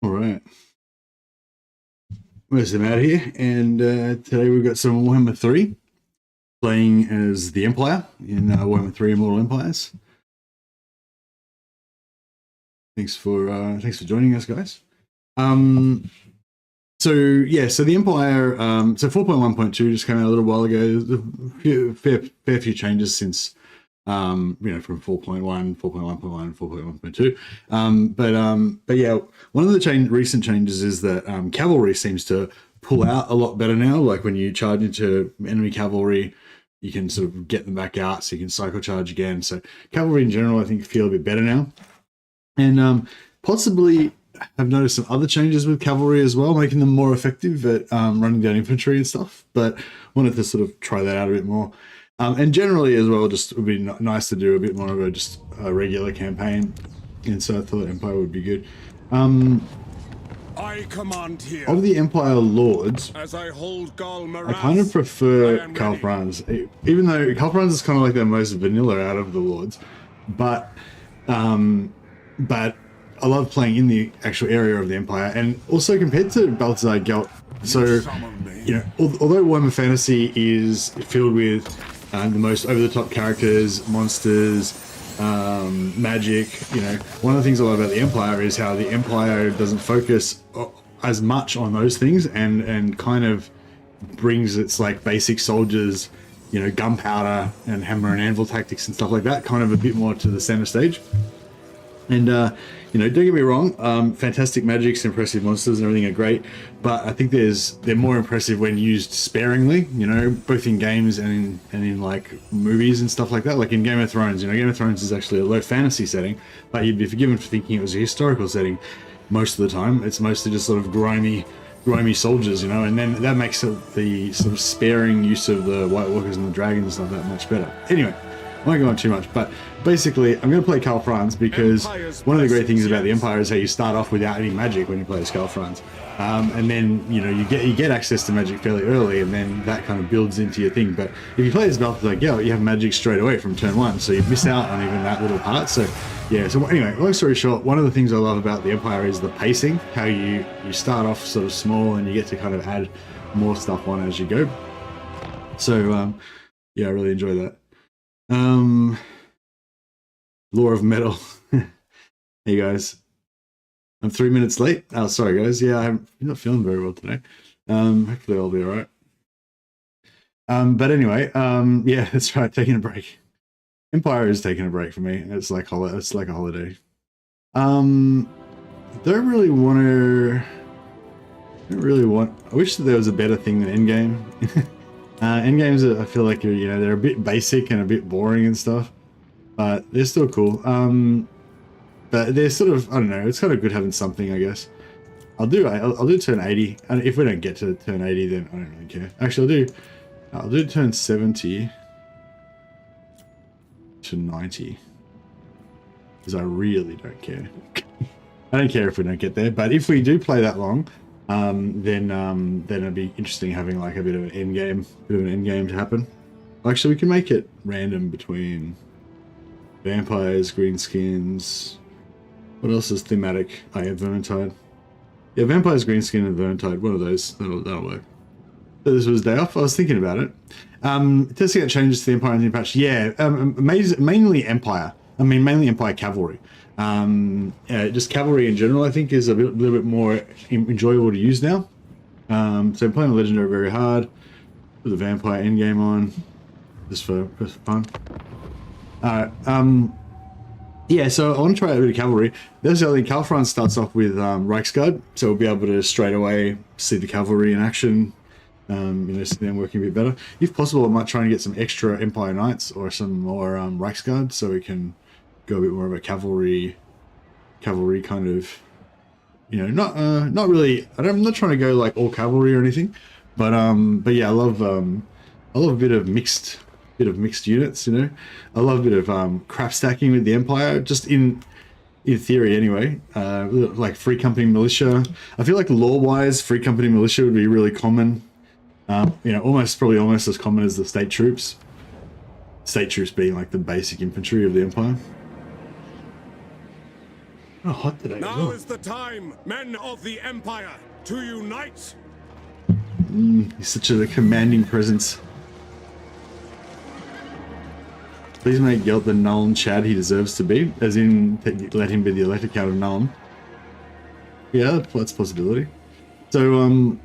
All right. Where's them out here? And today we've got some Warhammer 3 playing as the Empire in Warhammer 3 Immortal Empires. Thanks for joining us, guys. So the Empire, so 4.1.2 just came out a little while ago. There's a fair few changes since, from 4.1, 4.1.1, 4.1.2. But yeah, one of the recent changes is that Cavalry seems to pull out a lot better now. Like when you charge into enemy Cavalry, you can sort of get them back out, so you can cycle charge again. So Cavalry in general, I think, feel a bit better now. And possibly I've noticed some other changes with Cavalry as well, making them more effective at running down infantry and stuff. But wanted to sort of try that out a bit more. And generally as well, just would be nice to do a bit more of a regular campaign. And so I thought Empire would be good. I command here. Of the Empire Lords, as I hold Galmaras, I kind of prefer Karl Franz, even though Karl Franz is kind of like the most vanilla out of the Lords. But I love playing in the actual area of the Empire, and also compared to Balthazar Gelt. So, although Warhammer Fantasy is filled with the most over-the-top characters, monsters, magic, one of the things I love about the Empire is how the Empire doesn't focus as much on those things, and kind of brings its like basic soldiers, gunpowder and hammer and anvil tactics and stuff like that, kind of a bit more to the center stage. And don't get me wrong, fantastic magics, impressive monsters and everything are great, but I think they're more impressive when used sparingly, both in games and in like movies and stuff like that. Like in Game of Thrones, Game of Thrones is actually a low fantasy setting, but you'd be forgiven for thinking it was a historical setting most of the time. It's mostly just sort of grimy soldiers, and then that makes the sort of sparing use of the White Walkers and the dragons and stuff that much better. Anyway, I won't go on too much, but basically I'm going to play Karl Franz because one of the great things about the Empire is how you start off without any magic when you play as Karl Franz, and then you get access to magic fairly early, and then that kind of builds into your thing. But if you play as Balthazar Gelt, you have magic straight away from turn one, so you miss out on even that little part. So yeah, so anyway, long story short, one of the things I love about the Empire is the pacing, how you start off sort of small and you get to kind of add more stuff on as you go. So yeah, I really enjoy that. Lore of Metal. Hey guys, I'm 3 minutes late. Oh, sorry guys. Yeah, I'm not feeling very well today. Hopefully I'll be all right. But anyway, yeah, that's right. Taking a break. Empire is taking a break for me. It's like a holiday. Don't really want. I wish that there was a better thing than endgame. Endgames, I feel like they're a bit basic and a bit boring and stuff, but they're still cool. But they're sort of, I don't know, it's kind of good having something, I guess. I'll do turn 80, and if we don't get to turn 80, then I don't really care. Actually, I'll do turn 70 to 90, because I really don't care. I don't care if we don't get there, but if we do play that long, then it'd be interesting having like a bit of an end game to happen. Actually, we can make it random between vampires, greenskins. What else is thematic? I have Vermintide. Yeah, vampires, greenskin, and Vermintide. One of those. That'll work. So this was day off. I was thinking about it. Testing out changes to the Empire and the patch. Yeah, mainly Empire. Mainly Empire Cavalry. Just Cavalry in general, I think, is a little bit more enjoyable to use now. So I'm playing the Legendary very hard with the Vampire endgame on, just for fun. Alright, yeah, so I want to try a bit of Cavalry. There's the other thing, Karl Franz starts off with Reichsguard, so we'll be able to straight away see the Cavalry in action, see them working a bit better. If possible, I might try and get some extra Empire Knights or some more Reichsguard, so we can go a bit more of a cavalry kind of, not really. I'm not trying to go like all cavalry or anything, but yeah, I love a bit of mixed units. I love a bit of crap stacking with the Empire, just in theory anyway. Like free company militia. I feel like lore wise, free company militia would be really common. Probably almost as common as the state troops. State troops being like the basic infantry of the Empire. Oh, hot today. Now is the time, men of the Empire, to unite. He's such a commanding presence. Please make Gelt the Nuln Chad he deserves to be, as in let him be the elector count of Nuln. Yeah, that's a possibility. So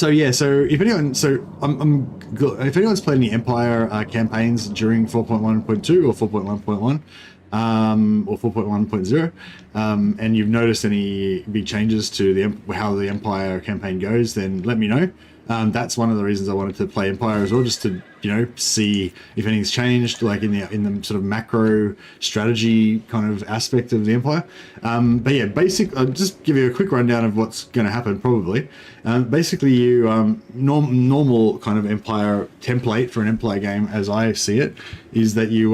yeah, so if anyone, if anyone's played any Empire campaigns during 4.1.2 or 4.1.1, or 4.1.0, and you've noticed any big changes to how the Empire campaign goes, then let me know. That's one of the reasons I wanted to play Empire as well, just to see if anything's changed, like in the sort of macro strategy kind of aspect of the Empire. But yeah, I'll just give you a quick rundown of what's going to happen probably. Basically, you normal kind of Empire template for an Empire game, as I see it, is that you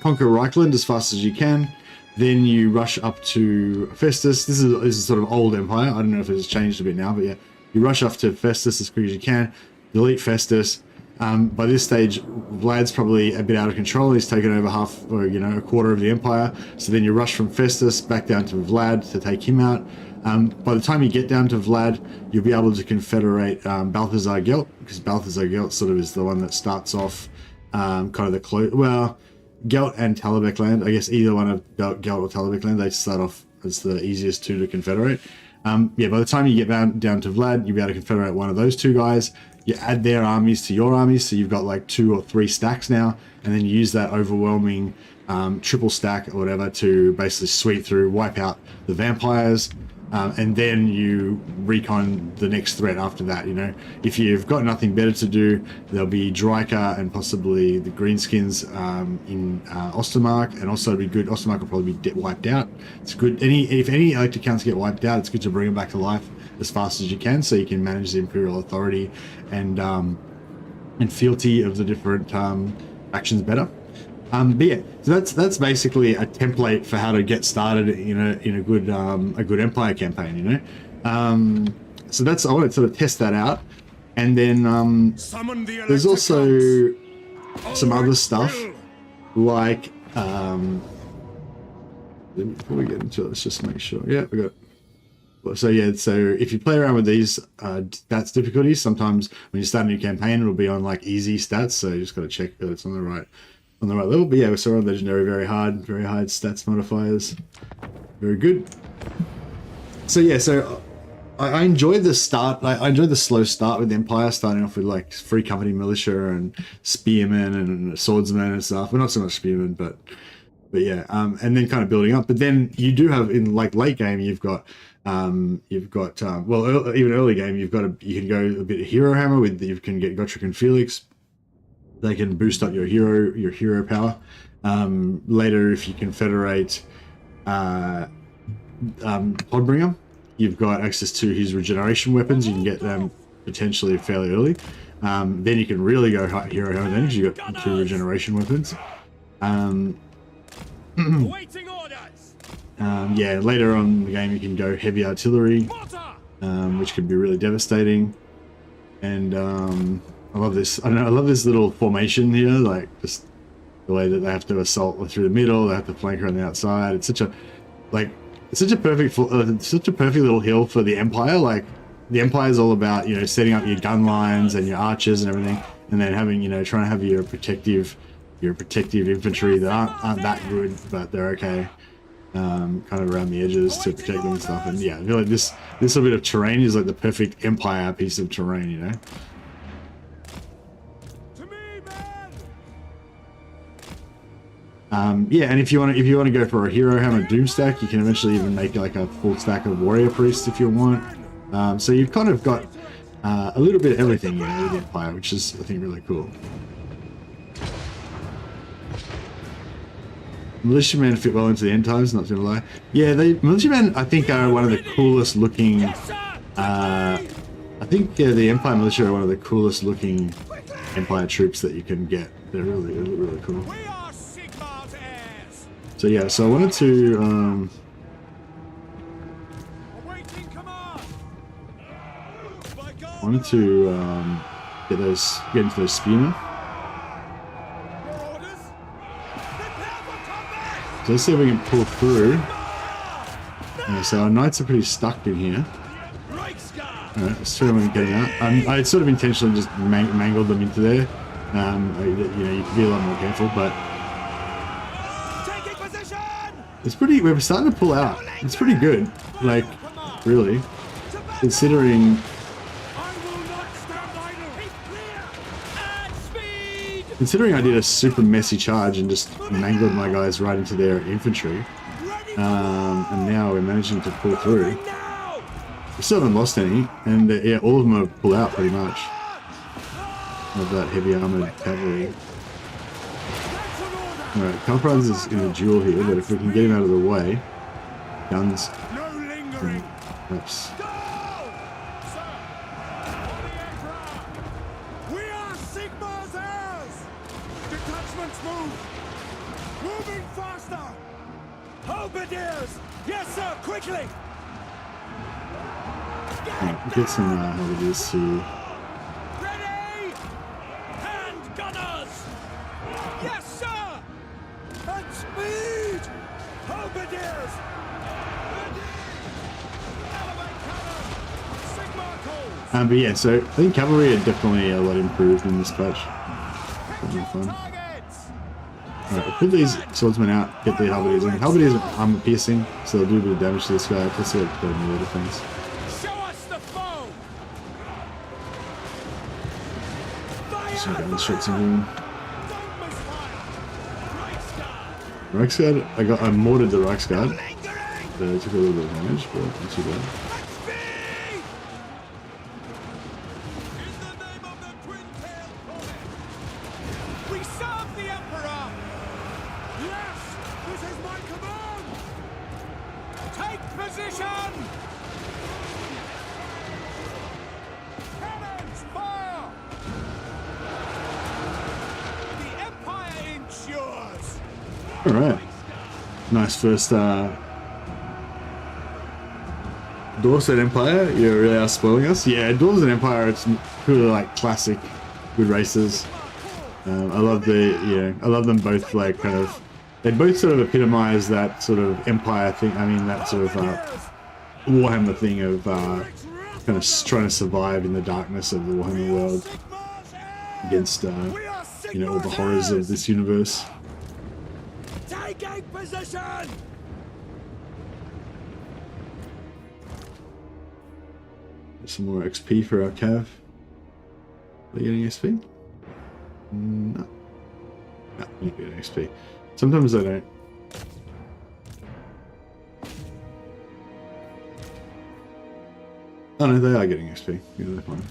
conquer Reichland as fast as you can. Then you rush up to Festus. This is sort of old Empire. I don't know if it's changed a bit now, but yeah, you rush up to Festus as quick as you can. Delete Festus. By this stage, Vlad's probably a bit out of control. He's taken over half, or a quarter of the Empire. So then you rush from Festus back down to Vlad to take him out. By the time you get down to Vlad, you'll be able to confederate Balthazar Gelt, because Balthazar Gelt sort of is the one that starts off kind of Gelt and Talabek land. I guess either one of Gelt or Talabek land, they start off as the easiest two to confederate. Yeah, by the time you get down to Vlad, you'll be able to confederate one of those two guys. You add their armies to your armies, so you've got like 2 or 3 stacks now, and then you use that overwhelming triple stack or whatever to basically sweep through, wipe out the vampires, and then you recon the next threat after that. If you've got nothing better to do, there'll be Dryka and possibly the Greenskins in Ostermark, and also it'd be good. Ostermark will probably be wiped out. It's good. If any elector counts get wiped out, it's good to bring them back to life as fast as you can, so you can manage the Imperial authority and fealty of the different factions better. But yeah, so that's basically a template for how to get started in a good Empire campaign. So I want to sort of test that out, and then there's also some other stuff like before we get into it, let's just make sure. Yeah, we got. So yeah, so if you play around with these stats difficulties, sometimes when you start a new campaign, it'll be on like easy stats. So you just got to check that it's on the right level. But yeah, so on legendary, very hard stats modifiers, very good. So yeah, so I enjoyed the start. I enjoyed the slow start with Empire, starting off with like free company militia and spearmen and swordsmen and stuff. Well, not so much spearmen, but yeah, and then kind of building up. But then you do have in like late game, you've got even early game, you can go a bit of hero hammer with. You can get Gotrek and Felix. They can boost up your hero power. Later, if you confederate Podbringer, you've got access to his regeneration weapons. You can get them potentially fairly early. Then you can really go hero hammer then, because you've got 2 regeneration weapons. Yeah, later on in the game you can go heavy artillery, which can be really devastating. And I love this. I love this little formation here, like just the way that they have to assault through the middle, they have to flank around the outside. It's such a perfect little hill for the Empire. Like the Empire is all about setting up your gun lines and your archers and everything, and then having trying to have your protective infantry that aren't that good, but they're okay. Kind of around the edges to protect them and stuff. And yeah, I feel like this little bit of terrain is like the perfect Empire piece of terrain, Yeah, and if you want to go for a hero hammer doom stack, you can eventually even make like a full stack of warrior priests if you want. So you've kind of got a little bit of everything with the Empire, which is I think really cool. Militiamen fit well into the end times, not gonna lie. Yeah, militiamen I think are one of the coolest looking. I think the Empire militia are one of the coolest looking Empire troops that you can get. They're really cool. So yeah, so I wanted to get into those spearmen. So let's see if we can pull through. Yeah, so our knights are pretty stuck in here. Alright, let's see if we can get out. I sort of intentionally just mangled them into there. You know, you can be a lot more careful, but it's pretty. We're starting to pull out. It's pretty good, like really, considering I did a super messy charge and just mangled my guys right into their infantry, and now we're managing to pull through. We still haven't lost any, and yeah, all of them have pulled out pretty much. Of that heavy armored cavalry. Alright, Calpran's is in a duel here, but if we can get him out of the way, guns, perhaps. We are Sigmar's heirs! Detachments move! Moving faster! Halberdiers! Yes, sir, quickly! Right, get some halberdiers to... Ready! Hand gunners! Yes, sir! And speed! Halberdiers! Ready! Elevate cannon! Sigmar calls! but yeah, so I think cavalry are definitely a lot improved in this patch. That'll be fun. Alright, we'll put these swordsmen out, get the halberdiers in. Halberdiers are armor piercing, so they'll do a bit of damage to this guy, plus they've got better melee defense. Let's shoot some of Reichsguard, I mortared the Reichsguard. They took a little bit of damage, but not too bad. We serve the Emperor! Yes! This is my command! Take position! Cannons, fire! The Empire ensures! Alright. Nice first Dorset Empire, you really are spoiling us. Yeah, Dorset Empire, it's really like classic good races. I love I love them both, like kind of, they both sort of epitomize that sort of Empire thing, I mean that sort of Warhammer thing of kind of trying to survive in the darkness of the Warhammer world against, you know, all the horrors of this universe. Taking position! Some more XP for our cav. Are they getting XP? No. No, they're not getting XP. Sometimes they don't. Oh no, they are getting XP. Yeah, they're fine.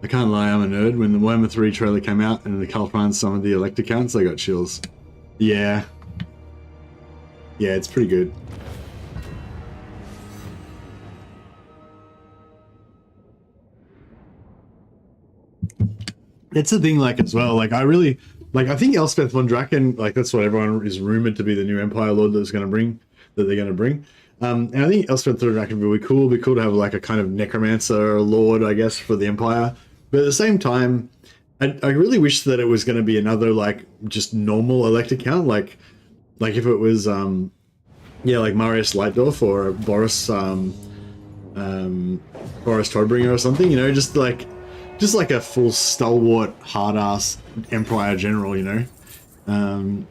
I can't lie, I'm a nerd. When the Warhammer 3 trailer came out and the Calpran summoned the elector counts, I got chills. Yeah. Yeah, it's pretty good. That's the thing, like, as well. Like, I really... Like, I think Elspeth von Draken, like, that's what everyone is rumored to be the new Empire Lord that's going to bring... That they're going to bring. And I think Elspeth von Draken would be really cool. It'd be cool to have, like, a kind of necromancer lord, I guess, for the Empire. But at the same time, I really wish that it was going to be another, like, just normal elector count. Like if it was, yeah, like Marius Leitdorf or Boris Toadbringer or something, you know, just like a full stalwart, hard-ass Empire general, you know.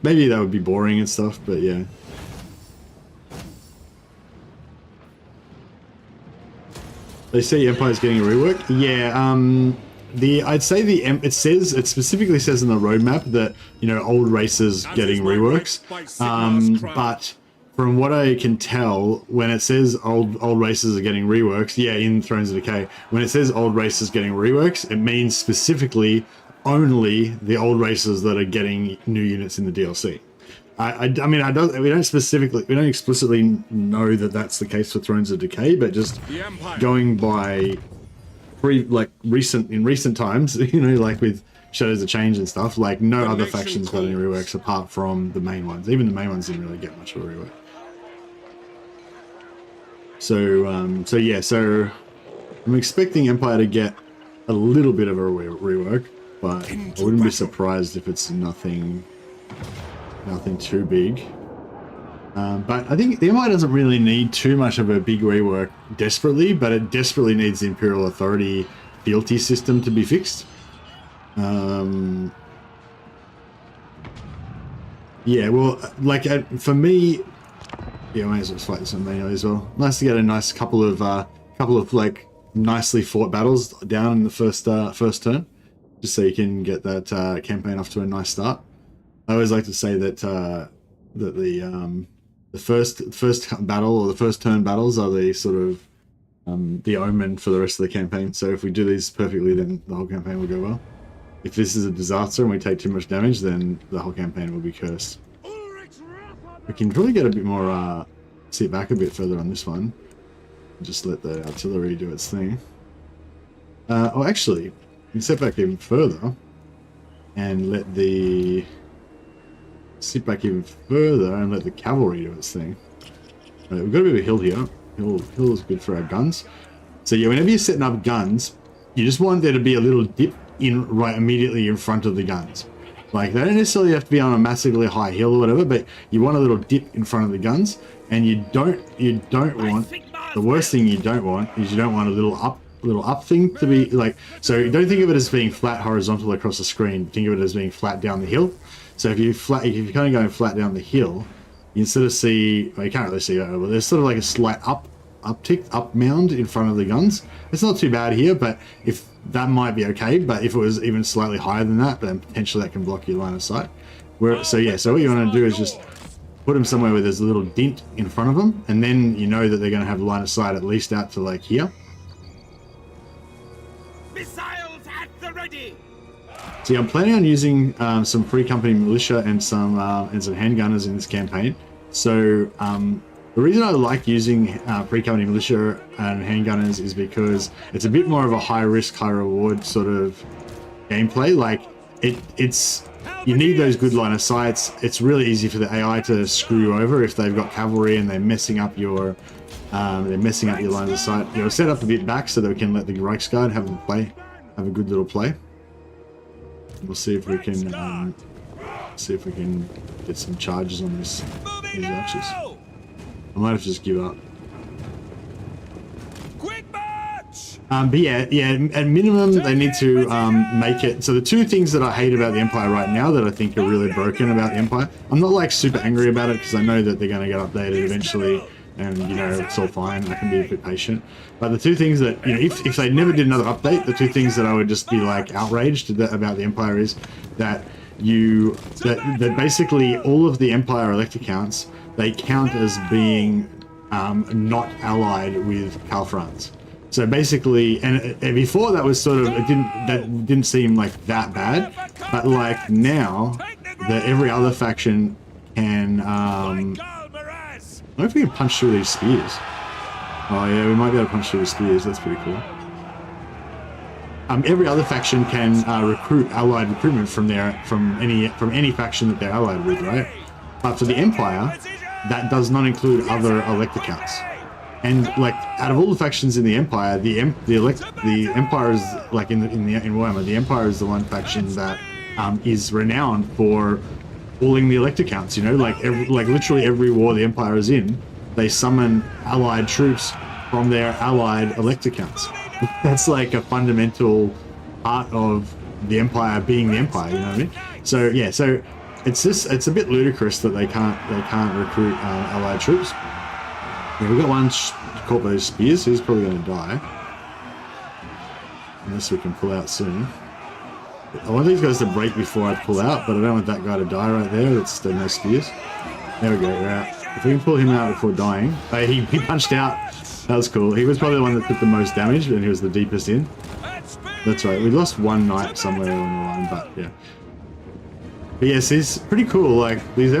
Maybe that would be boring and stuff, but yeah. They say Empire's getting a rework. Yeah, I'd say it specifically says in the roadmap that, you know, old races getting reworks. But from what I can tell, when it says old races are getting reworks, yeah, in Thrones of Decay, when it says old races getting reworks, it means specifically only the old races that are getting new units in the DLC. I mean, we don't explicitly know that that's the case for Thrones of Decay, but just going by recent times, you know, like with Shadows of Change and stuff, like no other factions got any reworks apart from the main ones. Even the main ones didn't really get much of a rework. So yeah, so I'm expecting Empire to get a little bit of a rework, but I wouldn't be surprised if it's nothing too big. But I think the Empire doesn't really need too much of a big rework desperately, but it desperately needs the Imperial Authority fealty system to be fixed. Yeah, well, like for me, yeah, I may as well fight this one manually as well. Nice to get a nice couple of like nicely fought battles down in the first turn, just so you can get that campaign off to a nice start. I always like to say that the first battle or the first turn battles are the sort of the omen for the rest of the campaign. So if we do these perfectly, then the whole campaign will go well. If this is a disaster and we take too much damage, then the whole campaign will be cursed. We can probably get a bit more, sit back a bit further on this one. Just let the artillery do its thing. Oh, actually, we can sit back even further and let the... sit back even further and let the cavalry do its thing. Right, we've got a bit of a hill here. Hill is good for our guns. So yeah, whenever you're setting up guns, you just want there to be a little dip in right immediately in front of the guns. Like, they don't necessarily have to be on a massively high hill or whatever, but you want a little dip in front of the guns, and you don't want, the worst thing you don't want is you don't want a little up thing to be like, so don't think of it as being flat horizontal across the screen, think of it as being flat down the hill. So if you're kind of going flat down the hill, you sort of see, well, you can't really see it, but there's sort of like a slight up mound in front of the guns. It's not too bad here, but if that might be okay, but if it was even slightly higher than that, then potentially that can block your line of sight. So yeah, so what you want to do is just put them somewhere where there's a little dent in front of them, and then you know that they're going to have line of sight at least out to like here. Missiles at the ready. See, I'm planning on using some free company militia and some handgunners in this campaign. So the reason I like using free company militia and handgunners is because it's a bit more of a high risk, high reward sort of gameplay. Like you need those good line of sights. It's really easy for the AI to screw you over if they've got cavalry and they're messing up your lines of sight. You know, set up a bit back so that we can let the Reichsguard have a good little play. We'll see if we can get some charges on these archers. I might have to just give up. Quick march! But yeah, at minimum they need to make it. So the two things that I hate about the Empire right now that I think are really broken about the Empire, I'm not like super angry about it because I know that they're going to get updated eventually, and you know it's all fine. I can be a bit patient. But the two things that, you know, if they never did another update, the two things that I would just be like outraged about the Empire is that that basically all of the Empire elector counts, they count as being not allied with Cal France. So basically, and before that was sort of, that didn't seem like that bad, but like now that every other faction can, I don't know if we can punch through these spears. Oh yeah, we might be able to punch through the spears. That's pretty cool. Every other faction can recruit allied recruitment from any faction that they're allied with, right? But for the Empire, that does not include other elector counts. And like, out of all the factions in the Empire, the Empire is like in Warhammer, the Empire is the one faction that is renowned for pulling the elector counts. You know, like literally every war the Empire is in, they summon allied troops from their allied elector counts. That's like a fundamental part of the Empire being the Empire. You know what I mean? So yeah, so it's a bit ludicrous that they can't recruit allied troops. Yeah, we've got one caught by those spears, so he's probably going to die unless we can pull out soon. I want these guys to break before I pull out, but I don't want that guy to die right there. That's the no spears. There we go, we're out. If we can pull him out before dying. He punched out. That was cool. He was probably the one that took the most damage, and he was the deepest in. That's right. We lost one knight somewhere along the line, but yeah. But yes, it's pretty cool. Like these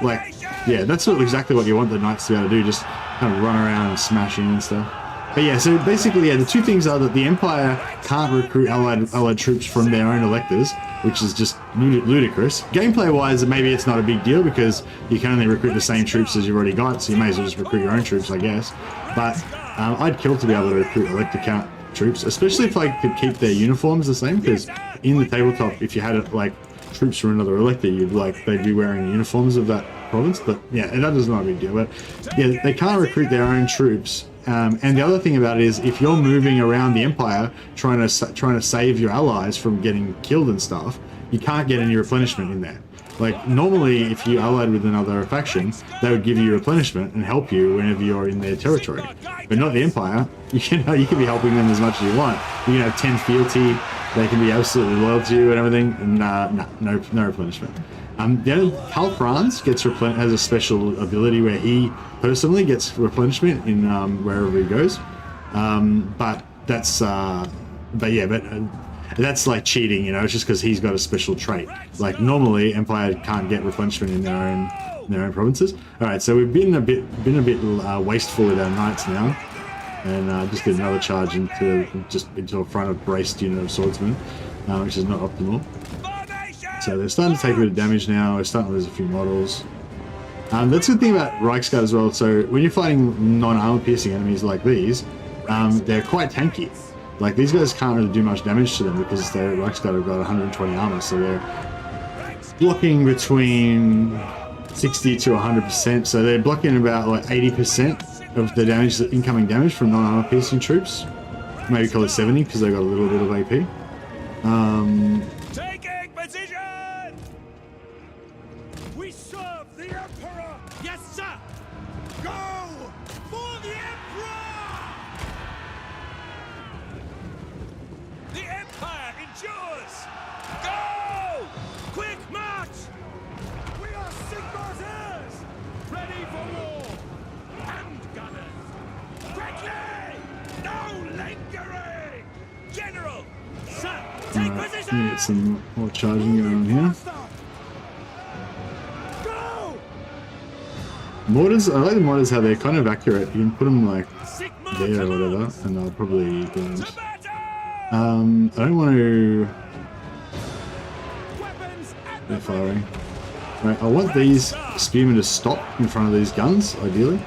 like, yeah, that's exactly what you want the knights to be able to do. Just kind of run around and smash in and stuff. But yeah, so basically, yeah, the two things are that the Empire can't recruit allied troops from their own electors, which is just ludicrous. Gameplay-wise, maybe it's not a big deal because you can only recruit the same troops as you've already got, so you may as well just recruit your own troops, I guess. But I'd kill to be able to recruit elector count troops, especially if I could keep their uniforms the same, because in the tabletop, if you had like troops from another elector, they'd be wearing the uniforms of that province. But yeah, that is not a big deal. But yeah, they can't recruit their own troops. And the other thing about it is, if you're moving around the Empire trying to save your allies from getting killed and stuff, you can't get any replenishment in there. Like normally, if you allied with another faction, they would give you replenishment and help you whenever you're in their territory. But not the Empire. You can be helping them as much as you want. You can have 10 fealty. They can be absolutely loyal to you and everything. And no replenishment. The other Karl Franz has a special ability where he personally gets replenishment in wherever he goes. But that's that's like cheating, you know. It's just because he's got a special trait. Like normally, Empire can't get replenishment in their own provinces. All right, so we've been a bit wasteful with our knights now, and just did another charge into a front of braced unit of swordsmen, which is not optimal. So they're starting to take a bit of damage now. We're starting to lose a few models. That's the thing about Reichsguard as well. So when you're fighting non-armor piercing enemies like these, they're quite tanky. Like these guys can't really do much damage to them because their Reichsguard have got 120 armor, so they're blocking between 60 to 100%. So they're blocking about like 80% of the damage, the incoming damage from non-armor piercing troops. Maybe call it 70 because they got a little bit of AP. Taking position! We serve the Emperor! Yes, sir! Go for the Emperor! The Empire endures! Go! Quick march! We are Sigmar's heirs! Ready for war! Hand gunners! Quickly! No lingering! General! Sir! Take position! Get some more charging going on here. Mortars, I like the mortars how they're kind of accurate. You can put them like there or whatever, and they'll probably damage. I don't want to. They're firing. Right, I want these spearmen to stop in front of these guns, ideally.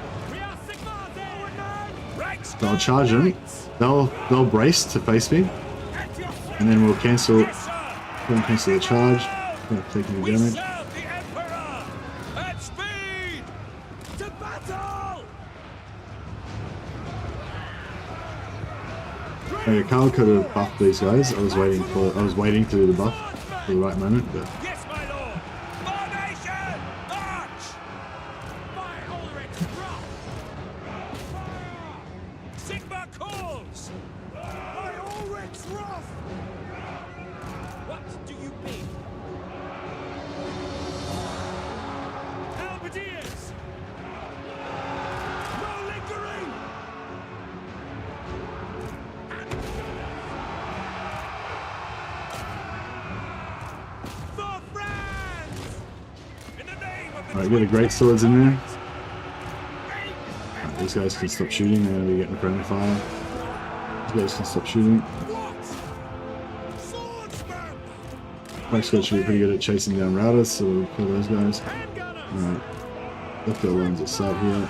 So I'll charge them. They'll brace to face me, and then we'll cancel the charge. Not taking the damage. Okay, Karl could have buffed these guys. I was waiting to do the buff for the right moment, but Yes, my lord! Formation! March! By Ulrich's wrath! Sigma calls! By Ulrich's wrath! What do you mean? Halberdiers! No lingering! For France! In the name of the alright, get a great swords in there. Right, these guys can stop shooting. They're going to be getting friendly fire. These guys can stop shooting. Swordsman! Reichsguard should be pretty good at chasing down routers, so we'll kill those guys. Alright, left our ones at sight here.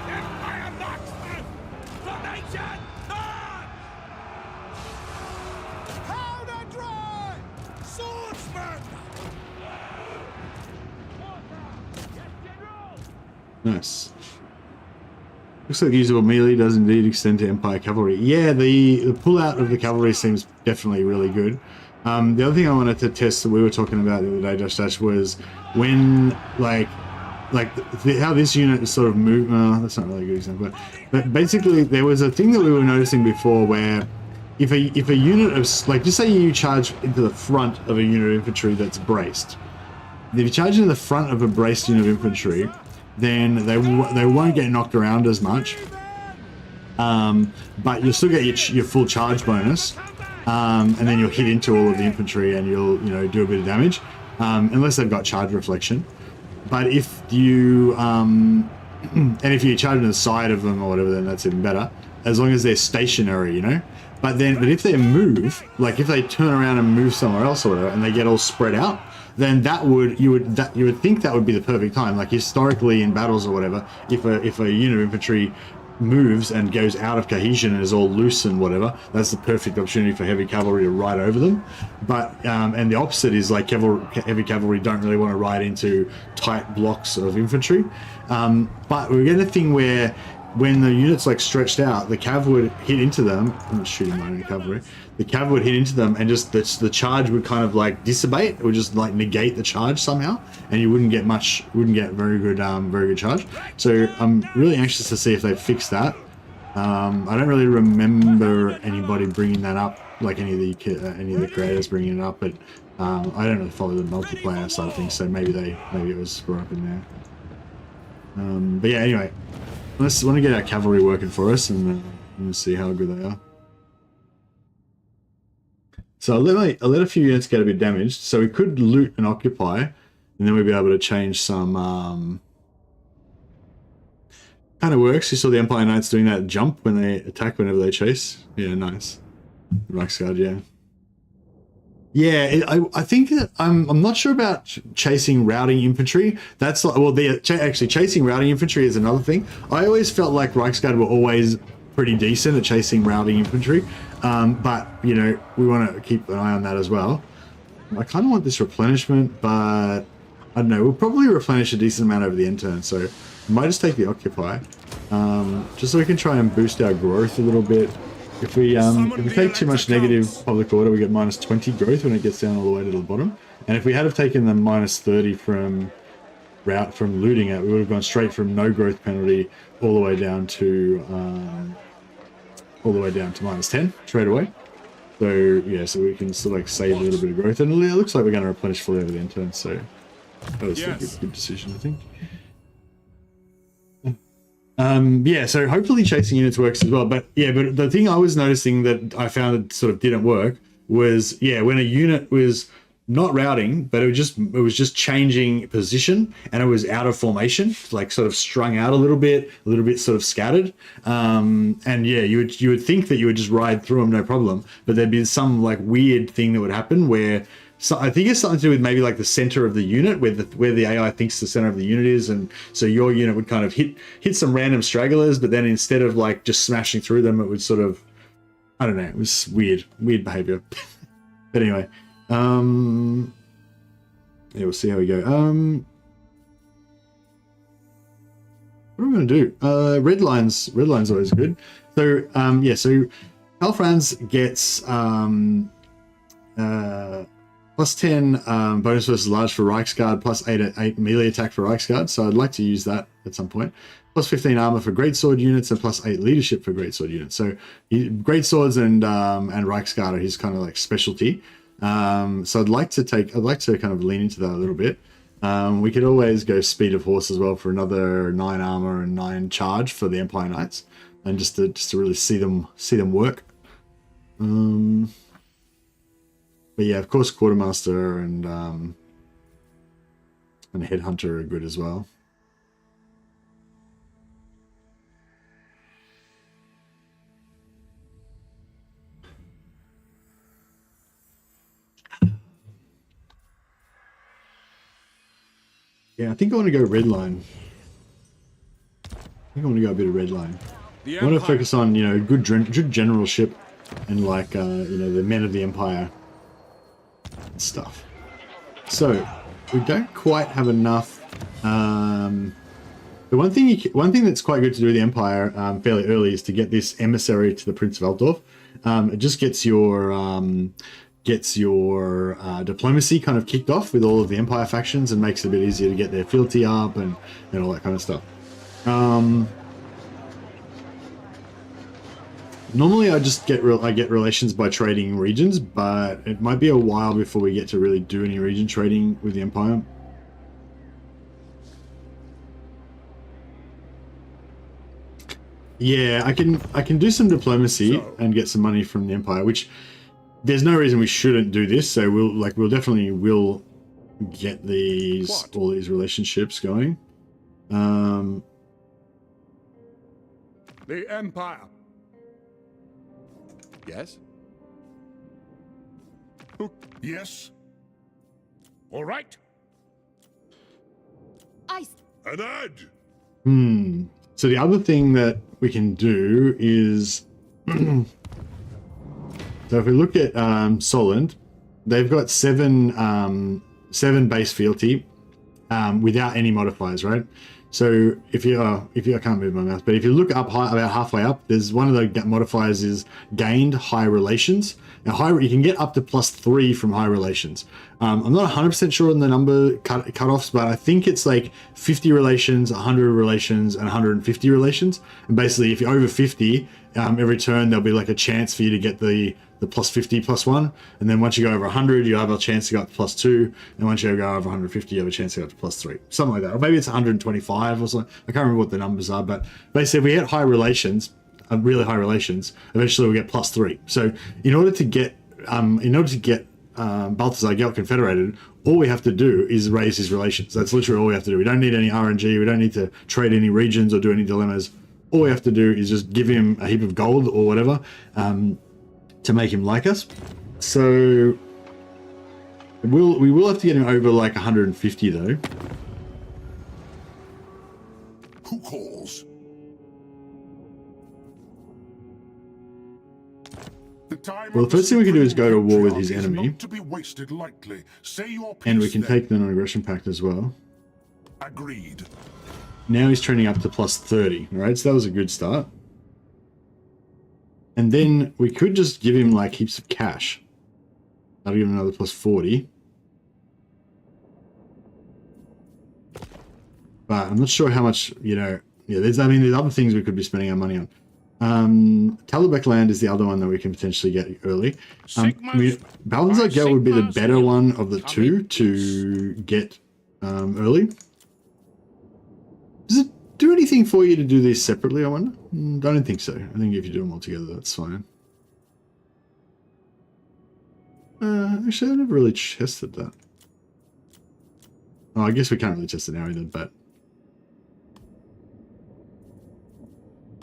Empire marksman! Formation! March! Powder dry! Swordsman! Yes, General! Nice. Looks like usable melee does indeed extend to Empire Cavalry. Yeah, the pull-out of the cavalry seems definitely really good. The other thing I wanted to test that we were talking about the other day, Dash, was when, how this unit is sort of moved. That's not really a good example. But basically, there was a thing that we were noticing before where if a unit of, like, just say you charge into the front of a unit of infantry that's braced. If you charge into the front of a braced unit of infantry, then they won't get knocked around as much, but you'll still get your full charge bonus, and then you'll hit into all of the infantry and you'll do a bit of damage, unless they've got charge reflection. But if you and if you charge on the side of them or whatever, then that's even better. As long as they're stationary, you know. But if they move, like if they turn around and move somewhere else or whatever, and they get all spread out, then you would think that would be the perfect time. Like historically in battles or whatever, if a unit of infantry moves and goes out of cohesion and is all loose and whatever, that's the perfect opportunity for heavy cavalry to ride over them. But and the opposite is like heavy cavalry don't really want to ride into tight blocks of infantry. But we're getting a thing where when the unit's like stretched out, the cav would hit into them. I'm not shooting my own cavalry. The cav would hit into them, and just the charge would kind of like dissipate. It would just like negate the charge somehow, and you wouldn't get very good charge. So I'm really anxious to see if they fix that. I don't really remember anybody bringing that up, like any of the creators bringing it up, but I don't really follow the multiplayer side of things, so maybe it was brought up in there. But yeah, anyway. Let's want to get our cavalry working for us and see how good they are. So I'll let a few units get a bit damaged. So we could loot and occupy, and then we'll be able to change some. Kind of works. You saw the Empire Knights doing that jump when they attack whenever they chase. Yeah, nice. Reichsguard, yeah. Yeah, I think that I'm not sure about chasing routing infantry. That's like, well, actually chasing routing infantry is another thing. I always felt like Reichsguard were always pretty decent at chasing routing infantry, but you know we want to keep an eye on that as well. I kind of want this replenishment, but I don't know. We'll probably replenish a decent amount over the end turn, so I might just take the occupy, just so we can try and boost our growth a little bit. If we take too much negative public order, we get minus 20 growth when it gets down all the way to the bottom. And if we had have taken the minus 30 from looting it, we would have gone straight from no growth penalty all the way down to minus 10 straight away. So yeah, so we can sort of like save a little bit of growth, and it looks like we're going to replenish fully over the end turn. So that was a good decision, I think. Yeah, so hopefully chasing units works as well. But yeah, but the thing I was noticing that I found it sort of didn't work was, yeah, when a unit was not routing, but it was just changing position, and it was out of formation, like sort of strung out a little bit sort of scattered. And yeah, you would think that you would just ride through them no problem, but there'd be some like weird thing that would happen where. So I think it's something to do with maybe like the center of the unit, where the AI thinks the center of the unit is, and so your unit would kind of hit some random stragglers, but then instead of like just smashing through them, it would sort of, I don't know, it was weird behavior. But anyway, yeah, we'll see how we go. What are we gonna do? Red line's always good. So yeah, so Alfranz gets plus 10 bonus versus large for Reichsguard, plus 8 melee attack for Reichsguard, so I'd like to use that at some point. Plus 15 armor for greatsword units, and plus 8 leadership for greatsword units. So greatswords and Reichsguard are his kind of like specialty. So I'd like to kind of lean into that a little bit. We could always go speed of horse as well for another 9 armor and 9 charge for the Empire Knights, and just to really see them work. But yeah, of course, Quartermaster and Headhunter are good as well. Yeah, I think I want to go red line. I think I want to go a bit of red line. I want to focus on, you know, good generalship and like, you know, the men of the Empire. Stuff. So we don't quite have enough. The one thing that's quite good to do with the Empire fairly early is to get this emissary to the Prince of Altdorf. It just gets your diplomacy kind of kicked off with all of the Empire factions, and makes it a bit easier to get their fealty up and all that kind of stuff. Normally I just get relations by trading regions, but it might be a while before we get to really do any region trading with the Empire. Yeah, I can do some diplomacy and get some money from the Empire, which there's no reason we shouldn't do this. So we'll definitely get all these relationships going. The Empire. Yes? Yes. All right. An ad. So the other thing that we can do is, so if we look at Solent, they've got seven base fealty without any modifiers, right? So if you I can't move my mouse, but if you look up high, about halfway up, there's one of the modifiers is gained high relations. Now, you can get up to +3 from high relations. I'm not 100% sure on the number cutoffs, but I think it's like 50 relations, 100 relations, and 150 relations. And basically, if you're over 50, every turn there'll be like a chance for you to get the +50 +1, and then once you go over 100, you have a chance to go up to +2, and once you go over 150, you have a chance to go up to +3, something like that. Or maybe it's 125 or something. I can't remember what the numbers are, but basically, if we hit high relations, really high relations, eventually we'll get +3. So in order to get Balthazar Gelt confederated, all we have to do is raise his relations. That's literally all we have to do. We don't need any RNG. We don't need to trade any regions or do any dilemmas. All we have to do is just give him a heap of gold or whatever. To make him like us. So we will have to get him over like 150 though. Who calls? Well, the first thing we can do is go to war with his enemy. To be wasted lightly. Say your piece, and we can then. take the non-aggression pact as well. Agreed. Now he's trending up to +30, right? So that was a good start. And then we could just give him like heaps of cash. That'll give him another +40. But I'm not sure how much, there's other things we could be spending our money on. Talabek land is the other one that we can potentially get early. Balthazar Gelt would be the better one of the two to get early. Does it do anything for you to do these separately, I wonder? I don't think so. I think if you do them all together, that's fine. Actually, I never really tested that. Oh, I guess we can't really test it now either, but...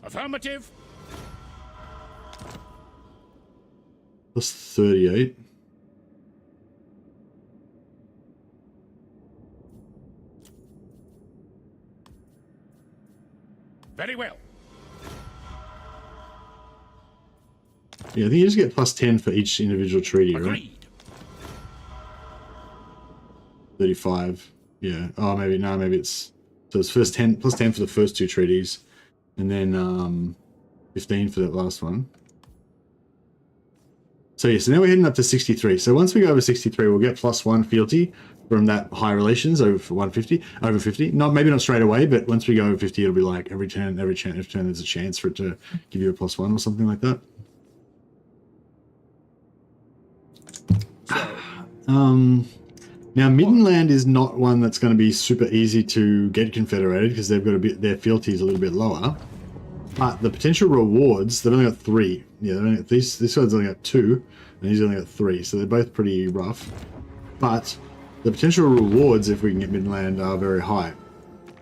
Affirmative. +38. Very well. Yeah, I think you just get +10 for each individual treaty, right? Agreed. 35. Yeah. Oh, maybe it's so it's first 10 +10 for the first two treaties, and then 15 for that last one. So yeah, so now we're heading up to 63. So once we go over 63, we'll get +1 fealty from that high relations over 150, over 50. Maybe not straight away, but once we go over 50, it'll be like every turn there's a chance for it to give you a +1 or something like that. Now Middenland is not one that's going to be super easy to get confederated because they've got their fealty is a little bit lower. But the potential rewards, they've only got 3. Yeah, this one's only got 2, and he's only got 3, so they're both pretty rough. But the potential rewards, if we can get Midland, are very high.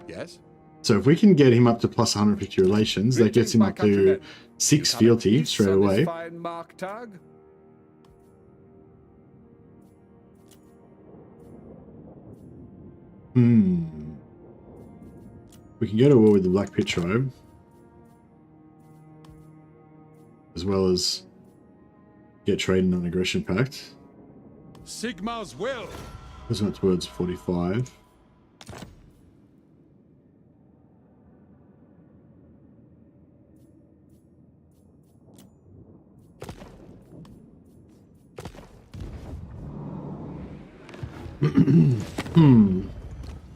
Yes. So if we can get him up to +150 relations, that gets him up to 6 fealty straight away. We can go to war with the Black Pit Tribe, as well as get trade and non-aggression pact. Sigma's will. Goes up towards 45.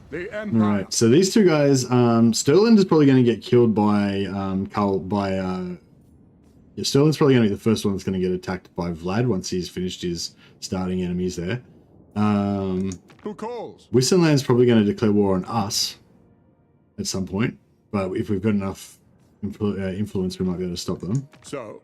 The All right, so these two guys, Sterling is probably going to get killed by Sterling's probably going to be the first one that's going to get attacked by Vlad once he's finished his starting enemies there. Who calls? Wissenland's probably going to declare war on us at some point, but if we've got enough influence, we might be able to stop them. So,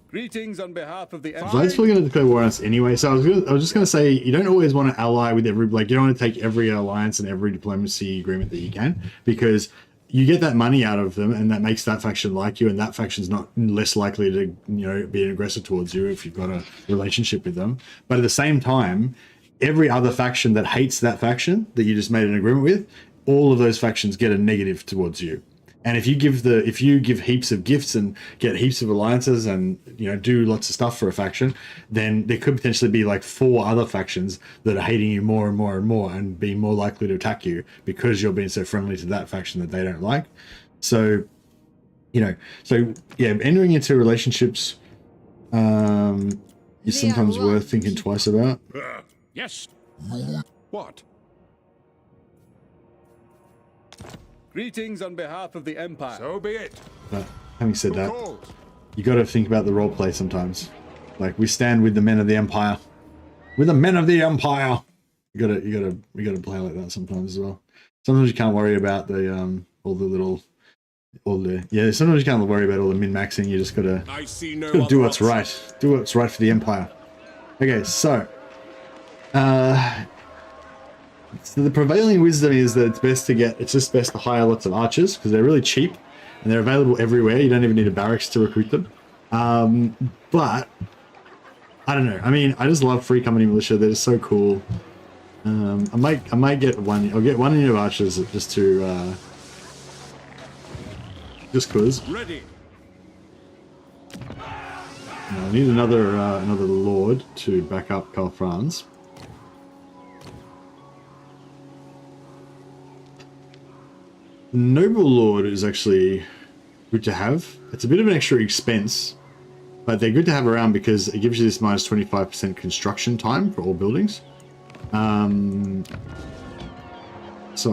greetings on behalf of the Vlad's probably going to declare war on us anyway, so I was just going to say, you don't always want to ally with every, like, you don't want to take every alliance and every diplomacy agreement that you can, because you get that money out of them, and that makes that faction like you, and that faction's not less likely to, you know, be an aggressor towards you if you've got a relationship with them. But at the same time, every other faction that hates that faction that you just made an agreement with, all of those factions get a negative towards you. And if you give heaps of gifts and get heaps of alliances and, you know, do lots of stuff for a faction, then there could potentially be like 4 other factions that are hating you more and more and more and being more likely to attack you because you're being so friendly to that faction that they don't like. So, you know, yeah, entering into relationships is sometimes worth thinking twice about. Yes. What? Greetings on behalf of the Empire. So be it. But having said that, you got to think about the role play sometimes. Like, we stand with the men of the Empire. With the men of the Empire. You gotta play like that sometimes as well. Sometimes you can't worry about the sometimes you can't worry about all the min-maxing. You just gotta do what's right. Do what's right for the Empire. Okay, so so the prevailing wisdom is that it's just best to hire lots of archers because they're really cheap and they're available everywhere. You don't even need a barracks to recruit them. But I don't know. I mean, I just love free company militia. They're just so cool. I might get one. I'll get one unit of archers just to just cause. Ready. I need another lord to back up Karl Franz. Noble Lord is actually good to have. It's a bit of an extra expense, but they're good to have around because it gives you this minus 25% construction time for all buildings. So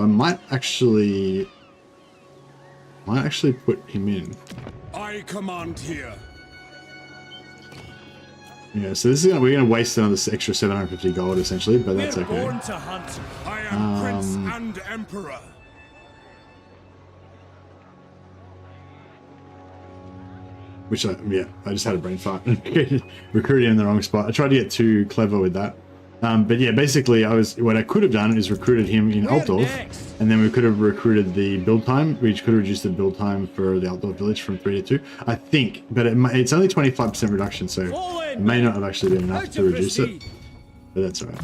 I might actually put him in. I command here. Yeah, so this is we're gonna waste another extra 750 gold essentially, but that's okay. Born to hunt. I am Prince and Emperor. Which I just had a brain fart. Recruited in the wrong spot. I tried to get too clever with that. But yeah, basically what I could have done is recruited him in Altdorf, and then we could have recruited the build time, which could have reduced the build time for the Altdorf village from 3 to 2, I think. But it's only 25% reduction, so it may not have actually been enough to reduce it. But that's alright.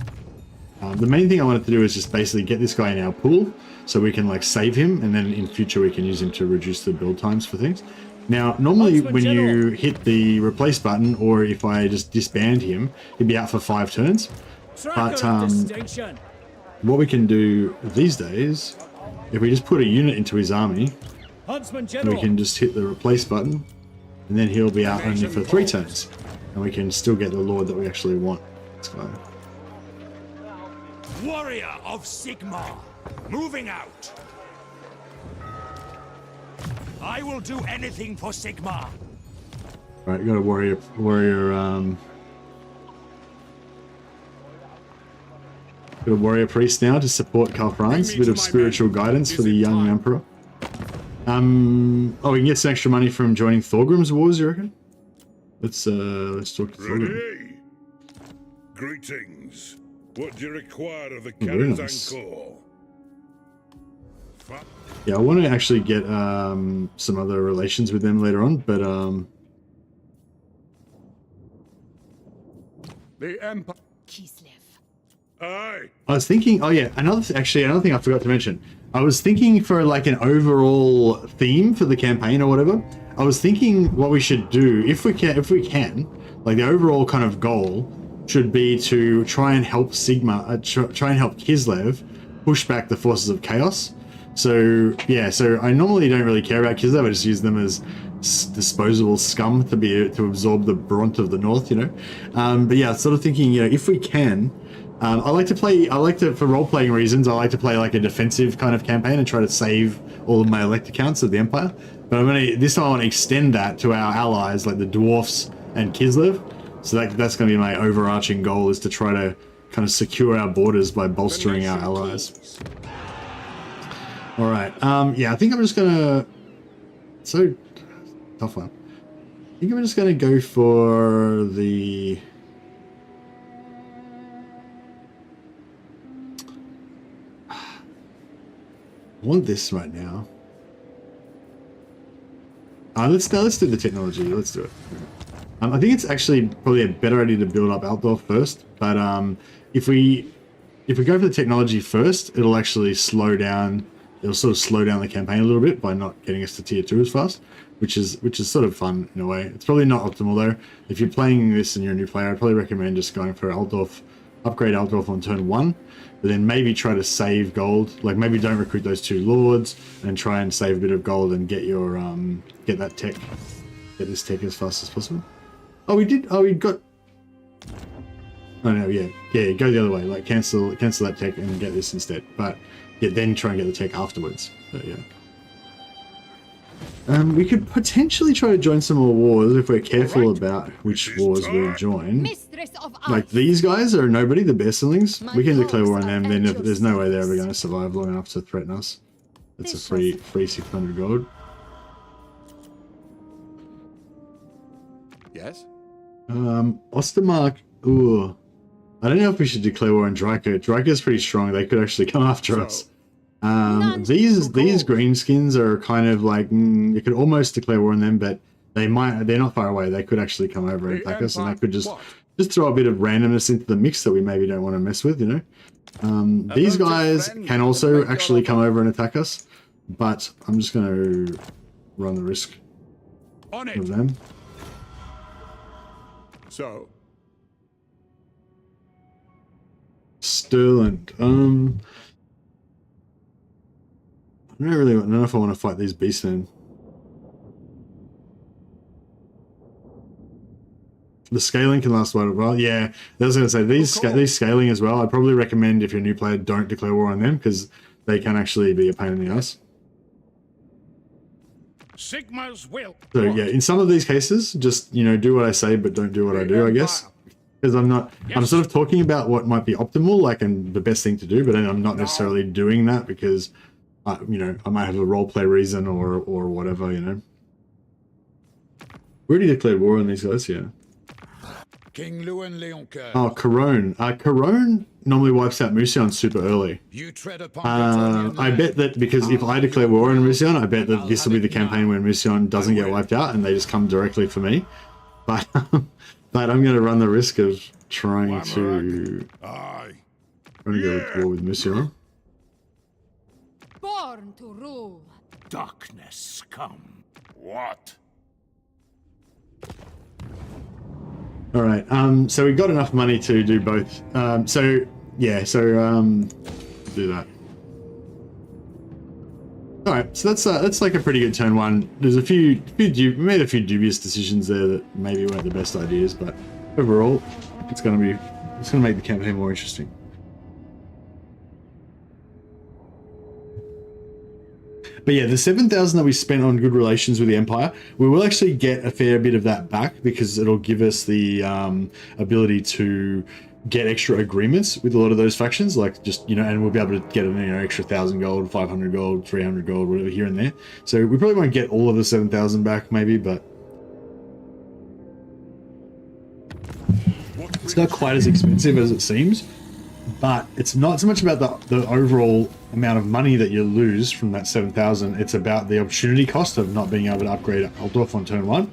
The main thing I wanted to do is just basically get this guy in our pool, so we can like save him, and then in future we can use him to reduce the build times for things. Now, normally when you hit the replace button, or if I just disband him, he'd be out for 5 turns. But what we can do these days, if we just put a unit into his army, we can just hit the replace button, and then he'll be out only for 3 turns. And we can still get the lord that we actually want. This guy. Warrior of Sigmar, moving out. I will do anything for Sigmar. Right, got a warrior got a warrior priest now to support Karl Franz. A bit of spiritual guidance for the young emperor. Oh, we can get some extra money from joining Thorgrim's wars, you reckon? Let's talk to Thorgrim. Greetings. What do you require of the Karazhan? Yeah, I want to actually get some other relations with them later on, but The Empire. Aye. I was thinking, oh yeah, another thing I forgot to mention. I was thinking for like an overall theme for the campaign or whatever. I was thinking what we should do if we can, like the overall kind of goal should be to try and help try and help Kislev push back the forces of chaos. So yeah, so I normally don't really care about Kislev. I just use them as disposable scum to absorb the brunt of the north, you know. But yeah, sort of thinking, you know, if we can, I like to for role-playing reasons, I like to play like a defensive kind of campaign and try to save all of my elector counts of the Empire. But this time I want to extend that to our allies, like the dwarfs and Kislev. So that's going to be my overarching goal, is to try to kind of secure our borders by bolstering our allies. All right. Yeah, I think I'm just gonna. So tough one. I think I'm just gonna go for the. I want this right now. Let's do the technology. Let's do it. I think it's actually probably a better idea to build up Altdorf first. But if we go for the technology first, it'll actually slow down. It'll sort of slow down the campaign a little bit by not getting us to tier 2 as fast, which is sort of fun in a way. It's probably not optimal though. If you're playing this and you're a new player, I'd probably recommend just going for Altdorf, upgrade Altdorf on turn 1, but then maybe try to save gold. Like maybe don't recruit those 2 lords and try and save a bit of gold and get your get that tech, get this tech as fast as possible. Oh, we did. Oh, we got. Oh no, yeah, go the other way. Like cancel that tech and get this instead. But yeah, then try and get the tech afterwards. But yeah. We could potentially try to join some more wars if we're careful about which wars we join. Like these guys are nobody, the Bearslings. We can declare war on them, then there's no way they're ever going to survive long enough to threaten us. It's a free 600 gold. Yes? Ostermark, ooh. I don't know if we should declare war on Dryker. Dryker's pretty strong, they could actually come after us. These greenskins are kind of like you could almost declare war on them, but they're not far away. They could actually come over and attack us, and they could just throw a bit of randomness into the mix that we maybe don't want to mess with, you know. These guys can also actually come over and attack us, but I'm just going to run the risk of them. So Sterling. I don't know if I want to fight these beastmen. The scaling can last quite a while. Yeah, I was going to say these scaling as well. I'd probably recommend if you're a new player, don't declare war on them because they can actually be a pain in the ass. Sigma's will. So yeah, in some of these cases, just do what I say, but don't do what I do, I guess. Because I'm sort of talking about what might be optimal, like, and the best thing to do, but then I'm not necessarily doing that because, I might have a roleplay reason or whatever, We already declared war on these guys, yeah. King Lewin Leoncoeur. Oh, Corone. Corone normally wipes out Musion super early. You tread upon I bet that because if I declare war on Musion, I bet that this will be the campaign when Musion doesn't get wiped out and they just come directly for me. But but I'm going to run the risk of trying to go to war with Musion. Born to rule. Darkness come. What? All right. So we got enough money to do both. Do that. All right. So that's like a pretty good turn 1. There's we made a few dubious decisions there that maybe weren't the best ideas, but overall, it's gonna make the campaign more interesting. But yeah, the 7,000 that we spent on good relations with the Empire, we will actually get a fair bit of that back because it'll give us the ability to get extra agreements with a lot of those factions, like just, and we'll be able to get an extra 1,000 gold, 500 gold, 300 gold, whatever here and there. So we probably won't get all of the 7,000 back maybe, but it's not quite as expensive as it seems. But it's not so much about the overall amount of money that you lose from that 7,000. It's about the opportunity cost of not being able to upgrade Altdorf on turn 1.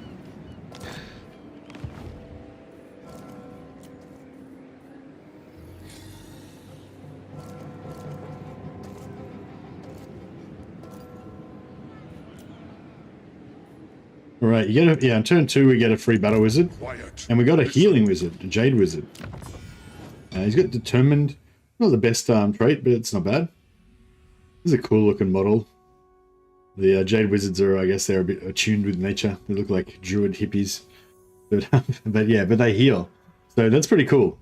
All right, you get on turn 2 we get a free battle wizard, and we got a healing wizard, a jade wizard. He's got determined, not the best trait, but it's not bad. This is a cool looking model. The jade wizards are, I guess, they're a bit attuned with nature. They look like druid hippies, but but they heal, so that's pretty cool.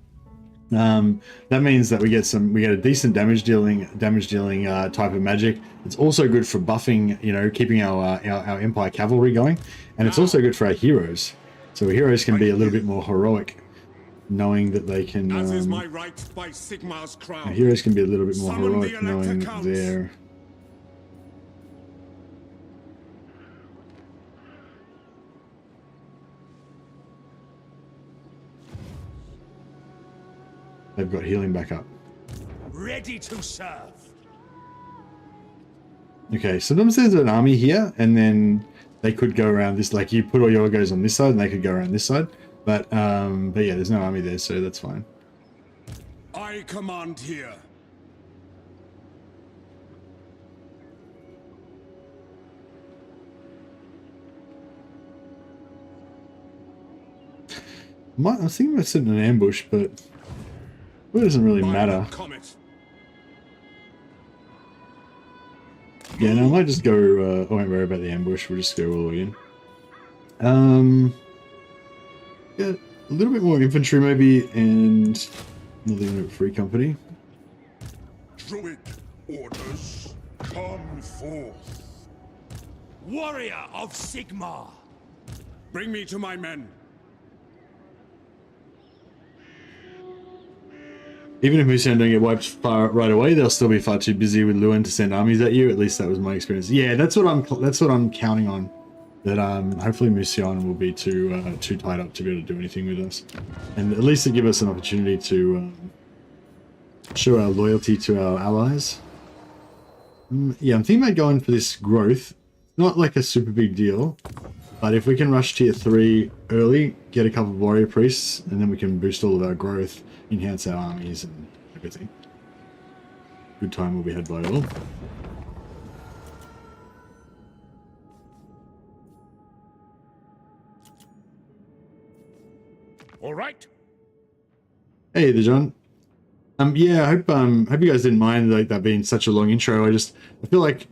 That means that we get a decent damage dealing type of magic. It's also good for buffing, keeping our Empire cavalry going, and it's also good for our heroes. So our heroes can be a little bit more heroic, knowing that they can. As is my right by Sigmar's crown. Our heroes can be a little bit more heroic, knowing they're. They've got healing back up. Ready to serve. Okay, sometimes there's an army here, and then they could go around this, like you put all your guys on this side and they could go around this side. But yeah, there's no army there, so that's fine. I command here. I was thinking about setting an ambush, but it doesn't really matter. Yeah, no, I might just go, I won't worry about the ambush, we'll just go all the way in. Yeah, a little bit more infantry maybe, and another unit free company. Druid orders, come forth. Warrior of Sigmar. Bring me to my men. Even if Museum don't get wiped right away, they'll still be far too busy with Lewin to send armies at you. At least that was my experience. Yeah, that's what I'm counting on. That hopefully Museum will be too tied up to be able to do anything with us, and at least to give us an opportunity to show our loyalty to our allies. Yeah, I'm thinking about going for this growth. Not like a super big deal, but if we can rush tier 3 early, get a couple of warrior priests, and then we can boost all of our growth, enhance our armies and everything. Good time will be had by all. All right. Hey there, John. Yeah, I hope you guys didn't mind like that being such a long intro. I feel like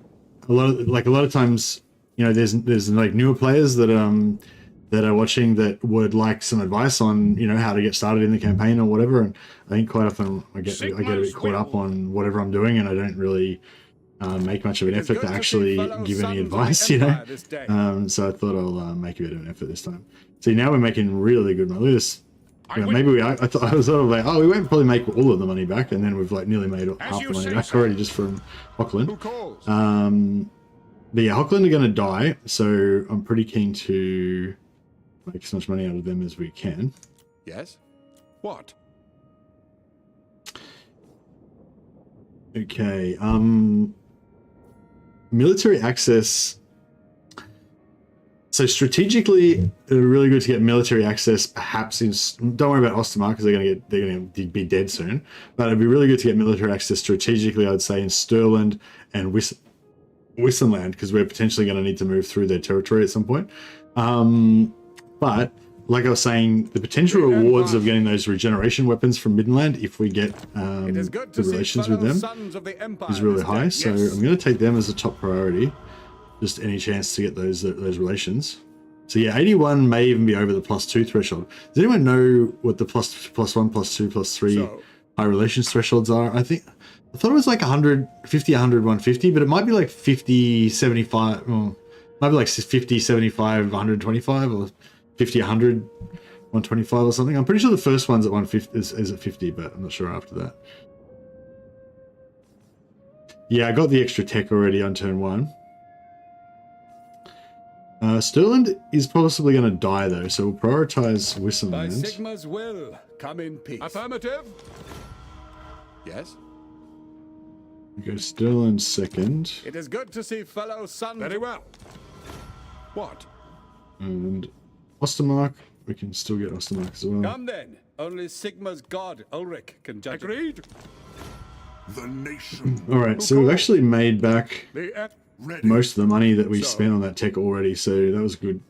a lot of times, you know, there's like newer players that are watching that would like some advice on, you know, how to get started in the campaign or whatever. And I think quite often I get a bit caught up on whatever I'm doing, and I don't really make much of an effort to actually give any advice, you know. So I thought I'll make a bit of an effort this time. See, now we're making really good money. Look at this. You know, maybe I was sort of like, oh, we won't probably make all of the money back, and then we've like nearly made half the money back already just from Hochland. But yeah, Hochland are going to die, so I'm pretty keen to make as much money out of them as we can. Yes? What? Okay, military access. So strategically, they're really good to get military access. Perhaps in, don't worry about Ostermark because they're going to be dead soon. But it'd be really good to get military access strategically. I'd say in Stirland and Wissenland, because we're potentially going to need to move through their territory at some point. But like I was saying, the potential rewards of getting those regeneration weapons from Midland, if we get the relations with them, is really high. So I'm going to take them as a top priority. Just any chance to get those relations. So yeah, 81 may even be over the +2 threshold. Does anyone know what the +1, +2, +3 high relations thresholds are? I thought it was like 150, 100, 150, but it might be like 50, 75. Well, might be like 50, 75, 125, or 50, 100, 125 or something. I'm pretty sure the first one's at 150 is at 50, but I'm not sure after that. Yeah, I got the extra tech already on turn 1. Stirland is possibly going to die though, so we'll prioritize Wissenland. By Sigma's will, come in peace. Affirmative. Yes. We go Stirland second. It is good to see fellow sons. Very well. What? And Ostermark, we can still get Ostermark as well. Come then. Only Sigma's god Ulrich can judge. Agreed. The nation. All right, so we've actually made back most of the money that we spent on that tech already, so that was good.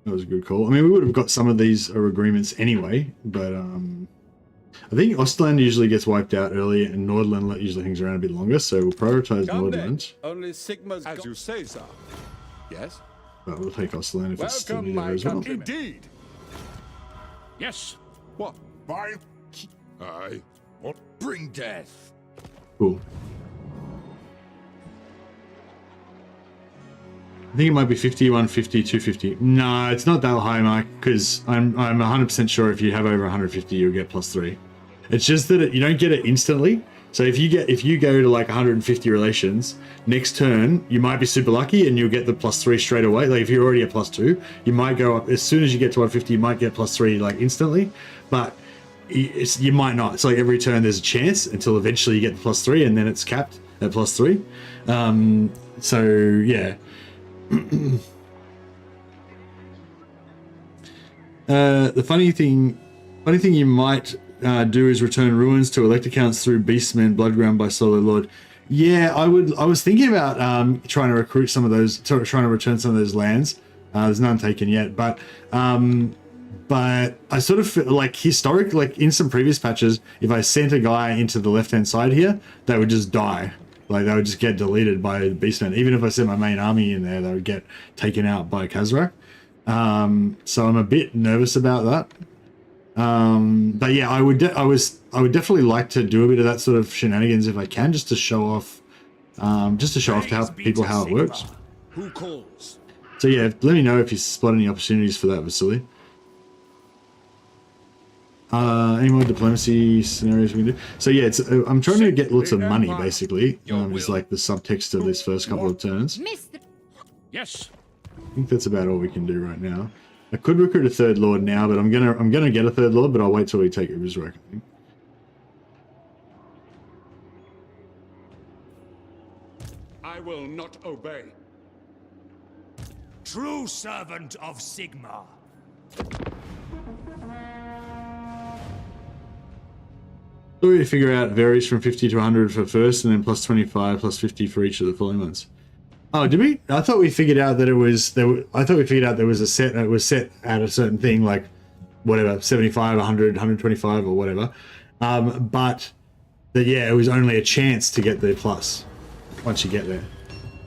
That was a good call. I mean, we would have got some of these agreements anyway, but I think Ostland usually gets wiped out early, and Nordland usually hangs around a bit longer, so we'll prioritize Nordland. Only Sigma's as you say, sir. Yes. But we'll take Ostland if it's still needed as well. Indeed. Yes. What? By I will bring death. Cool. I think it might be 50, 150, 250. No, it's not that high, Mike, because I'm 100% sure if you have over 150, you'll get +3. It's just that you don't get it instantly. So if you go to like 150 relations, next turn you might be super lucky and you'll get the +3 straight away. Like if you're already at +2, you might go up as soon as you get to 150. You might get +3 like instantly, but you might not. It's like every turn there's a chance until eventually you get the +3, and then it's capped at +3. So yeah. The funny thing you might do is return ruins to elector counts through Beastmen, Bloodground by Solo Lord. Yeah, I was thinking about trying to recruit some of those, trying to return some of those lands. There's none taken yet, but I sort of feel like like in some previous patches, if I sent a guy into the left-hand side here, they would just die. Like they would just get deleted by the Beastmen. Even if I sent my main army in there, they would get taken out by Khazrak. So I'm a bit nervous about that. But yeah, I would definitely like to do a bit of that sort of shenanigans if I can, just to show off to people how it works. Who calls? So yeah, let me know if you spot any opportunities for that, Vasily. Any more diplomacy scenarios we can do? So yeah, I'm trying to get lots of money, basically. Is like the subtext of this first couple of turns. Yes. I think that's about all we can do right now. I could recruit a third lord now, but I'm gonna get a third lord, but I'll wait till we take rework, I think. I will not obey. True servant of Sigma. So we figure out varies from 50 to 100 for first, and then plus 25, plus 50 for each of the following months. Oh, did we? I thought we figured out that it was I thought we figured out there was a set. It was set at a certain thing, like whatever, 75, 100, 125, or whatever. But that yeah, it was only a chance to get the plus once you get there.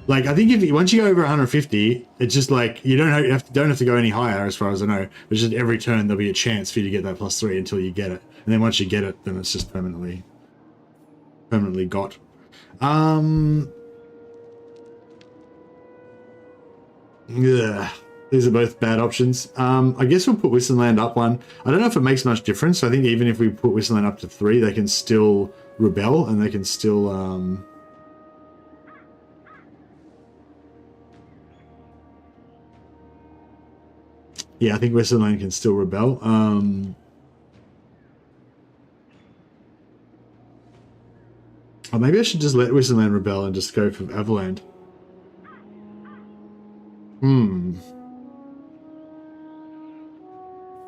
Like I think once you go over 150, it's just like you don't have to go any higher, as far as I know. It's just every turn there'll be a chance for you to get that +3 until you get it, and then once you get it, then it's just permanently got. Yeah, these are both bad options. I guess we'll put Whistleland up one. I don't know if it makes much difference. I think even if we put Whistleland up to 3, they can still rebel and they can still yeah, I think Whistleland can still rebel. Or maybe I should just let Whistleland rebel and just go for Avaland.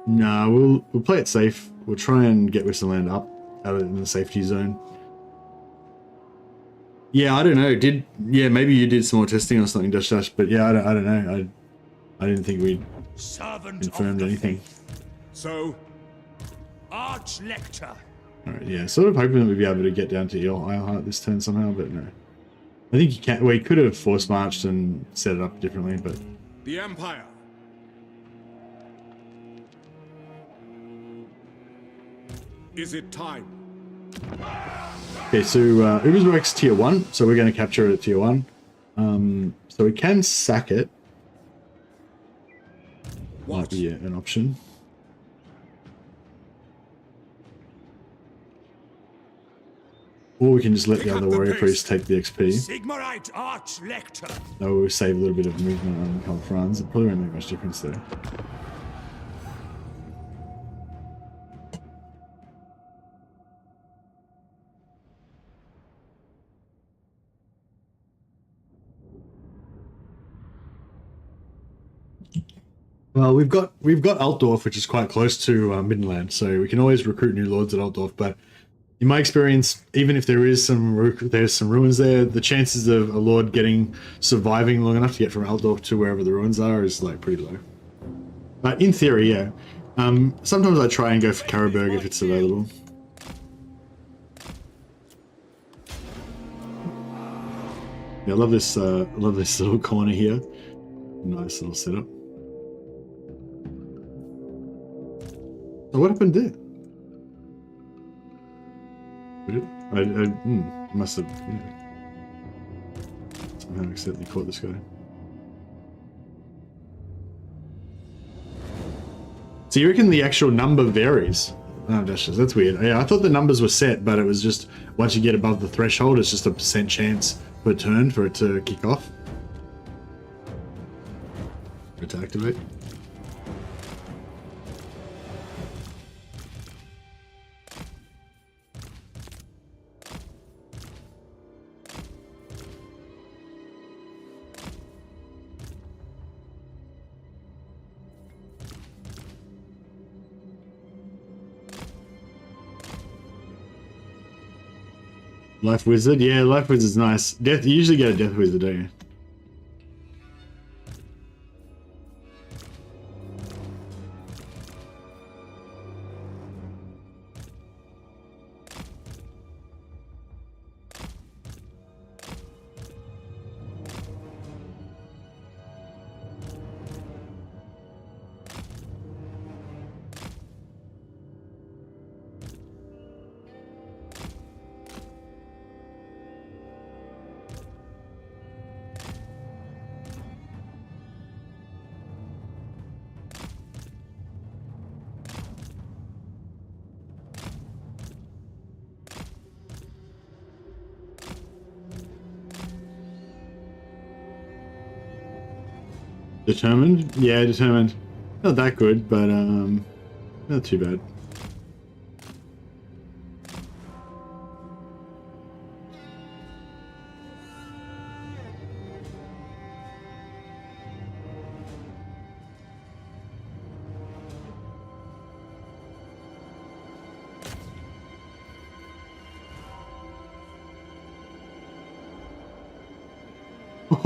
No, we'll play it safe. We'll try and get Whistleland up out in the safety zone. Yeah, I don't know. Maybe you did some more testing or something, Dash, but yeah, I don't know. I didn't think we'd confirmed anything. So, Arch-Lector. Alright, yeah, sort of hoping that we'd be able to get down to Eilhart this turn somehow, but no. I think you can. We could have force marched and set it up differently, but The Empire. Is it time? okay. So Ubersworks tier 1, so we're going to capture it at tier 1. So we can sack it. Might be an option. Or we can just let the other warrior priest take the XP. Sigmarite Arch-Lector. That will save a little bit of movement on Calfrans. It probably won't make much difference though. Well, we've got Altdorf, which is quite close to Middenland, so we can always recruit new lords at Altdorf. But in my experience, even if there's some ruins there, the chances of a lord surviving long enough to get from Altdorf to wherever the ruins are is like pretty low. But in theory, yeah. Sometimes I try and go for Karabberg if it's available. Yeah, I love this little corner here. Nice little setup. So what happened there? I must have somehow accidentally caught this guy. So you reckon the actual number varies? Oh, that's weird. Yeah, I thought the numbers were set, but it was just once you get above the threshold, it's just a % chance per turn for it to kick off. For it to activate. Life Wizard? Yeah, Life Wizard's nice. Death, you usually get a Death Wizard, don't you? Determined? Yeah, determined. Not that good, but not too bad.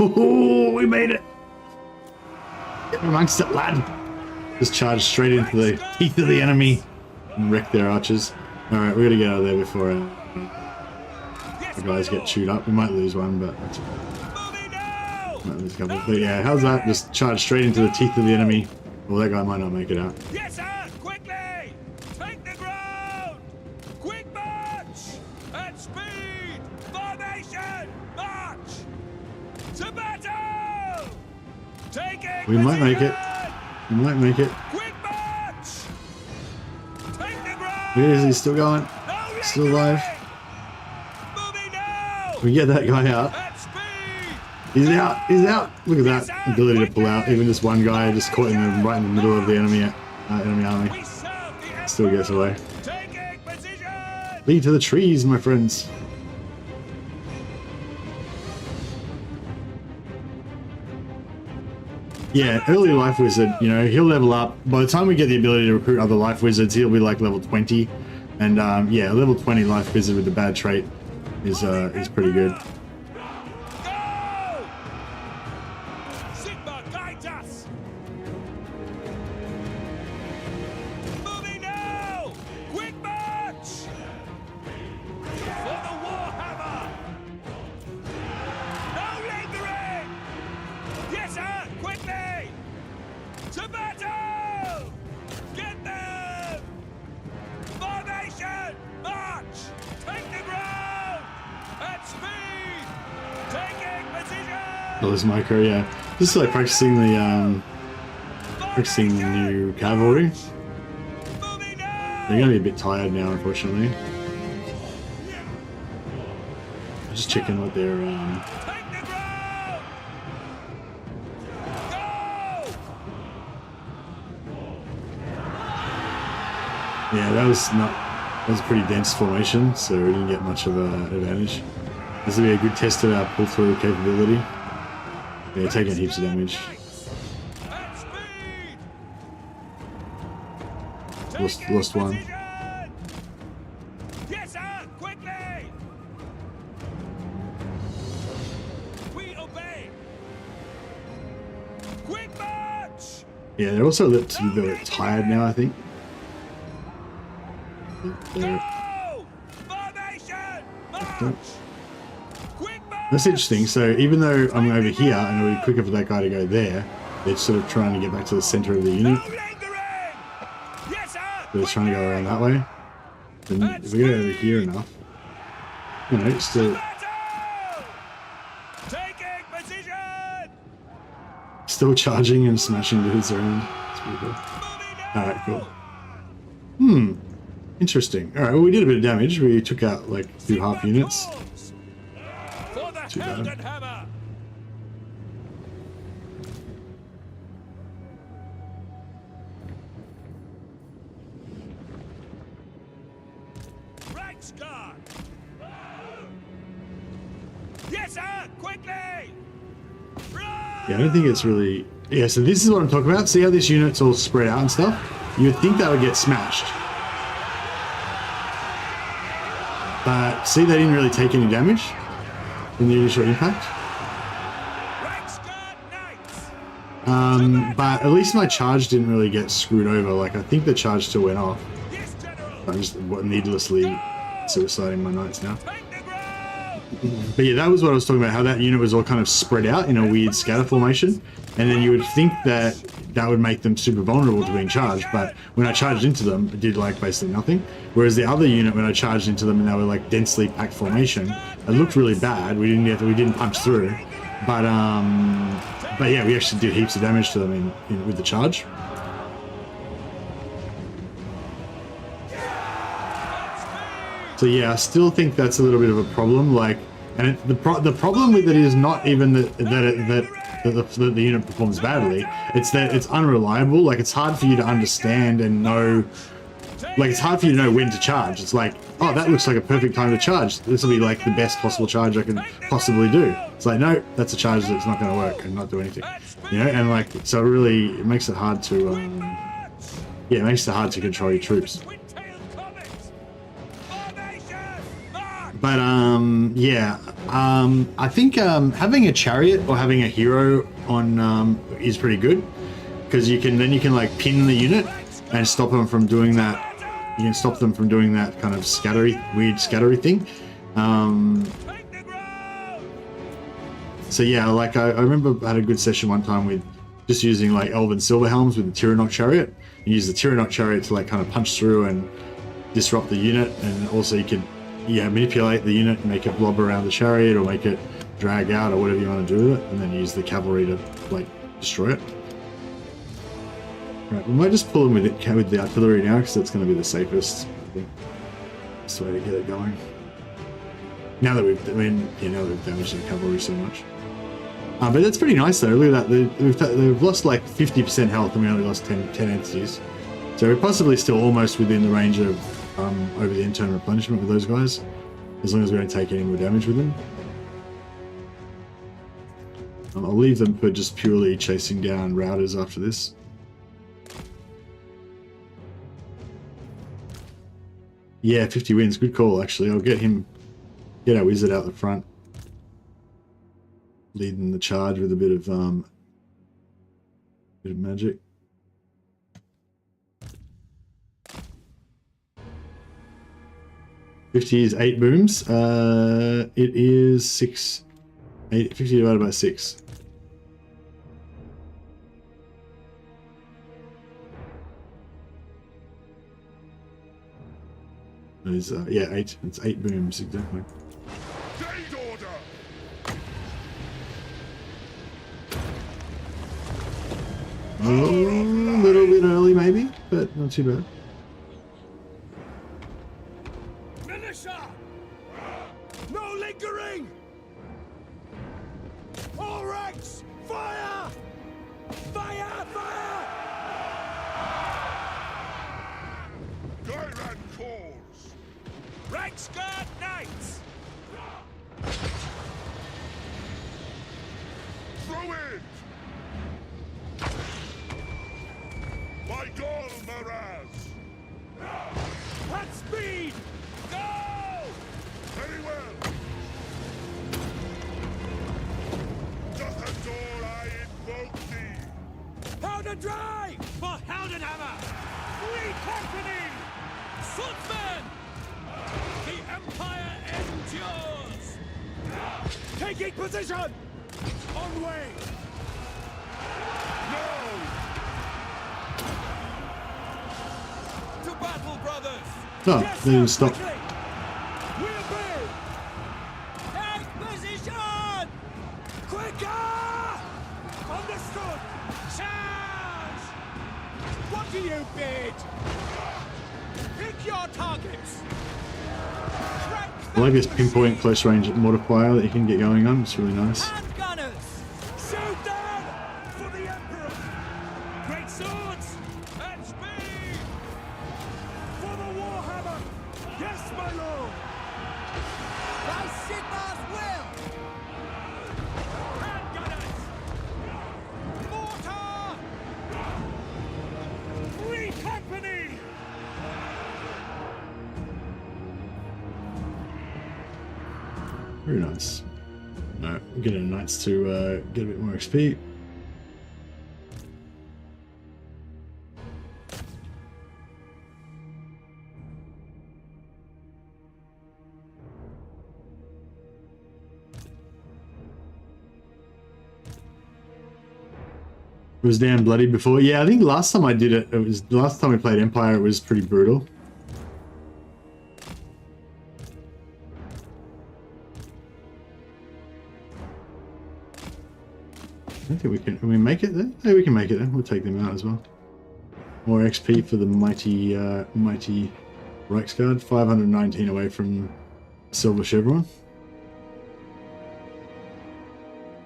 Oh, we made it! Get amongst it, lad! Just charge straight into the teeth of the enemy and wreck their archers. Alright, we gotta get out of there before the guys get chewed up. We might lose one, but that's okay. Might lose a couple. But yeah, how's that? Just charge straight into the teeth of the enemy. Well, that guy might not make it out. Yes, sir! Quickly! Take the ground! Quick march! At speed! Formation! March! To battle! Taking We might make it. We might make it. Quick march! Take the ground! Where is he? Still going? No Still alive? Moving now! We get that guy out. At speed! He's out! He's out! Look at that ability to pull out. Even just one guy just caught him right in the middle of the enemy army. We serve the Emperor! Still gets away. Taking position! Lead to the trees, my friends. Yeah, early Life Wizard, you know, he'll level up. By the time we get the ability to recruit other Life Wizards, he'll be like level 20. And yeah, a level 20 Life Wizard with the bad trait is pretty good. Go! Sigma guides us! Moving now! Quick march! For the Warhammer! No lingering! Yes, sir! Quickly! To battle! Get them! Formation! March! Take the ground! At speed! Taking position! Oh, this micro, yeah. Just like practicing the new Cavalry. Moving now! They're gonna be a bit tired now, unfortunately. Just checking what their Take the ground! Go! yeah, that was a pretty dense formation, so we didn't get much of an advantage. This will be a good test of our pull-through capability. Yeah, taking heaps of damage. At speed! Lost one. Position! Yes, sir! Quickly! We obey! Quick march! Yeah, they're also a bit tired now, I think. They're- Go! Formation! March! Quick march! That's interesting. So even though I'm over here and it'll be quicker for that guy to go there, they're sort of trying to get back to the center of the unit. No lingering! Yes, sir! They're trying to go around that way. And if we get over here enough, you know, still Battle! Taking position! charging and smashing dudes around. It's pretty cool. Moving now! Alright, cool. Interesting. Alright, well we did a bit of damage. We took out like 2 half units. For the Too bad. Helden Hammer! Ranks guard! Yes, sir! Quickly! Run! Yeah, I don't think it's really... Yeah, so this is what I'm talking about. See how this unit's all spread out and stuff? You would think that would get smashed. But see, they didn't really take any damage in the initial impact. But at least my charge didn't really get screwed over. Like, I think the charge still went off. I'm just needlessly suiciding my knights now. But yeah, that was what I was talking about, how that unit was all kind of spread out in a weird scatter formation. And then you would think that that would make them super vulnerable to being charged, but when I charged into them, it did like basically nothing. Whereas the other unit, when I charged into them and they were like densely packed formation, it looked really bad. We didn't punch through. But yeah, we actually did heaps of damage to them with the charge. So yeah, I still think that's a little bit of a problem. Like, and the problem with it is not even that the unit performs badly. It's that it's unreliable. Like, it's hard for you to understand and know. Like, it's hard for you to know when to charge. It's like, oh, that looks like a perfect time to charge. This will be like the best possible charge I can possibly do. It's like, no, that's a charge that's not going to work and not do anything. You know, and like, so it makes it hard to, yeah, it makes it hard to control your troops. But yeah, I think having a chariot or having a hero on is pretty good, because you can like pin the unit and stop them from doing that. You can stop them from doing that kind of weird scattery thing. So yeah, like I remember I had a good session one time with just using like Elven Silver Helms with the Tyrannok chariot. You use the Tyrannok chariot to like kind of punch through and disrupt the unit, and also you could manipulate the unit and make it blob around the chariot or make it drag out or whatever you want to do with it, and then use the cavalry to like destroy it. Right, we might just pull them with the artillery now, because that's going to be the safest, I think. Best way to get it going. Now that we've damaged the cavalry so much. But that's pretty nice though. Look at that. They've lost like 50% health, and we only lost 10 entities. So we're possibly still almost within the range of over the internal replenishment with those guys, as long as we don't take any more damage with them. I'll leave them for just purely chasing down routers after this. Yeah, 50 wins. Good call, actually. I'll get our wizard out the front, leading the charge with a bit of magic. $50 is 8 booms. It is 6. 50 divided by 6. It is, yeah, 8. It's 8 booms, exactly. A little bit early, maybe, but not too bad. No lingering! All ranks, fire! Fire! Fire! Tyrant calls! Ranks guard knights! Throw it! By God, Maraz! At speed! Go! Very well! Just as all I invoke thee! Powder dry! For Heldenhammer! Free company! Swordsmen! The Empire endures! Taking position! On way! No! To battle, brothers! Oh, Yes, they didn't sir, stop. quickly! We'll be! Take position! Quicker! Understood! Charge! What do you bid? Pick your targets! I like this pinpoint close range mortifier that you can get going on. It's really nice. Hand gunners! Shoot them! For the Emperor! Great swords! At speed! For the Warhammer! Yes, my lord! By Sigmar's will! Hand gunners! Mortar! Free company! Very nice. Alright, we're getting knights to get a bit more XP. It was damn bloody before. Yeah, I think last time I did it, it was the last time we played Empire, it was pretty brutal. I don't think we can make it there? Yeah, we can make it there. We'll take them out as well. More XP for the mighty mighty Reichsguard. 519 away from Silver Chevron.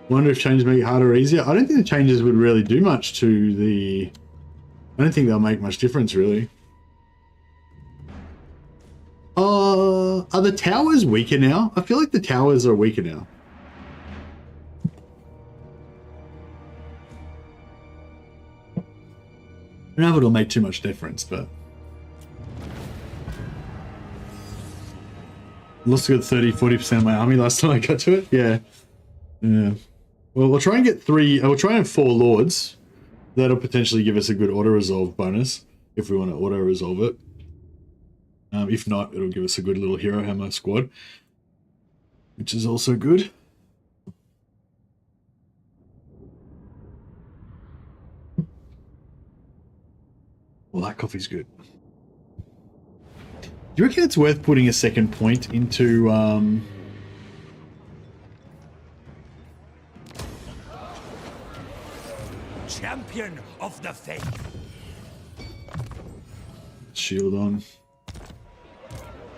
Wonder if changes make it harder or easier. I don't think the changes would really do much to the... I don't think they'll make much difference, really. Are the towers weaker now? I feel like the towers are weaker now. I don't know if it'll make too much difference, but... Lost a good 30-40% of my army last time I got to it. Yeah. Yeah. Well, we'll try and get 3... We'll try and have 4 lords. That'll potentially give us a good auto-resolve bonus, if we want to auto-resolve it. If not, it'll give us a good little hero hammer squad, which is also good. Well, that coffee's good. Do you reckon it's worth putting a second point into... Champion of the faith. Shield on.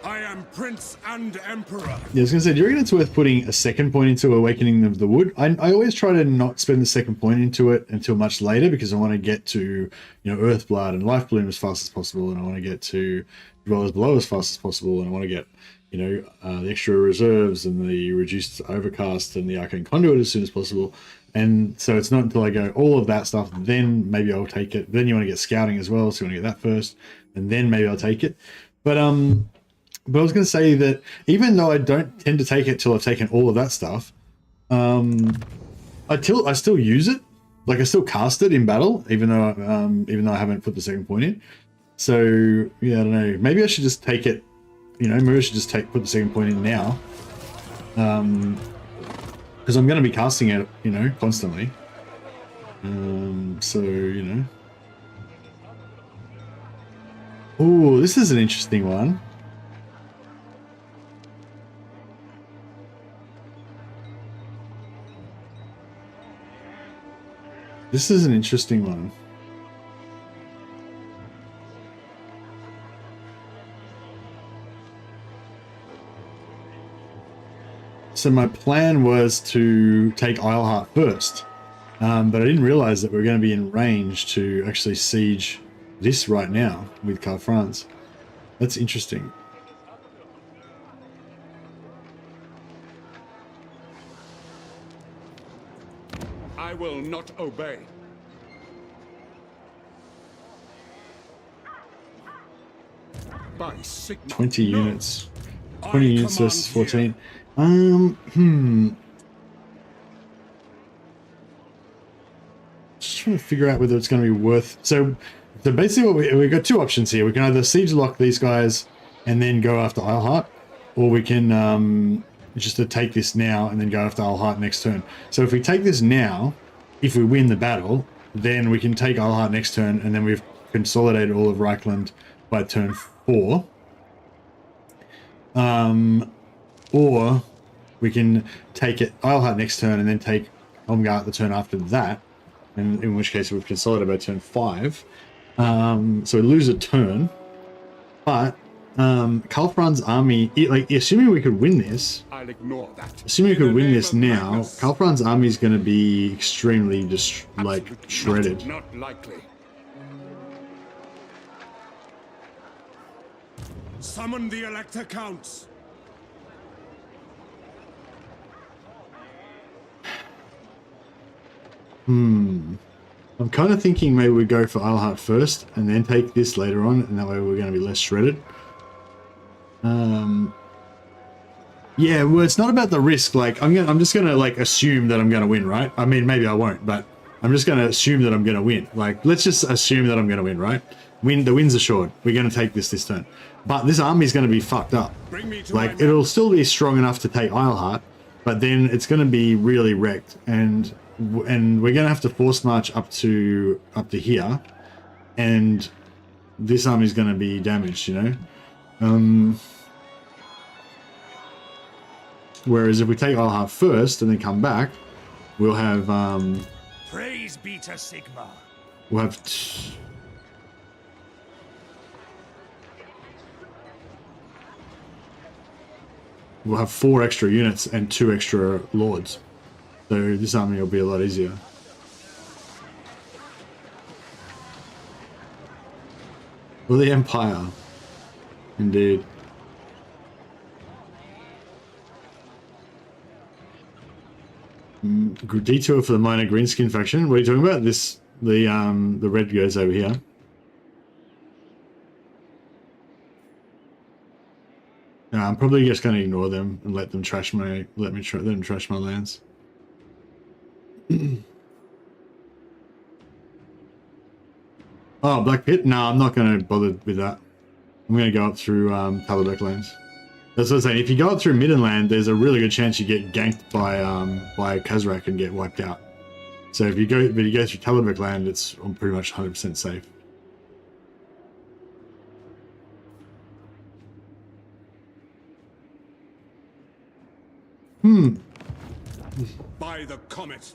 I am Prince and Emperor. Yeah, I was going to say, do you reckon it's worth putting a second point into Awakening of the Wood? I always try to not spend the second point into it until much later because I want to get to, you know, Earthblood and Life Bloom as fast as possible, and I want to get to Dwellers Below as fast as possible, and I want to get, you know, the extra reserves and the reduced Overcast and the Arcane Conduit as soon as possible. And so it's not until I go all of that stuff, then maybe I'll take it. Then you want to get Scouting as well, so you want to get that first, and then maybe I'll take it. But I was going to say that even though I don't tend to take it till I've taken all of that stuff, I still use it. Like, I still cast it in battle, even though I haven't put the second point in. So yeah, I don't know. Maybe I should just take it. You know, maybe I should just put the second point in now. Because I'm going to be casting it, you know, constantly. So, you know. Oh, this is an interesting one. This is an interesting one. So my plan was to take Isleheart first, but I didn't realize that we we're going to be in range to actually siege this right now with Car France. That's interesting. I will not obey. By Sigma. 20 units. 20 units versus 14. Just trying to figure out whether it's going to be worth... So basically what we've got two options here. We can either siege lock these guys and then go after Isleheart, or we can just to take this now and then go after Isleheart next turn. So if we take this now, if we win the battle, then we can take Isleheart next turn, and then we've consolidated all of Reichland by turn 4. Or we can take it Isleheart next turn and then take Omgart the turn after that, and in which case we've consolidated by turn 5. So we lose a turn, but Karl Franz's army, like, assuming we could win this, I'll ignore that. Assuming we could win this now, Karl Franz's army is going to be extremely just like shredded. Not likely. Summon the Elector Counts. I'm kind of thinking maybe we go for Isleheart first and then take this later on, and that way we're going to be less shredded. Yeah, well, it's not about the risk. Like, I'm just gonna like assume that I'm gonna win, right? I mean, maybe I won't, but I'm just gonna assume that I'm gonna win. Like, let's just assume that I'm gonna win, right? The win's assured. We're gonna take this turn, but this army's gonna be fucked up. Bring me to Like, my it'll still be strong enough to take Isleheart, but then it's gonna be really wrecked, and we're gonna have to force march up to here, and this army's gonna be damaged, you know. Whereas if we take Isleheart first and then come back, we'll have Praise be to Sigma. we'll have we'll have 4 extra units and 2 extra lords. So this army will be a lot easier. For the Empire, indeed. Detour for the minor greenskin faction. What are you talking about? This the red goes over here. I'm probably just going to ignore them and let them trash my let them trash my lands. Oh, Black Pit? No, I'm not going to bother with that. I'm going to go up through Talabek lands. That's what I'm saying. If you go up through Middenland, there's a really good chance you get ganked by Kazrak and get wiped out. So if you go through Talabek land, it's pretty much 100% safe. By the comet.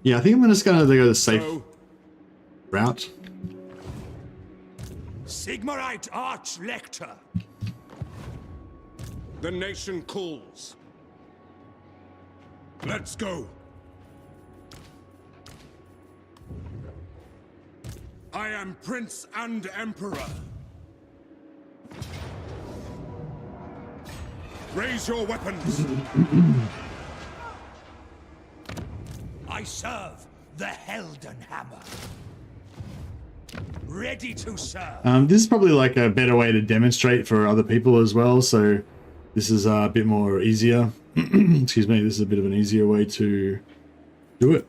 Yeah, I think I'm just going to go the safe route. Sigmarite Arch-Lector. The nation calls. Let's go. I am Prince and Emperor. Raise your weapons. I serve the Helden Hammer. Ready to serve. This is probably like a better way to demonstrate for other people as well. So this is a bit more easier. Excuse me. This is a bit of an easier way to do it.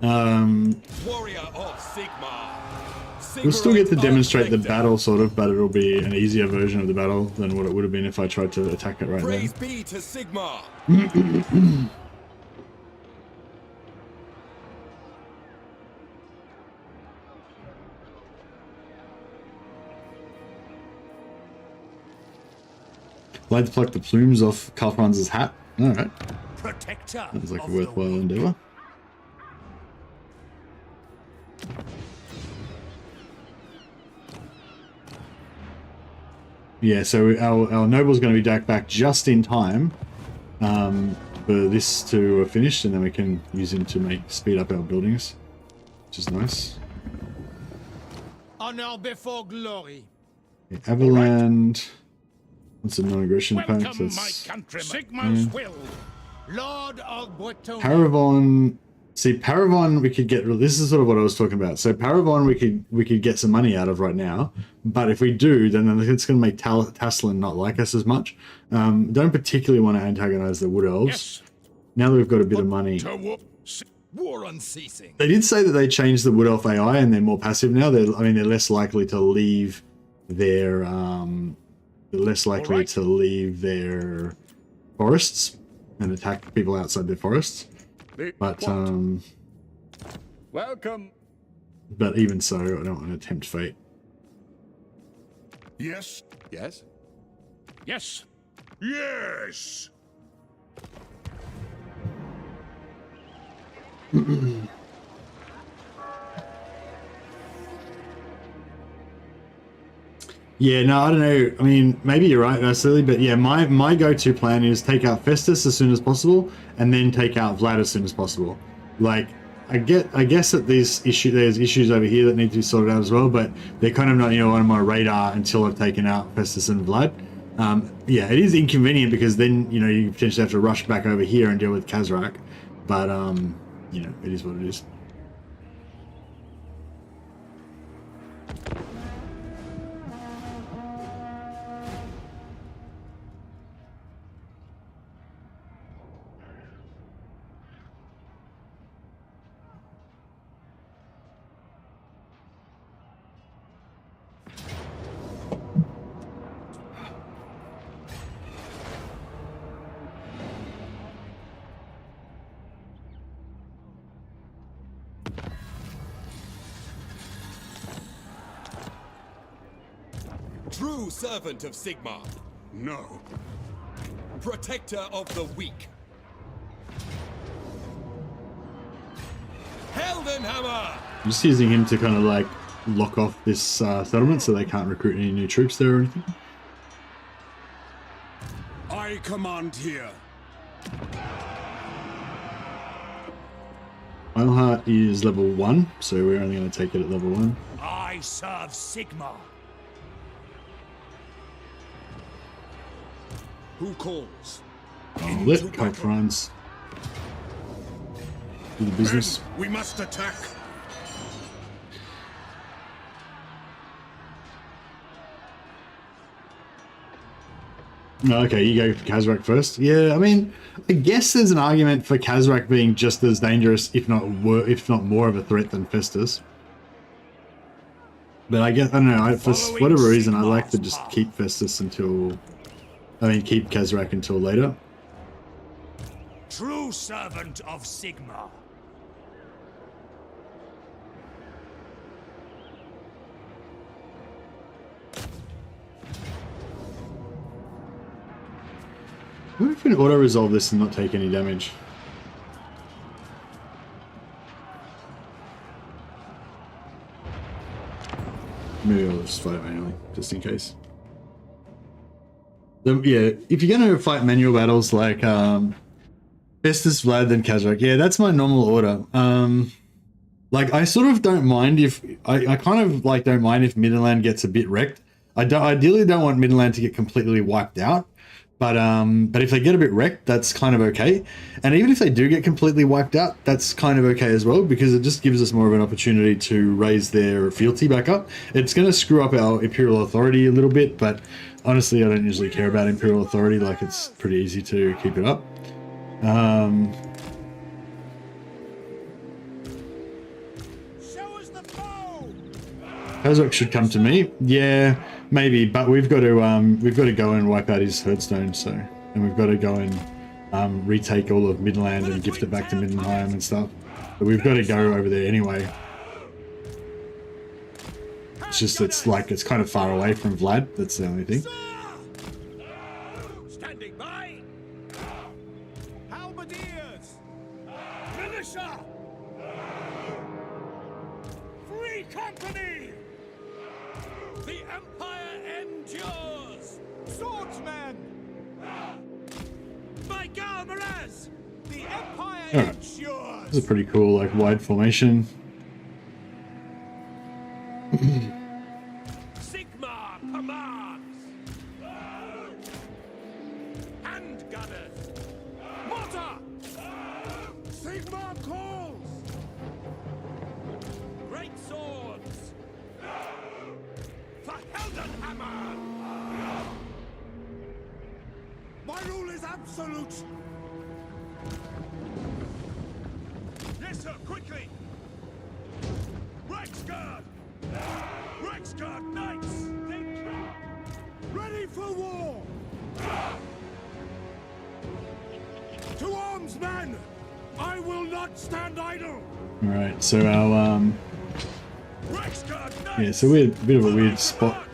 Warrior of Sigma. We'll still get to demonstrate the battle, sort of, but it'll be an easier version of the battle than what it would have been if I tried to attack it right now. Praise be to Sigma. Like to pluck the plumes off Karl Franz's hat. Alright. Protector. Sounds like a worthwhile endeavor. Yeah, so our noble's going to be back just in time for this to finish, and then we can use him to speed up our buildings, which is nice. Honor before glory. Yeah, Everland. What's a non-aggression pact? Welcome, my countrymen. Sigma's will. Lord of Bretonia. Paravon. See, Paravon, we could get. This is sort of what I was talking about. So Paravon, we could get some money out of right now, but if we do, then it's going to make Tasselin not like us as much. Don't particularly want to antagonize the Wood Elves. Yes. Now that we've got a bit of money. War unceasing. They did say that they changed the Wood Elf AI and they're more passive now. They're less likely to leave their forests and attack people outside their forests. But Welcome. But even so, I don't want to tempt fate. Yes. Yes. Yes. Yes! Yeah, no, I don't know. I mean, maybe you're right, Vasily, but yeah, my go-to plan is take out Festus as soon as possible, and then take out Vlad as soon as possible. Like, I guess that there's issues over here that need to be sorted out as well, but they're kind of not, on my radar until I've taken out Festus and Vlad. Yeah, it is inconvenient because then, you potentially have to rush back over here and deal with Kazrak, but, it is what it is. True servant of Sigmar. No. Protector of the weak. Heldenhammer! I'm just using him to kind of like lock off this settlement so they can't recruit any new troops there or anything. I command here. Ironheart is level 1, so we're only going to take it at level 1. I serve Sigmar. Who calls? I'll let Kite France do the business. Men, we must attack. Okay, you go for Kazrak first. Yeah, I mean, I guess there's an argument for Kazrak being just as dangerous, if not more of a threat than Festus. But I guess, I don't know, for whatever reason, I like to just keep Festus until... keep Kazrak until later. True servant of Sigmar. What if we can auto-resolve this and not take any damage? Maybe I'll just fight it manually, just in case. Yeah, if you're going to fight manual battles like Festus, Vlad, then Kazrak, yeah, that's my normal order. Like, I sort of don't mind if... I kind of, like, don't mind if Midland gets a bit wrecked. I ideally don't want Midland to get completely wiped out. But if they get a bit wrecked, that's kind of okay. And even if they do get completely wiped out, that's kind of okay as well, because it just gives us more of an opportunity to raise their fealty back up. It's going to screw up our Imperial Authority a little bit, but honestly, I don't usually care about Imperial Authority. Like, it's pretty easy to keep it up. Kazrak should come to me. Yeah, maybe, but we've got to go and wipe out his Herdstone, so, and we've got to go and retake all of Midland and gift it back to Middenheim and stuff. But we've got to go over there anyway. It's just it's kind of far away from Vlad. That's the only thing. Standing by. Halberdiers. Militia. Free company. The Empire endures! Swordsmen! By Galmaraz! The Empire endures! This is a pretty cool, like, wide formation. Sigmar commands! Handgunners! Mortar! Sigmar calls! Great swords! For Heldenhammer! My rule is absolute! Yes, sir, quickly! Reichsguard! Reichsguard Knights! Ready for war! To arms, men! I will not stand idle! Alright, so our Reichsguard Knights! yeah, so we're a bit of a weird spot,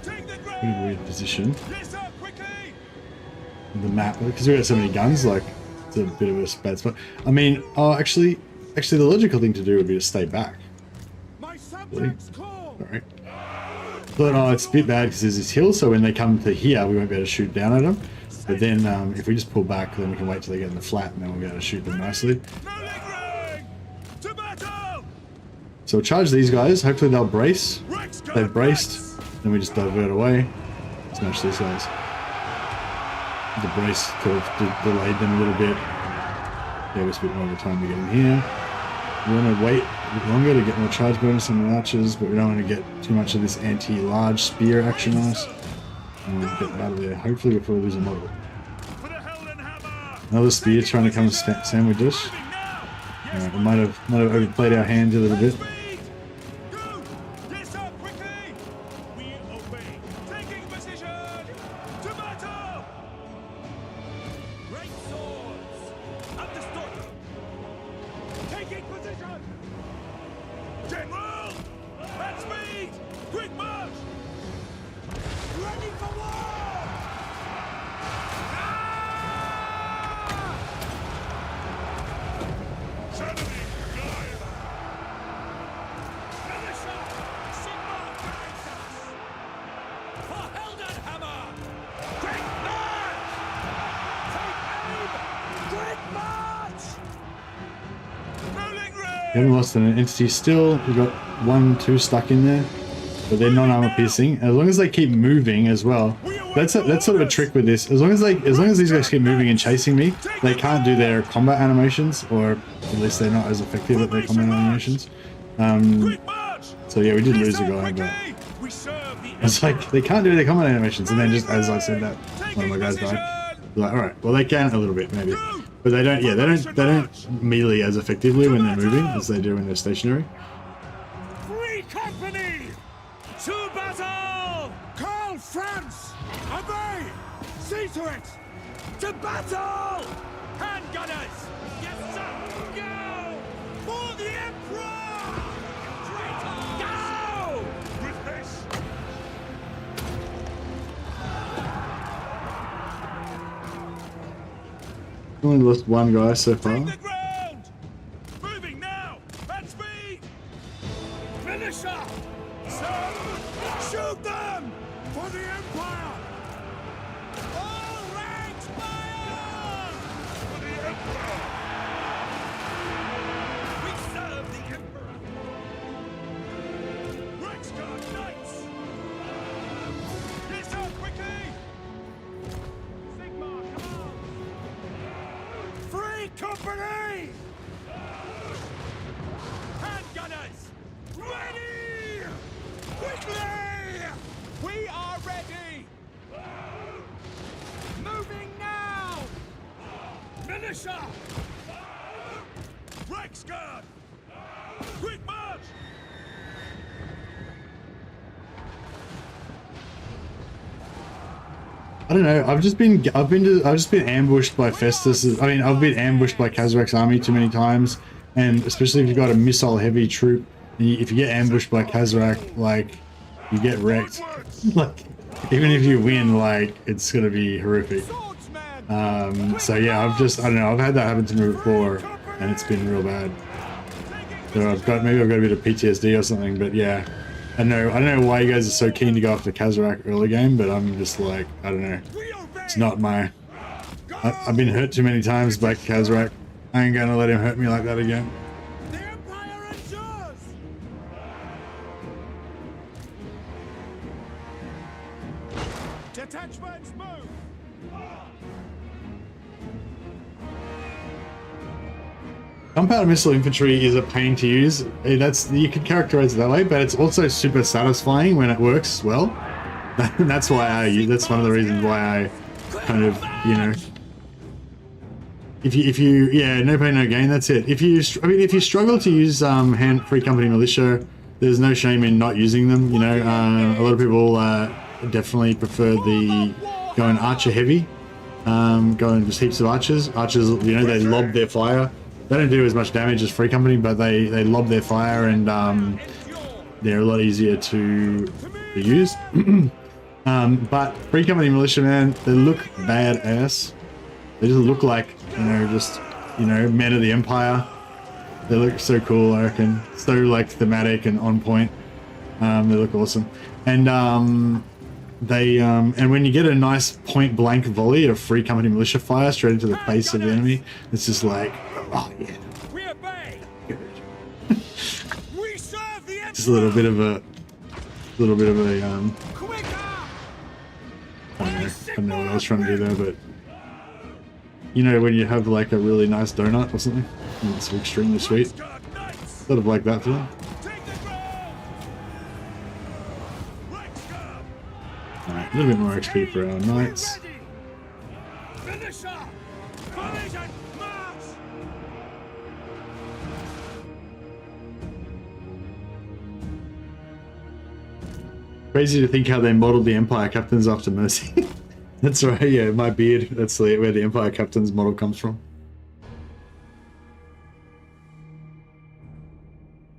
Take the bit of a ground! weird position Yes, sir, quickly! in the map, because we've got so many guns, like, it's a bit of a bad spot. I mean, actually the logical thing to do would be to stay back. My subjects call! Alright. But it's a bit bad because there's this hill, so when they come to here, we won't be able to shoot down at them. But then, if we just pull back, then we can wait till they get in the flat, and then we'll be able to shoot them nicely. No lingering! To battle! So we'll charge these guys. Hopefully they'll brace. Reichsguard They've braced. Then we just divert away. Smash these guys. The brace could have delayed them a little bit. Gave us a bit more of a time to get in here. We want to wait a bit longer to get more charge bonus on the archers, but we don't want to get too much of this anti-large spear action on us. And we'll get out of there, hopefully before we lose a model. For the Heldenhammer! Another spear trying to come and sandwich us. Alright, we might have overplayed our hands a little bit. Go! Yes, sir, quickly! We obey. Taking position! To battle! Great swords! Understood! Taking position! General! At speed! Quick march! haven't lost an entity still. We've got 1, 2 stuck in there, but they're non-armor piercing. As long as they keep moving as well, that's sort of a trick with this. As long as these guys keep moving and chasing me, they can't do their combat animations, or at least they're not as effective at their combat animations. So yeah, we did lose a guy, but it's like they can't do their combat animations, and then just as I said that, one of my guys died. Like, all right, well they can a little bit maybe, but they don't. Yeah, they don't melee as effectively when they're moving as they do when they're stationary. Free company to battle. Call France. Obey. See to it. To battle. Handgunners. Yes, sir. Go for the Emperor. Traitor. Go with this. Only lost one guy so far. Take the ground! Moving now! At speed! Finisher! Sir! Shoot them! For the Empire! All ranks fire! For the Emperor! We serve the Emperor! Reichsguard Knights! This up quickly! Sigmar, come on! Free company! Handgunners! Ready! Quickly! We are ready! Moving now! Militia! Reichsguard! Quick march! I don't know. I've just been ambushed by Festus. I mean, I've been ambushed by Kazarak's army too many times, and especially if you've got a missile-heavy troop, if you get ambushed by Kazarak, like you get wrecked. Like even if you win, like it's gonna be horrific. So yeah, I don't know. I've had that happen to me before, and it's been real bad. So maybe I've got a bit of PTSD or something. But yeah. I don't know why you guys are so keen to go after Kazarak early game, but I'm just like, I don't know. It's not my... I've been hurt too many times by Kazarak. I ain't gonna let him hurt me like that again. The Empire endures! Detachments move! Gunpowder missile infantry is a pain to use. You could characterize it that way, but it's also super satisfying when it works well. That's why that's one of the reasons why I kind of, you know, if you yeah, no pain no gain. That's it. If you struggle to use free company militia, there's no shame in not using them. You know, a lot of people definitely prefer the going archer heavy, going just heaps of archers. Archers, you know, they lob their fire. They don't do as much damage as free company, but they lob their fire, and they're a lot easier to use. But free company militia, man, they look badass. They just look like, you know, men of the Empire. They look so cool, I reckon. So like thematic and on point. They look awesome, and and when you get a nice point blank volley of free company militia fire straight into the face of the enemy, it's just like, oh yeah. We obey. Good. We serve the Emperor. Just a little bit of a Quicker. I don't know what I was trying to do there, but you know when you have like a really nice donut or something, and it's extremely sweet. Reichsguard Knights. Sort of like that feeling. Take the ground. Reichsguard. Alright, a little bit more XP for our knights. Ready. Finisher. Collision. March. Crazy to think how they modeled the Empire captains after Mercy. That's right, yeah, my beard. That's where the Empire captains model comes from.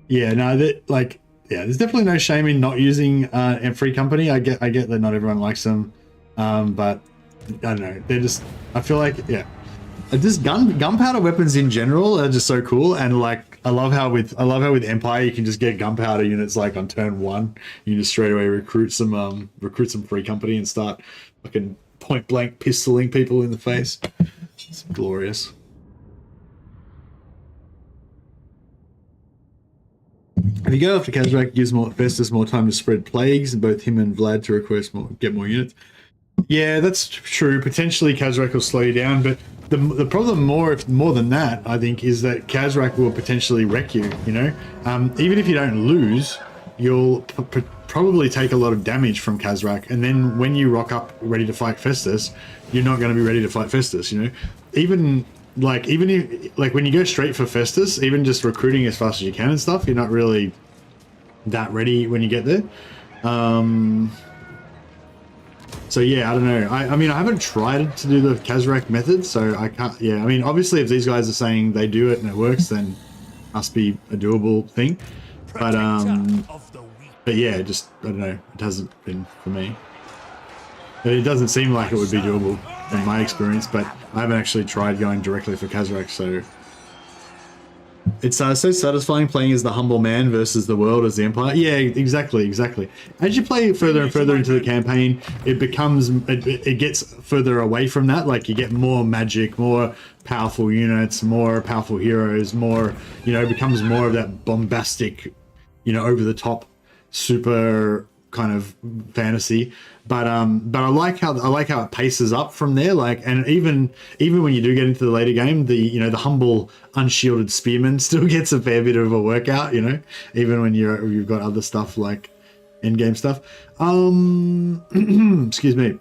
Yeah, no, there's definitely no shame in not using free company. I get that not everyone likes them, but I don't know. They're just, I feel like, yeah, just gunpowder weapons in general are just so cool. And like, I love how with Empire you can just get gunpowder units like on turn 1. You just straight away recruit some free company and start fucking point blank pistoling people in the face. It's glorious. If you go after Kazrak, gives Festus more time to spread plagues, and both him and Vlad to request get more units. Yeah, that's true. Potentially Kazrak will slow you down, but the problem more than that, I think, is that Kazrak will potentially wreck you, you know? Even if you don't lose, you'll probably take a lot of damage from Kazrak, and then when you rock up ready to fight Festus, you're not going to be ready to fight Festus, you know? Even if, like, when you go straight for Festus, even just recruiting as fast as you can and stuff, you're not really that ready when you get there. So yeah, I don't know. I mean, I haven't tried to do the Kazrak method, so I can't. Yeah, I mean, obviously, if these guys are saying they do it and it works, then it must be a doable thing. But yeah, just I don't know. It hasn't been for me. It doesn't seem like it would be doable in my experience, but I haven't actually tried going directly for Kazrak, so it's so satisfying playing as the humble man versus the world as the Empire. Yeah, exactly. As you play further and further into the campaign, it gets further away from that. Like, you get more magic, more powerful units, more powerful heroes, more, you know, it becomes more of that bombastic, you know, over the top, super kind of fantasy. But I like how it paces up from there. Like, and even when you do get into the later game, the humble unshielded spearman still gets a fair bit of a workout, you know, even when you've got other stuff like endgame stuff. Excuse me.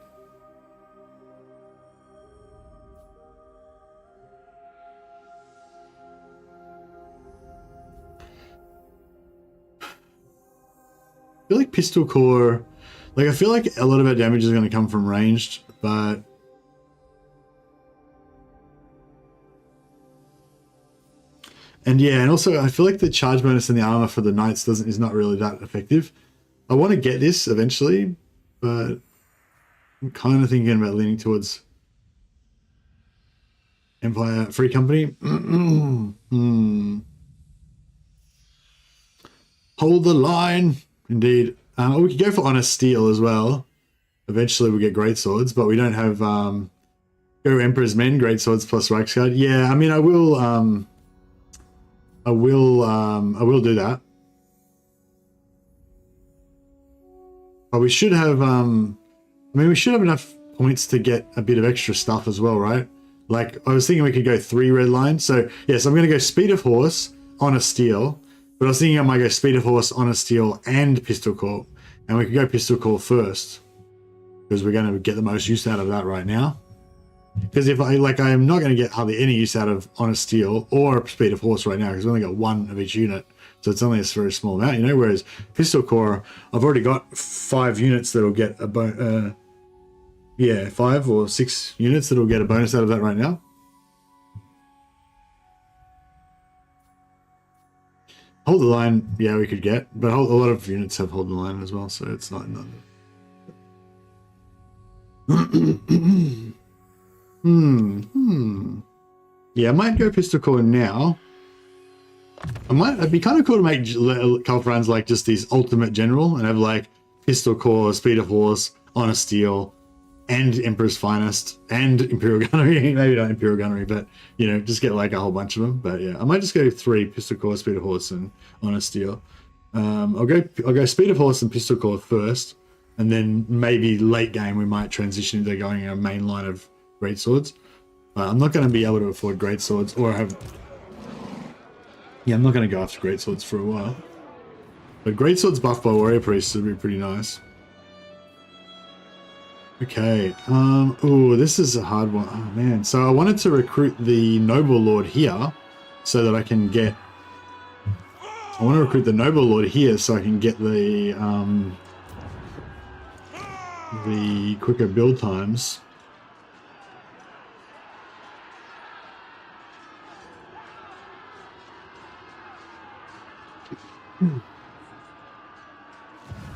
I feel like pistol core, like, I feel like a lot of our damage is going to come from ranged, but and also I feel like the charge bonus in the armor for the knights is not really that effective. I want to get this eventually, but I'm kind of thinking about leaning towards Empire Free Company. Hold the line. Indeed. We could go for Honest Steel as well. Eventually we'll get Great Swords, but we don't have go Emperor's Men, Great Swords plus Reichsguard. Yeah, I mean, I will do that. But we should have we should have enough points to get a bit of extra stuff as well, right? Like, I was thinking we could go 3 red lines. So yes, I'm gonna go Speed of Horse, Honest Steel. But I was thinking I might go Speed of Horse, Honest Steel, and Pistol Corps. And we could go Pistol Corps first, because we're going to get the most use out of that right now. Because if I'm not going to get hardly any use out of Honest Steel or Speed of Horse right now, because we only got 1 of each unit. So it's only a very small amount, you know, whereas Pistol Corps, I've already got 5 units that'll get a 5 or 6 units that'll get a bonus out of that right now. Hold the line, yeah, we could get, but a lot of units have hold the line as well, so it's not. Yeah, I might go Pistol Corps now. It'd be kind of cool to make Cult runs like just these ultimate general and have like Pistol Corps, Speed of Horse, Honest Steel, and Emperor's Finest, and Imperial Gunnery. Maybe not Imperial Gunnery, but, you know, just get like a whole bunch of them. But yeah, I might just go 3 Pistol Corps, Speed of Horse, and Honest Steel. I'll go Speed of Horse and Pistol Corps first, and then maybe late game we might transition into going a main line of Great Swords. I'm not going to be able to afford Great Swords, or have. Yeah, I'm not going to go after Great Swords for a while. But Great Swords buffed by Warrior Priests would be pretty nice. Okay, oh, this is a hard one. Oh man, so I wanted to recruit the Noble Lord here so that I can get, I want to recruit the Noble Lord here so I can get the quicker build times.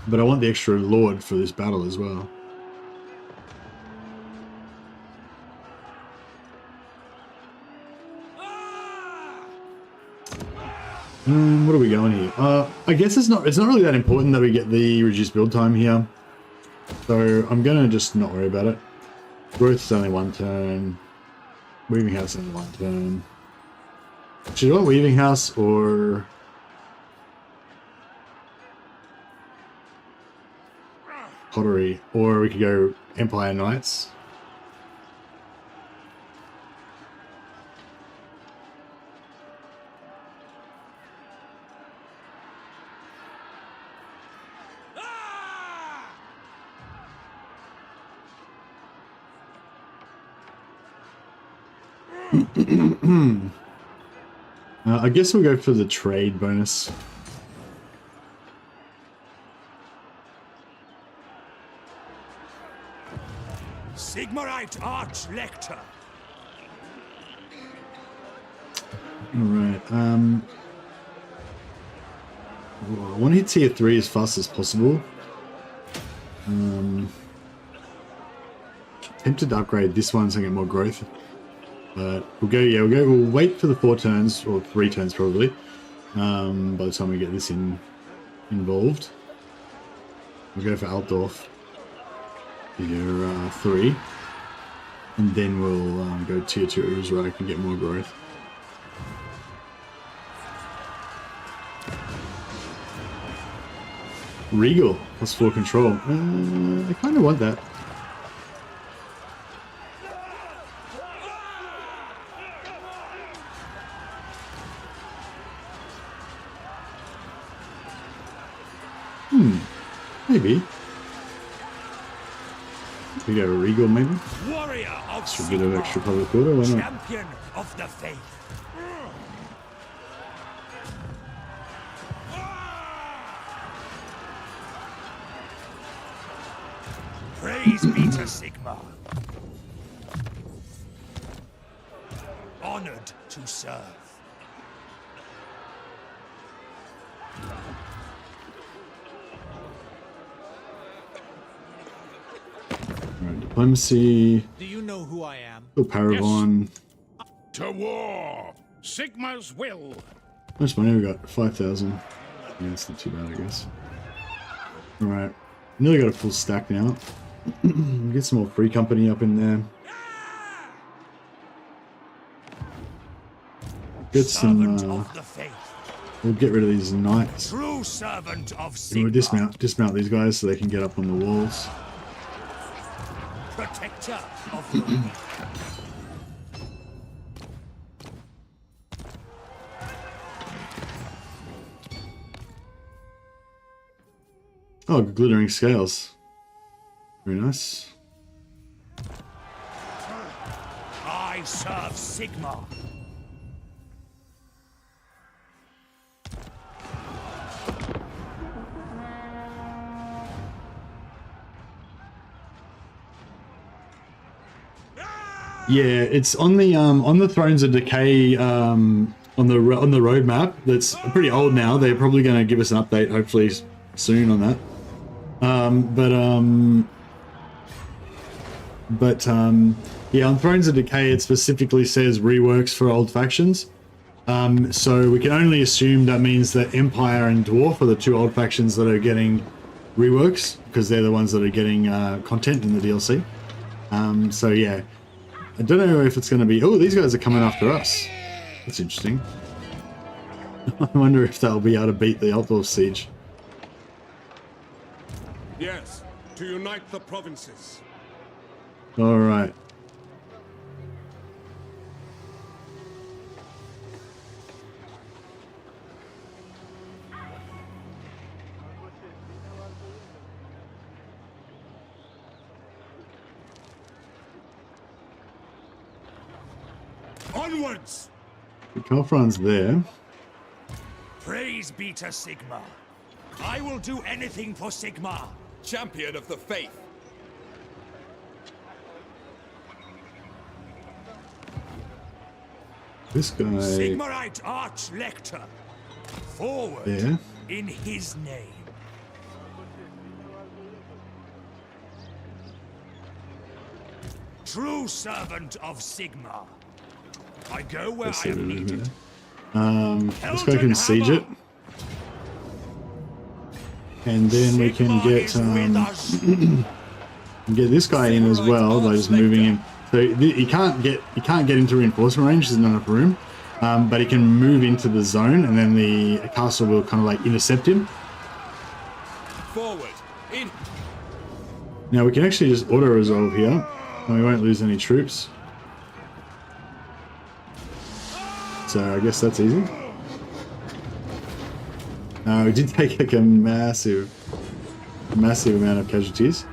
But I want the extra Lord for this battle as well. What are we going here? I guess it's not really that important that we get the reduced build time here. So I'm gonna just not worry about it. Growth is only 1 turn. Weaving House is only 1 turn. Should I want Weaving House or pottery, or we could go Empire Knights. I guess we'll go for the trade bonus. Sigmarite Arch-Lector. Alright, I want to hit tier 3 as fast as possible. Tempted to upgrade this one so I get more growth. But we'll wait for the 4 turns, or 3 turns probably, by the time we get this involved. We'll go for Altdorf, tier 3, and then we'll go tier 2 so I can get more growth. Regal, +4 control. I kind of want that. Maybe. We go Regal, maybe. Warrior of Extra bit of extra public order, why not? Champion of the faith. Praise be to Sigmar. Honored to serve. Alright, diplomacy. Do you know who I am? Go Paravon. To war! Sigma's will! How much money we got? 5,000. Yeah, it's not too bad, I guess. Alright. Nearly got a full stack now. Get some more free company up in there. Get some, we'll get rid of these knights. True servant of And we'll Sigmar. dismount these guys so they can get up on the walls. Protector of the weak. Oh, glittering scales. Very nice. I serve Sigmar. Yeah, it's on the Thrones of Decay on the roadmap. That's pretty old now. They're probably going to give us an update hopefully soon on that. Yeah, on Thrones of Decay it specifically says reworks for old factions. So we can only assume that means that Empire and Dwarf are the 2 old factions that are getting reworks, because they're the ones that are getting content in the DLC. So yeah, I don't know if it's going to be... Oh, these guys are coming after us. That's interesting. I wonder if they'll be able to beat the Altdorf siege. Yes, to unite the provinces. All right. Onwards! The Kalfran's there. Praise be to Sigmar. I will do anything for Sigmar. Champion of the faith. This guy Sigmarite Arch-Lector. Forward there. in his name. True servant of Sigmar. I go where I am needed. This guy can siege it. And then we can get get this guy in as well by just moving him. So he can't get into reinforcement range. There's not enough room, but he can move into the zone, and then the castle will kind of like intercept him. Forward in. Now we can actually just auto-resolve here, and we won't lose any troops. So I guess that's easy. We did take like a massive amount of casualties.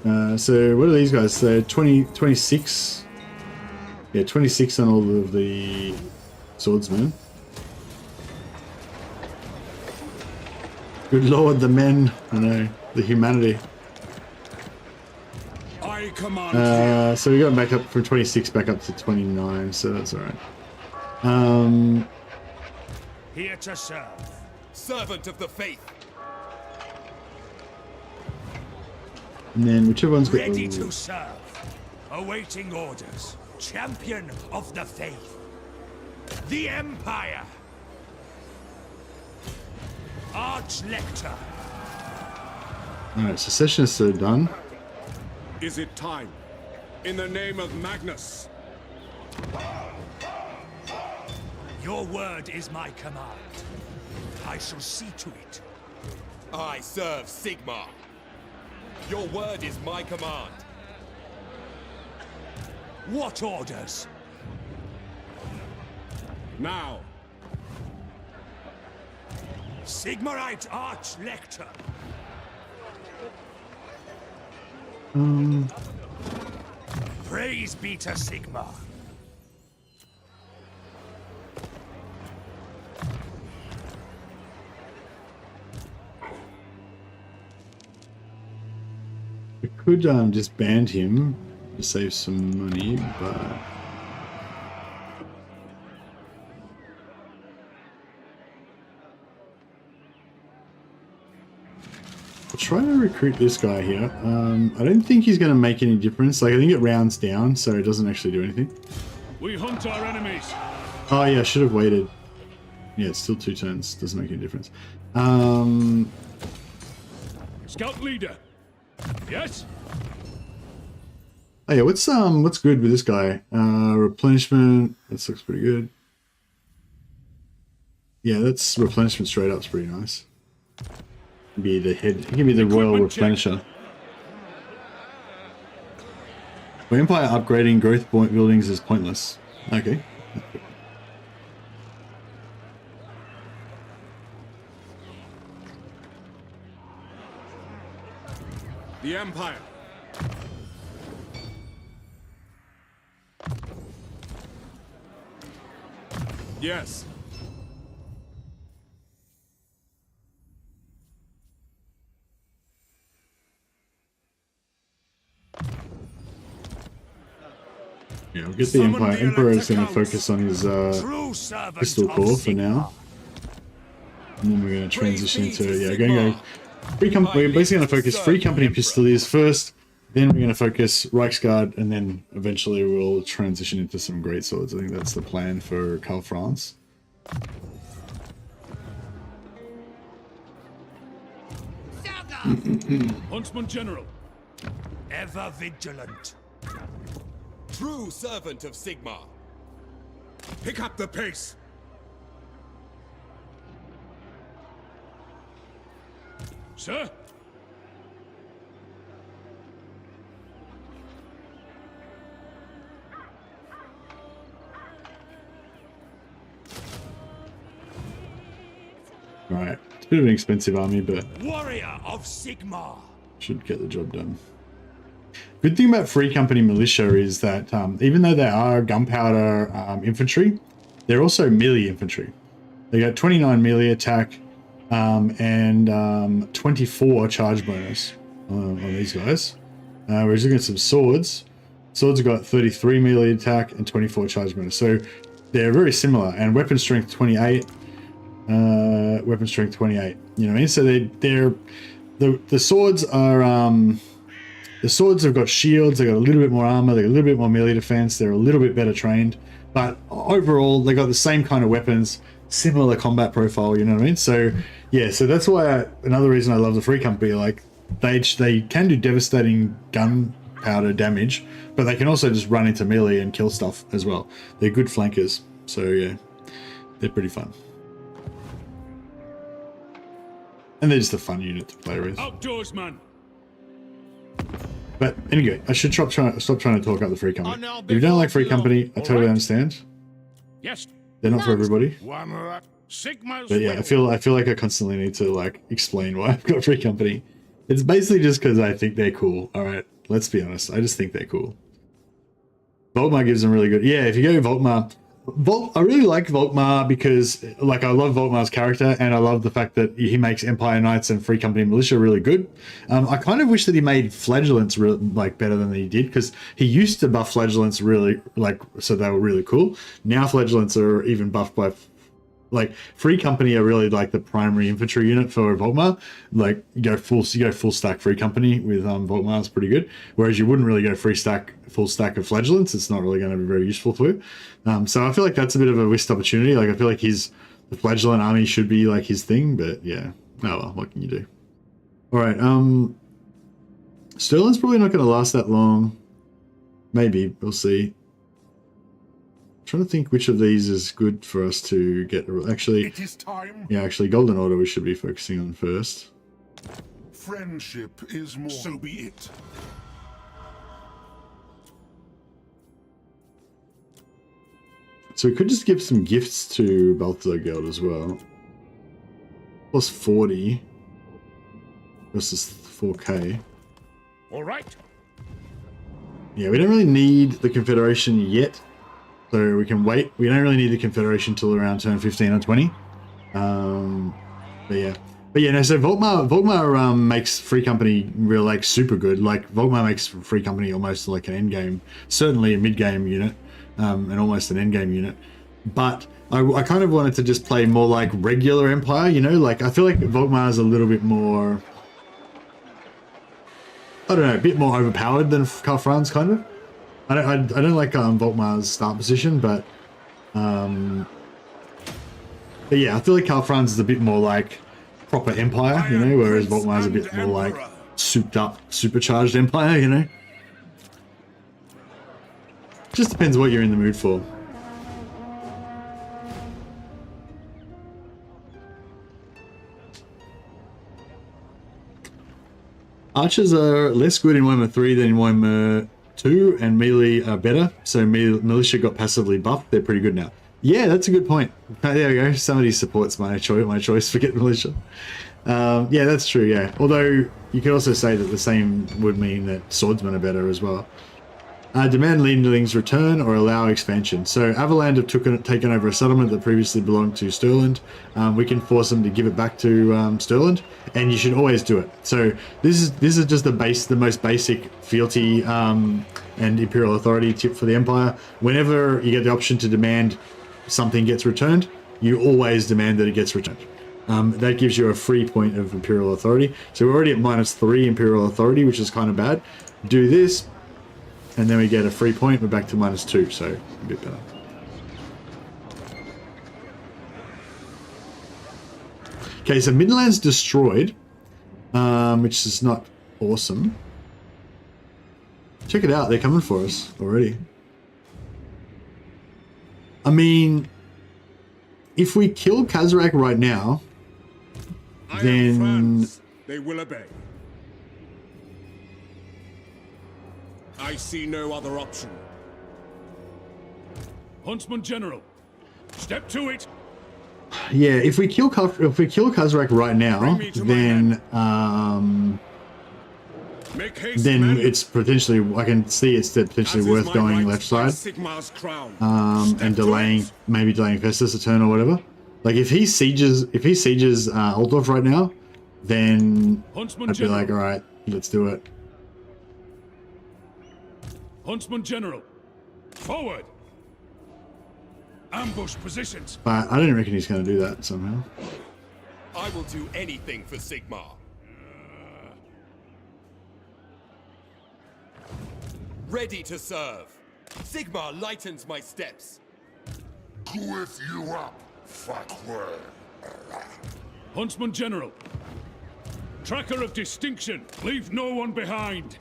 So what are these guys? So 26. Yeah, 26 on all of the swordsmen. Good lord, the men. I know, the humanity. I command So we got back up from 26 back up to 29, so that's alright. here to serve. Servant of the faith. And then whichever one's got Ready to serve. Awaiting orders. Champion of the faith. The Empire. Arch-lector. Alright, secessionists are done. Is it time? In the name of Magnus. Your word is my command. I shall see to it. I serve Sigmar. Your word is my command. What orders? Now. Sigmarite Arch-lector. Praise be to Sigmar. We could just ban him to save some money, but I'll try to recruit this guy here. I don't think he's going to make any difference. Like, I think it rounds down, so it doesn't actually do anything. We hunt our enemies. Oh yeah, I should have waited. Yeah, it's still 2 turns. Doesn't make any difference. Scout leader. Yes? Oh yeah, what's good with this guy? Replenishment. That looks pretty good. Yeah, that's replenishment straight up. It's pretty nice. Be the head. He can be the royal replenisher. For Empire, upgrading growth point buildings is pointless. Okay. The Empire. Yes. Yeah, we'll get the Empire. Emperor is going to focus on his pistol corps for now. And then we're going to transition into, yeah, going free company. We're basically going to focus free company pistoliers first, then we're going to focus Reichsguard, and then eventually we'll transition into some great swords. I think that's the plan for Karl Franz. Huntsman General. Ever vigilant. True servant of Sigmar. Pick up the pace. Sir? Right, it's a bit of an expensive army, but Warrior of Sigmar. should get the job done. Good thing about Free Company Militia is that even though they are gunpowder infantry, they're also melee infantry. They got 29 melee attack and 24 charge bonus on these guys. Whereas looking at some swords, swords have got 33 melee attack and 24 charge bonus. So they're very similar. And weapon strength 28, weapon strength 28. You know what I mean? So the swords are the swords have got shields, they got a little bit more armor, they got a little bit more melee defense, they're a little bit better trained, but overall they got the same kind of weapons, similar combat profile, you know what I mean? So yeah, so that's why another reason I love the Free Company, like they can do devastating gunpowder damage, but they can also just run into melee and kill stuff as well. They're good flankers, so yeah, they're pretty fun. And they're just a fun unit to play with. Outdoorsman. But anyway, I should stop trying to talk up the free company. If you don't like free company, I totally understand. Yes. They're not for everybody. Sigma's But yeah, I feel like I constantly need to like explain why I've got free company. It's basically just because I think they're cool. All right, let's be honest. I just think they're cool. Volkmar gives them really good. Yeah, if you go Volkmar, I really like Volkmar because like I love Volkmar's character and I love the fact that he makes Empire Knights and Free Company Militia really good. I kind of wish that he made Flagellants like better than he did because he used to buff Flagellants really like so they were really cool. Now Flagellants are even buffed by like Free Company are really like the primary infantry unit for Volkmar. Like you go full stack Free Company with Volkmar is pretty good. Whereas you wouldn't really go full stack of Flagellants. It's not really going to be very useful for you. So I feel like that's a bit of a missed opportunity. Like I feel like the Flagellant army should be like his thing, but yeah. Oh well, what can you do? All right. Sterling's probably not going to last that long. Maybe we'll see. Trying to think which of these is good for us to get. Actually, It is time. yeah, actually, Golden Order we should be focusing on first. Friendship is more. So be it. So we could just give some gifts to Balthazar Guild as well. Plus 40 versus 4k. All right. Yeah, we don't really need the Confederation yet. So we can wait. We don't really need the Confederation till around turn 15 or 20. But yeah, no. So Volkmar makes Free Company real like super good. Like Volkmar makes Free Company almost like an end game, certainly a mid game unit, and almost an end game unit. But I kind of wanted to just play more like regular Empire. You know, like I feel like Volkmar is a little bit more. I don't know, a bit more overpowered than Karl Franz, kind of. I don't like Volkmar's start position, but yeah, I feel like Karl Franz is a bit more like proper Empire, you know, whereas Volkmar's a bit more like souped up, supercharged Empire, you know. Just depends what you're in the mood for. Archers are less good in Warhammer 3 than in Warhammer 2, and melee are better, so militia got passively buffed. They're pretty good now. Yeah, that's a good point. There we go. Somebody supports my choice for get militia. Yeah, that's true, yeah. Although, you could also say that the same would mean that swordsmen are better as well. Demand leanlings return or allow expansion. So Avaland have taken over a settlement that previously belonged to Stirland. We can force them to give it back to Stirland, and you should always do it. So this is just the most basic fealty and imperial authority tip for the Empire. Whenever you get the option to demand something gets returned, you always demand that it gets returned. That gives you a free point of imperial authority. So we're already at -3 imperial authority, which is kind of bad. Do this. And then we get a free point, we're back to -2, so a bit better. Okay, so Midland's destroyed, which is not awesome. Check it out, they're coming for us already. I mean, if we kill Kazarak right now, then They will obey. I see no other option. Huntsman General, step to it. yeah, if we kill Kazarak right now, then Make haste, then men. it's potentially, I can see it's potentially As is worth my going right left by side, Sigmar's crown. and Step to it. maybe delaying Festus a turn or whatever. Like if he sieges Altdorf right now, then Huntsman I'd be General. like, all right, let's do it. Huntsman General, forward. Ambush positions. But I don't reckon he's going to do that somehow. I will do anything for Sigmar. Ready to serve. Sigmar lightens my steps. With you up, fuckway. Huntsman General, tracker of distinction, leave no one behind.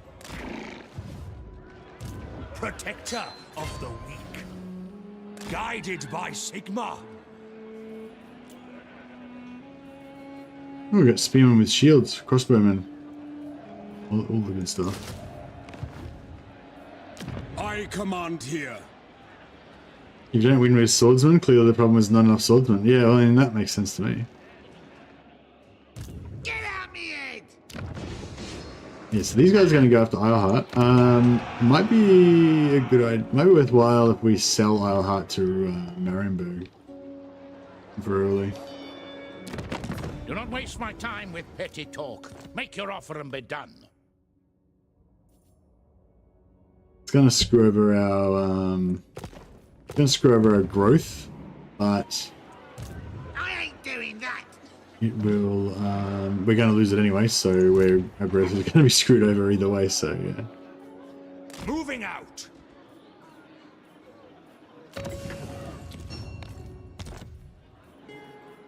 Protector of the weak. Guided by Sigmar. Oh, we got spearmen with shields, crossbowmen, all the good stuff. I command here. If you don't win with swordsmen, clearly the problem is not enough swordsmen. Yeah, well, I mean, that makes sense to me. Get out me head! Yeah, so these guys are going to go after Isleheart. Might be a good idea. Might be worthwhile if we sell Isleheart to Marienburg for early. Do not waste my time with petty talk. Make your offer and be done. It's going to screw over our growth, but I ain't doing that! it will. We're going to lose it anyway, so our growth is going to be screwed over either way. So yeah. Moving out!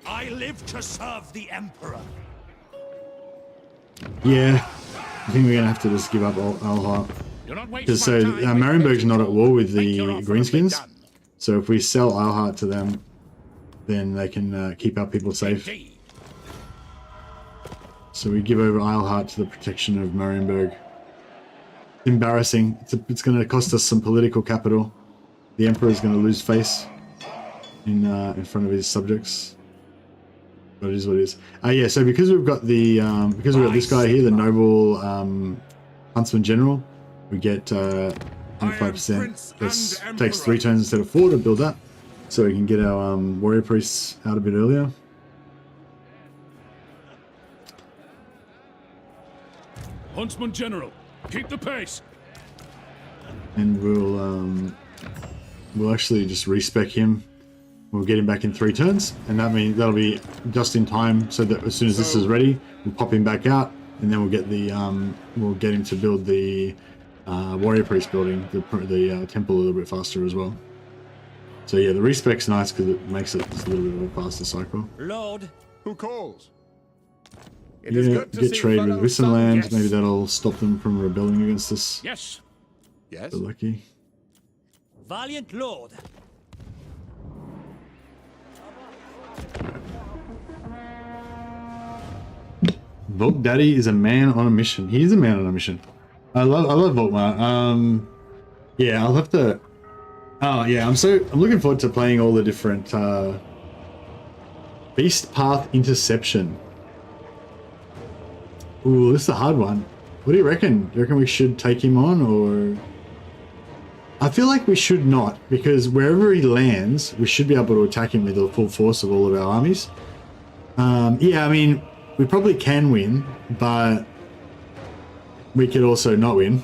I live to serve the Emperor. Yeah, I think we're going to have to just give up Isleheart. Do not waste Because my so time with Marienburg's petty not at talk. war with Make the your offer and be Greenskins, done. so if we sell Isleheart to them, then they can keep our people safe. Indeed. So we give over Isleheart to the protection of Marienburg. Embarrassing. It's going to cost us some political capital. The Emperor's going to lose face in front of his subjects. But it is what it is. Yeah. So because we've got the this guy here, the noble Huntsman General, we get 25%. This takes 3 turns instead of 4 to build that, so we can get our warrior priests out a bit earlier. Huntsman General, keep the pace. And we'll actually just respec him. We'll get him back in 3 turns, and that means that'll be just in time, so that as soon as this is ready, we'll pop him back out, and then we'll get him to build the warrior priest building, the temple a little bit faster as well. So yeah, the respec's nice because it makes it just a little bit of a faster cycle. Lord, Who calls? It Yeah, is good to get see trade with fellow Wissenland. sons. Maybe that'll stop them from rebelling against us. Yes. Yes. They're lucky. valiant Lord. Volk Daddy is a man on a mission. He is a man on a mission. I love Volkmar. Yeah, I'll have to. Oh yeah, I'm looking forward to playing all the different Beast Path Interception. Ooh, this is a hard one. What do you reckon? Do you reckon we should take him on, or? I feel like we should not, because wherever he lands, we should be able to attack him with the full force of all of our armies. Yeah, I mean, we probably can win, but we could also not win.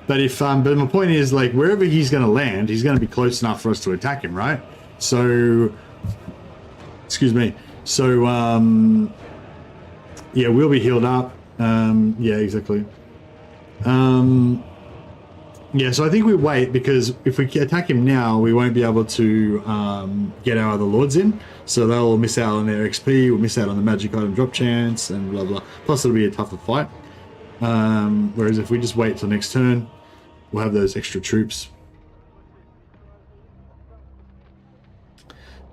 But but my point is, like, wherever he's going to land, he's going to be close enough for us to attack him, right? So, excuse me. So, yeah, we'll be healed up. Yeah, exactly. Yeah, so I think we wait, because if we attack him now, we won't be able to get our other lords in. So they'll miss out on their XP, we'll miss out on the magic item drop chance, and blah blah. Plus it'll be a tougher fight. Whereas if we just wait till next turn, we'll have those extra troops.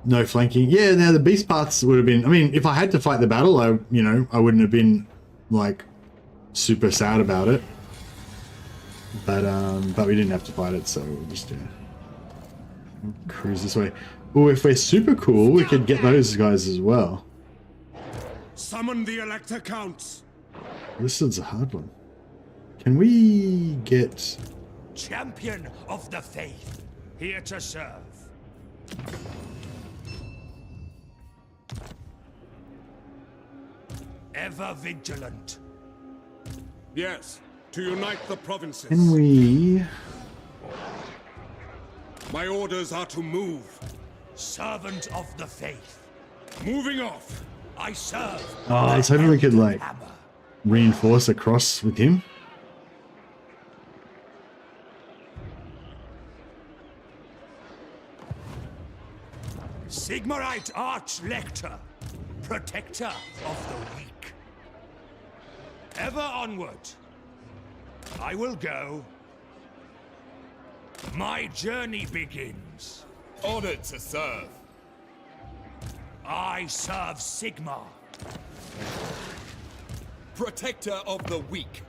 No flanking. Yeah, now the beast paths would have been, I mean, if I had to fight the battle, I wouldn't have been like super sad about it. But we didn't have to fight it, so we'll just cruise this way. Oh, if we're super cool, we could get those guys as well. Summon the elector counts. This is a hard one. Can we get... Champion of the faith, here to serve. Ever vigilant. Yes, to unite the provinces. Can we... My orders are to move. Servant of the faith, Moving off. I serve. Oh, I was hoping we could, like, Hammer. reinforce across with him. Sigmarite Arch-Lector, protector of the weak. Ever onward. I will go. My journey begins. Honored to serve. I serve Sigmar. Protector of the weak.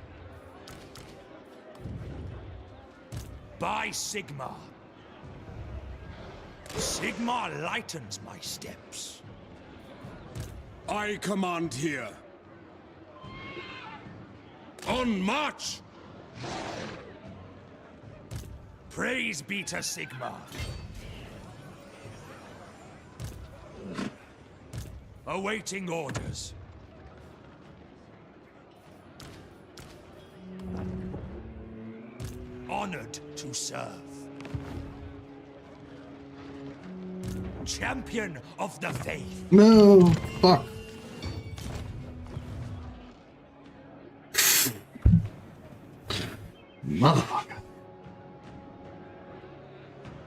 by Sigmar. Sigmar lightens my steps. I command here. On march! Praise be to Sigmar. Awaiting orders. Honored to serve. Champion of the faith. No, fuck. Motherfucker.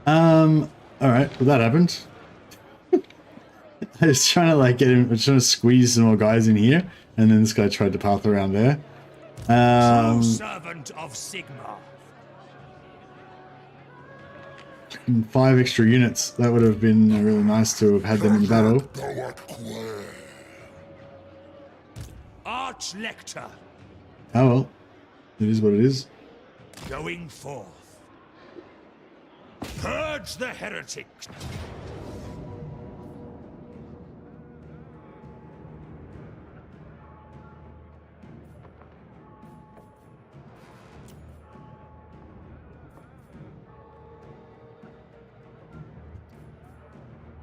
All right, well that happened. I was trying to like get him, I was trying to squeeze some more guys in here, and then this guy tried to path around there. True servant of Sigmar. 5 extra units. That would have been really nice to have had them in the battle. Arch-lector. Oh well, it is what it is. Going forth. Purge the heretics.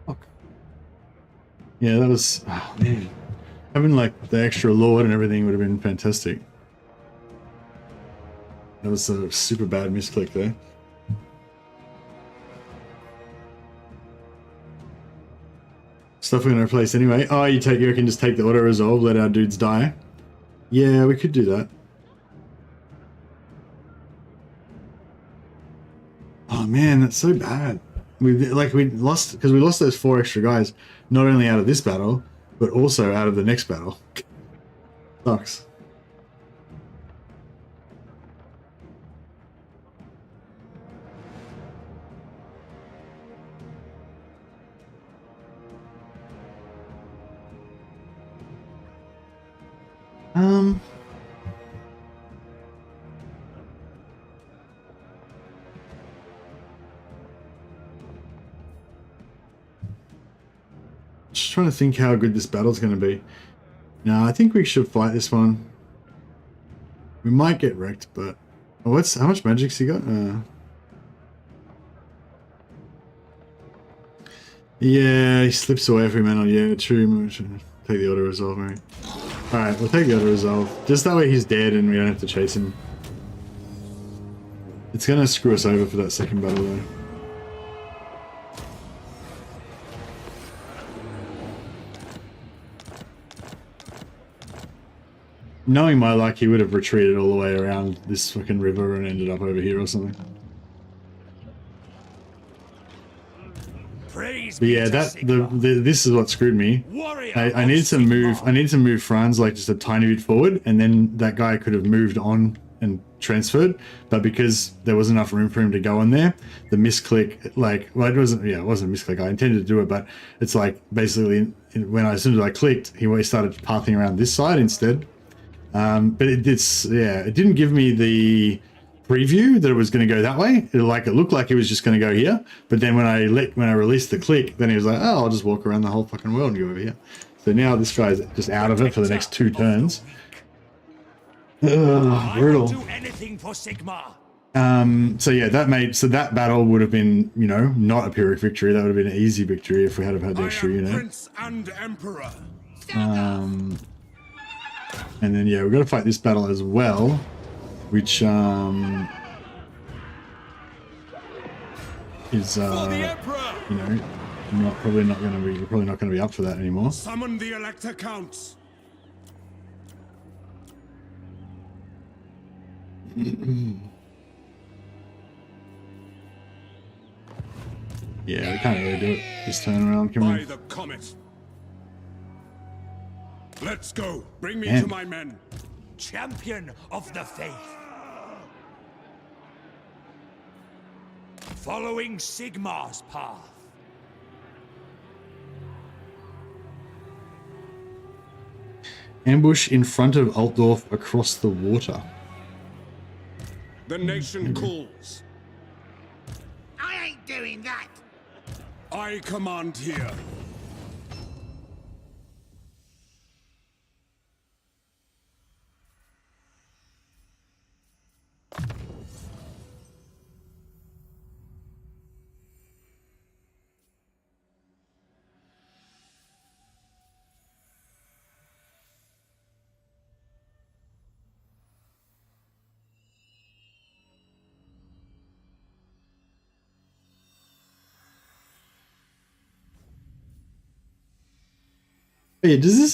Fuck. Yeah, that was, oh man, having like the extra lord and everything would have been fantastic. That was a super bad misclick there. Stuff we're gonna replace anyway. Oh, you reckon just take the auto resolve, let our dudes die? Yeah, we could do that. Oh man, that's so bad. We lost because we lost those 4 extra guys, not only out of this battle, but also out of the next battle. Sucks. Just trying to think how good this battle's going to be. No, I think we should fight this one. We might get wrecked, but oh, how much magic's he got? Yeah, he slips away every man. Yeah, true. Take the auto resolve, maybe. Alright, we'll take the auto resolve. Just that way he's dead and we don't have to chase him. It's gonna screw us over for that second battle though. Knowing my luck, he would have retreated all the way around this fucking river and ended up over here or something. But yeah, this is what screwed me. I needed to move Franz like just a tiny bit forward, and then that guy could have moved on and transferred. But because there wasn't enough room for him to go on there, the misclick, like, well, it wasn't a misclick. I intended to do it, but it's like basically as soon as I clicked, he started pathing around this side instead. But it didn't give me the preview that it was going to go that way. It looked like it was just going to go here, but then when I released the click, then he was like, oh, I'll just walk around the whole fucking world and go over here. So now this guy's just out of it for the next 2 turns. Brutal. Do anything for Sigmar. So yeah, that battle would have been, not a Pyrrhic victory. That would have been an easy victory if we had the extra unit. Prince and Emperor. And then yeah, we've got to fight this battle as well, which is probably not going to be up for that anymore. Summon the elector counts. Yeah, we can't really do it this turn around, can we? By the comet. Let's go. Bring me to my men. Champion of the faith. Following Sigmar's path. Ambush in front of Altdorf across the water. The nation calls. I command here. Yeah, does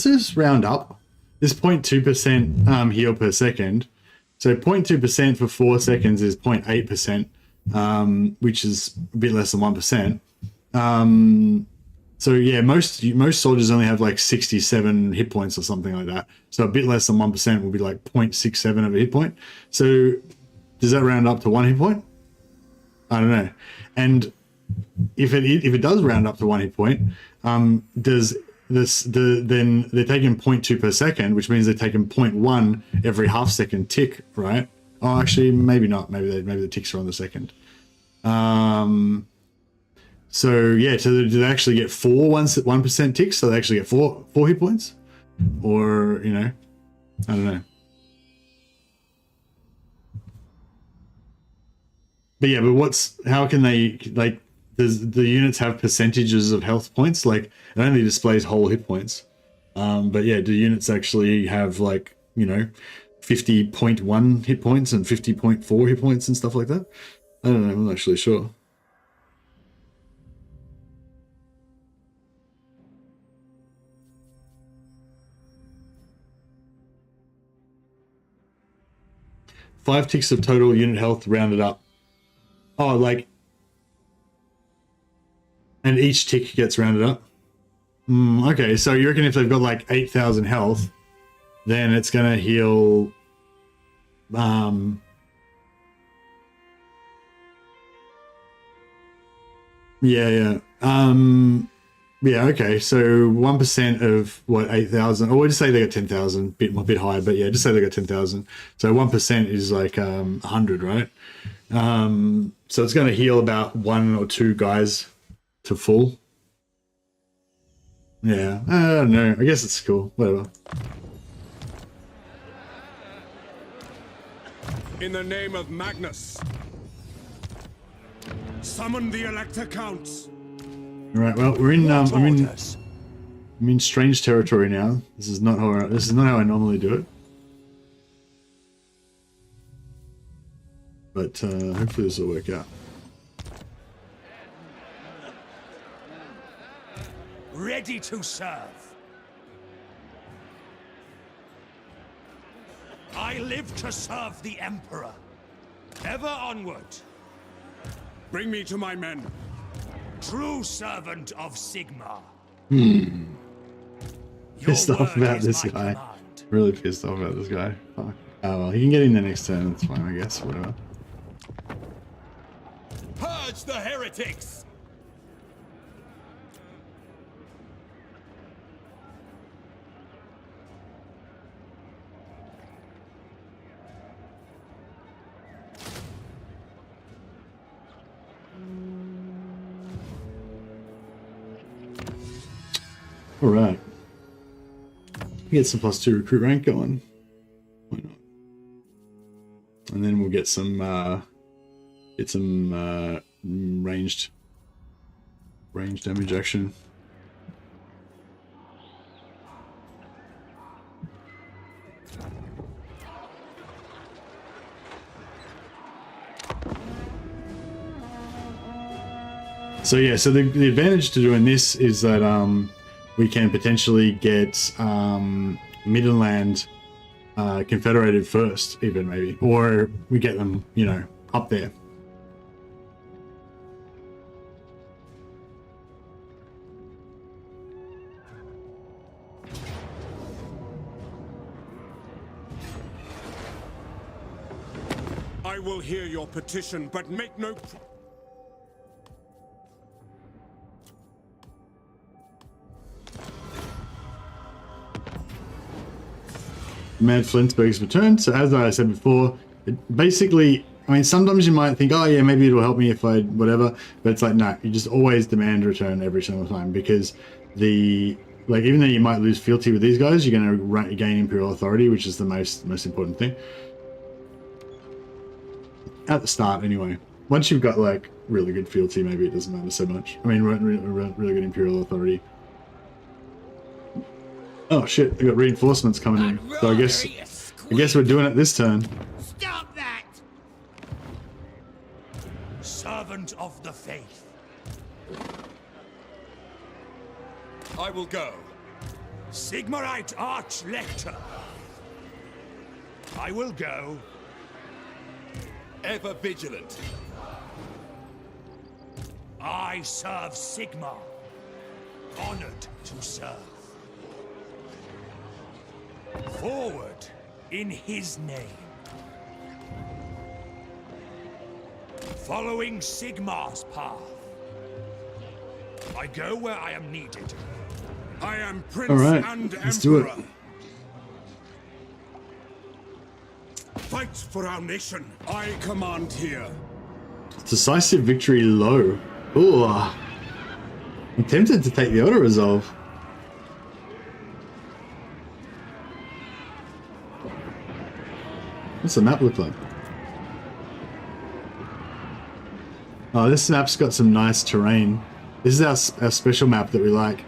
this round up? This 0.2% heal per second. So 0.2% for 4 seconds is 0.8%, which is a bit less than 1%. So yeah, most soldiers only have like 67 hit points or something like that. So a bit less than 1% will be like 0.67 of a hit point. So does that round up to 1 hit point? I don't know. And if it does round up to 1 hit point, does then they're taking 0.2 per second, which means they're taking 0.1 every half second tick, right? Oh, actually, maybe not. Maybe the ticks are on the second. So yeah, so do they actually get 1% ticks? So they actually get four hit points, or you know, I don't know. But yeah, but how can they, like, does the units have percentages of health points? Like, it only displays whole hit points. But yeah, do units actually have, like, you know, 50.1 hit points and 50.4 hit points and stuff like that? I don't know, I'm not actually sure. Five ticks of total unit health rounded up. Oh, like, and each tick gets rounded up. Okay, so you reckon if they've got like 8,000 health, then it's gonna heal. Yeah. Yeah. Okay, so 1% of what, 8,000, or we'll just say they got 10,000, bit higher, but yeah, just say they got 10,000. So 1% is like 100, right? So it's going to heal about 1 or 2 guys to full. Yeah, I don't know. I guess it's cool. Whatever. In the name of Magnus, summon the Elector Counts. All right. Well, we're in. I'm in strange territory now. This is not how I normally do it. But hopefully this will work out. Ready to serve. I live to serve the Emperor. Ever onward. Bring me to my men. True servant of Sigmar. Pissed off about this guy. Command. Really pissed off about this guy. Fuck. Oh well, he can get in the next turn. That's fine, I guess. Whatever. Purge the heretics! All right. Get some +2 recruit rank going. Why not? And then we'll get some ranged damage action. So yeah, so the advantage to doing this is that we can potentially get Midland confederated first, even maybe, or we get them, you know, up there. I will hear your petition, but make no... Mad Flinsburg's returned. So as I said before, basically I mean, sometimes you might think, oh yeah, maybe it'll help me if I whatever, but it's like, no, you just always demand return every single time, because even though you might lose fealty with these guys, you're going to gain Imperial authority, which is the most important thing. At the start, anyway. Once you've got like really good fealty, maybe it doesn't matter so much. I mean, really good Imperial authority. Oh shit! I got reinforcements coming in, so I guess we're doing it this turn. Stop that! Servant of the faith. I will go. Sigmarite Arch-Lector. I will go. Ever vigilant. I serve Sigmar. Honored to serve. Forward in his name. Following Sigmar's path. I go where I am needed. I am Prince All right, and let's do it. Emperor. Fight for our nation. I command here. Decisive victory low. Ooh, I'm tempted to take the auto resolve. What's the map look like? Oh, this map's got some nice terrain. This is our special map that we like.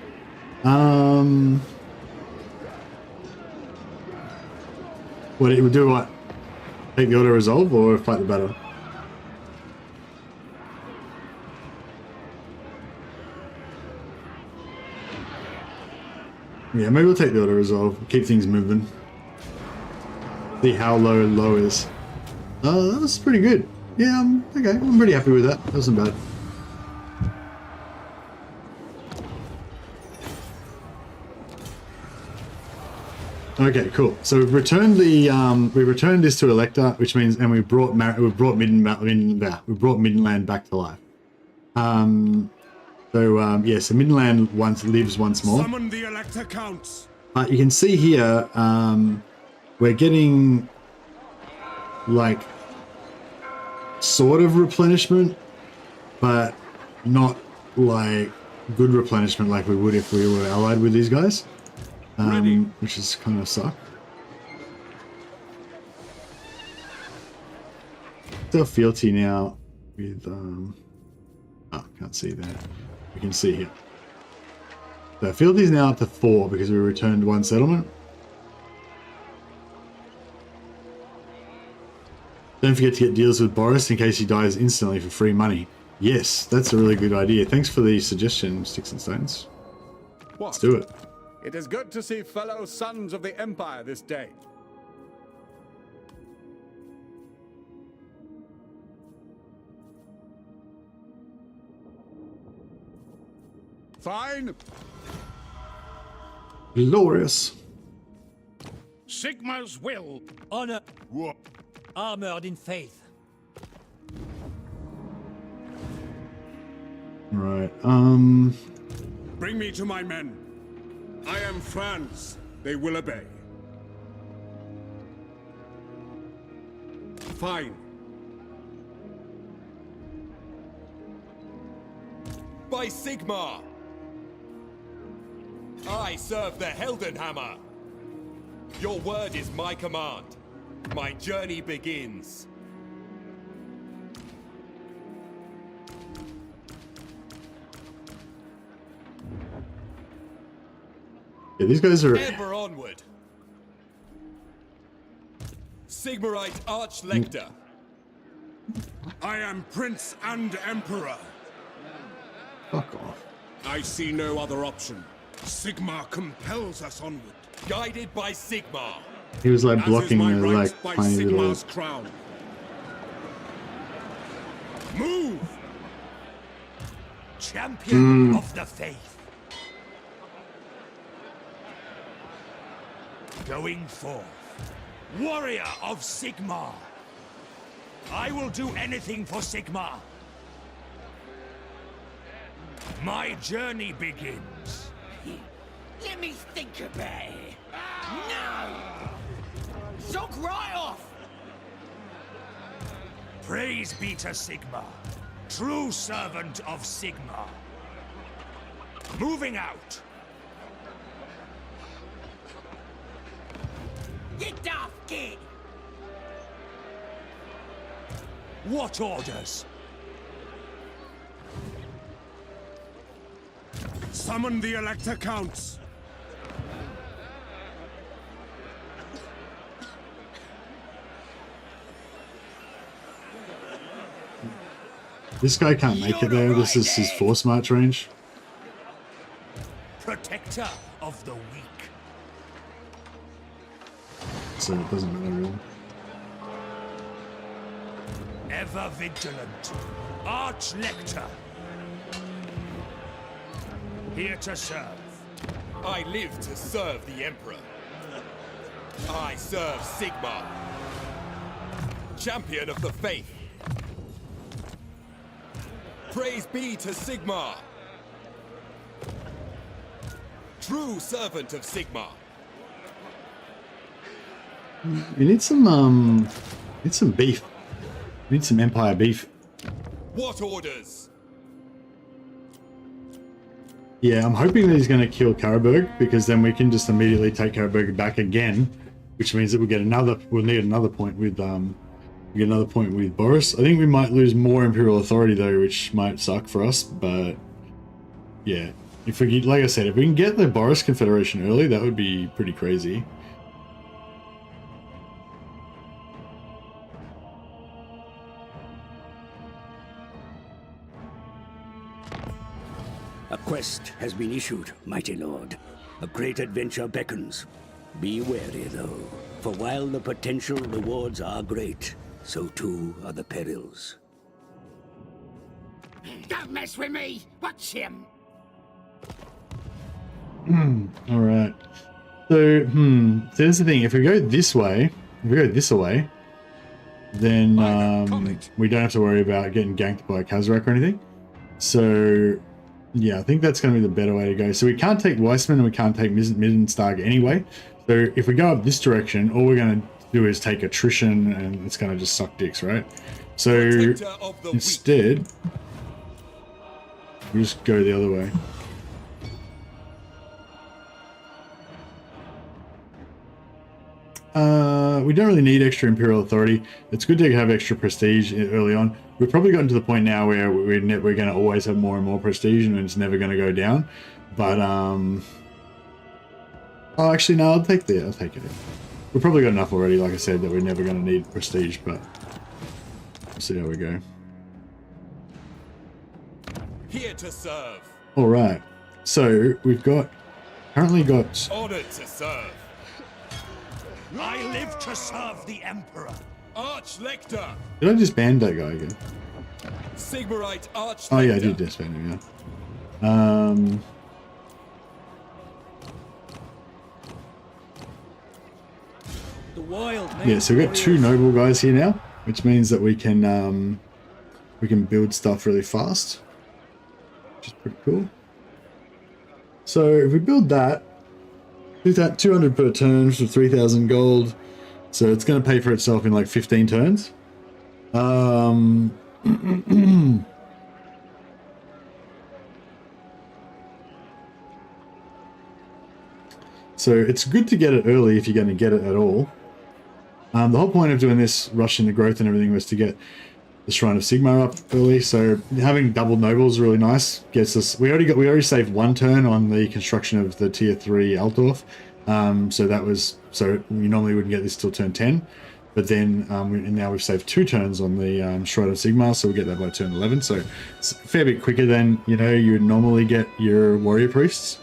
What it would do? What? Take the auto resolve or fight the battle? Yeah, maybe we'll take the auto resolve. Keep things moving. See how low is. Oh, that was pretty good. Yeah, okay. I'm pretty happy with that. That wasn't bad. Okay, cool. So we've returned this to Elector, which means, and we brought Middenland back to life. Yeah, so Middenland lives once more. Summon the Elector Counts. You can see here, we're getting like sort of replenishment, but not like good replenishment like we would if we were allied with these guys. Which is kind of suck. Still fealty now with oh, can't see that. We can see here. So fealty is now up to 4 because we returned 1 settlement. Don't forget to get deals with Boris in case he dies instantly for free money. Yes, that's a really good idea. Thanks for the suggestion, Sticks and Stones. What? Let's do it. It is good to see fellow sons of the Empire this day. Fine. Glorious. Sigmar's will. Honor. Armored in faith. Right. Bring me to my men. I am France. They will obey. Fine. By Sigmar! I serve the Heldenhammer! Your word is my command. My journey begins. Yeah, these guys are... Ever onward. Sigmarite Arch-Lector. I am Prince and Emperor. Fuck off. I see no other option. Sigmar compels us onward. Guided by Sigmar. He was like As blocking is my the right like by tiny little... Sigmar's crown. Move! Champion of the faith. Going forth. Warrior of Sigmar. I will do anything for Sigmar. My journey begins. Let me think about it. No! Sock right off! Praise be to Sigma, true servant of Sigma. Moving out. Get off, kid! What orders? Summon the elector counts. This guy can't make it there. This is his force march range. Protector of the weak. So it doesn't matter really. Ever vigilant. Arch-lector. Here to serve. I live to serve the Emperor. I serve Sigma, champion of the faith. Praise be to Sigma, true servant of Sigma. We need some beef. We need some Empire beef. What orders? Yeah, I'm hoping that he's going to kill Karaburg, because then we can just immediately take Karaburg back again, which means that we'll need another point with we get another point with Boris. I think we might lose more Imperial authority though, which might suck for us, but yeah, if we, like I said, if we can get the Boris Confederation early, that would be pretty crazy. A quest has been issued, mighty lord. A great adventure beckons. Be wary, though, for while the potential rewards are great, so too are the perils. Don't mess with me! Watch him! Alright. So, so here's the thing, if we go this way, then we don't have to worry about getting ganked by Kazrak or anything. So yeah, I think that's going to be the better way to go. So we can't take Weissman and we can't take Middenstarg anyway. So if we go up this direction, all we're going to do is take attrition and it's going to just suck dicks, right? So instead, we just go the other way. We don't really need extra Imperial authority. It's good to have extra prestige early on. We've probably gotten to the point now where we're going to always have more and more prestige and it's never going to go down. But, oh, actually, no, I'll take it. We've probably got enough already, like I said, that we're never going to need prestige, but we'll see how we go. Here to serve. All right. So we've currently got... Honored to serve. I live to serve the Emperor. Arch-lector. Did I just ban that guy again? Sigmarite Arch-lector. Oh yeah, I did disband him, yeah. Yeah, so we've got 2 noble guys here now, which means that we can build stuff really fast, which is pretty cool. So if we build that, 200 per turn for 3,000 gold, so it's going to pay for itself in like 15 turns. So it's good to get it early if you're going to get it at all. The whole point of doing this, rushing the growth and everything, was to get the Shrine of Sigma up early. So having double nobles is really nice. Gets us. We already saved 1 turn on the construction of the tier 3 Altdorf. So we normally wouldn't get this till turn 10, but then now we've saved 2 turns on the Shrine of Sigma, so we get that by turn 11. So it's a fair bit quicker than you would normally get your warrior priests.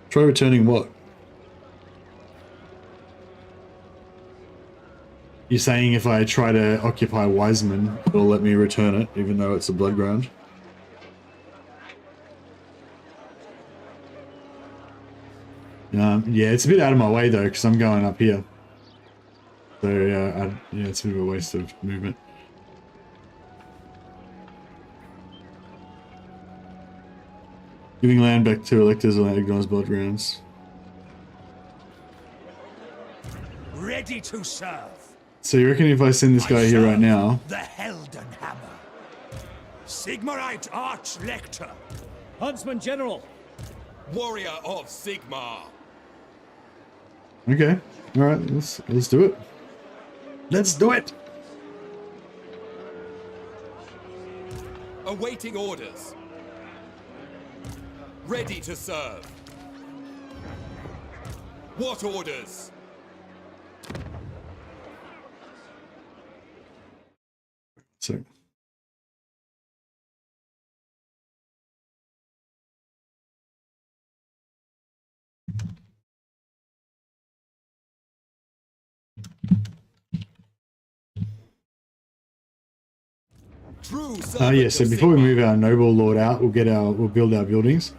Try returning what? You're saying if I try to occupy Wiseman, it'll let me return it, even though it's a blood ground? Yeah, it's a bit out of my way though, because I'm going up here. So yeah, it's a bit of a waste of movement. Giving land back to electors will ignores blood grounds. ready to serve. So you reckon if I send this guy here right now? The Heldenhammer. Sigmarite Arch-Lector. Huntsman General. Warrior of Sigmar. Okay. All right. Let's do it. Let's do it. Awaiting orders. Ready to serve. What orders? So. Yeah, so before we move our noble lord out, we'll build our buildings.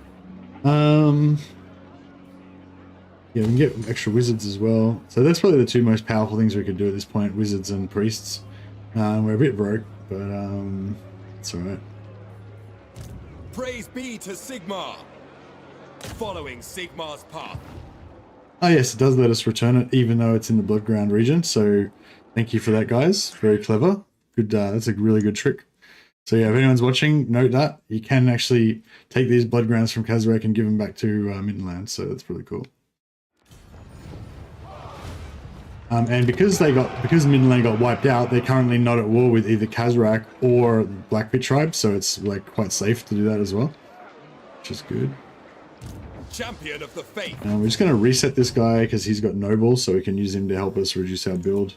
Yeah, we can get extra wizards as well. So that's probably the two most powerful things we could do at this point, wizards and priests. We're a bit broke, but it's alright. Praise be to Sigmar. Following Sigmar's path. Oh yes, it does let us return it, even though it's in the Bloodground region. So thank you for that, guys. Very clever. Good. That's a really good trick. So yeah, if anyone's watching, note that you can actually take these Bloodgrounds from Kazarek and give them back to Middenland. So that's really cool. And because Middenland got wiped out, they're currently not at war with either Kazarek or Blackpit tribe. So it's like quite safe to do that as well, which is good. Champion of the faith. We're just going to reset this guy because he's got noble, so we can use him to help us reduce our build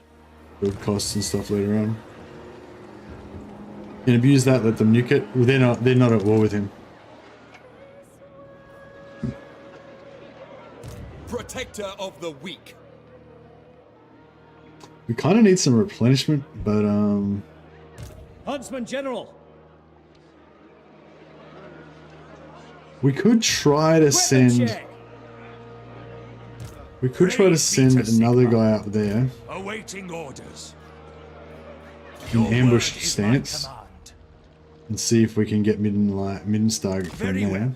costs and stuff later on. And abuse that, let them nuke it. Well, they're not at war with him. Protector of the weak. We kind of need some replenishment, but Huntsman General. we could try to send. We could try to send another guy up there. Awaiting orders. In ambushed stance. And see if we can get Middenstar from there. Well.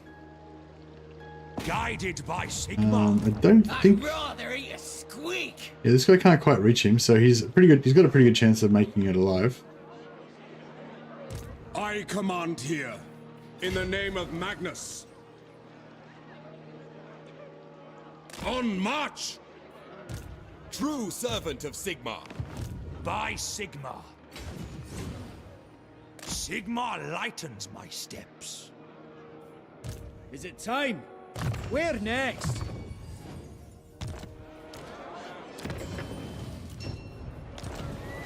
Guided by Sigmar. I don't think. I'd rather eat a squeak. Yeah, this guy can't quite reach him, so he's pretty good. He's got a pretty good chance of making it alive. I command here, in the name of Magnus. On march! True servant of Sigmar. By Sigmar. Sigmar lightens my steps. Is it time? Where next?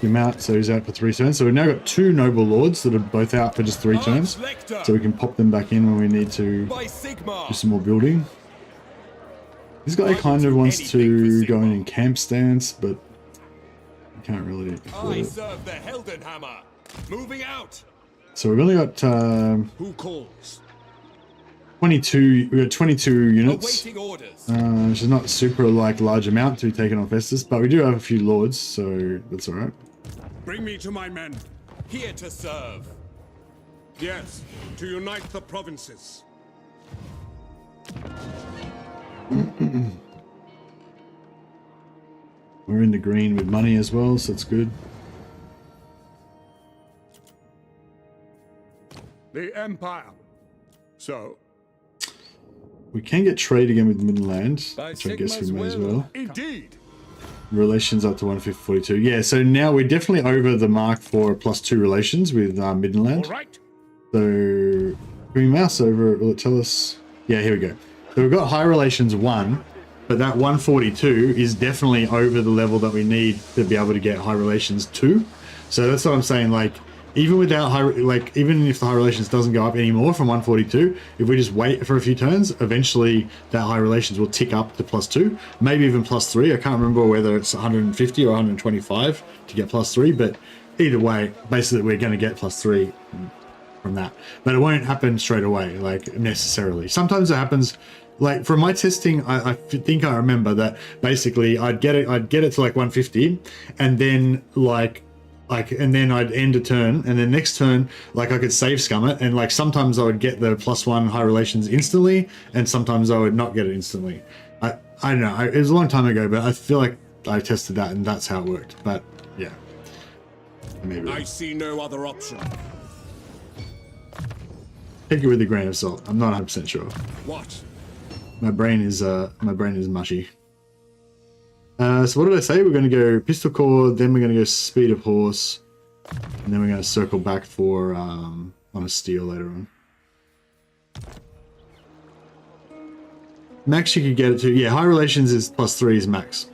Him out, so he's out for 3 turns. So we've now got 2 noble lords that are both out for just 3 turns. So we can pop them back in when we need to do some more building. This guy kind of wants to go in camp stance, but I can't really afford I it. serve the Heldenhammer. Moving out. So we've only got Who calls? 22. We got 22 units, Awaiting orders. which is not super large amount to be taken on Festus, but we do have a few lords, so that's all right. Bring me to my men. Here to serve. Yes, to unite the provinces. We're in the green with money as well, so it's good. The Empire. So, We can get trade again with Midland, which I guess we may as well. indeed. Relations up to 142. Yeah, so now we're definitely over the mark for +2 relations with Midland. All right. So, can we mouse over? Will it tell us? Yeah, here we go. So we've got high relations 1, but that 142 is definitely over the level that we need to be able to get high relations 2. So that's what I'm saying. Like, even without even if the high relations doesn't go up anymore from 142, if we just wait for a few turns, eventually that high relations will tick up to +2, maybe even +3. I can't remember whether it's 150 or 125 to get +3, but either way, basically we're going to get +3 from that. But it won't happen straight away, necessarily. Sometimes it happens. From my testing, I think I remember that basically I'd get it to 150, and then and then I'd end a turn, and then next turn, I could save scum it, and sometimes I would get the +1 high relations instantly, and sometimes I would not get it instantly. I don't know. It was a long time ago, but I feel like I tested that and that's how it worked. But yeah, maybe I see no other option. take it with a grain of salt. I'm not 100% sure. What? My brain is mushy. So what did I say? We're going to go pistol core, then we're going to go speed of horse, and then we're going to circle back for on a steel later on. Max you could get it to, yeah, high relations is +3 is max.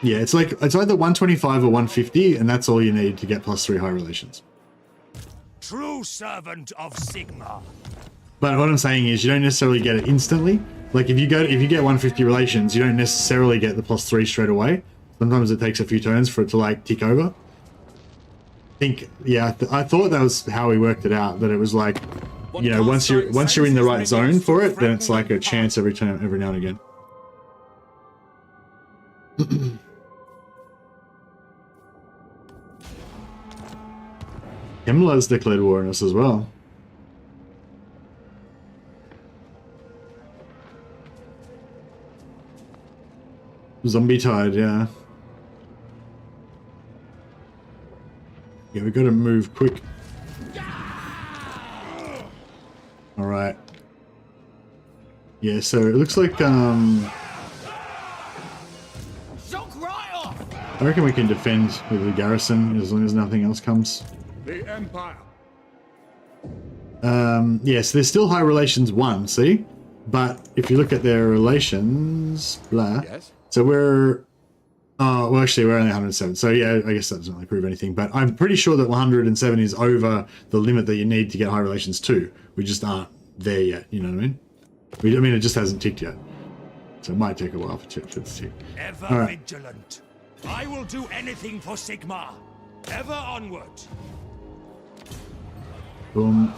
Yeah, it's either 125 or 150, and that's all you need to get +3 high relations. True servant of Sigma. But what I'm saying is you don't necessarily get it instantly. Like if you get 150 relations, you don't necessarily get the +3 straight away. Sometimes it takes a few turns for it to like tick over. I thought that was how we worked it out, that it was like, you know, once you're in the right zone for it, then it's like a chance every now and again. Himmler's declared war on us as well. Zombie tide, yeah. Yeah, we gotta move quick. Alright. Yeah, so it looks like, I reckon we can defend with the garrison as long as nothing else comes. The Empire. Yes, there's still high relations 1, see? But if you look at their relations, blah. Yes. So we're, well, actually, we're only 107. So yeah, I guess that doesn't really prove anything. But I'm pretty sure that 107 is over the limit that you need to get high relations 2. We just aren't there yet. You know what I mean? I mean, it just hasn't ticked yet. So it might take a while for it to tick. Ever vigilant. I will do anything for Sigma. Ever onward. Boom.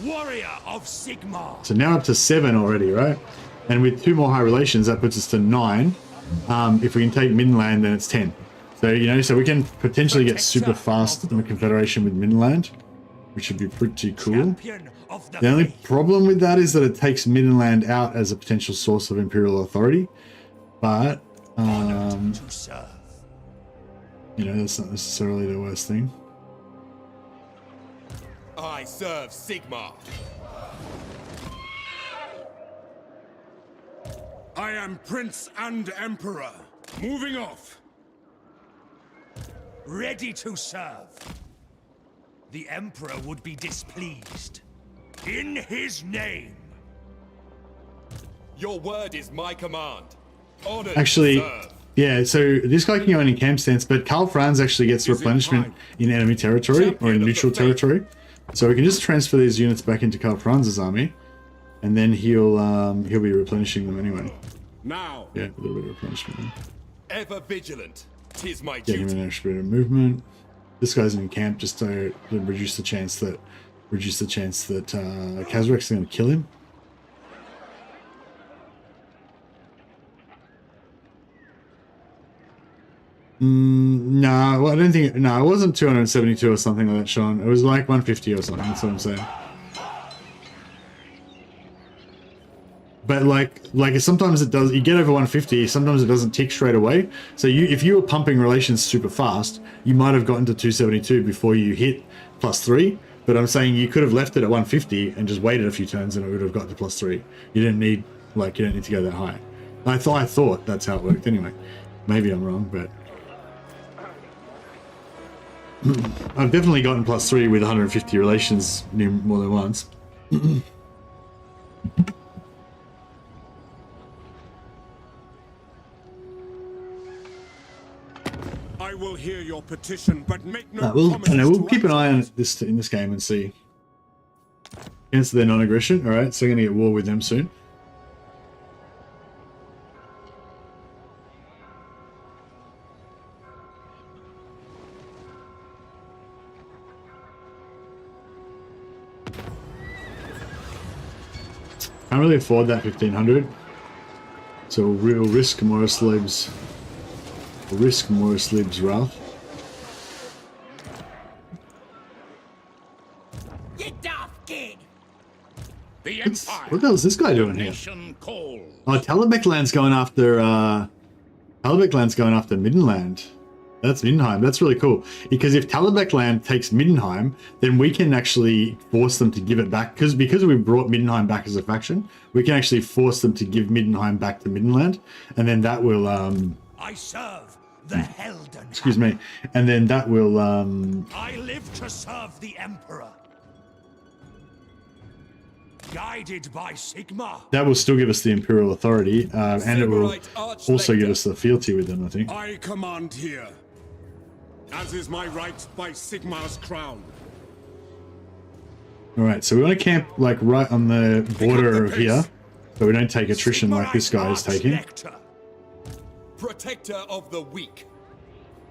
Warrior of Sigma. So now up to 7 already, right? And with 2 more high relations, that puts us to 9. If we can take Midland, then it's 10. So, you know, so we can potentially get super fast in the Confederation with Midland, which would be pretty cool. The only problem with that is that it takes Midland out as a potential source of Imperial authority. But, you know, that's not necessarily the worst thing. I serve Sigma. I am Prince and Emperor. Moving off. Ready to serve. The Emperor would be displeased. In his name. Your word is my command. Honored Actually, to serve. yeah, so this guy can go in camp stance, but Karl Franz actually gets replenishment in enemy territory or in neutral territory. So we can just transfer these units back into Karl Franz's army, and then he'll be replenishing them anyway. Now. Yeah, a little bit of replenishment. Ever vigilant. 'Tis my Get him duty. an extra bit of movement. This guy's in camp just to reduce the chance that Kazrak's going to kill him. No, well, I don't think. No, it wasn't 272 or something like that, Sean. It was like 150 or something. That's what I'm saying. But like sometimes it does. You get over 150. Sometimes it doesn't tick straight away. So if you were pumping relations super fast, you might have gotten to 272 before you hit +3. But I'm saying you could have left it at 150 and just waited a few turns, and it would have got to +3. You don't need to go that high. I thought that's how it worked anyway. Maybe I'm wrong, but. I've definitely gotten +3 with 150 relations more than once. I will hear your petition, but make no We'll promises keep an to eye on this in this game and see. Cancel their non-aggression. All right, so we're gonna get war with them soon. Can't really afford that 1500, so we'll risk Morris Lib's. Wrath. Get off, kid! The Empire. What the hell is this guy doing here? Nation calls. Oh, Talabekland's going after Middenland. That's Middenheim. That's really cool. Because if Talabekland takes Middenheim, then we can actually force them to give it back. Because we brought Middenheim back as a faction, we can actually force them to give Middenheim back to Middenland. And then that will... I serve the Helden. excuse me. And then that will... I live to serve the Emperor. Guided by Sigma. that will still give us the Imperial Authority. And it will Silverite also give Archlector. us the fealty with them, I think. I command here, as is my right by Sigmar's crown. Alright, so we want to camp like right on the border the of here, pace. so we don't take attrition like this guy is taking. Elector. Protector of the weak.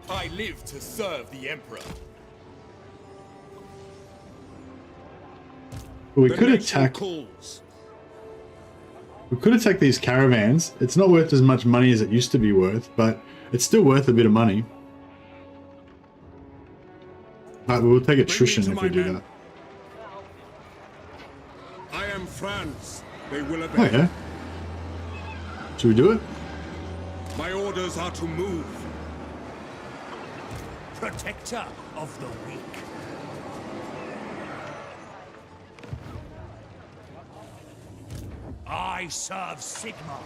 I live to serve the Emperor. But we The could nation attack. calls. We could attack these caravans. It's not worth as much money as it used to be worth, but it's still worth a bit of money. But we'll take attrition to if my we do men. that. I am France. They will Oh obey. yeah. Should we do it? My orders are to move. Protector of the weak. I serve Sigma.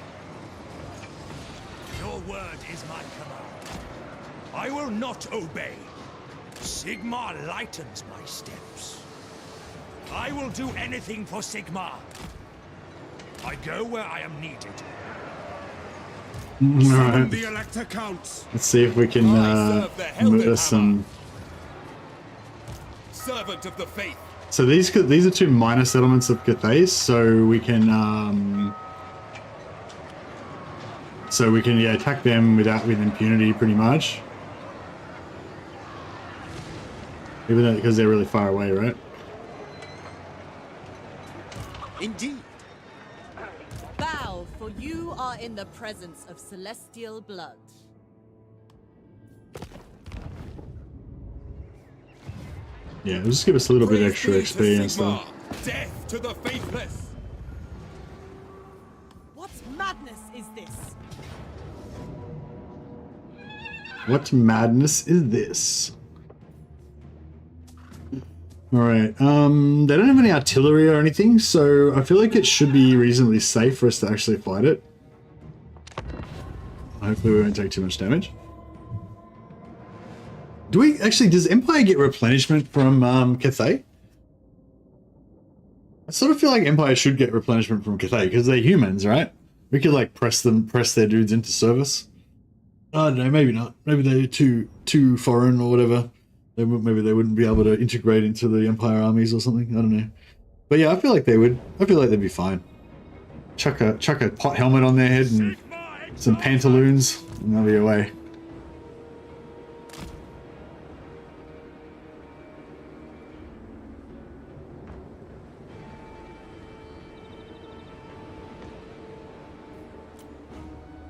Your word is my command. I will not obey. Sigma lightens my steps. I will do anything for Sigma. I go where I am needed. Summon Alright. the elector counts. Let's see if we can I serve the Helden murder some. Servant of the faith. So these are two minor settlements of Cathay, so we can yeah, attack them with impunity pretty much. Even though because they're really far away, right? Indeed. Bow, for you are in the presence of celestial blood. Yeah, it'll just give us a little bit Praise extra be to XP and Sigmar. stuff. Death to the faithless. What madness is this? What madness is this? Alright, they don't have any artillery or anything, so I feel like it should be reasonably safe for us to actually fight it. Hopefully we won't take too much damage. Do we actually, does Empire get replenishment from Cathay? I sort of feel like Empire should get replenishment from Cathay because they're humans, right? We could like press their dudes into service. I don't know, maybe not. Maybe they're too foreign or whatever. Maybe they wouldn't be able to integrate into the Empire armies or something. I don't know. But yeah, I feel like they would. I feel like they'd be fine. Chuck a pot helmet on their head and some pantaloons, and they'll be away.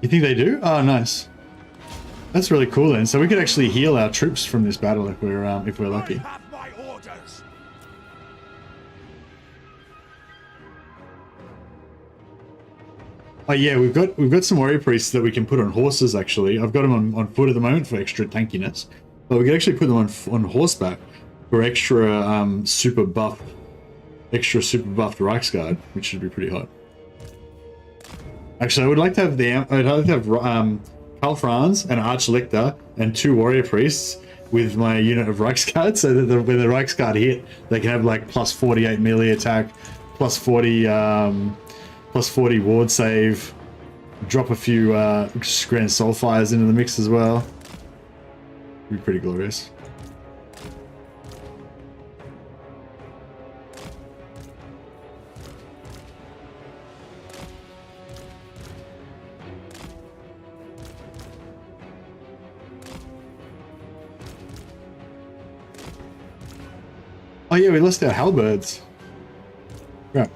You think they do? Oh, nice. That's really cool then. So we could actually heal our troops from this battle if we're lucky. I have my orders. Oh yeah, we've got some warrior priests that we can put on horses actually. I've got them on foot at the moment for extra tankiness, but we can actually put them on horseback for extra super buffed Reichsguard, which should be pretty hot. Actually, I would like to have Karl Franz, an Archlector, and 2 warrior priests with my unit of Reichsguard, so that when the Reichsguard hit, they can have like plus 48 melee attack, plus 40 ward save, drop a few Grand Soulfires into the mix as well. Be pretty glorious. Oh yeah, we lost our halberds. Right.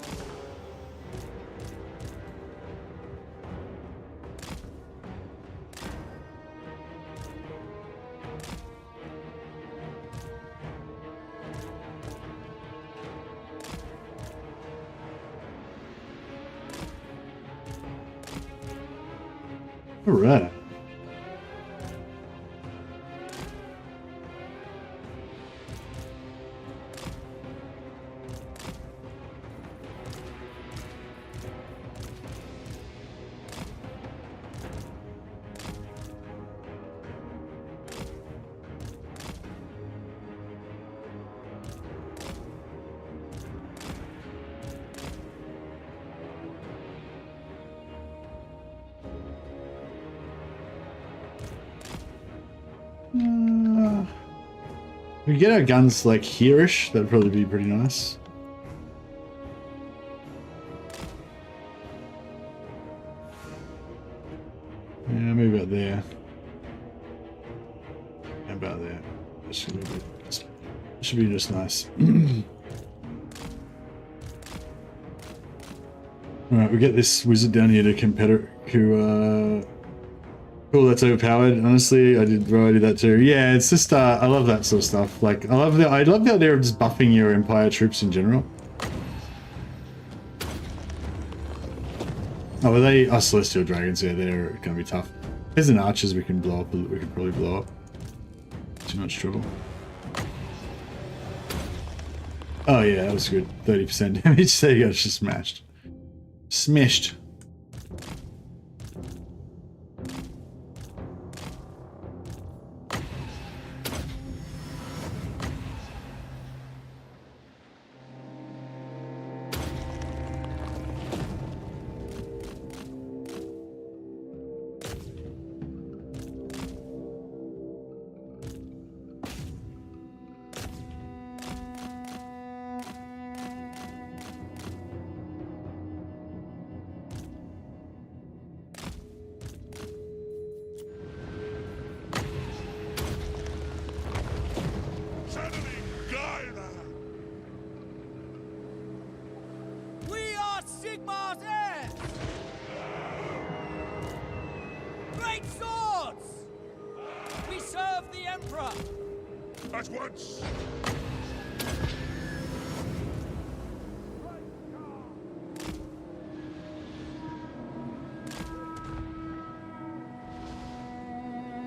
All right. If we get our guns like here-ish, that'd probably be pretty nice. Yeah, maybe about there. Yeah, about there. That should be just nice. Alright, we get this wizard down here to competitor who cool, that's overpowered. Honestly, I did that too. Yeah, it's just I love that sort of stuff. Like I love the idea of just buffing your Empire troops in general. Oh, well, they are Celestial Dragons. Yeah, they're gonna be tough. There's an archers we can blow up. We could probably blow up. Too much trouble. Oh yeah, that was good. 30% damage. There you go. It's just smashed. Smashed.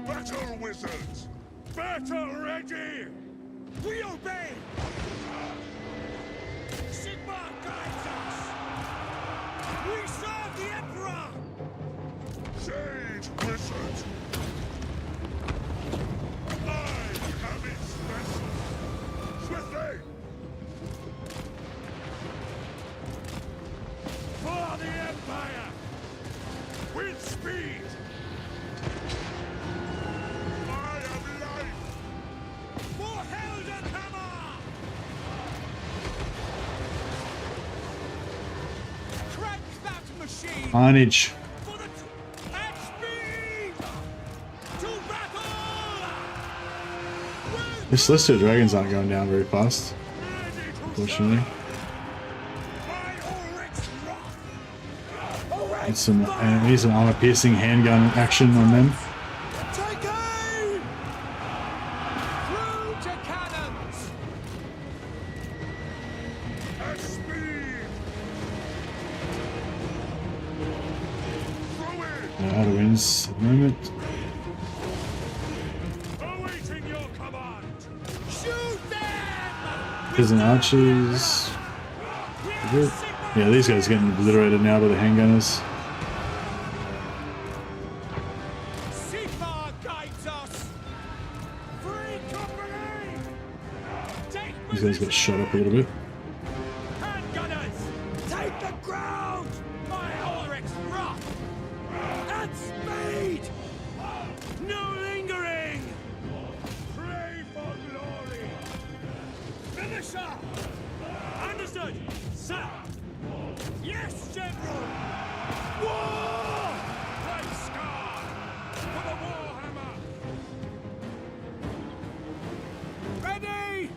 Battle wizards! Battle ready! We obey! Sigma guides us! We serve the Emperor! Sage wizard! I am its vessel! Swiftly! For the Empire! With speed! Carnage. The Celestial Dragons aren't going down very fast, unfortunately. Need some armor-piercing handgun action on them. Out of wins at the moment. There's an archers. Yeah, these guys are getting obliterated now by the handgunners. These guys got shot up a little bit. Understood, sir. Yes, General. War! Great scar for the Warhammer. Ready.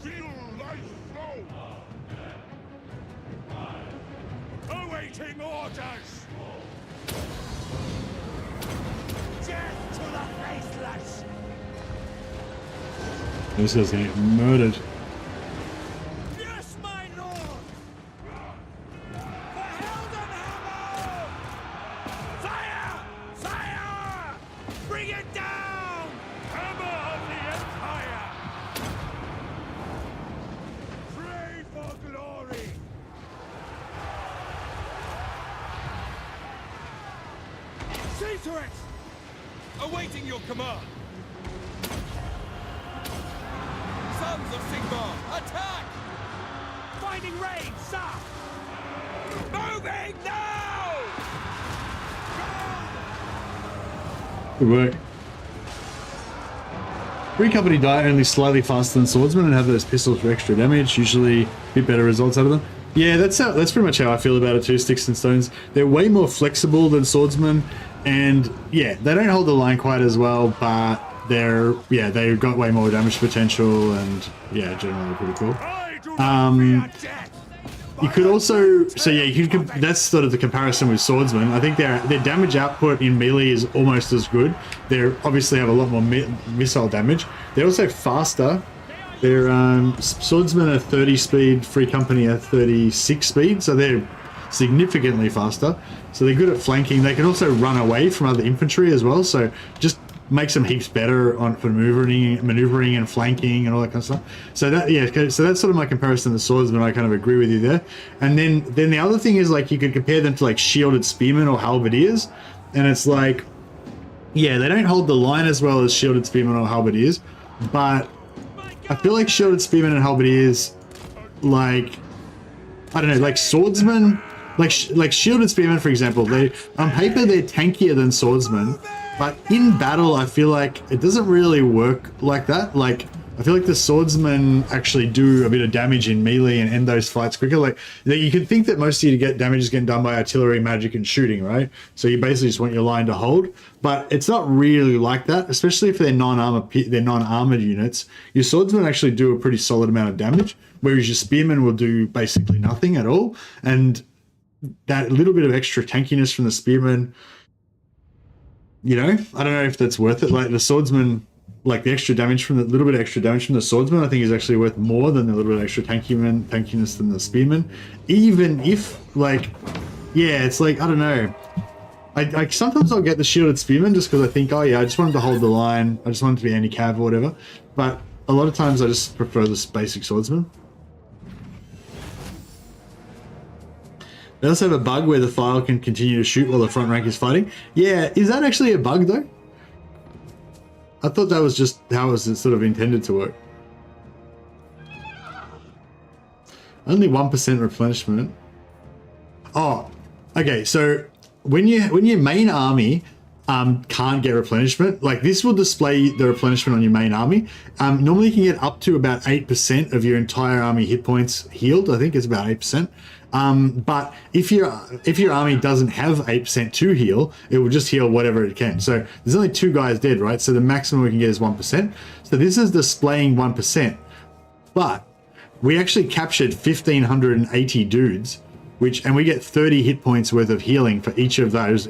Feel life flow. Awaiting orders. Death to the faithless. This guy's getting murdered. Yes, my lord. to it! Awaiting your command. Sons of Sigmar, attack! Finding range, sir! Moving now! Good work. Free company die only slightly faster than swordsmen and have those pistols for extra damage, usually a bit better results out of them. Yeah, that's pretty much how I feel about it too, Sticks and Stones. They're way more flexible than swordsmen, and yeah, they don't hold the line quite as well, but they've got way more damage potential, and yeah, generally pretty cool. You could also, so yeah, that's sort of the comparison with swordsmen. I think their damage output in melee is almost as good. They obviously have a lot more missile damage. They're also faster. Their swordsmen are 30 speed, Free Company are 36 speed, so they're significantly faster. So they're good at flanking. They can also run away from other infantry as well, so just makes them heaps better for maneuvering and flanking and all that kind of stuff. So that, yeah, so that's sort of my comparison to swordsmen. I kind of agree with you there. And then the other thing is, like, you could compare them to like shielded spearmen or halberdiers, and it's like, yeah, they don't hold the line as well as shielded spearmen or halberdiers, but I feel like shielded spearmen and halberdiers, like, I don't know, like swordsmen, like shielded spearmen, for example, they on paper they're tankier than swordsmen. But in battle, I feel like it doesn't really work like that. Like, I feel like the swordsmen actually do a bit of damage in melee and end those fights quicker. Like, you could think that most of you get damage is getting done by artillery, magic, and shooting, right? So you basically just want your line to hold. But it's not really like that, especially if they're non-armored units. Your swordsmen actually do a pretty solid amount of damage, whereas your spearmen will do basically nothing at all. And that little bit of extra tankiness from the spearmen, you know, I don't know if that's worth it. Like the swordsman, like the extra damage from the little bit of extra damage from the swordsman, I think is actually worth more than the little bit of extra tankiness than the spearman. Even if, like, yeah, it's like, I don't know. I sometimes I'll get the shielded spearman just because I think, oh yeah, I just wanted to hold the line. I just wanted to be anti-cav or whatever. But a lot of times I just prefer this basic swordsman. They also have a bug where the file can continue to shoot while the front rank is fighting. Yeah, is that actually a bug though? I thought that was just how it was sort of intended to work. Only 1% replenishment. Oh, okay. So when your main army can't get replenishment, like this will display the replenishment on your main army. Normally you can get up to about 8% of your entire army hit points healed. I think it's about 8%. But if your army doesn't have 8% to heal, it will just heal whatever it can. So there's only 2 guys dead, right? So the maximum we can get is 1%. So this is displaying 1%, but we actually captured 1,580 dudes, and we get 30 hit points worth of healing for each of those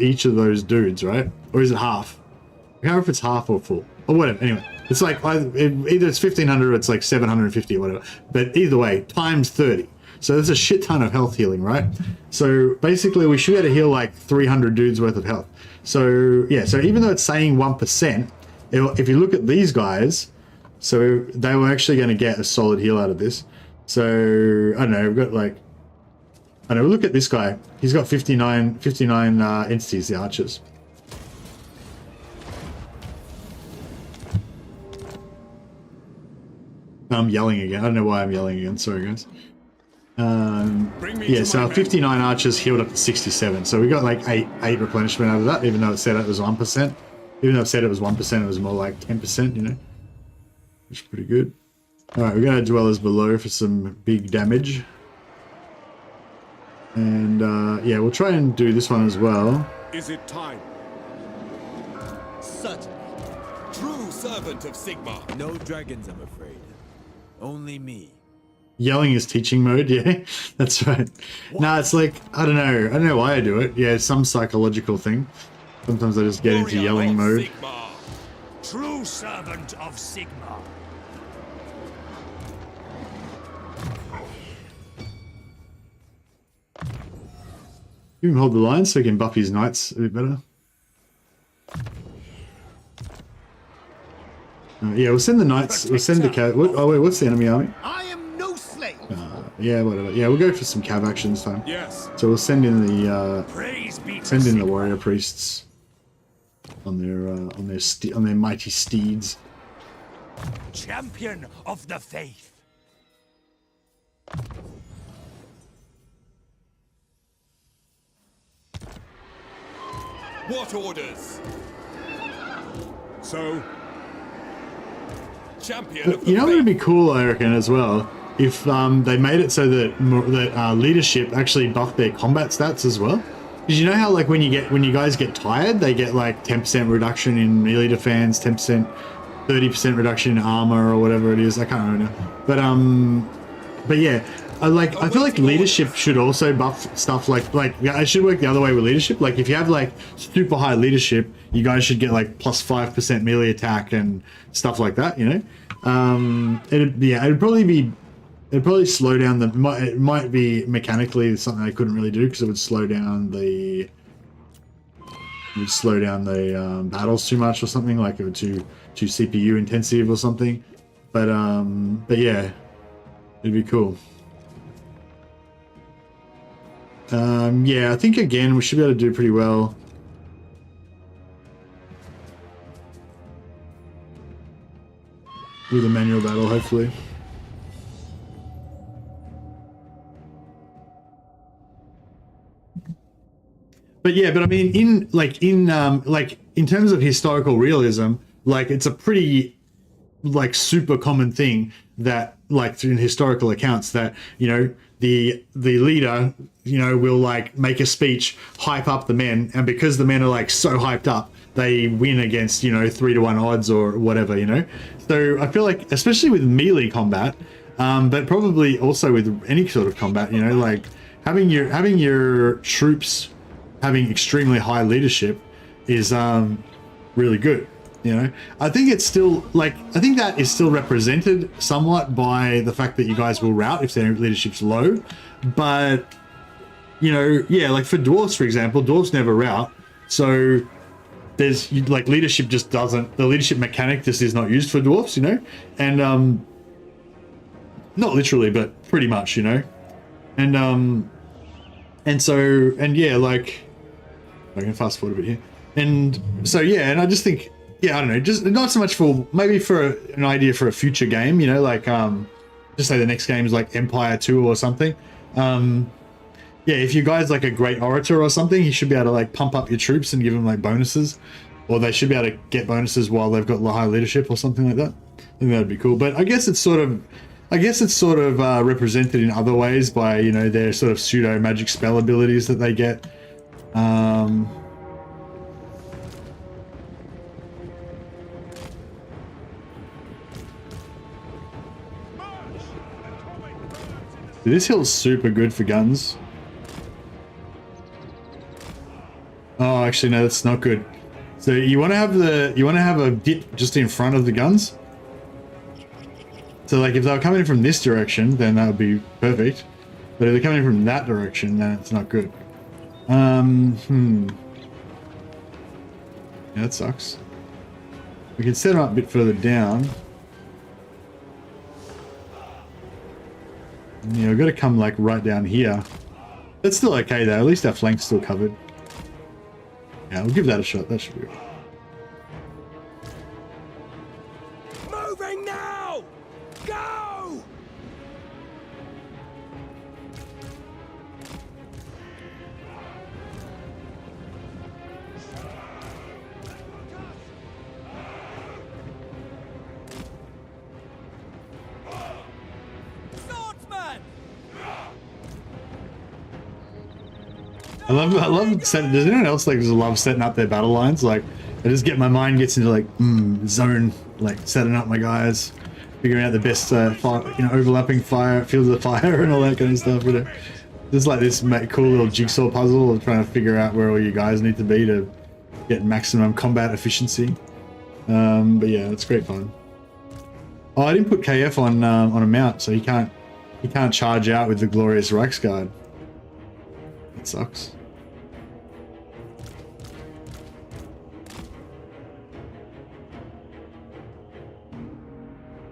dudes, right? Or is it half? I can't remember if it's half or full or whatever. Anyway, it's like either it's 1,500 or it's like 750 or whatever. But either way, times 30. So there's a shit ton of health healing, right? So basically we should be able to heal like 300 dudes worth of health. So yeah, so even though it's saying 1%, if you look at these guys, so they were actually going to get a solid heal out of this. So I don't know, we've got like, I don't know, look at this guy. He's got 59 entities, the archers. I'm yelling again. I don't know why I'm yelling again. Sorry, guys. Yeah, so 59 archers healed up to 67. So we got like 8 replenishment out of that, even though it said it was 1%. Even though it said it was 1%, it was more like 10%, you know, which is pretty good. All right, we're going to dwellers below for some big damage. And yeah, we'll try and do this one as well. Is it time? Certainly. True servant of Sigmar. No dragons, I'm afraid. Only me. Yelling is teaching mode, yeah, that's right. No, it's like, I don't know why I do it. Yeah, it's some psychological thing. Sometimes I just get into yelling mode. Sigmar. True servant of Sigmar. You can hold the line so you can buff his knights a bit better. Yeah, we'll send the knights. We'll send the cav. Oh wait, what's the enemy army? I am no slave. Yeah, whatever. Yeah, we'll go for some cav action this time. Yes. So we'll send in the warrior priests. on their mighty steeds. Champion of the faith. What orders? So, Champion of the You know what would faith. be cool, I reckon, as well, if they made it so that leadership actually buffed their combat stats as well. Because you know how like when you guys get tired, they get like 10% reduction in melee defense, 10%, 30% reduction in armor or whatever it is. I can't remember now. But yeah, I feel like leadership should also buff stuff like it should work the other way with leadership. Like if you have like super high leadership, you guys should get like plus 5% melee attack and stuff like that. You know, it'd probably slow down it might be mechanically something I couldn't really do because it would slow down the battles too much or something, like it would too CPU intensive or something. But yeah, it'd be cool. Yeah, I think again we should be able to do pretty well. With a manual battle, hopefully. But yeah, but I mean, in terms of historical realism, like it's a pretty like super common thing that like in historical accounts that, you know, the leader, you know, will like make a speech, hype up the men, and because the men are like so hyped up, they win against, you know, 3-to-1 odds or whatever, you know. So I feel like, especially with melee combat, but probably also with any sort of combat, you know, like having your troops having extremely high leadership is really good. You know, I think it's still like, I think that is still represented somewhat by the fact that you guys will rout if their leadership's low. But, you know, yeah, like for dwarves, for example, dwarves never rout. So there's like leadership just doesn't, the leadership mechanic just is not used for dwarves, you know, and not literally, but pretty much, you know, and so, and yeah, like I can fast forward a bit here, and so yeah, and I just think, yeah, I don't know, just not so much for, maybe for an idea for a future game, you know, like just say the next game is like Empire 2 or something. Yeah, if you guys like a great orator or something, you should be able to like pump up your troops and give them like bonuses, or they should be able to get bonuses while they've got high leadership or something like that. I think that'd be cool. But I guess it's sort of represented in other ways by, you know, their sort of pseudo magic spell abilities that they get. This hill's super good for guns. Oh, actually, no, that's not good. So you want to have a dip just in front of the guns. So like if they were coming in from this direction, then that would be perfect. But if they're coming in from that direction, then it's not good. Yeah, that sucks. We can set them up a bit further down. Yeah, we've got to come like right down here. That's still okay though, at least our flank's still covered. Yeah, we'll give that a shot, that should be right. Moving now! Go! Swordsman! I love setting, does anyone else like just love setting up their battle lines? Like I just get, my mind gets into like zone, like setting up my guys, figuring out the best fire, you know, overlapping fire, fields of fire and all that kind of stuff, you know. Just like this cool little jigsaw puzzle of trying to figure out where all you guys need to be to get maximum combat efficiency. But yeah, it's great fun. Oh, I didn't put KF on a mount, so he can't charge out with the glorious Reichsguard. That sucks.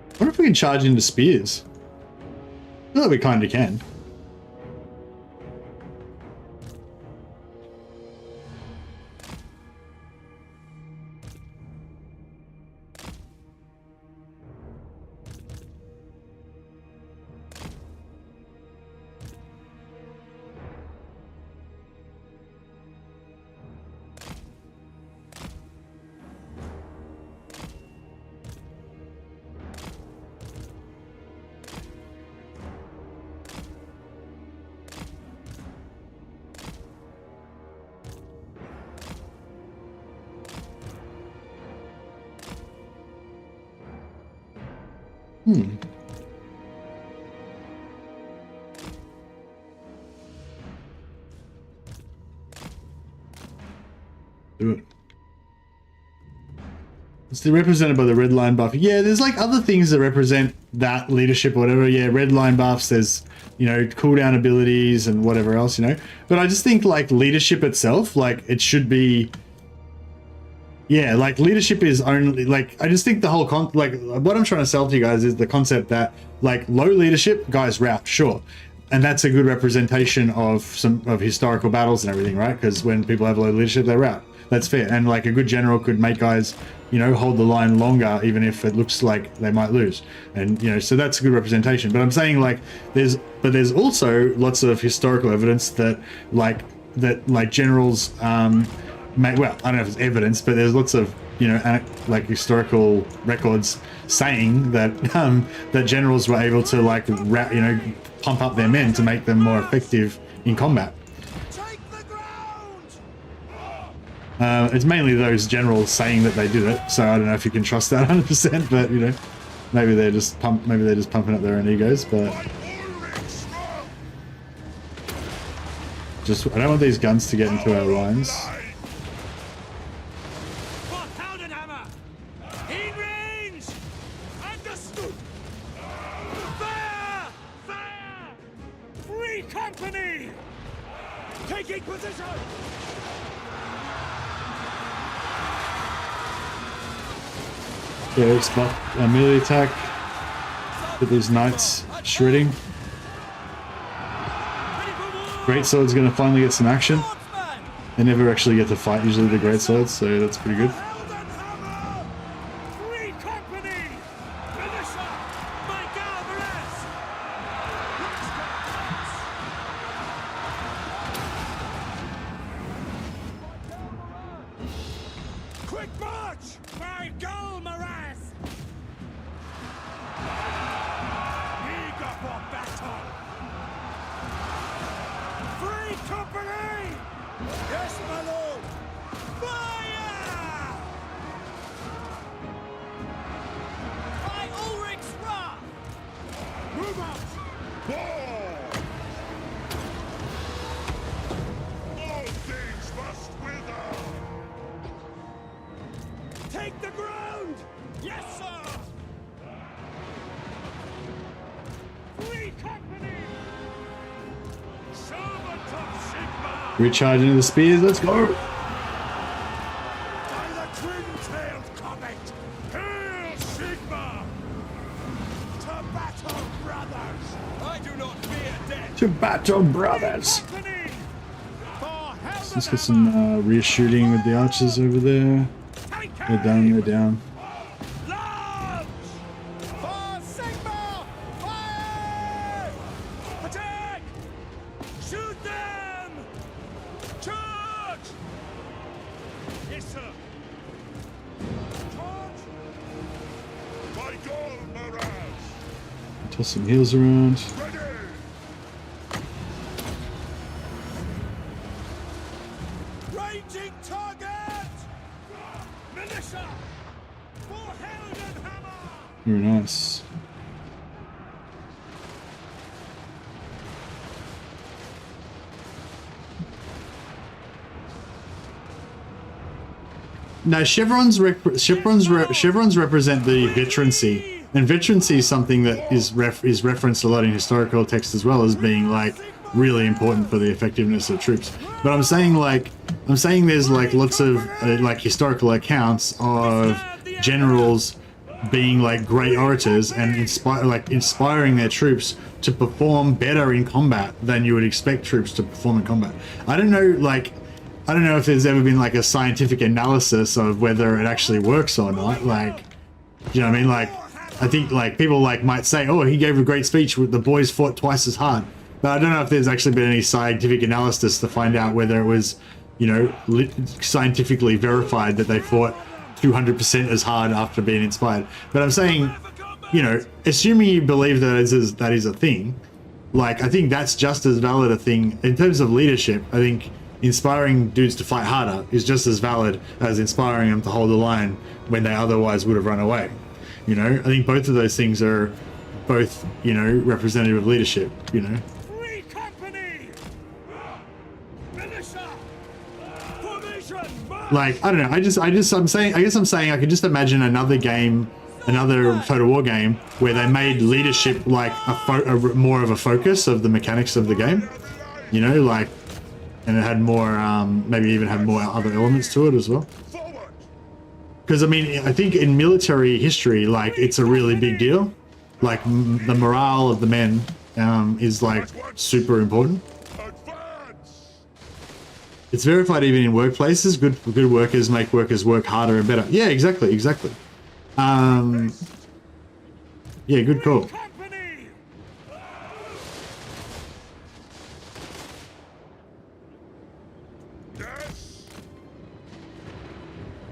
I wonder if we can charge into spears. I feel like we kind of can. it's represented by the red line buff. Yeah, there's like other things that represent that leadership or whatever. Yeah, red line buffs, there's, you know, cooldown abilities and whatever else, you know. But I just think like leadership itself, like it should be, yeah, like leadership is only like, I just think the whole like what I'm trying to sell to you guys is the concept that like low leadership guys rout, sure. And that's a good representation of some of historical battles and everything, right? Because when people have low leadership, they rout. That's fair. And like a good general could make guys, you know, hold the line longer, even if it looks like they might lose. And, you know, so that's a good representation. But I'm saying like there's also lots of historical evidence that generals may, well, I don't know if it's evidence, but there's lots of, you know, like historical records saying that that generals were able to like, you know, pump up their men to make them more effective in combat. It's mainly those generals saying that they did it, so I don't know if you can trust that 100%. But you know, maybe they're just pumping up their own egos. But just I don't want these guns to get into our lines. Yeah, let's buff a melee attack. Get these knights shredding. Greatsword's gonna finally get some action. They never actually get to fight usually, the greatswords, so that's pretty good. Recharge into the spears, let's go! To battle, brothers! So let's get some rear-shooting with the archers over there. They're down, they're down. Toss some heals around. Ranging target! Militia! For Hammer! Very nice. Now chevrons represent the veterancy. And veterancy is something that is referenced a lot in historical text as well as being like really important for the effectiveness of troops. But I'm saying there's like lots of like historical accounts of generals being like great orators and inspiring their troops to perform better in combat than you would expect troops to perform in combat. I don't know if there's ever been like a scientific analysis of whether it actually works or not. Like, you know what I mean? Like, I think like people like might say, oh, he gave a great speech, the boys fought twice as hard. But I don't know if there's actually been any scientific analysis to find out whether it was, you know, scientifically verified that they fought 200% as hard after being inspired. But I'm saying, you know, assuming you believe that is a thing, like I think that's just as valid a thing in terms of leadership. I think inspiring dudes to fight harder is just as valid as inspiring them to hold the line when they otherwise would have run away. You know, I think both of those things are both, you know, representative of leadership, you know. Free company! Militia! Formation! like, I don't know. I guess I'm saying I could just imagine another game, another Total War game where they made leadership like more of a focus of the mechanics of the game, you know, like, and it had more, maybe even had more other elements to it as well. Because I mean, I think in military history, like, it's a really big deal. Like, the morale of the men is like super important. It's verified even in workplaces. Good workers make workers work harder and better. Yeah, exactly. Yeah, good call.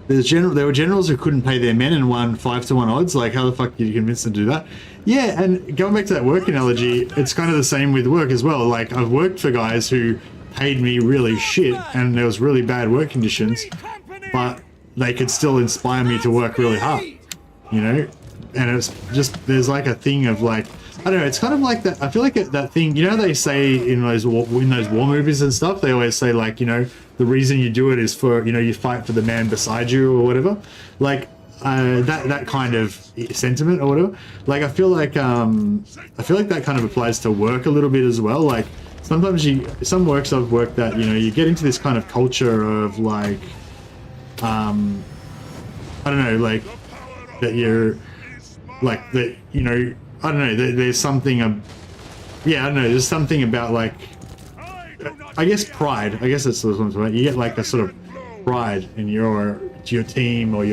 There were generals who couldn't pay their men and won 5-to-1 odds. Like, how the fuck did you convince them to do that? Yeah, and going back to that work analogy, it's kind of the same with work as well. Like, I've worked for guys who paid me really shit and there was really bad work conditions, but they could still inspire me to work really hard, you know? And it's just, there's like a thing of like, I don't know, it's kind of like that. I feel like that thing, you know, they say in those war movies and stuff, they always say like, you know, the reason you do it is for, you know, you fight for the man beside you or whatever. Like, that kind of sentiment or whatever. Like, I feel like that kind of applies to work a little bit as well. Like, sometimes some works I've worked at, you know, you get into this kind of culture of like, I don't know, like, that you're, like, that, you know, I don't know, there's something, yeah, I don't know, there's something about, like, I guess pride, I guess that's what I'm talking about. You get, like, a sort of pride in your team or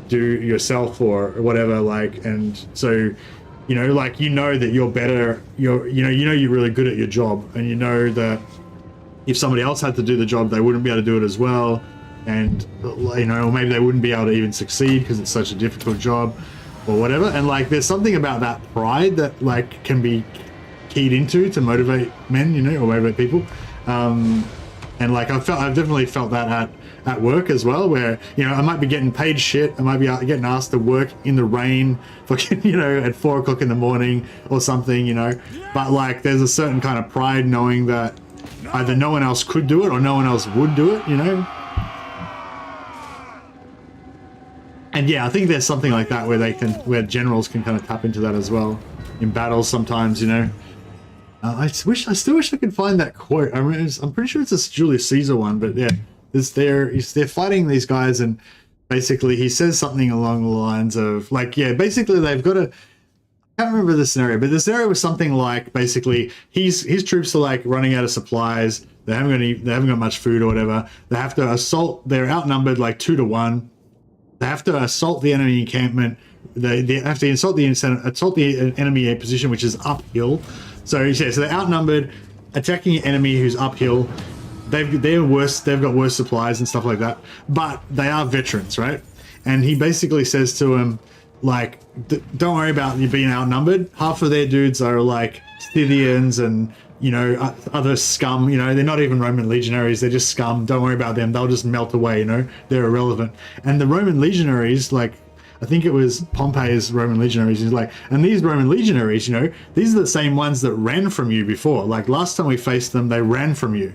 yourself or whatever, like, and so, you know, like, you know that you're better, you know you're really good at your job, and you know that if somebody else had to do the job, they wouldn't be able to do it as well, and, you know, or maybe they wouldn't be able to even succeed because it's such a difficult job or whatever. And like, there's something about that pride that like can be keyed into to motivate men, you know, or motivate people. And like, I've definitely felt that at work as well, where, you know, I might be getting paid shit, I might be getting asked to work in the rain, fucking, you know, at 4 o'clock in the morning or something, you know, but like, there's a certain kind of pride knowing that either no one else could do it or no one else would do it, you know. And yeah, I think there's something like that where generals can kind of tap into that as well in battles sometimes, you know. I still wish I could find that quote. I mean, I'm pretty sure it's a Julius Caesar one, but yeah, they're fighting these guys, and basically he says something along the lines of like, yeah, basically they've got to. I can't remember the scenario, but the scenario was something like basically his troops are like running out of supplies. They haven't got much food or whatever. They have to assault. They're outnumbered like 2-to-1. They have to assault the enemy encampment. They have to assault the enemy position, which is uphill. So yeah, so they're outnumbered, attacking an enemy who's uphill. They've got worse supplies and stuff like that. But they are veterans, right? And he basically says to him, like, don't worry about you being outnumbered. Half of their dudes are like Scythians and, you know, other scum, you know, they're not even Roman legionaries, they're just scum. Don't worry about them, they'll just melt away, you know, they're irrelevant. And the Roman legionaries, like, I think it was Pompey's Roman legionaries, he's like, and these Roman legionaries, you know, these are the same ones that ran from you before. Like, last time we faced them, they ran from you,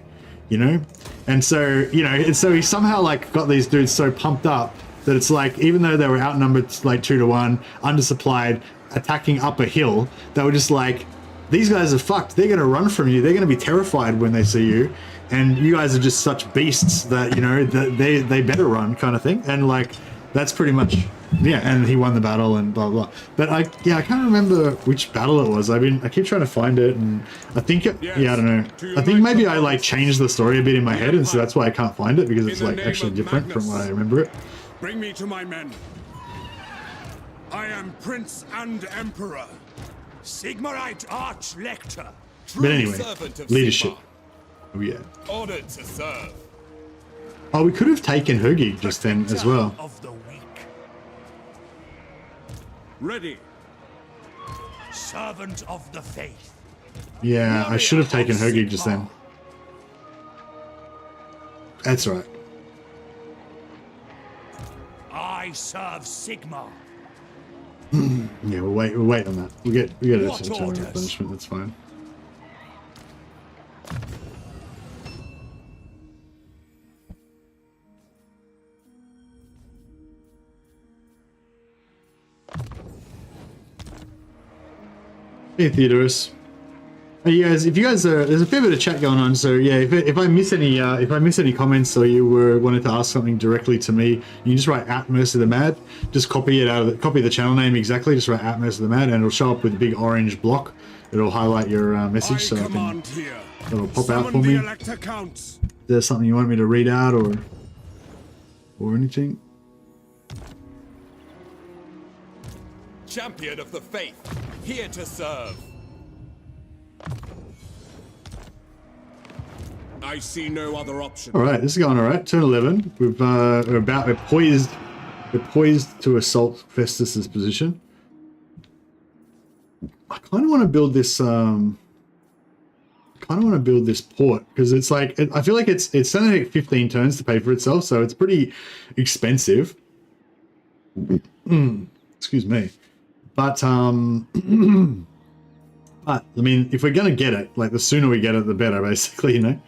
you know? And so, you know, and so he somehow, like, got these dudes so pumped up that it's like, even though they were outnumbered, like, 2-to-1, undersupplied, attacking up a hill, they were just like, these guys are fucked. They're going to run from you. They're going to be terrified when they see you. And you guys are just such beasts that, you know, that they better run, kind of thing. And like, that's pretty much, yeah. And he won the battle and blah, blah. But I can't remember which battle it was. I keep trying to find it, and I think I don't know. I think maybe I like changed the story a bit in my head, and so that's why I can't find it, because it's like actually different from what I remember it. Bring me to my men. I am Prince and Emperor. Sigmarite Arch-Lector. But anyway, leadership. Oh yeah. Honored to serve. Oh, we could have taken Huggy just then as well. Of the weak. Ready. Servant of the faith. Yeah, I should have taken Huggy just then. That's right. I serve Sigmar. Yeah, we'll wait on that. We'll get a replenishment. That's fine. Hey, Theodorus. Hey, you guys, if you guys are, there's a fair bit of chat going on, so yeah, if I miss any comments or you wanted to ask something directly to me, you can just write at Mercy the Mad, just copy the channel name exactly, just write at Mercy the Mad, and it'll show up with a big orange block. It'll highlight your message, so it'll pop out for me. If there's something you want me to read out or anything. Champion of the faith, here to serve. I see no other option. All right, this is going all right. Turn 11. We're poised to assault Festus's position. I kind of want to build this. Port because it's like I feel like it's only like 15 turns to pay for itself, so it's pretty expensive. Excuse me, but I mean, if we're gonna get it, like the sooner we get it, the better, basically, you know.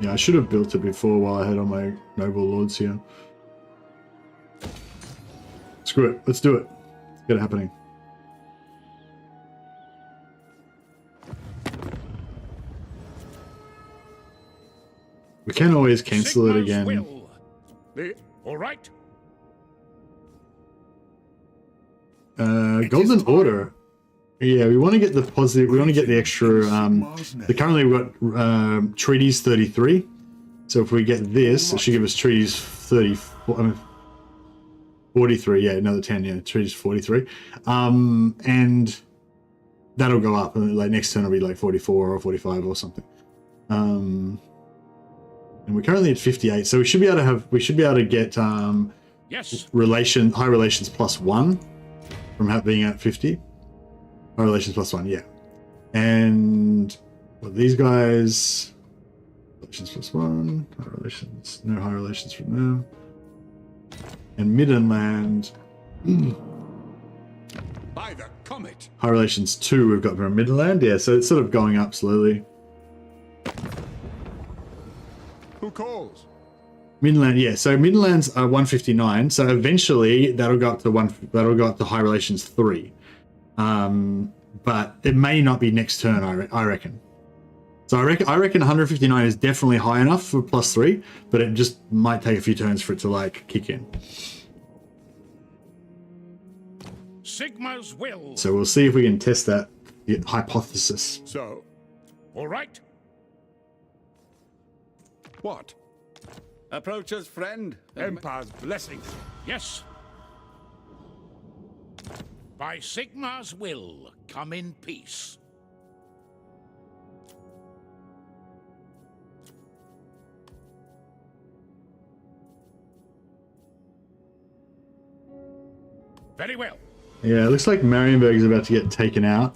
Yeah, I should have built it before while I had all my noble lords here. Screw it, let's do it. Let's get it happening. We can always cancel it again. All right. Golden Order. Yeah, we want to get the positive. We want to get the extra. Currently we've got treaties 33. So if we get this, it should give us treaties 34. I mean, 43. Yeah, another 10. Yeah, treaties 43. And that'll go up. Like next turn will be like 44 or 45 or something. And we're currently at 58. So we should be able to have. We should be able to get yes, high relations +1 from being at 50. High relations +1, yeah. And well, these guys, relations +1, high relations, no high relations from them. And Midland, By the comet. high relations 2 we've got from Midland, yeah, so it's sort of going up slowly. Who calls? Midland, yeah, so Midlands are 159, so eventually that'll go up to high relations 3. But it may not be next turn, I reckon. So I reckon 159 is definitely high enough for +3, but it just might take a few turns for it to like kick in. Sigma's will. So we'll see if we can test that hypothesis. So, All right. what? Approach us, friend. Empire's blessings. Yes. By Sigma's will, come in peace. Very well. Yeah, it looks like Marienburg is about to get taken out.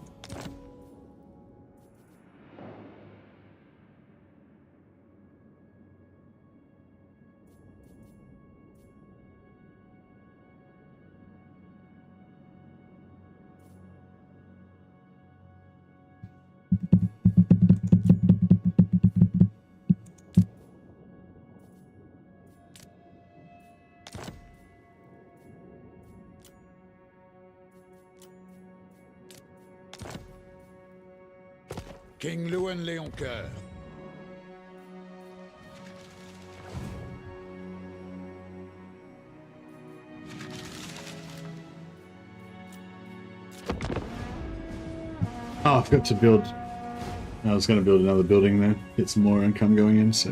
King Lewin Leoncoeur. Oh, I forgot to build. I was going to build another building there. Get some more income going in, so.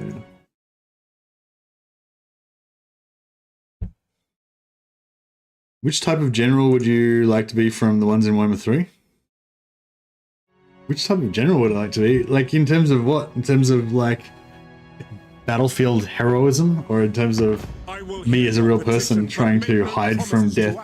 Which type of general would you like to be from the ones in Warhammer 3? Which type of general would I like to be? Like, in terms of what? In terms of, like, battlefield heroism? Or in terms of me as a real person trying to hide from death?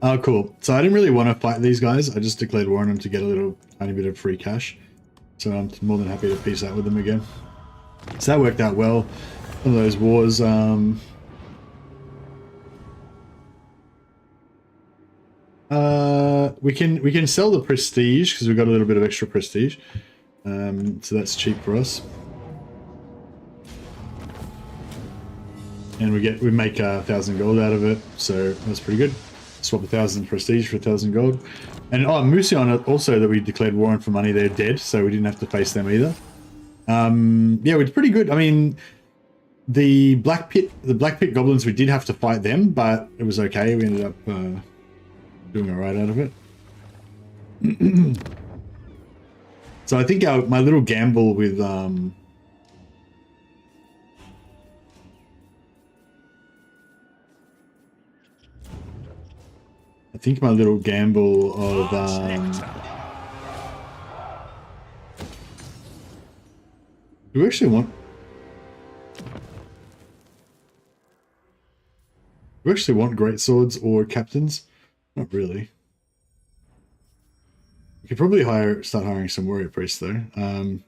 Oh, cool. So I didn't really want to fight these guys. I just declared war on them to get a little tiny bit of free cash. So I'm more than happy to peace out with them again. So that worked out well. Some of those wars, we can sell the prestige because we've got a little bit of extra prestige. So that's cheap for us. And we make 1,000 gold out of it, so that's pretty good. Swap 1,000 prestige for 1,000 gold. And Musion also, that we declared war on for money, they're dead, so we didn't have to face them either. Yeah, we're pretty good. I mean, the Black Pit goblins, we did have to fight them, but it was okay. We ended up doing alright out of it. So I think my little gamble with do we actually want great swords or captains? Not really. We could probably start hiring some warrior priests though. It's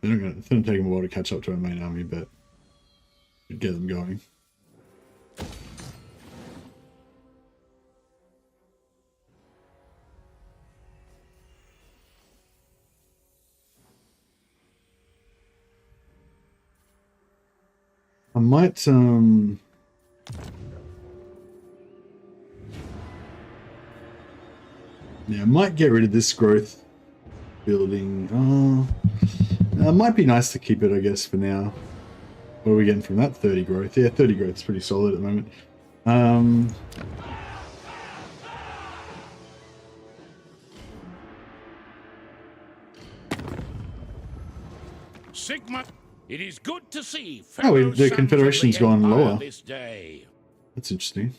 gonna take them a while to catch up to our main army, but we'd get them going. I might yeah, I might get rid of this growth building. It might be nice to keep it, I guess, for now. What are we getting from that? 30 growth. Yeah, 30 growth is pretty solid at the moment. Sigma, it is good to see. Oh, the Confederation's gone lower. This day. That's interesting.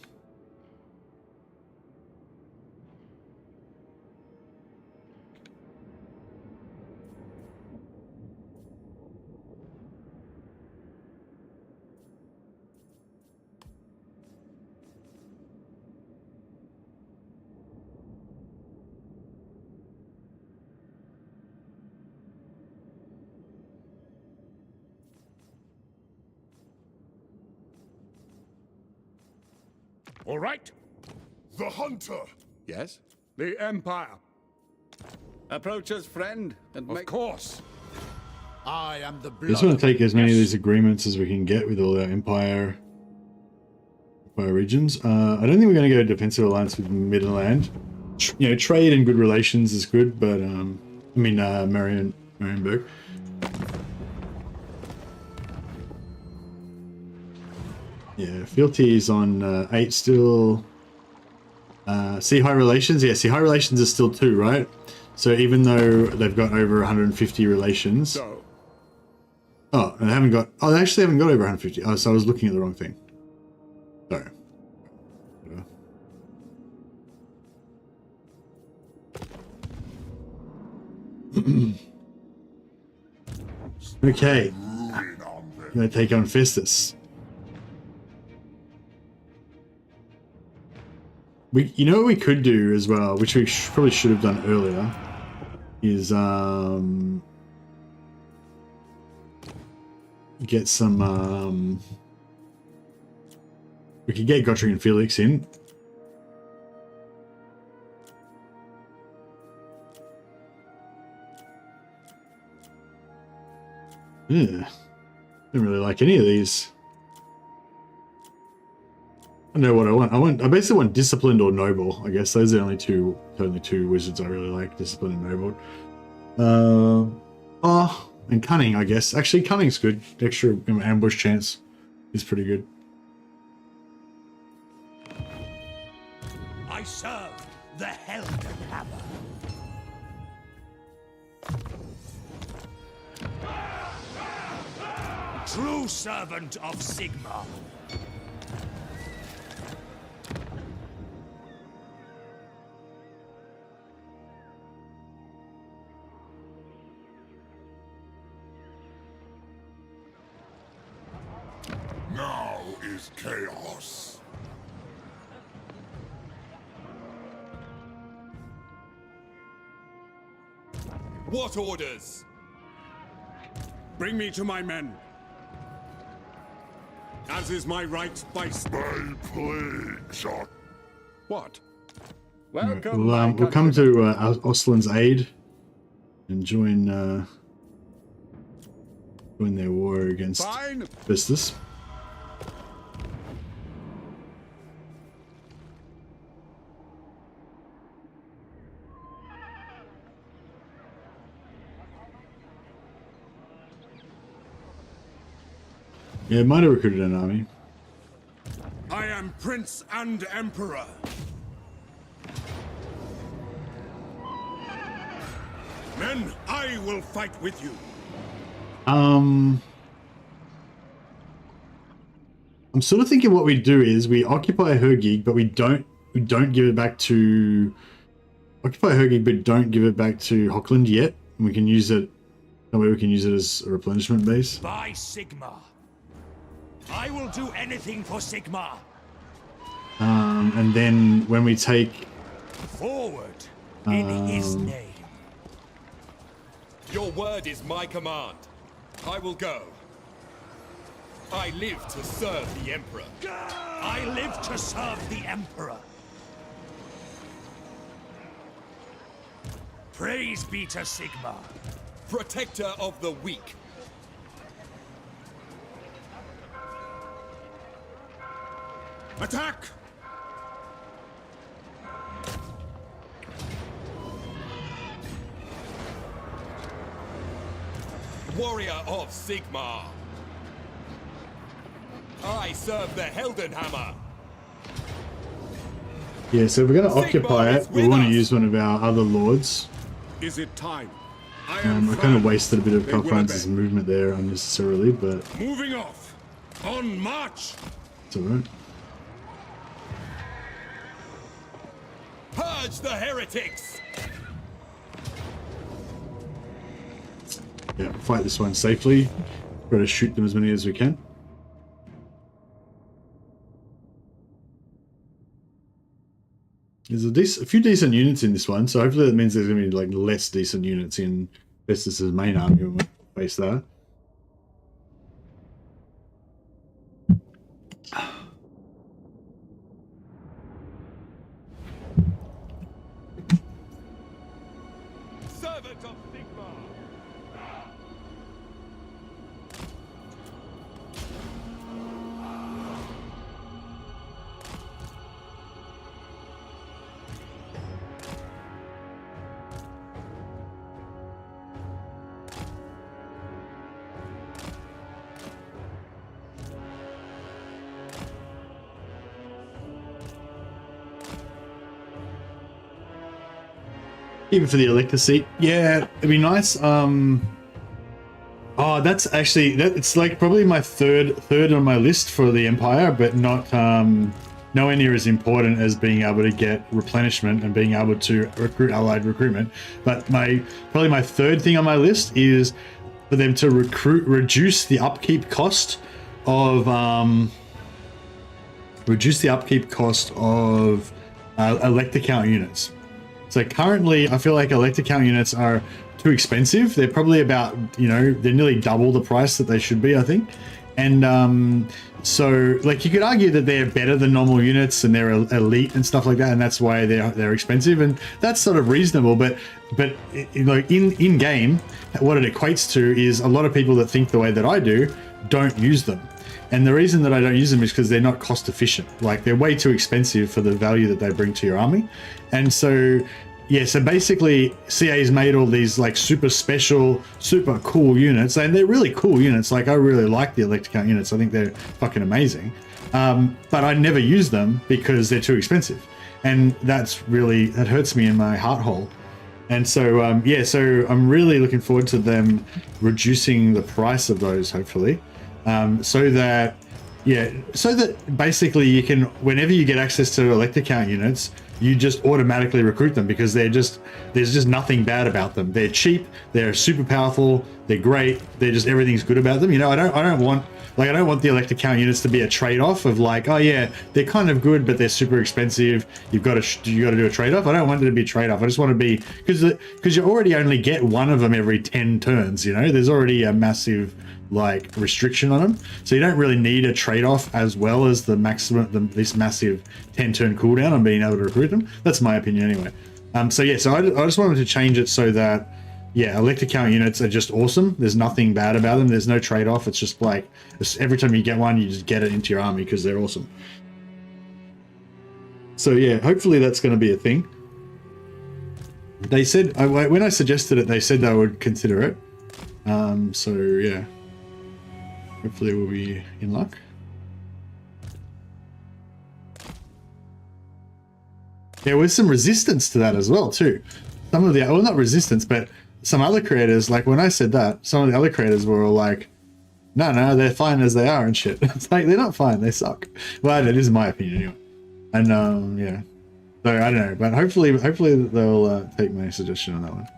All right. The hunter. Yes? The Empire. Approach us, friend, and Of course. I am the I blood. just want to take as many of these agreements as we can get with all our Empire regions. I don't think we're going to go defensive alliance with Midland. You know, trade and good relations is good, but I mean, Marienburg. Yeah, fealty is on 8 still. See high relations? Yeah, see high relations is still 2, right? So even though they've got over 150 relations... So. Oh, they haven't got... Oh, they actually haven't got over 150. Oh, so I was looking at the wrong thing. Sorry. Okay. I'm going to take on Festus. You know what we could do as well, which we probably should have done earlier, is get some. We could get Gottfried and Felix in. Yeah, don't really like any of these. I know what I want. I basically want disciplined or noble. I guess those are the only two wizards I really like, disciplined and noble. Oh, and cunning, I guess. Actually, cunning's good. Extra ambush chance is pretty good. I serve the Helden Hammer. True servant of Sigma. Now is chaos. What orders? Bring me to my men. As is my right by My plagues are... What? Welcome. We'll come to Oslin's aid and join win their war against Vistus. Yeah, might have recruited an army. I am Prince and Emperor. Men, I will fight with you. I'm sort of thinking what we do is we occupy Hergig, but we don't give it back to occupy Hergig, but don't give it back to Hochland yet. And we can use it. That way we can use it as a replenishment base. By Sigmar, I will do anything for Sigmar. And then when we take forward in his name. Your word is my command. I will go. I live to serve the Emperor. I live to serve the Emperor. Praise be to Sigmar, protector of the weak. Attack! Warrior of Sigmar. I serve the Heldenhammer. Yeah, so if we're going to occupy it, we want to use one of our other lords. Is it time? I kind of wasted a bit of Carl Francis' movement there unnecessarily, but moving off. On march. It's alright. Purge the heretics. Yeah, fight this one safely. Try to shoot them as many as we can. There's a few decent units in this one, so hopefully that means there's going to be like less decent units in Festus's main army when we face that. Servant of Sigmar. Even for the elector seat, yeah, it'd be nice. Oh, that's actually it's like probably my third on my list for the Empire, but not nowhere near as important as being able to get replenishment and being able to recruit allied recruitment. But probably my third thing on my list is for them to reduce the upkeep cost of elector count units. So currently, I feel like elector count units are too expensive. They're probably about, they're nearly double the price that they should be, I think. And so, like, you could argue that they're better than normal units and they're elite and stuff like that, and that's why they're expensive, and that's sort of reasonable. But in game, what it equates to is a lot of people that think the way that I do don't use them. And the reason that I don't use them is because they're not cost efficient. Like, they're way too expensive for the value that they bring to your army. And so, yeah, so basically CA's made all these like super special, super cool units, and they're really cool units. Like, I really like the elector count units. I think they're fucking amazing. But I never use them because they're too expensive. And that hurts me in my heart hole. And so, so I'm really looking forward to them reducing the price of those, hopefully. So that basically you can, whenever you get access to elector count units, you just automatically recruit them because there's just nothing bad about them. They're cheap, they're super powerful, they're great, everything's good about them. I don't want the elector count units to be a trade-off of like, oh yeah, they're kind of good, but they're super expensive. You got to do a trade-off. I don't want it to be a trade-off. I just want to be, because you already only get one of them every 10 turns. There's already a massive like restriction on them, so you don't really need a trade-off as well as this massive 10-turn cooldown on being able to recruit them. That's my opinion anyway. So I just wanted to change it so that yeah, elector count units are just awesome. There's nothing bad about them. There's no trade-off. It's just like every time you get one, you just get it into your army because they're awesome. So yeah, hopefully that's going to be a thing. They said, when I suggested it, they said they would consider it. So yeah, hopefully we'll be in luck. There was some resistance to that as well too. Some of the, well, not resistance, but some other creators, like when I said that, some of the other creators were all like, no, they're fine as they are and shit. It's like, they're not fine, they suck. Well, that is my opinion anyway. And yeah, so I don't know, but hopefully they'll take my suggestion on that one.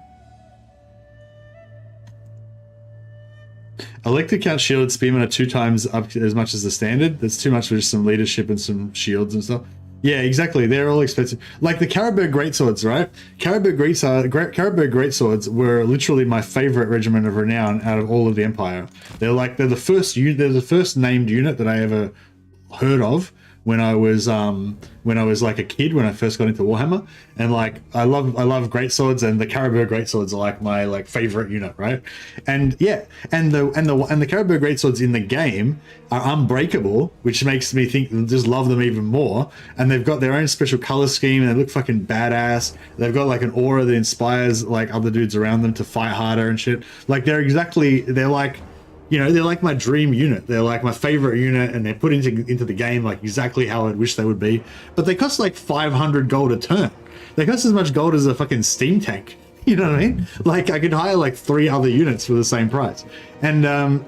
Elector count shield spearmen are 2 times up as much as the standard. That's too much for just some leadership and some shields and stuff. Yeah, exactly. They're all expensive. Like the Caribou Greatswords, right? Caribou Greatswords were literally my favorite regiment of renown out of all of the Empire. They're the first named unit that I ever heard of when I was like a kid, when I first got into Warhammer. And like I love greatswords, and the Caribou Greatswords are like my favorite unit, right? And yeah, and the Caribou Greatswords in the game are unbreakable, which makes me just love them even more. And they've got their own special color scheme, and they look fucking badass. They've got like an aura that inspires like other dudes around them to fight harder and shit. Like they're like, you know, they're like my dream unit. They're like my favorite unit, and they're put into the game like exactly how I'd wish they would be. But they cost like 500 gold a turn. They cost as much gold as a fucking steam tank. You know what I mean? Like I could hire like 3 other units for the same price. And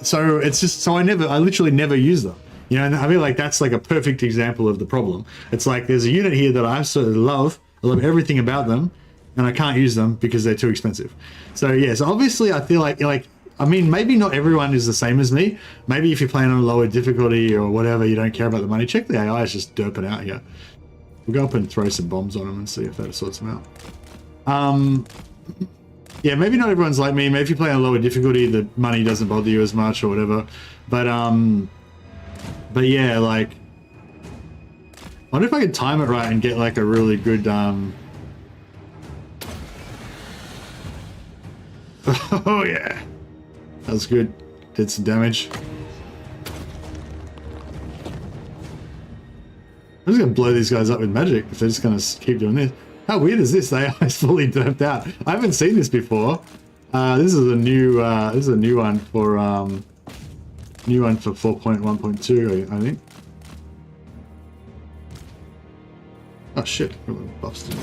so it's just, I literally never use them. You know, and I feel like that's like a perfect example of the problem. It's like there's a unit here that I absolutely love. I love everything about them, and I can't use them because they're too expensive. So yeah, so obviously I feel like I mean, maybe not everyone is the same as me. Maybe if you're playing on a lower difficulty or whatever, you don't care about the money. Check the AI is just derping out here. We'll go up and throw some bombs on them and see if that sorts them out. Yeah, maybe not everyone's like me. Maybe if you play on a lower difficulty, the money doesn't bother you as much or whatever. But yeah, like, I wonder if I could time it right and get like a really good, oh yeah. That was good. Did some damage. I'm just gonna blow these guys up with magic if they're just gonna keep doing this. How weird is this? They are fully derped out. I haven't seen this before. This is a new one for 4.1.2, I think. Oh shit! Buffs to me.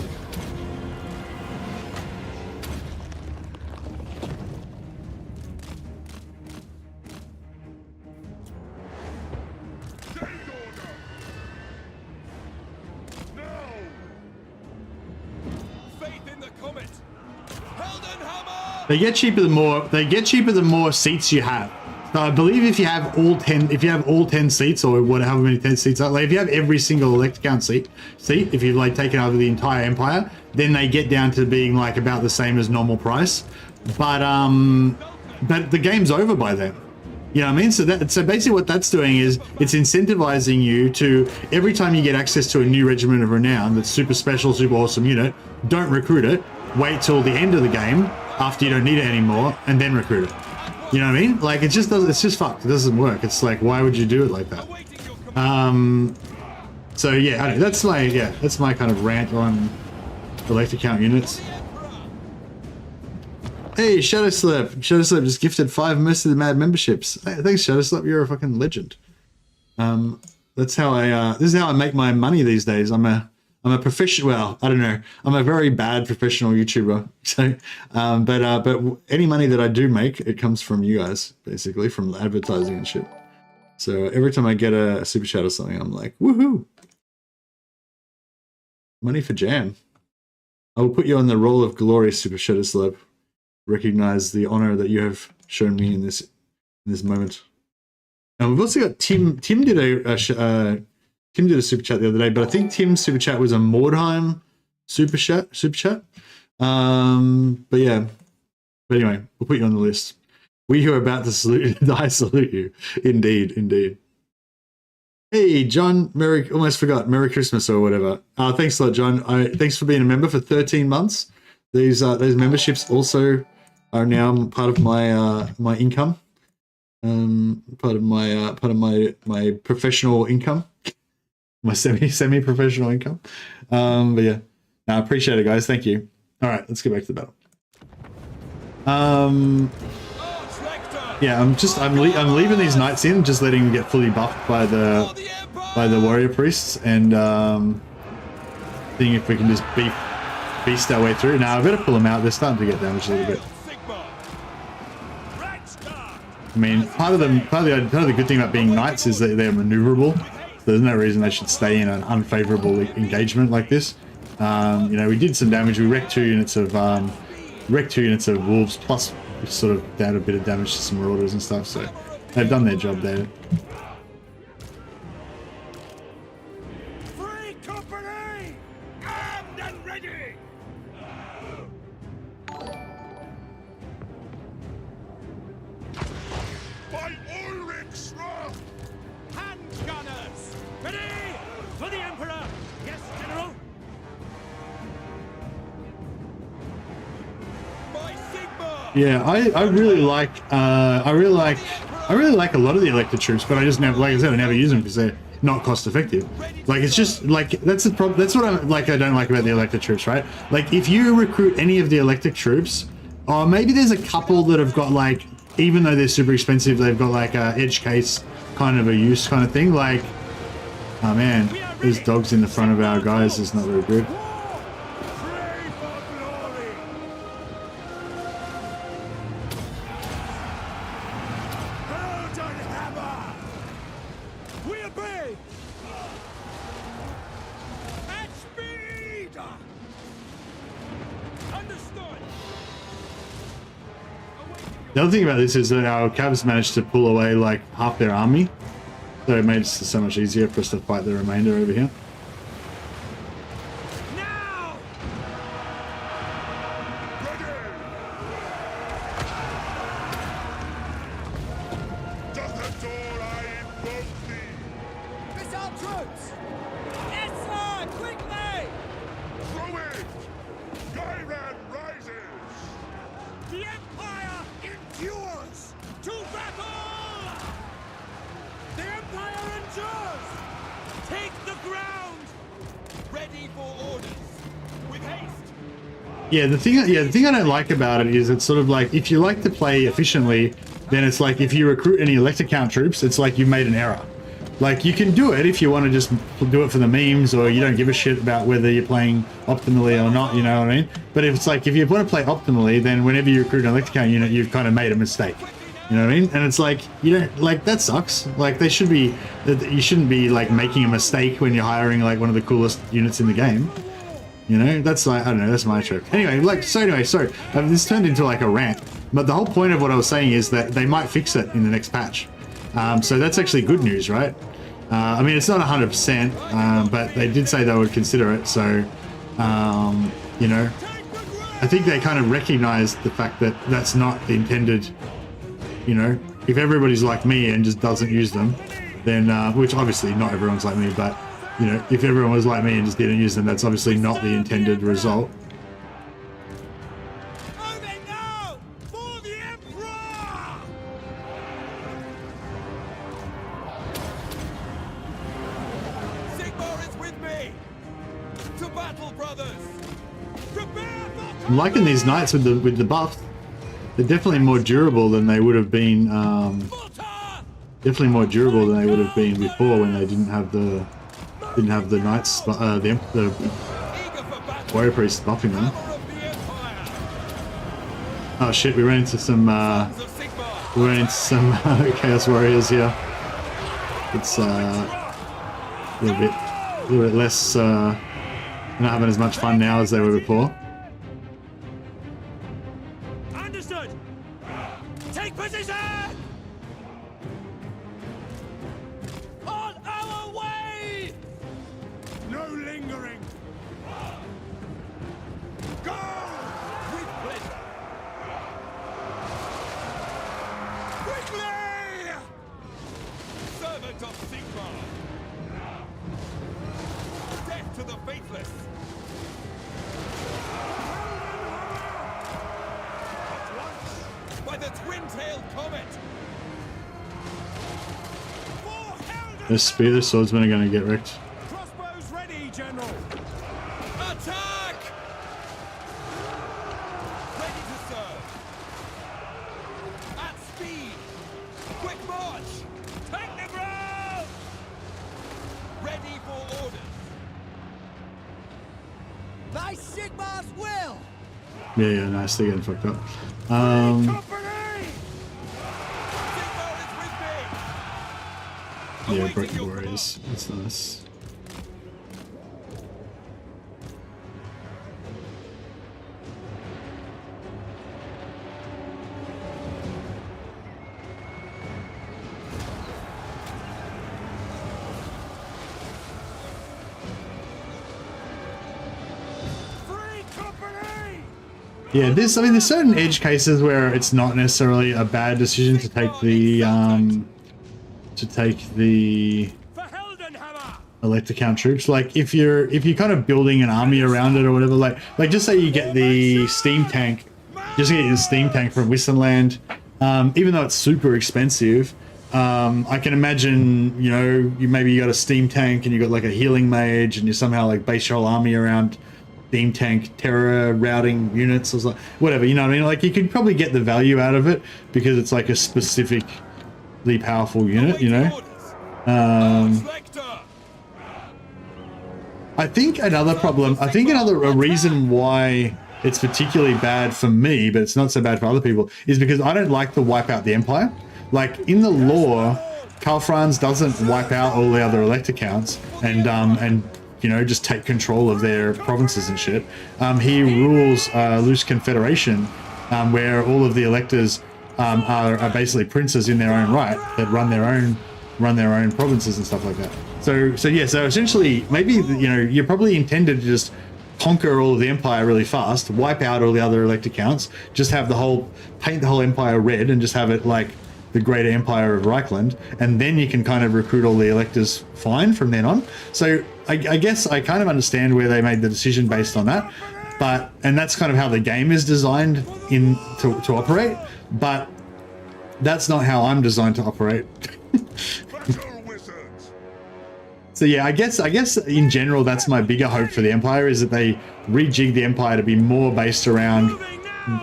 They get cheaper the more seats you have. So I believe if you have all 10 seats, or however many 10 seats are, like if you have every single elector count seat, if you've like taken over the entire empire, then they get down to being like about the same as normal price. But the game's over by then. You know what I mean? So basically what that's doing is it's incentivizing you to, every time you get access to a new regiment of renown that's super special, super awesome unit, don't recruit it. Wait till the end of the game after you don't need it anymore, and then recruit it. You know what I mean? Like it's just fucked. It doesn't work. It's like, why would you do it like that? So yeah, I don't know. That's my kind of rant on elector count units. Hey, Shadowslip just gifted 5 Mercy the Mad memberships. Hey, thanks, Shadowslip. You're a fucking legend. That's how this is how I make my money these days. I'm a professional. Well, I don't know. I'm a very bad professional YouTuber. So, but any money that I do make, it comes from you guys, basically, from advertising and shit. So every time I get a super chat or something, I'm like, woohoo! Money for jam. I will put you on the roll of glory, Super Shadow Celeb. Recognize the honor that you have shown me in this moment. And we've also got Tim. Tim did a super chat the other day, but I think Tim's super chat was a Mordheim super chat. But yeah. But anyway, we'll put you on the list. We who are about to salute you. Indeed, indeed. Hey, John, almost forgot. Merry Christmas or whatever. Thanks a lot, John. Thanks for being a member for 13 months. Those memberships also are now part of my my income, part of my professional income, my semi-professional income. But yeah, no, I appreciate it, guys. Thank you. All right, let's get back to the battle. Yeah, I'm leaving these knights in, just letting them get fully buffed by the warrior priests, and seeing if we can just beast our way through. Now I better pull them out. They're starting to get damaged a little bit. I mean, part of the good thing about being knights is that they're maneuverable. There's no reason they should stay in an unfavorable engagement like this. You know, we did some damage. We wrecked 2 units of wolves, plus we sort of did a bit of damage to some marauders and stuff. So they've done their job there. Free company! Armed and ready! By Ulrich's wrath! Hand gunners! Ready! For the Emperor! Yes, General! By Sigmar! Yeah, I really like a lot of the elector troops, but I just never, like I said, I never use them because they're not cost effective. Like, it's just like that's the problem. That's what I don't like about the elector troops, right? Like, if you recruit any of the elector troops, or maybe there's a couple that have got, like, even though they're super expensive, they've got like a edge case kind of a use kind of thing. Like, oh man, there's dogs in the front of our guys is not very good. The other thing about this is that our Cavs managed to pull away like half their army, so it made it so much easier for us to fight the remainder over here. Yeah, the thing I don't like about it is it's sort of like, if you like to play efficiently, then it's like if you recruit any elector count troops, it's like you've made an error. Like, you can do it if you want to just do it for the memes, or you don't give a shit about whether you're playing optimally or not, you know what I mean? But if it's like, if you want to play optimally, then whenever you recruit an elector count unit, you've kind of made a mistake. You know what I mean? And it's like, you don't, like, that sucks. Like, you shouldn't be like making a mistake when you're hiring like one of the coolest units in the game. You know, that's like, I don't know, that's my trick. Anyway, like, sorry, this turned into like a rant, but the whole point of what I was saying is that they might fix it in the next patch. So that's actually good news, right? I mean, it's not 100%, but they did say they would consider it. So, you know, I think they kind of recognized the fact that that's not the intended, you know, if everybody's like me and just doesn't use them, then, which obviously not everyone's like me, but you know, if everyone was like me and just didn't use them, that's obviously not the intended result. For the Emperor! Sigmar is with me! To battle, brothers! Prepare for... I'm liking these knights with the buff. They're definitely more durable than they would have been. Definitely more durable than they would have been before when they didn't have the knights, the warrior priests buffing them. Oh shit! We ran into some chaos warriors here. It's a little bit less. Not having as much fun now as they were before. Understood. Take position. On our way. No lingering. Go with pleasure. Quickly. Servant of Sigmar. Death to the faithless. At once. The spear, the swordsmen are going to get wrecked. Crossbows ready, General. Attack! Ready to serve. At speed. Quick march. Take the ground. Ready for orders. By Sigmar's will. Yeah, nice. They're getting fucked up. Company. Sigmar is with me. Yeah, Awaiting broken your warriors. That's nice. 3 company. Yeah, I mean, there's certain edge cases where it's not necessarily a bad decision to take the For Heldenhammer. elector count troops. Like if you're kind of building an army around it or whatever, like just say you get the steam tank, just get the steam tank from Wissenland, even though it's super expensive. I can imagine, you know, you got a steam tank and you got like a healing mage and you somehow like base your whole army around steam tank terror routing units or something, whatever, you know what I mean? Like you could probably get the value out of it because it's like a specifically powerful unit, you know? I think another reason why it's particularly bad for me, but it's not so bad for other people, is because I don't like to wipe out the Empire. Like in the lore, Karl Franz doesn't wipe out all the other elector counts and you know, just take control of their provinces and shit. He rules a loose confederation where all of the electors are basically princes in their own right that run their own provinces and stuff like that. So yeah, so essentially maybe, you know, you're probably intended to just conquer all of the empire really fast, wipe out all the other elector counts, just have paint the whole empire red and just have it like the greater empire of Reichland, and then you can kind of recruit all the electors fine from then on. So I guess I kind of understand where they made the decision based on that, and that's kind of how the game is designed to operate, but that's not how I'm designed to operate. So yeah, I guess in general that's my bigger hope for the Empire, is that they rejig the Empire to be more based around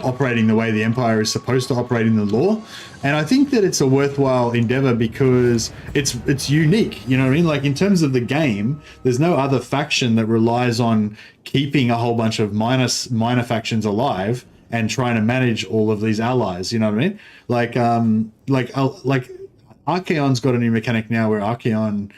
operating the way the Empire is supposed to operate in the lore. And I think that it's a worthwhile endeavor because it's unique, you know what I mean? Like in terms of the game, there's no other faction that relies on keeping a whole bunch of minor factions alive and trying to manage all of these allies, you know what I mean? Like Archaon's got a new mechanic now where Archaon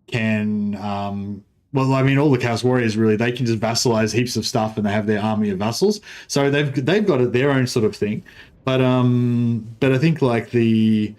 can well, I mean, all the Chaos Warriors really, they can just vassalize heaps of stuff and they have their army of vassals. So they've got their own sort of thing. But I think like the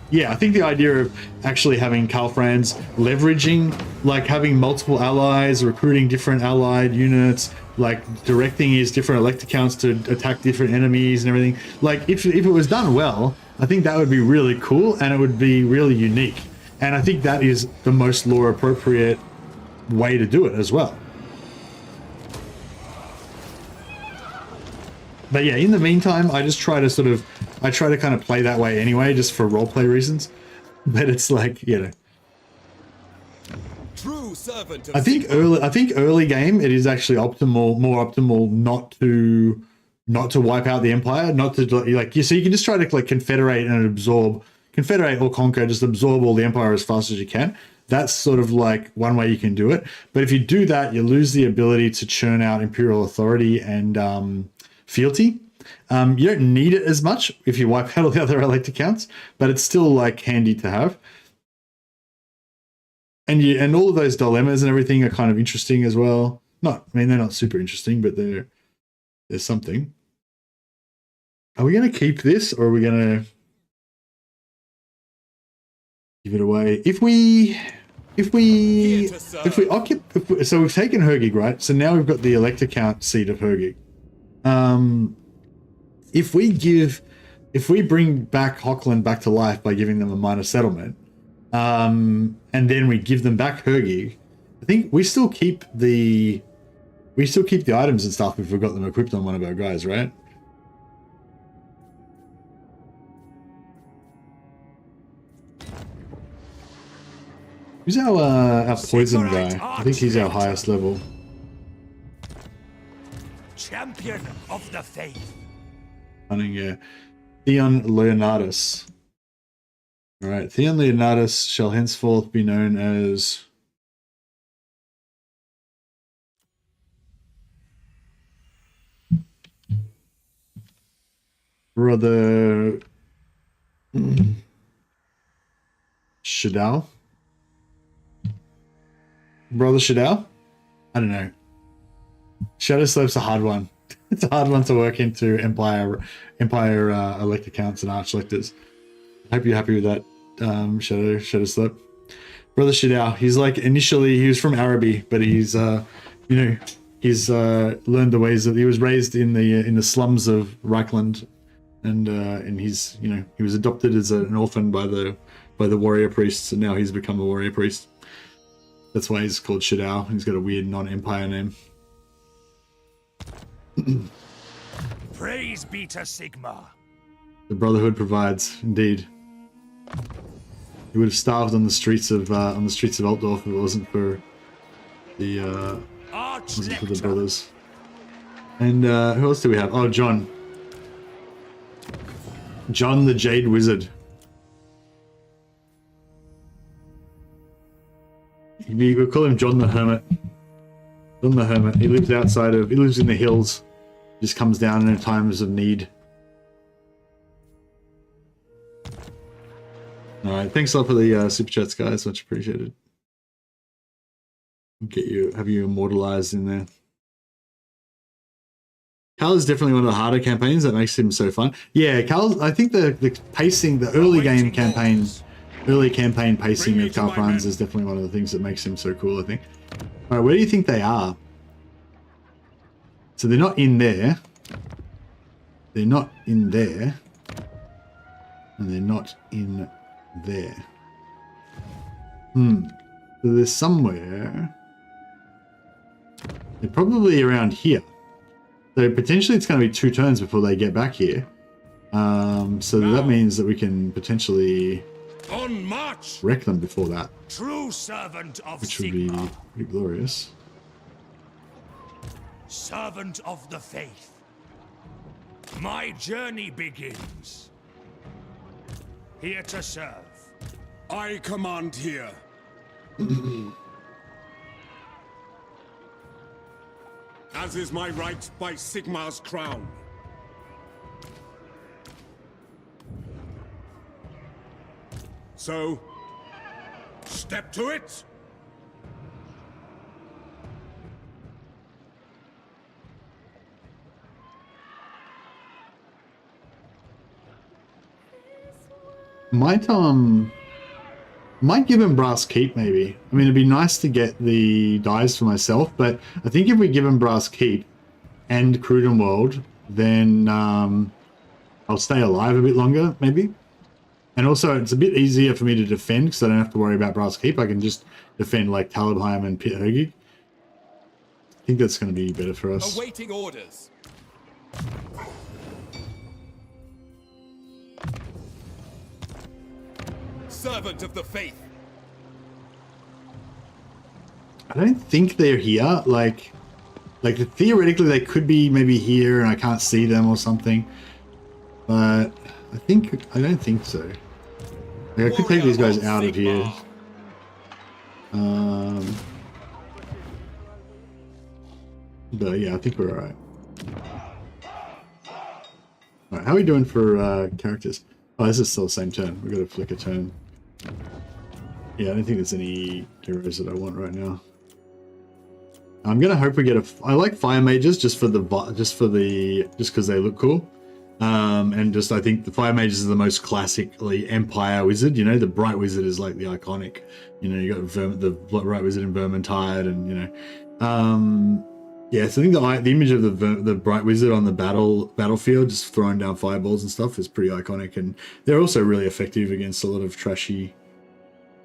yeah, I think the idea of actually having Karl Franz leveraging, like having multiple allies, recruiting different allied units, like directing his different elector counts to attack different enemies and everything. Like if it was done well, I think that would be really cool and it would be really unique. And I think that is the most lore appropriate way to do it as well. But yeah, in the meantime, I try to kind of play that way anyway, just for roleplay reasons. But it's like, you know, True servant of I think early game it is actually more optimal not to wipe out the Empire, not to like so you can just try to like confederate or conquer, just absorb all the Empire as fast as you can. That's sort of like one way you can do it. But if you do that, you lose the ability to churn out Imperial authority and fealty. You don't need it as much if you wipe out all the other elector counts, but it's still like handy to have. And all of those dilemmas and everything are kind of interesting as well. I mean, they're not super interesting, but there's something. Are we going to keep this or are we going to give it away? If we occupy, so we've taken Hergig, right? So now we've got the elector count seat of Hergig. If we bring back Hochland back to life by giving them a minor settlement, and then we give them back Hergig, I think we still keep the items and stuff if we've got them equipped on one of our guys, right? Who's our poison guy? I think he's our highest level. Champion of the faith. Hunting, yeah. Theon Leonardus. Alright, Theon Leonardus shall henceforth be known as Brother Shadow? Brother Shadow? I don't know. Shadow Slope's a hard one. It's a hard one to work into Empire elector counts and arch lectors. I hope you're happy with that, Shadow Slope. Brother Shadow, he's like, initially he was from Araby, but he's he's learned the ways that he was raised in the slums of Reichland, and he's he was adopted as an orphan by the warrior priests, and now he's become a warrior priest. That's why he's called Shadow. He's got a weird non-empire name. Praise be to Sigmar. The Brotherhood provides, indeed. He would have starved on the streets of Altdorf if it wasn't for the brothers. And who else do we have? Oh, John. John the Jade Wizard. We'll call him John the Hermit. John the Hermit. He lives he lives in the hills. Just comes down in times of need. Alright, thanks a lot for the super chats, guys. Much appreciated. Have you immortalized in there. Cal is definitely one of the harder campaigns that makes him so fun. Yeah, Cal, I think the pacing, the early campaign pacing of Cal Franz is definitely one of the things that makes him so cool, I think. Alright, where do you think they are? So they're not in there. They're not in there. And they're not in there. So they're somewhere. They're probably around here. So potentially it's going to be 2 turns before they get back here. So that means that we can potentially on march. Wreck them before that. True servant of which would be pretty glorious. Servant of the faith. My journey begins. Here to serve. I command here. As is my right by Sigmar's crown. So, step to it. Might give him Brass Keep, maybe. I mean, it'd be nice to get the dies for myself, but I think if we give him Brass Keep and Crudenwald, then I'll stay alive a bit longer, maybe. And also, it's a bit easier for me to defend because I don't have to worry about Brass Keep. I can just defend like Talabheim and Pit Hergig. I think that's going to be better for us. Awaiting orders. Servant of the faith. I don't think they're here. Like theoretically they could be maybe here and I can't see them or something. But I don't think so. Like, I could take these guys out of here. But yeah, I think we're alright. Alright, how are we doing for characters? Oh, this is still the same turn. We've got to flick a turn. Yeah, I don't think there's any heroes that I want right now. I'm gonna hope we get I like fire mages just because they look cool. And just I think the fire mages are the most classically Empire wizard. You know, the bright wizard is like the iconic. You know, you got the bright wizard in Vermintide, and you know, yeah. So I think the image of the bright wizard on the battlefield, just throwing down fireballs and stuff, is pretty iconic, and they're also really effective against a lot of trashy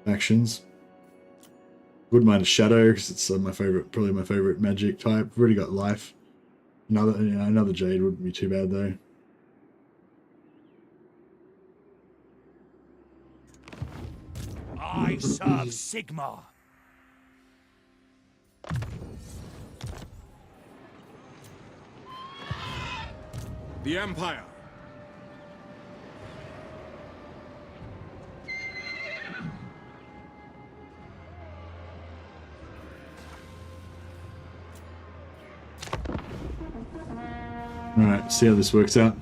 actions. Wouldn't mind a shadow because it's probably my favorite magic type. I've already got life. Another jade wouldn't be too bad though. I serve Sigmar. The Empire. All right, see how this works out.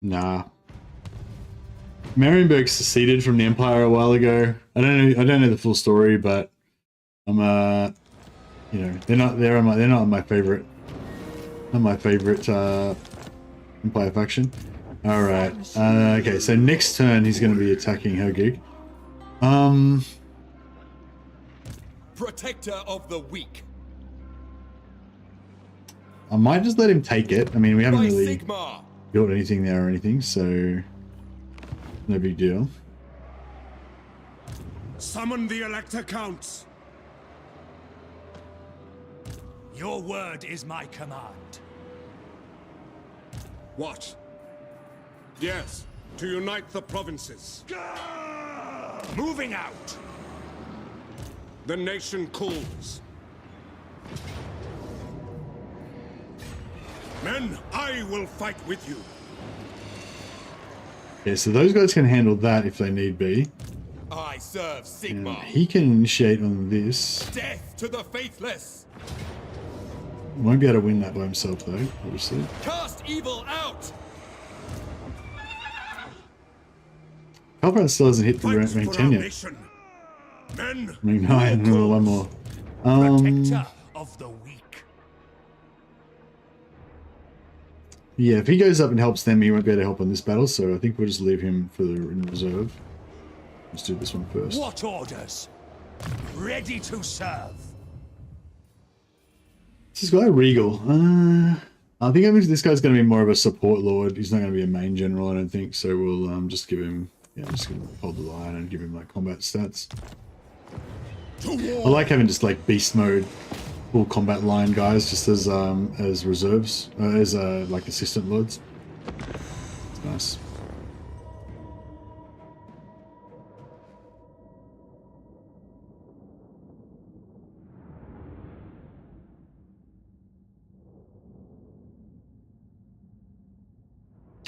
Nah. Marienburg seceded from the Empire a while ago. I don't know the full story, but I'm you know, they're not my favorite. Not my favorite Empire faction. All right. Okay, so next turn he's going to be attacking Hogig. Protector of the weak. I might just let him take it. I mean, we haven't really Sigmar. built anything there or anything, so no big deal. Summon the Elector Counts. Your word is my command. What? Yes, to unite the provinces. Moving out. The nation calls. Men, I will fight with you. Yeah, so those guys can handle that if they need be. I serve Sigmar. And he can initiate on this. Death to the faithless. Won't be able to win that by himself though, obviously. Cast evil out. Cavalry still hasn't hit the rank 10 yet. Men, Rank 9, one more. Protector of the weak. Yeah, if he goes up and helps them, he won't be able to help on this battle, so I think we'll just leave him for the in reserve. Let's do this one first. What orders? Ready to serve. This guy Regal. I think this guy's going to be more of a support lord. He's not going to be a main general, I don't think. So we'll just give him, just going to hold the line and give him like combat stats. I like having just like beast mode, full combat line guys, just as reserves, as like assistant lords. It's nice.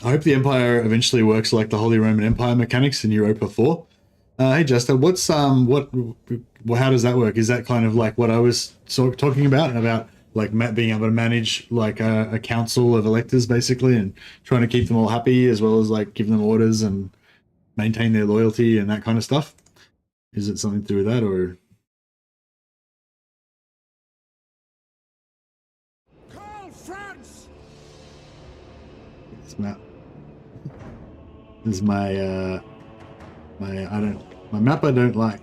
I hope the Empire eventually works like the Holy Roman Empire mechanics in Europa 4. Hey Justin, what's how does that work? Is that kind of like what I was talking about like being able to manage like a council of electors basically, and trying to keep them all happy as well as like give them orders and maintain their loyalty and that kind of stuff? Is it something to do with that, or? Call France. This map. This is my my map I don't like.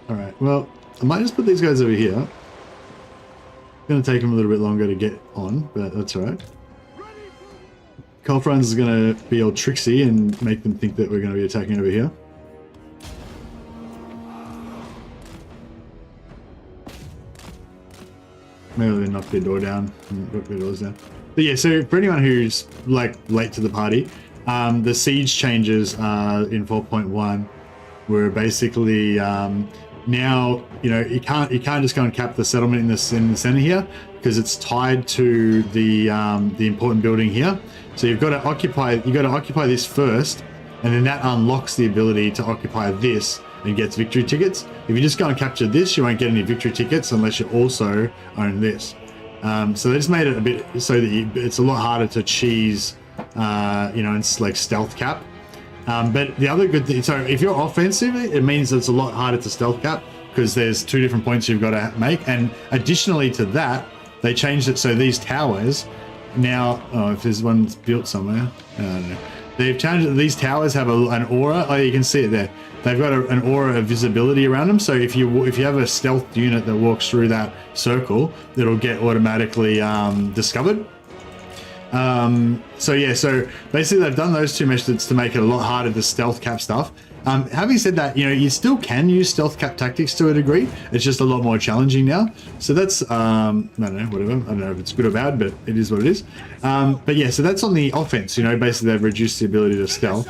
Alright, well, I might just put these guys over here. It's gonna take them a little bit longer to get on, but that's alright. Carl Franz is gonna be all tricksy and make them think that we're gonna be attacking over here. Maybe they knock their door down and knock their doors down. But yeah, so for anyone who's like late to the party, the siege changes in 4.1 were basically now you can't just go and cap the settlement in the center here because it's tied to the important building here. So you've got to occupy this first, and then that unlocks the ability to occupy this and gets victory tickets. If you just go and capture this, you won't get any victory tickets unless you also own this. So they just made it a bit so that it's a lot harder to cheese, it's like stealth cap. But the other good thing, so if you're offensive, it means it's a lot harder to stealth cap because there's 2 different points you've got to make. And additionally to that, they changed it so these towers now, oh, if there's one built somewhere, I don't know. They've changed. These towers have an aura. Oh, you can see it there. They've got an aura of visibility around them. So if you have a stealth unit that walks through that circle, it'll get automatically discovered. So yeah, so basically they've done those two methods to make it a lot harder to stealth cap stuff. Having said that, you know, you still can use stealth cap tactics to a degree. It's just a lot more challenging now. So that's, I don't know, whatever. I don't know if it's good or bad, but it is what it is. But yeah, so that's on the offense, you know, basically they've reduced the ability to stealth.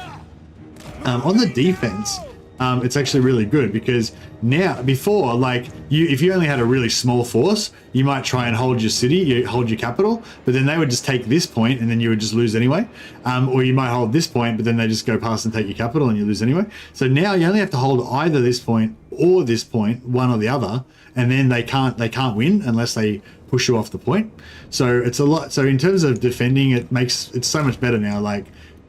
On the defense, it's actually really good because now, before, like, if you only had a really small force, you might try and hold your city, hold your capital, but then they would just take this point and then you would just lose anyway. Or you might hold this point, but then they just go past and take your capital and you lose anyway. So now you only have to hold either this point or this point, one or the other, and then they can't win unless they push you off the point. So it's a lot. So in terms of defending, it's so much better now. Like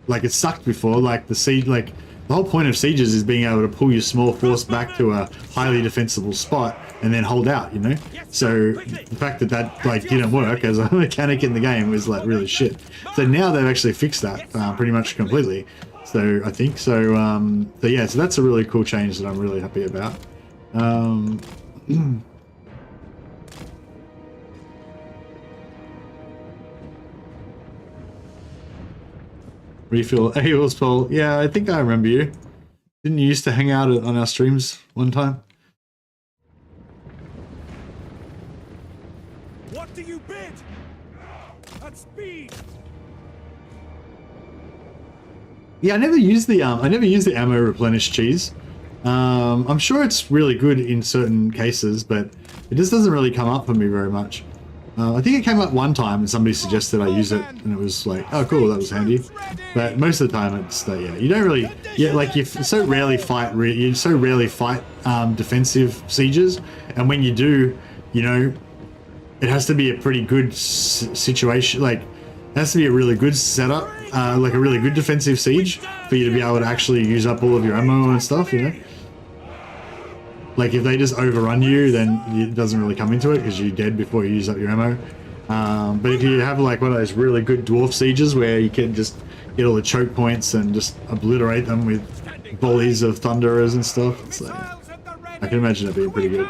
it sucked before, like the siege, like, the whole point of sieges is being able to pull your small force back to a highly defensible spot and then hold out, you know? So the fact that like didn't work as a mechanic in the game was like really shit. So now they've actually fixed that pretty much completely. So I think so. So yeah, so that's a really cool change that I'm really happy about. Refill Eagles Paul. Yeah, I think I remember you. Didn't you used to hang out on our streams one time? What do you bid? At speed. Yeah, I never used the ammo replenish cheese. I'm sure it's really good in certain cases, but it just doesn't really come up for me very much. I think it came up one time and somebody suggested I use it, and it was like, oh cool, that was handy. But most of the time it's yeah, you don't really, yeah, like you so rarely fight defensive sieges, and when you do, you know, it has to be a pretty good situation, like it has to be a really good setup, like a really good defensive siege for you to be able to actually use up all of your ammo and stuff, you know. Like if they just overrun you, then it doesn't really come into it because you're dead before you use up your ammo. But if you have like one of those really good dwarf sieges where you can just get all the choke points and just obliterate them with volleys of thunderers and stuff, it's like, I can imagine it being pretty good.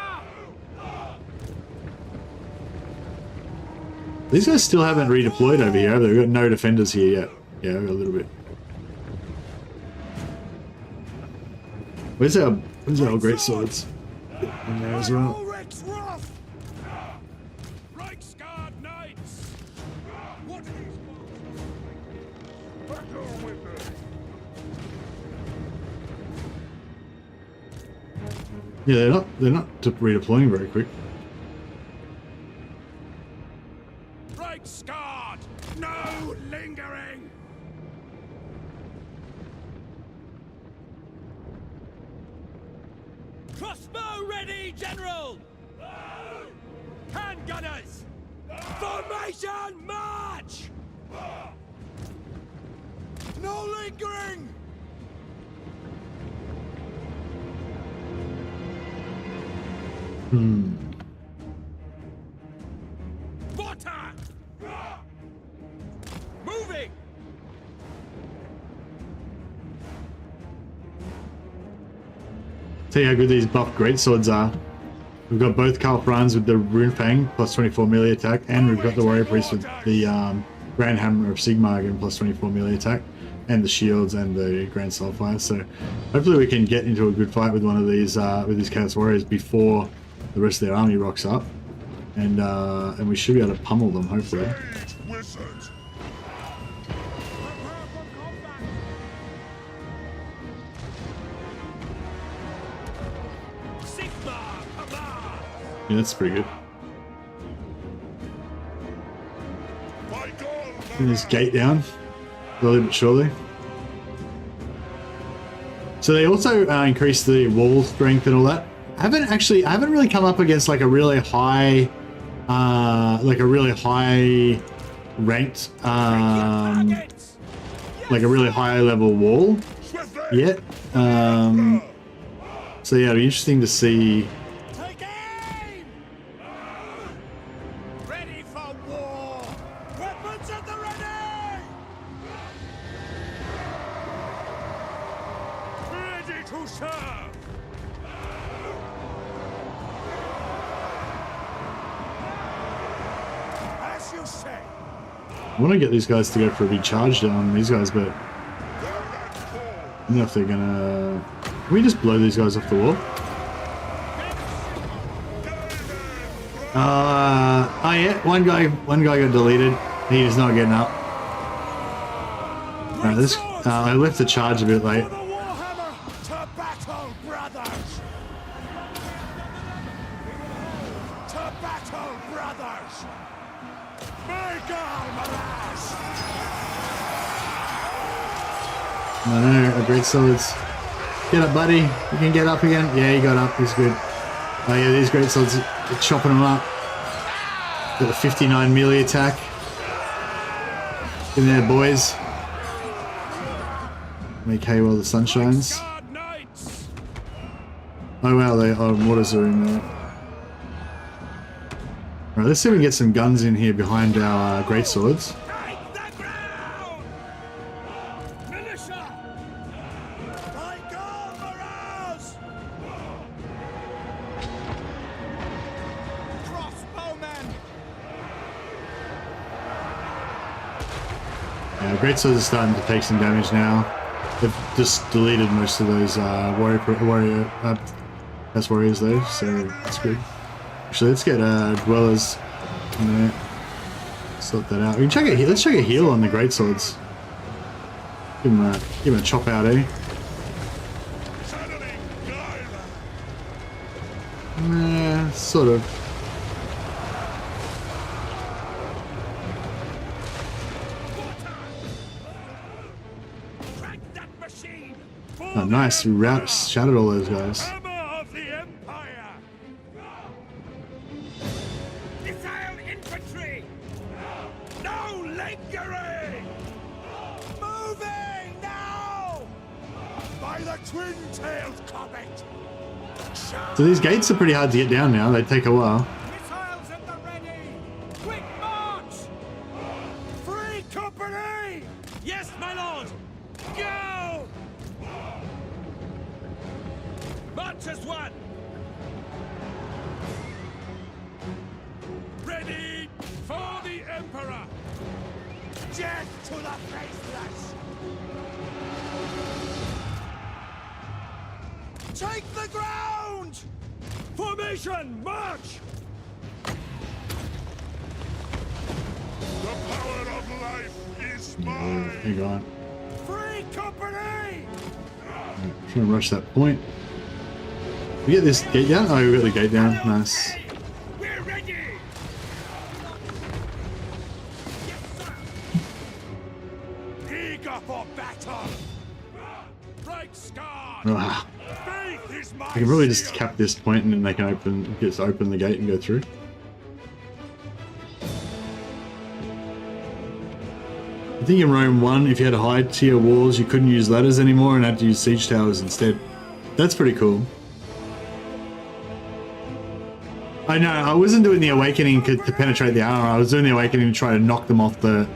These guys still haven't redeployed over here. They've got no defenders here yet. Yeah, a little bit. Where's our great swords? In there as well. Yeah, they're not redeploying very quick. Reichsguard! No lingering! Crossbow ready, General! Handgunners! Formation march! No lingering! Water! Moving! See how good these buff greatswords are. We've got both Kalfrans with the Rune Fang plus 24 melee attack, and we've got the Warrior Priest with the Grand Hammer of Sigmar plus 24 melee attack, and the shields and the Grand Soulfire. So hopefully we can get into a good fight with one of these Chaos Warriors before the rest of their army rocks up, and we should be able to pummel them hopefully. Yeah, that's pretty good. Bring this gate down slowly but surely. So they also increase the wall strength and all that. I haven't really come up against like a really high ranked like a really high level wall yet. So yeah, it'll be interesting to see. Ready for war! Weapons at the ready! Ready to serve! As you say. I want to get these guys to go for a big charge down on these guys, but I don't know if they're gonna... Can we just blow these guys off the wall? Oh yeah, one guy got deleted. He is not getting up. Alright, this I left the charge a bit late. For the Warhammer to battle, brothers! To battle, brothers! No, a great swords. Get up, buddy. You can get up again. Yeah, he got up. He's good. Oh yeah, these great swords are chopping them up. Got a 59 melee attack. In there, boys. Make hay while the sun shines. Oh wow, mortars are in there. Alright, let's see if we can get some guns in here behind our great swords. Yeah, great swords are starting to take some damage now. They've just deleted most of those best warriors though, so that's good. Actually, let's get dwellers in there. Sort that out. We can check it. Let's check a heal on the great swords. Give him a chop out, eh? Sort of. Oh, nice. We shattered all those guys. Of the Empire! Missile infantry! No lingering! Moving now! By the twin-tailed comet! So these gates are pretty hard to get down now. They take a while. Missiles at the ready! Quick march! Free company! Yes, my lord! Go! March as one! Ready for the Emperor! Death to the faithless! Take the ground! Formation, march! The power of life is mine! Hang on. Free company! Trying to rush that point. We get this gate down? Oh, we got the gate down. Nice. We're ready! Eager for battle! Right scar! Ah. Faith is my I can probably just cap this point and then they can open the gate and go through. I think in Rome 1, if you had high tier walls, you couldn't use ladders anymore and had to use siege towers instead. That's pretty cool. I know, I wasn't doing the awakening to penetrate the armor. I was doing the awakening to try to knock them off the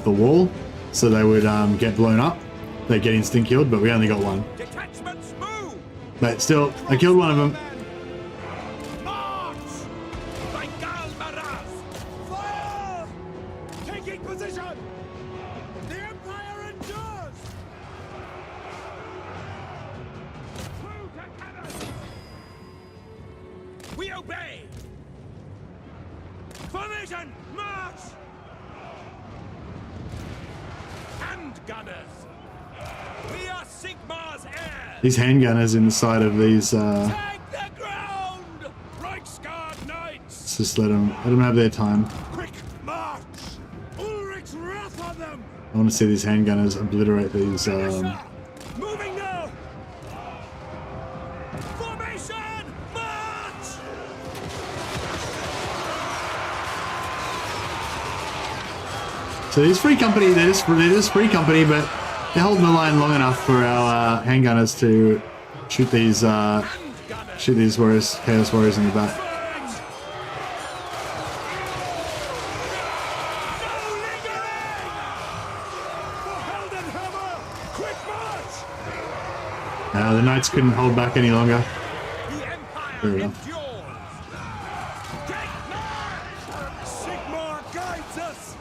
wall, so they would get blown up. They'd get instant killed, but we only got one. detachments move! But still, I killed one of them. March! By Gal Maraz! Fire! Taking position! The Empire endures! Through to cannon! We obey! Formation, march! Hand gunners! We are Sigmar's heirs! These handgunners inside of these. Take the ground! Reichsguard knights! Let's just let them have their time. Quick march! Ulrich's wrath on them! I want to see these handgunners obliterate these. Moving now! Formation! March! So these free company, they're just free company, but they're holding the line long enough for our handgunners to shoot these warriors, chaos warriors in the back. No The knights couldn't hold back any longer. The Empire Fair enough. endures. Great march! Sigmar guides us.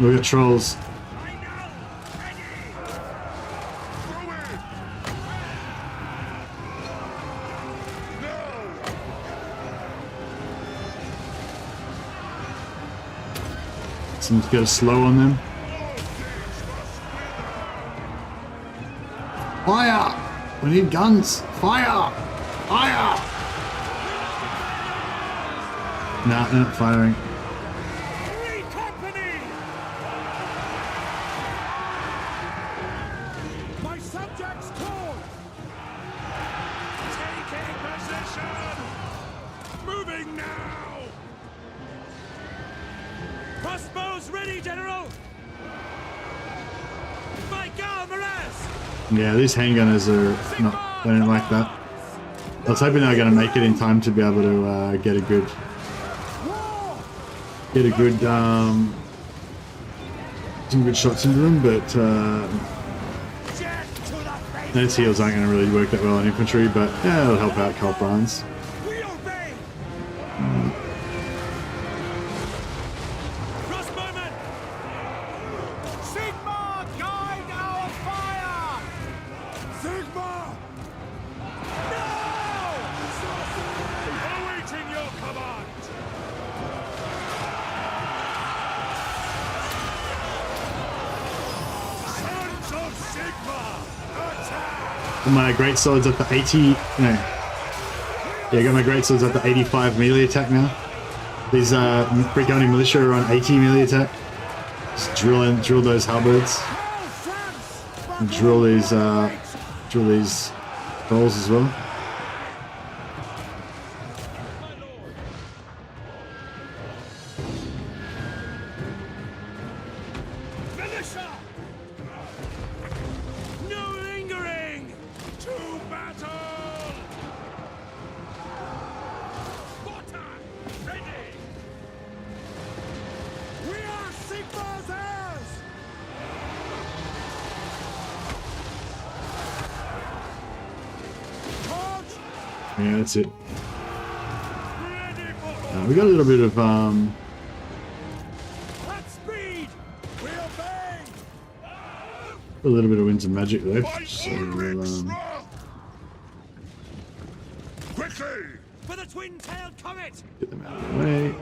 Look at trolls. Someone's got a slow on them. Fire! We need guns! Fire! Fire! Nah, they're not firing. My subjects call. Taking position. Moving now. Crossbows ready, General. My God, Miraz! Yeah, these handgunners are not, they don't like that. I was hoping they were going to make it in time to be able to get a good, some good shots into them, but those heals aren't going to really work that well in infantry, but yeah, it'll help out Calprans. We obey. Crossbowmen. Sigmar, guide our fire. Sigmar. No! Awaiting your command. Sons of Sigmar, attack! My great swords at the 80. No. Yeah, I got my great swords at the 85 melee attack now. These Brick-only militia are on 80 melee attack. Just drill those halberds. And drill these trolls as well. No lingering! To battle! Sparta! Ready! We are Sigmar's heirs! Charge! Yeah, that's it. We got a little bit of At speed! We obey! a little bit of winds of magic left. So we'll Quickly! For the twin-tailed comet! get them out of the way.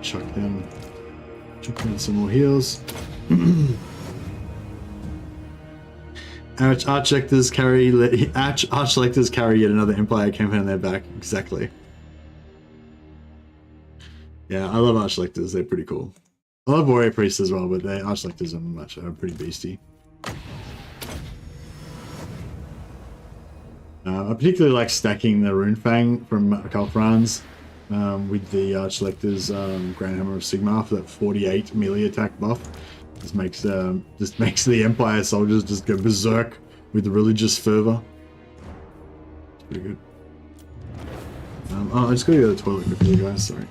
Chuck them some more heals. Archlectors carry yet another Empire campaign on their back. Exactly. Yeah, I love Archlectors. They're pretty cool. I love Warrior Priests as well, but their Archlectors are pretty beasty. I particularly like stacking the Runefang from Kalfran's with the Archlector's Grand Hammer of Sigmar for that 48 melee attack buff. Just makes the Empire soldiers just go berserk with religious fervor. It's pretty good. Oh, I just gotta go to the toilet quickly, guys. Sorry.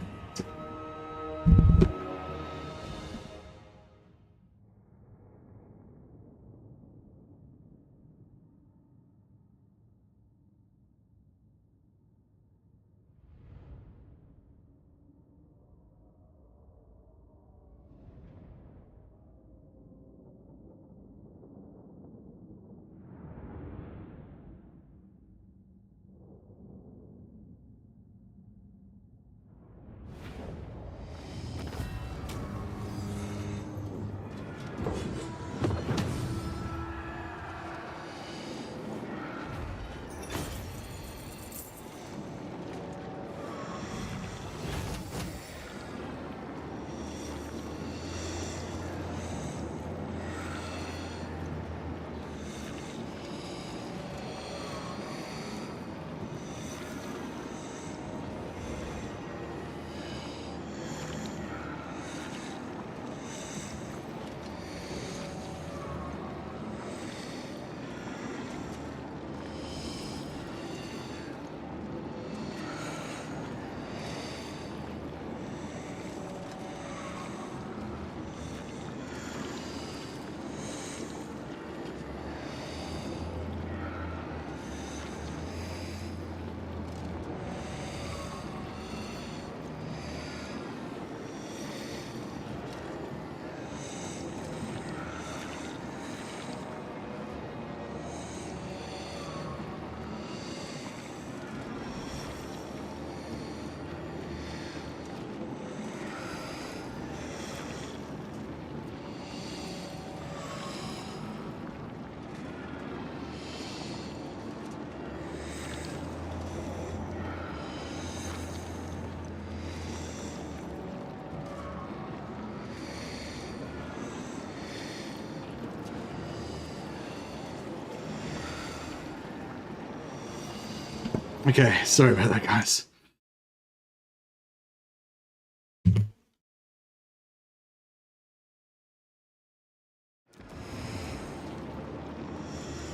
Okay, sorry about that, guys.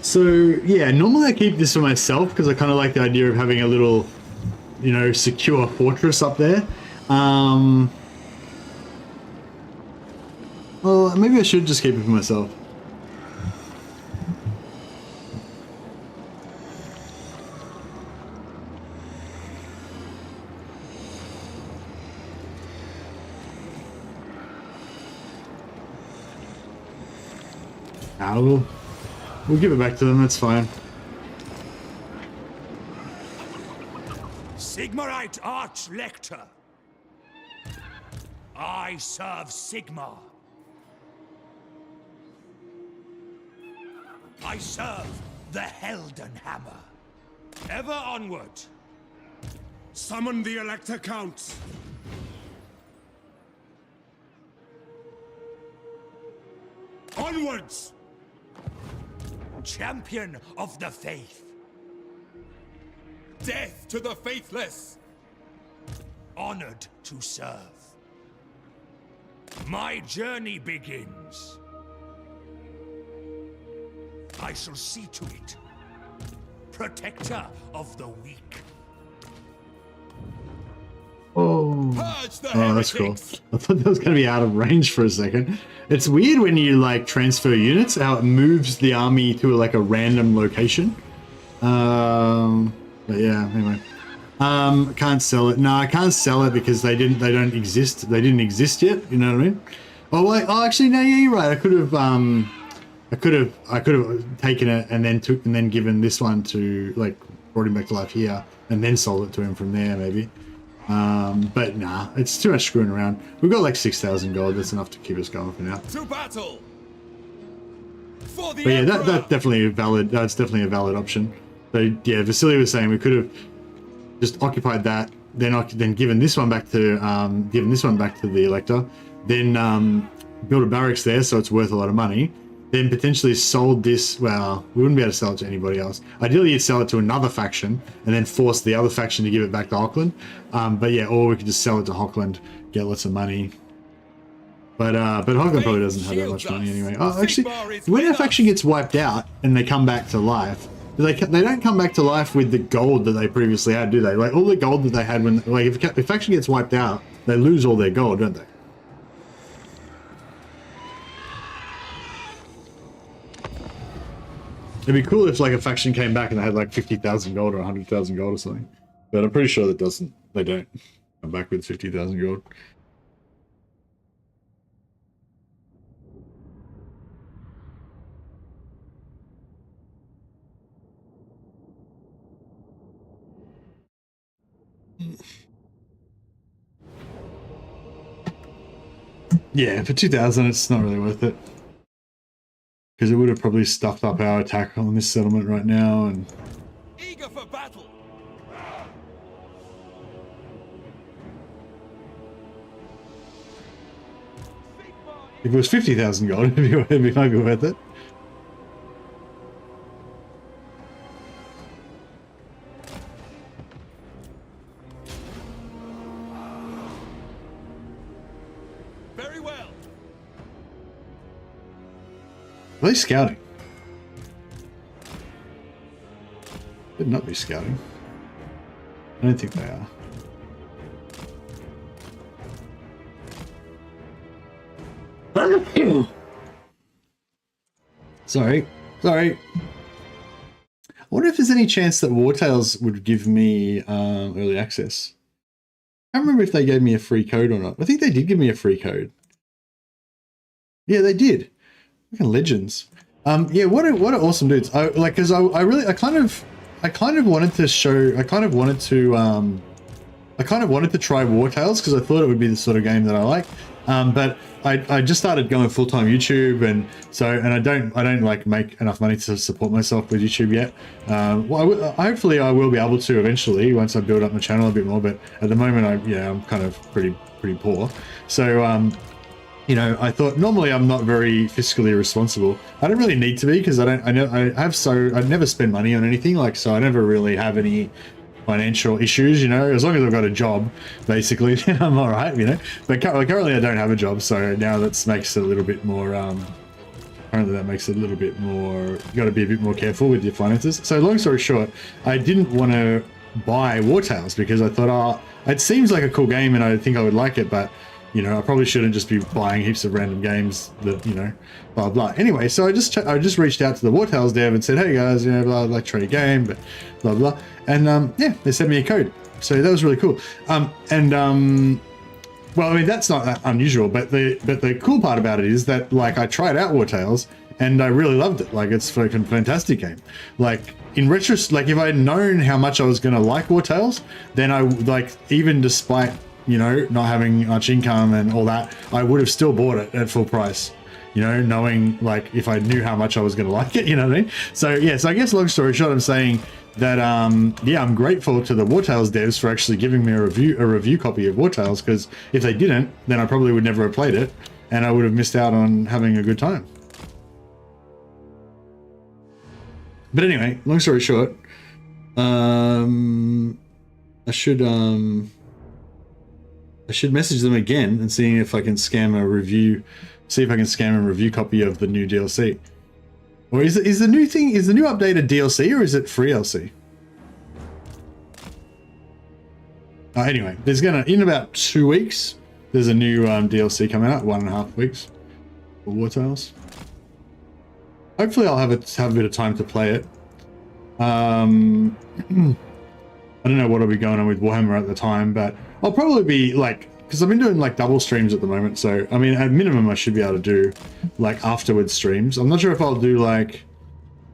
So yeah, normally I keep this for myself because I kind of like the idea of having a little, you know, secure fortress up there. Well, maybe I should just keep it for myself. We'll give it back to them, that's fine. Sigmarite Arch-Lector. I serve Sigmar. I serve the Heldenhammer. Ever onward. Summon the Elector Count. Onwards! Champion of the faith. Death to the faithless! Honored to serve. My journey begins. I shall see to it. Protector of the weak. Oh, Purge the that's cool. heretics! I thought that was going to be out of range for a second. It's weird when you like transfer units, how it moves the army to like a random location. But yeah, anyway. Can't sell it. No, I can't sell it because they don't exist. They didn't exist yet. You know what I mean? Oh wait. Oh, actually, no. Yeah, you're right. I could have taken it and then given this one to like brought him back to life here and then sold it to him from there maybe. But nah, it's too much screwing around. We've got like 6,000 gold. That's enough to keep us going for now. To battle! For the But yeah, Emperor! that's definitely a valid. That's definitely a valid option. So yeah, Vasily was saying we could have just occupied that, then given this one back to the elector, then build a barracks there, so it's worth a lot of money. Then potentially sold this. Well, we wouldn't be able to sell it to anybody else. Ideally, you'd sell it to another faction and then force the other faction to give it back to Hochland. But yeah, or we could just sell it to Hochland, get lots of money. But Hochland probably doesn't have that much money anyway. Oh, actually, when a faction gets wiped out and they come back to life, they don't come back to life with the gold that they previously had, do they? Like all the gold that they had when, like, if a faction gets wiped out, they lose all their gold, don't they? It'd be cool if like a faction came back and they had like 50,000 gold or 100,000 gold or something. But I'm pretty sure they don't come back with 50,000 gold. Yeah, for 2,000 it's not really worth it. Because it would have probably stuffed up our attack on this settlement right now, and Eager for battle. if it was 50,000 gold, it might be worth it. Very well. Are they scouting? Could not be scouting. I don't think they are. Sorry. I wonder if there's any chance that Wartales would give me early access. I can't remember if they gave me a free code or not. I think they did give me a free code. Yeah, they did. Fucking legends. Yeah, what are awesome dudes. I kind of wanted to try Wartales because I thought it would be the sort of game that I like. But I just started going full-time YouTube, and I don't like make enough money to support myself with YouTube yet. Hopefully I will be able to eventually once I build up my channel a bit more, but at the moment I'm kind of pretty poor. So you know, I thought normally I'm not very fiscally responsible. I don't really need to be because I never spend money on anything, like, so I never really have any financial issues, you know, as long as I've got a job, basically, then I'm all right, you know. But currently I don't have a job, so now that makes it a little bit more, apparently that makes it a little bit more, you got to be a bit more careful with your finances. So long story short, I didn't want to buy War Tales because I thought, oh, it seems like a cool game and I think I would like it, but you know, I probably shouldn't just be buying heaps of random games that, you know, blah, blah. Anyway, so I just reached out to the War Tales dev and said, hey guys, you know, blah, I'd like to trade a game, but blah, blah. And yeah, they sent me a code. So that was really cool. Well, I mean, that's not that unusual, but the cool part about it is that, like, I tried out War Tales and I really loved it. Like, it's a fucking fantastic game. Like, in retrospect, like, if I had known how much I was going to like War Tales, then I, like, even despite, you know, not having much income and all that, I would have still bought it at full price, you know, knowing, like, if I knew how much I was going to like it, you know what I mean? So, yeah, so I guess long story short, I'm saying that, yeah, I'm grateful to the War Tales devs for actually giving me a review copy of War Tales, because if they didn't, then I probably would never have played it, and I would have missed out on having a good time. But anyway, long story short, I should message them again and see if I can scam a review copy of the new DLC. Or is the new update a DLC or is it free DLC? Anyway, there's in about 2 weeks, there's a new DLC coming out, 1.5 weeks for War Tales. Hopefully I'll have a bit of time to play it. I don't know what will be going on with Warhammer at the time, but I'll probably be like, because I've been doing like double streams at the moment, so I mean at minimum I should be able to do like afterwards streams. I'm not sure if I'll do like,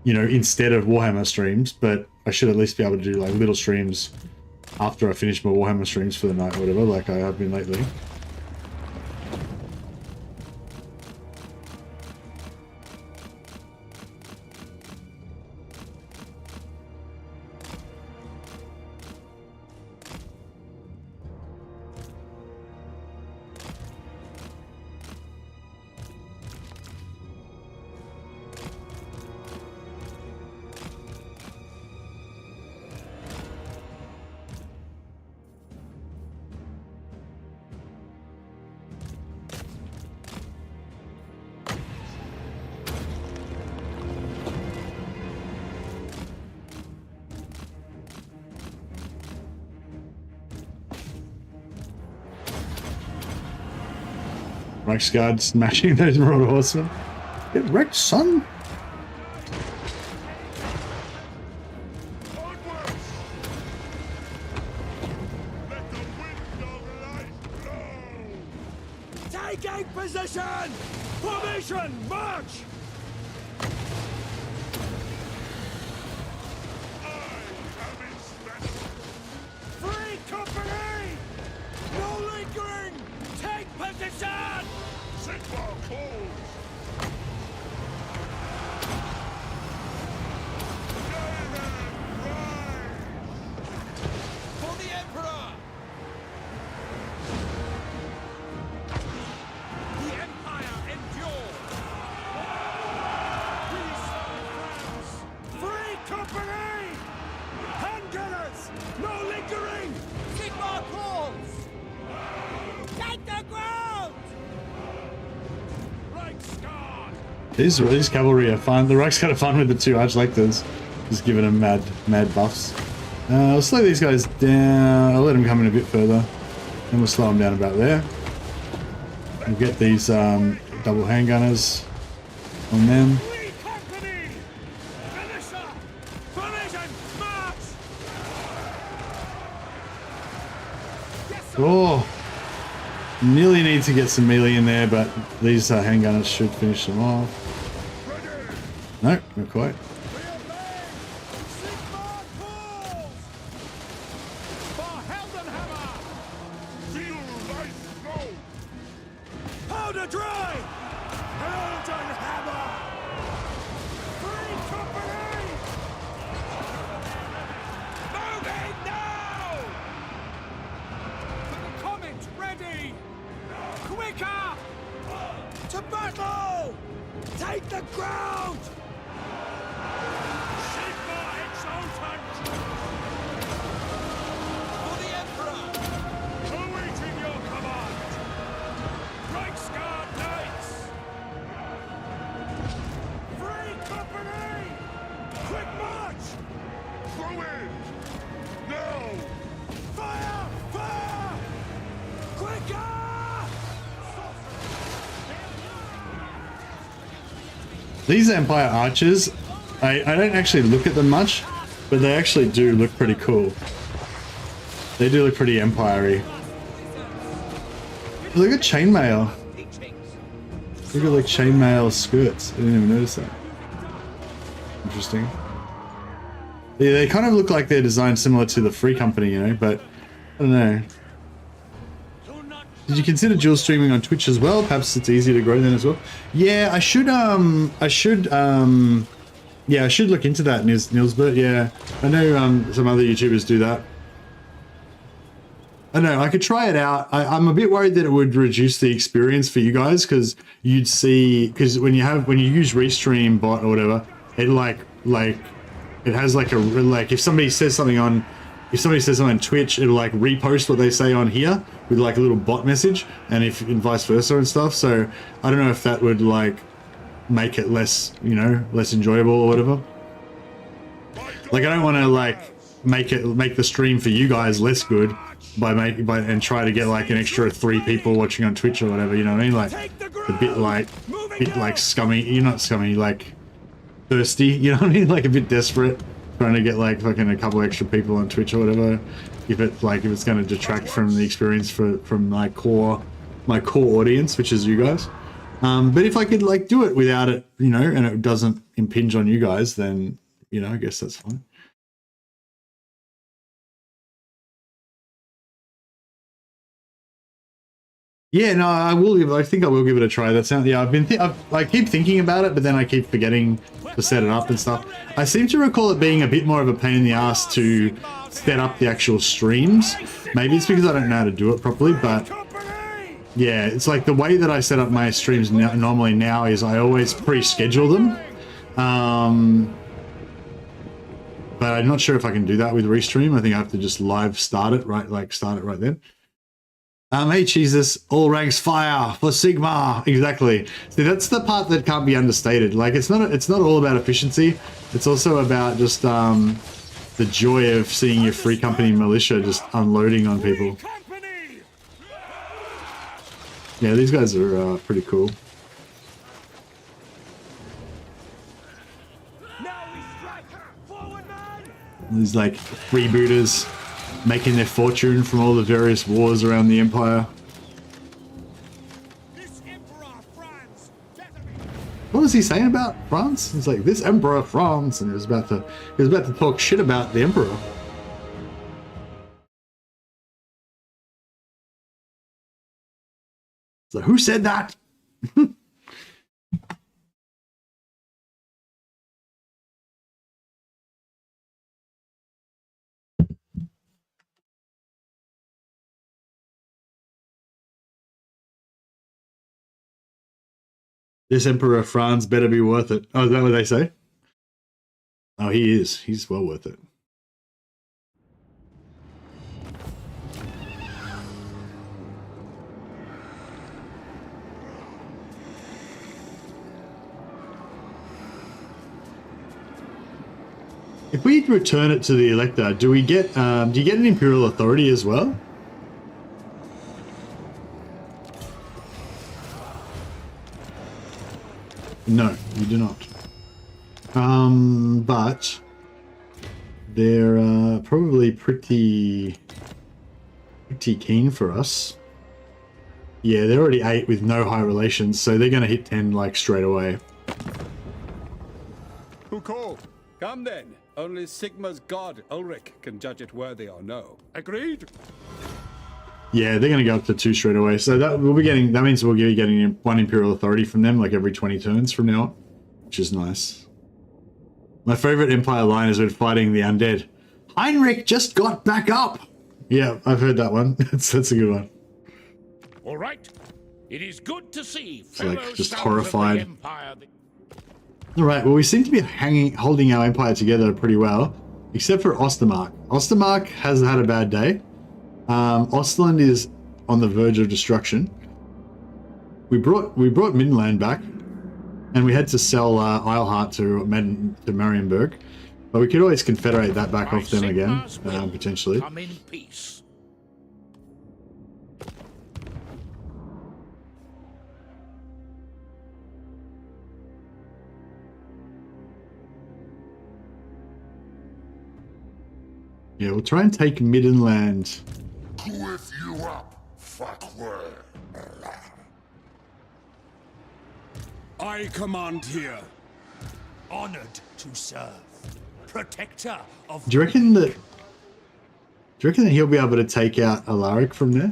you know, instead of Warhammer streams, but I should at least be able to do like little streams after I finish my Warhammer streams for the night or whatever, like I have been lately. Reichsguard smashing those Marauder Horsemen. Get wrecked, son! Taking position! Formation, march! Free company! No lingering! Take position! Sigma calls! For the Emperor! The Empire endures! Peace, friends! Free company! Handgunners! No lingering! Sigma calls! Take the ground! These cavalry are fun. The Reich's kind of fun with the 2 arch-lectors, just giving them mad buffs. I'll slow these guys down. I'll let them come in a bit further, and we'll slow them down about there. We'll get these double handgunners on them. Oh, nearly need to get some melee in there, but these handgunners should finish them off. No, not quite. Powder dry! Helden hammer! Free company! Moving now! Comet ready! Quicker! To battle! Take the ground! Sigma exultant! These Empire archers, I don't actually look at them much, but they actually do look pretty cool. They do look pretty Empire-y. Look at chainmail. Look at like chainmail skirts. I didn't even notice that. Interesting. Yeah, they kind of look like they're designed similar to the Free Company, you know, but I don't know. Did you consider dual streaming on Twitch as well? Perhaps it's easier to grow then as well. Yeah, I should look into that, Nilsbert. Yeah, I know some other YouTubers do that. I don't know, I could try it out. I'm a bit worried that it would reduce the experience for you guys, because you'd see, because when you use Restream bot or whatever, it it has like if somebody says something on Twitch, it'll like repost what they say on here with like a little bot message, and vice versa and stuff. So I don't know if that would like make it less, you know, less enjoyable or whatever. Like I don't want to like make the stream for you guys less good and try to get like an extra 3 people watching on Twitch or whatever, you know what I mean? Like a bit like scummy. You're not scummy, like thirsty, you know what I mean? Like a bit desperate, trying to get like fucking a couple extra people on Twitch or whatever. If it's going to detract from the experience from my core audience, which is you guys. But if I could like do it without it, you know, and it doesn't impinge on you guys, then, you know, I guess that's fine. Yeah, no, I think I will give it a try. That sounds, yeah, I keep thinking about it, but then I keep forgetting to set it up and stuff. I seem to recall it being a bit more of a pain in the ass to set up the actual streams. Maybe it's because I don't know how to do it properly, but yeah, it's like the way that I set up my streams normally now is I always pre-schedule them. But I'm not sure if I can do that with Restream. I think I have to just live start it right then. Hey Jesus, all ranks fire for Sigma. Exactly. See, that's the part that can't be understated. Like it's not all about efficiency. It's also about just the joy of seeing your Free Company militia just unloading on people. Yeah, these guys are pretty cool. These like freebooters making their fortune from all the various wars around the Empire. What was he saying about France? He's like, this Emperor France, and he was about to talk shit about the Emperor. So who said that? This Emperor of France better be worth it. Oh, is that what they say? Oh, he is. He's well worth it. If we return it to the Elector, do you get an Imperial Authority as well? No, you do not. But they're probably pretty keen for us. Yeah, they're already 8 with no high relations, so they're going to hit 10 like straight away. Who called? Come then. Only Sigma's god, Ulrich, can judge it worthy or no. Agreed? Yeah, they're going to go up to 2 straight away. So that means we'll be getting 1 Imperial Authority from them like every 20 turns from now on, which is nice. My favorite Empire line is when fighting the undead. Heinrich just got back up. Yeah, I've heard that one. That's a good one. All right. It is good to see. It's like just horrified. All right. Well, we seem to be holding our empire together pretty well, except for Ostermark. Ostermark has had a bad day. Ostland is on the verge of destruction. We brought Midland back, and we had to sell Eilhart to Marienburg, but we could always confederate that back off them again, potentially. Come in peace. Yeah, we'll try and take Middenland. With you up, fuckware. I command here. Honored to serve. Protector of... Do you reckon that he'll be able to take out Alaric from there?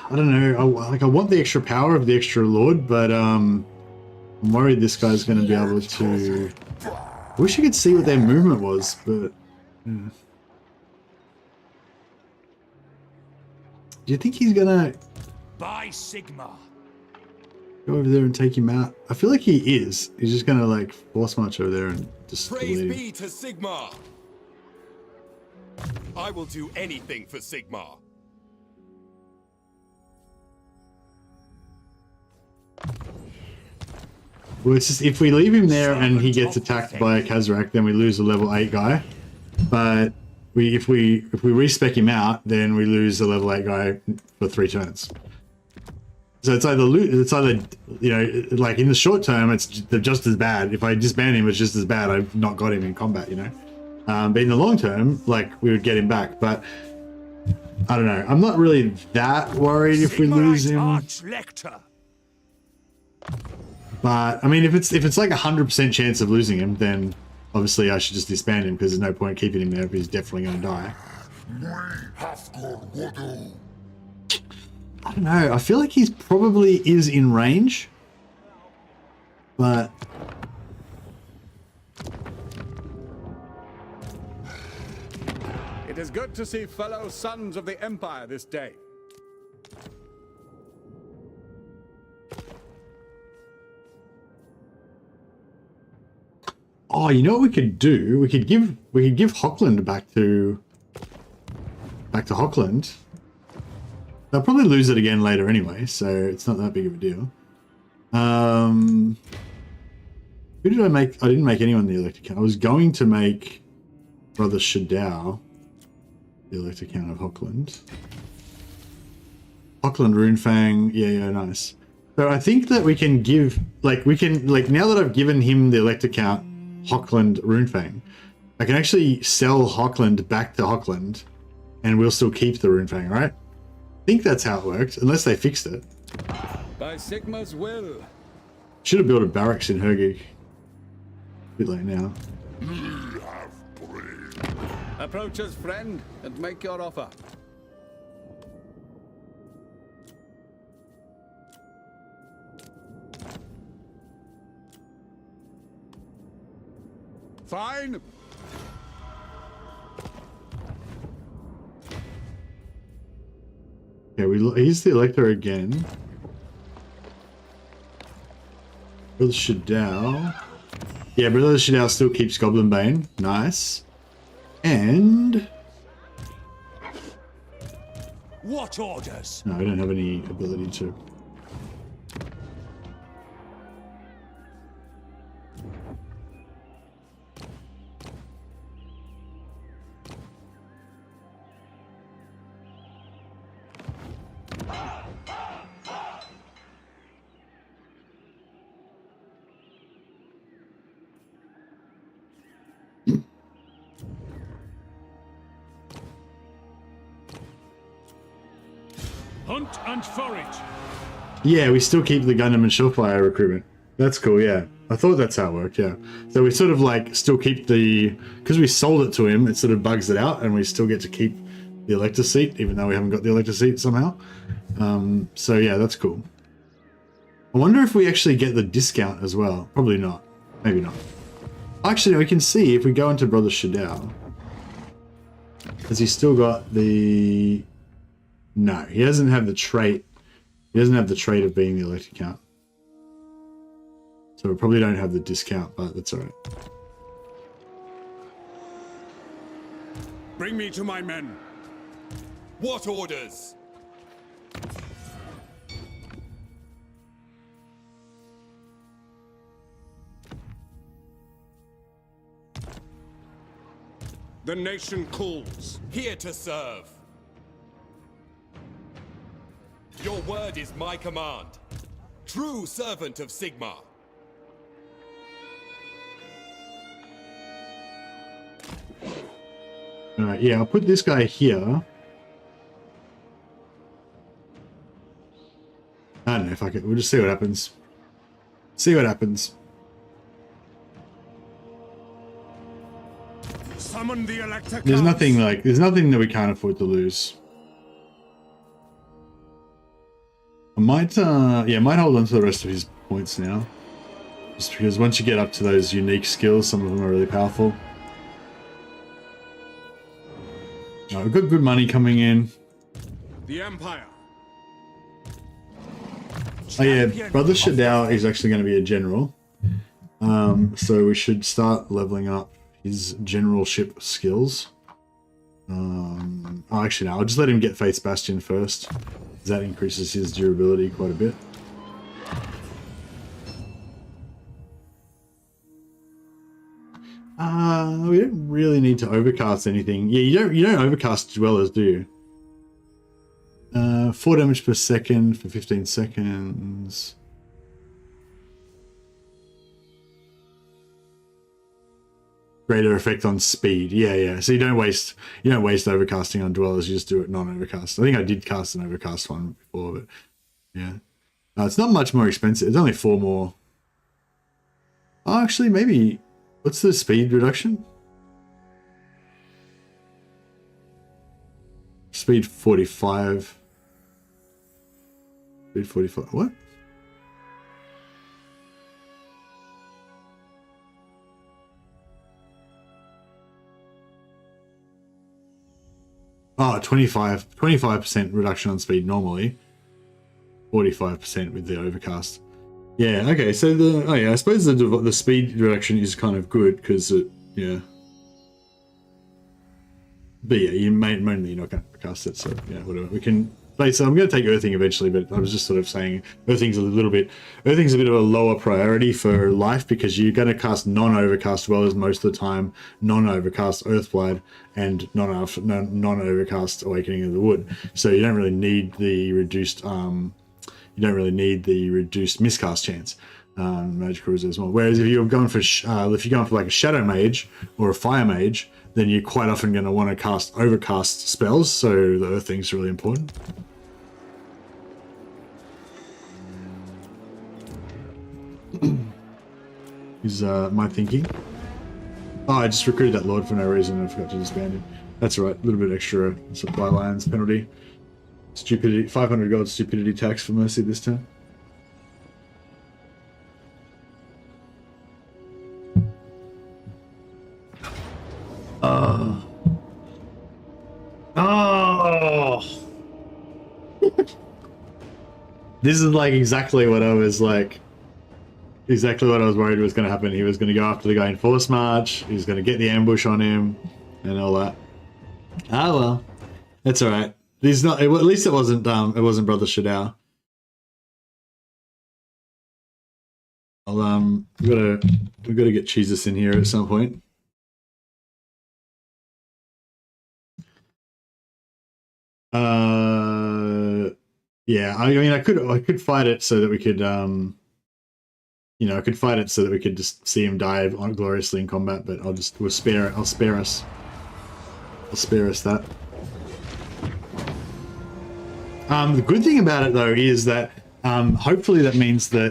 I don't know. I want the extra power of the extra lord, but I'm worried this guy's going to be able to. I wish you could see what their movement was, but. Yeah. Do you think he's gonna by Sigma go over there and take him out? I feel like he is. He's just gonna like force march over there and just Praise leave. be to Sigma. I will do anything for Sigma. Well, it's just if we leave him there and he gets attacked by a Kazrak, then we lose a level 8 guy. But if we respec him out, then we lose a level 8 guy for 3 turns. So it's either you know, like in the short term, it's just as bad. If I disband him, it's just as bad. I've not got him in combat, you know. But in the long term, like we would get him back. But I don't know. I'm not really that worried if we lose him. Elector. But I mean, if it's like 100% chance of losing him, then obviously I should just disband him because there's no point keeping him there if he's definitely going to die. I don't know. I feel like he's probably is in range, but It is good to see fellow sons of the Empire this day. oh, you know what we could do? We could give Hockland back to Hockland. They'll probably lose it again later anyway, so it's not that big of a deal. Who did I make? I didn't make anyone the elector count. I was going to make Brother Shadao the elector count of Hockland. Hockland Runefang, yeah, nice. So I think that we can give, now that I've given him the elector count, Hockland Runefang, I can actually sell Hockland back to Hockland, and we'll still keep the Runefang, right? I think that's how it worked, unless they fixed it. By Sigma's will. Should have built a barracks in Hergig. A bit late now. Approach us, friend, and make your offer. Fine. Yeah, he's the elector again. Brother Shadao. Yeah, Brother Shadao still keeps Goblin Bane. Nice. And what orders? no, I don't have any ability to. Hunt and forage. Yeah, we still keep the Gundam and Shellfire recruitment. That's cool, yeah. I thought that's how it worked, yeah. So we sort of like still keep because we sold it to him, it sort of bugs it out, and we still get to keep the elector seat, even though we haven't got the elector seat somehow. So yeah, that's cool. I wonder if we actually get the discount as well. Probably not. Maybe not. Actually, we can see if we go into Brother Shadao. Has he still got the... No, he doesn't have the trait. He doesn't have the trait of being the elector count. So we probably don't have the discount, but that's alright. Bring me to my men. What orders? The nation calls. Here to serve. Your word is my command. True servant of Sigmar. Alright, yeah, I'll put this guy here. I don't know, fuck it. We'll just see what happens. See what happens. Summon the elector. There's nothing that we can't afford to lose. I might, yeah, I might hold on to the rest of his points now. Just because once you get up to those unique skills, some of them are really powerful. We've got good money coming in. The Empire. Oh yeah, Brother Shadao is actually going to be a general. So we should start leveling up his generalship skills. Oh, actually no, I'll just let him get Faith's Bastion first. That increases his durability quite a bit. We don't really need to overcast anything. Yeah, you don't overcast dwellers, do you? 4 damage per second for 15 seconds. Greater effect on speed. Yeah. So you don't waste overcasting on dwellers, you just do it non-overcast. I think I did cast an overcast one before, but yeah. It's not much more expensive. It's only 4 more. Oh, actually, maybe. What's the speed reduction? Speed 45. Speed 45. What? Oh, 25% reduction on speed normally. 45% with the overcast. Yeah, okay, so I suppose the speed reduction is kind of good because yeah. But yeah, mainly you're not going to cast it, so yeah, whatever. We can play. So I'm going to take Earthing eventually, but I was just sort of saying Earthing's a bit of a lower priority for life because you're going to cast non-overcast dwellers most of the time, non-overcast Earthblight, and non-overcast Awakening of the Wood. So you don't really need the reduced miscast chance. Magic Cruiser as well. Whereas if you're going for like a Shadow Mage or a Fire Mage, then you're quite often going to want to cast overcast spells, so the Earthing's really important. Is my thinking. Oh, I just recruited that Lord for no reason and I forgot to disband him. That's alright, a little bit extra supply lines penalty. Stupidity, 500 gold stupidity tax for Mercy this time. Oh. This is like exactly what I was worried was going to happen. He was going to go after the guy in Force March. He was going to get the ambush on him and all that. Ah well, that's all right. He's not. At least it wasn't Brother Shadao. We've got to get Jesus in here at some point. Yeah, I mean, I could fight it so that we could, I could fight it so that we could just see him die gloriously in combat, but I'll spare us that. The good thing about it though is that hopefully that means that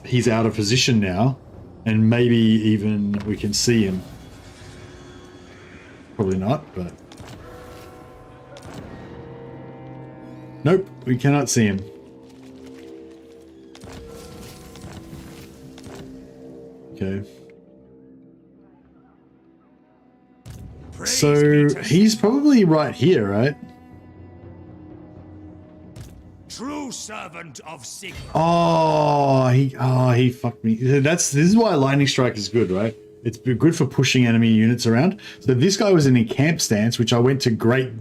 he's out of position now, and maybe even we can see him. Probably not, but nope, we cannot see him. Okay. So he's probably right here, right? True servant of Sigmar. Oh, he fucked me. This is why Lightning Strike is good, right? It's good for pushing enemy units around. So this guy was in a camp stance, which I went to great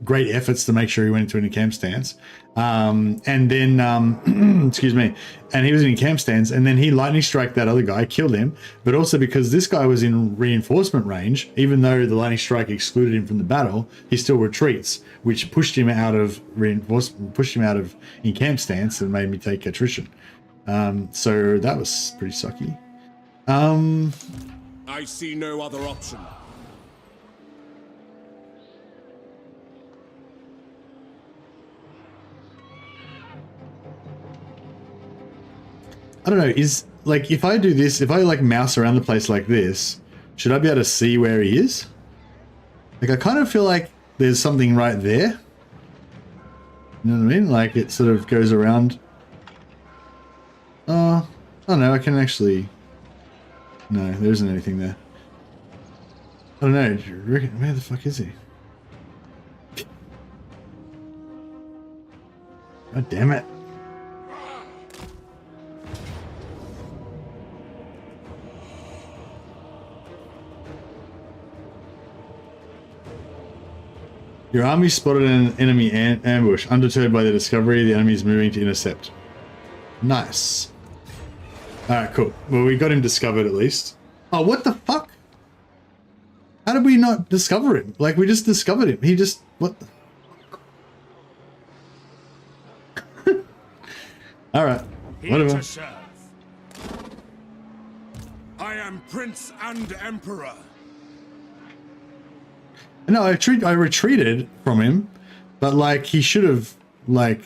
efforts to make sure he went into a camp stance. And then, excuse me, and he was in camp stance, and then he lightning strike that other guy, killed him, but also because this guy was in reinforcement range, even though the lightning strike excluded him from the battle, he still retreats, which pushed him out of reinforcement, pushed him out of in camp stance and made me take attrition. So that was pretty sucky. I see no other option. I don't know, is, like, if I do this, if I, like, mouse around the place like this, should I be able to see where he is? Like, I kind of feel like there's something right there. You know what I mean? Like, it sort of goes around. I don't know, I can actually... No, there isn't anything there. I don't know, do you reckon, where the fuck is he? God damn it. Your army spotted an enemy ambush. Undeterred by the discovery, the enemy is moving to intercept. Nice. Alright, cool. Well, we got him discovered at least. Oh, what the fuck? How did we not discover him? Like, we just discovered him. He just... What the... Alright. Whatever. I am Prince and Emperor. No, I retreated from him, but, like, he should have, like...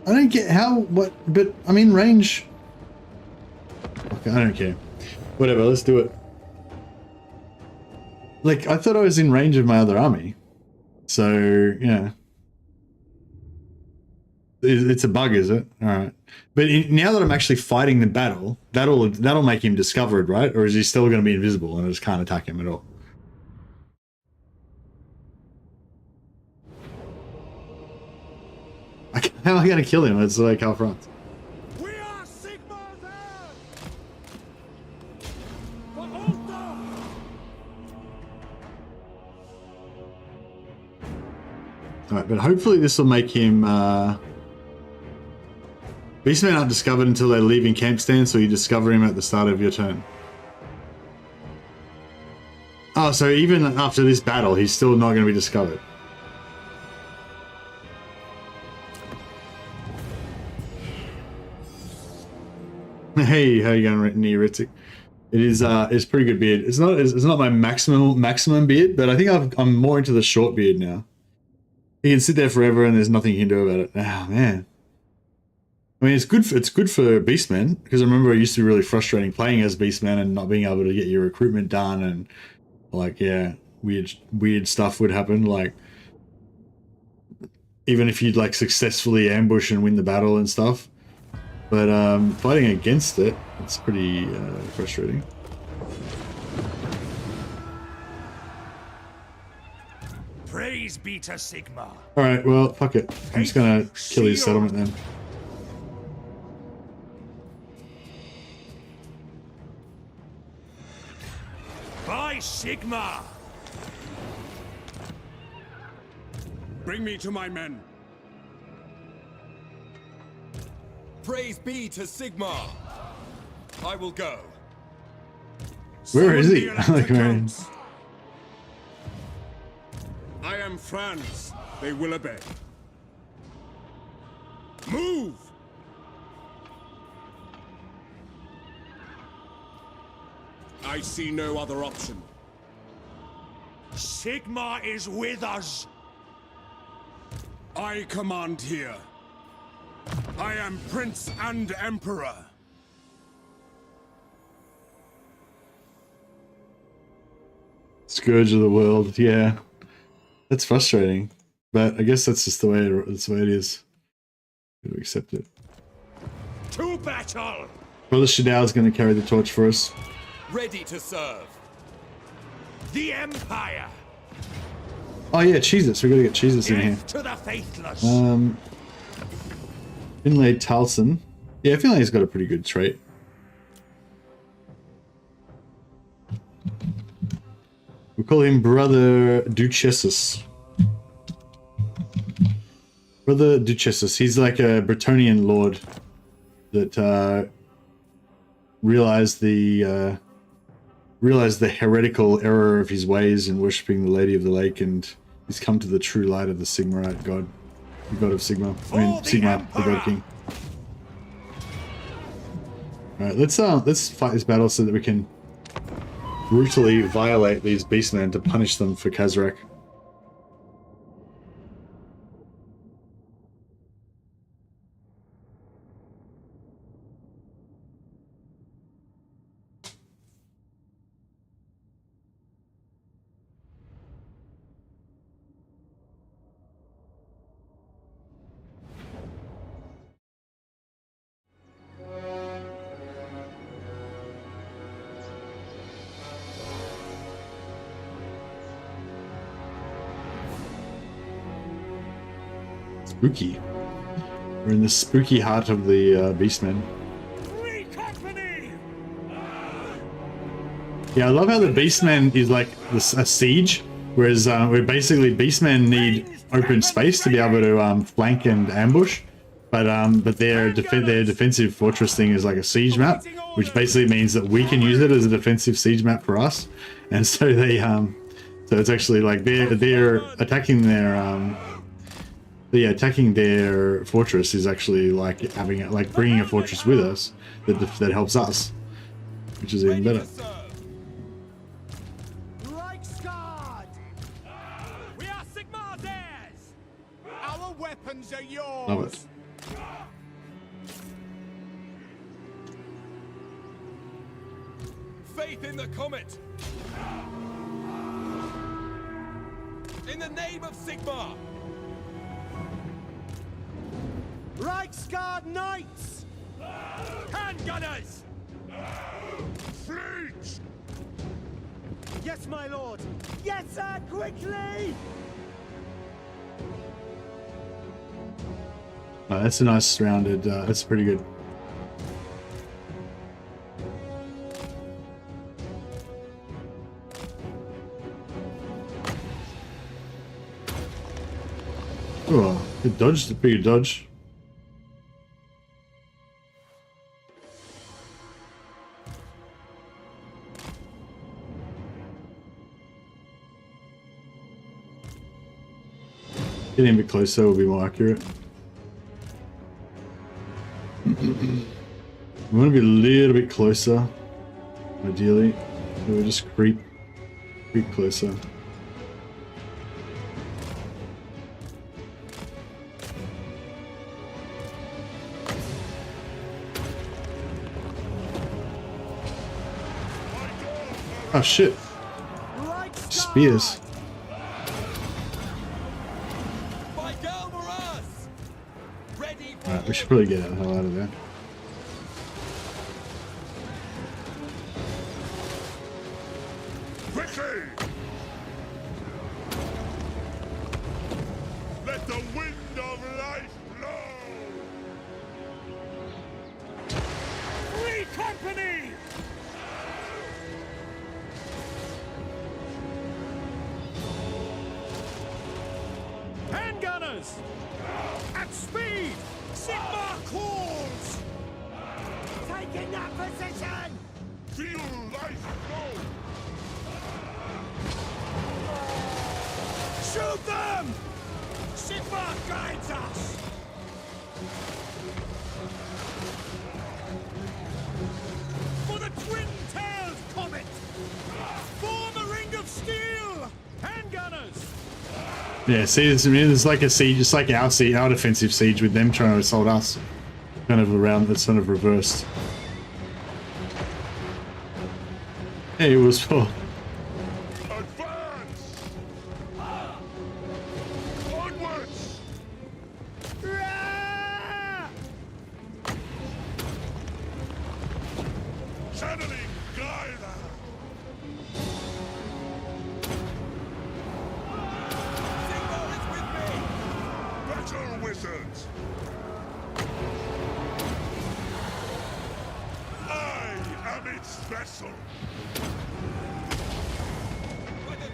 I don't get how, what, but I'm in range. Okay, I don't care. Whatever, let's do it. Like, I thought I was in range of my other army. So, yeah. It's a bug, is it? Alright. But now that I'm actually fighting the battle, that'll make him discovered, right? Or is he still going to be invisible and I just can't attack him at all? How am I going to kill him? It's like half front. We are Sigmar's heirs! For Ulster! Alright, but hopefully this will make him... Beastmen aren't discovered until they leave in camp stand, so you discover him at the start of your turn. Oh, so even after this battle, he's still not going to be discovered. Hey, how you going, Neoritic? It is, it's pretty good beard. It's not my maximum beard, but I think I'm more into the short beard now. You can sit there forever and there's nothing you can do about it. Oh man. I mean, it's good for Beastmen, because I remember it used to be really frustrating playing as Beastmen and not being able to get your recruitment done, and like, yeah, weird stuff would happen. Like, even if you'd like successfully ambush and win the battle and stuff, but fighting against it, it's pretty frustrating. Praise be to Sigmar. All right, well, fuck it. I'm just gonna kill his settlement then. By Sigmar! Bring me to my men. Praise be to Sigmar. I will go. Where is he? Like, man. I am France. They will obey. Move! I see no other option. Sigmar is with us. I command here. I am Prince and Emperor. Scourge of the world, yeah. That's frustrating. But I guess that's just the way it is. Gotta accept it. To battle! Brother Shadao is going to carry the torch for us. Ready to serve. The Empire! Oh yeah, Jesus. We got to get Jesus in here. To the faithless! Finlay Talson. Yeah, Finlay's got a pretty good trait. We call him Brother Duchessus. Brother Duchessus. He's like a Bretonnian lord that realized the heretical error of his ways in worshipping the Lady of the Lake, and he's come to the true light of the Sigmarite god, the god of Sigma. I mean, Sigma, the god king. All right, let's fight this battle so that we can brutally violate these beastmen to punish them for Kazrak. Spooky. We're in the spooky heart of the Beastmen. Yeah, I love how the Beastmen is like a siege, whereas where basically Beastmen need open space to be able to flank and ambush, but their defensive fortress thing is like a siege map, which basically means that we can use it as a defensive siege map for us, and so they so it's actually like they're attacking their attacking their fortress is actually like having it, like bringing a fortress with us that helps us, which is even better. We are Sigmar's heirs. Our weapons are yours. Love it. Faith in the comet. In the name of Sigmar. Reichsguard Knights! Handgunners! Fleet! Yes, my lord! Yes, sir! Quickly! Oh, that's a nice rounded, that's pretty good. Oh, good dodge, pretty good dodge. Getting a bit closer will be more accurate. We want to be a little bit closer, ideally. So we'll just creep closer. Oh shit! Spears. Alright, we should probably get the hell out of there. Quickly! Let the wind of life blow! Free company! Handgunners! At speed! Sigmar calls! Taking that position! Feel life flow! Shoot them! Sigmar guides us! For the twin-tailed comet! Form a ring of steel! Handgunners! Yeah, see, it's like a siege, it's like our defensive siege with them trying to assault us. Kind of around, it's kind of reversed. Hey, it was for... Advance! Onwards! Channeling Gaia! Battle wizards! I am its vessel! By the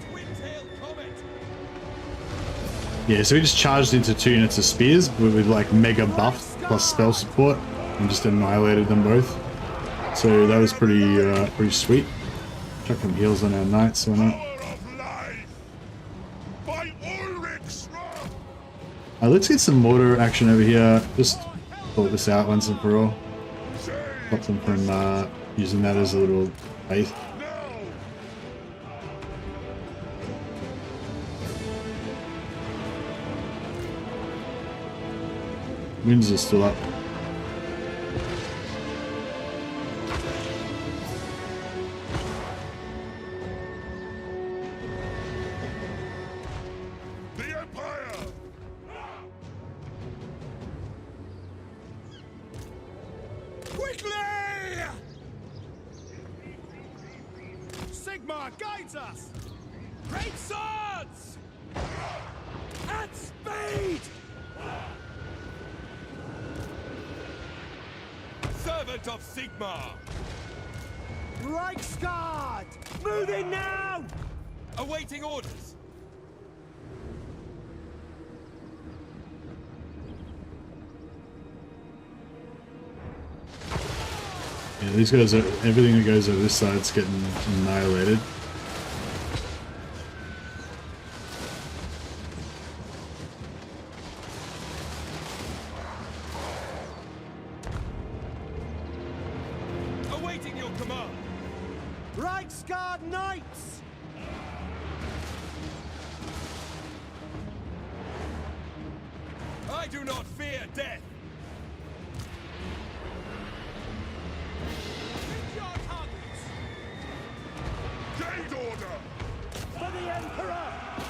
Yeah, so we just charged into 2 units of spears with like mega buff plus spell support and just annihilated them both. So that was pretty sweet. Chuck some heals on our knights, why not? Let's get some mortar action over here. Just sort this out once and for all. Stop them from using that as a little base. Winds are still up. The Empire! Quickly! Sigmar guides us! Great swords! At speed! Servant of Sigmar! Reichsguard! Moving now! Awaiting orders! Yeah, these guys are, everything that goes over this side's getting annihilated. Awaiting your command! Reichsguard Knights! I do not fear death! Hit your targets! Gate order! For the Emperor!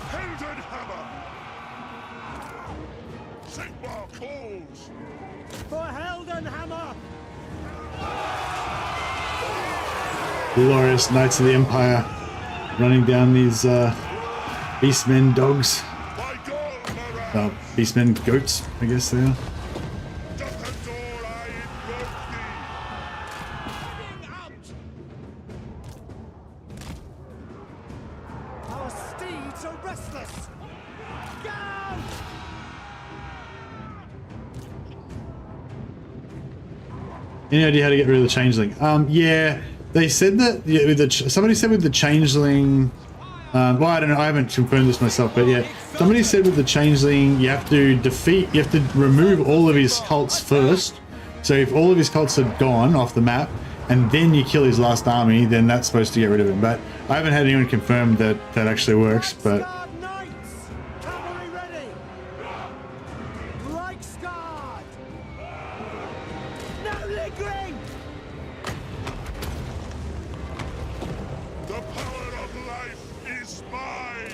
Heldenhammer! Sigmar calls! For Heldenhammer! Glorious Knights of the Empire running down these beastmen dogs. By God, Beastmen goats, I guess they are. Duckador, I invoke Heading out! Our steeds are restless! Go! Any idea how to get rid of the changeling? Yeah, they said that. Yeah, with the somebody said with the changeling. Well, I don't know. I haven't confirmed this myself, but yeah, somebody said with the changeling, you have to remove all of his cults first. So if all of his cults are gone off the map, and then you kill his last army, then that's supposed to get rid of him. But I haven't had anyone confirm that that actually works. But Reichsguard Knights! Cavalry ready! Reichsguard! No lingering! the power of life is mine!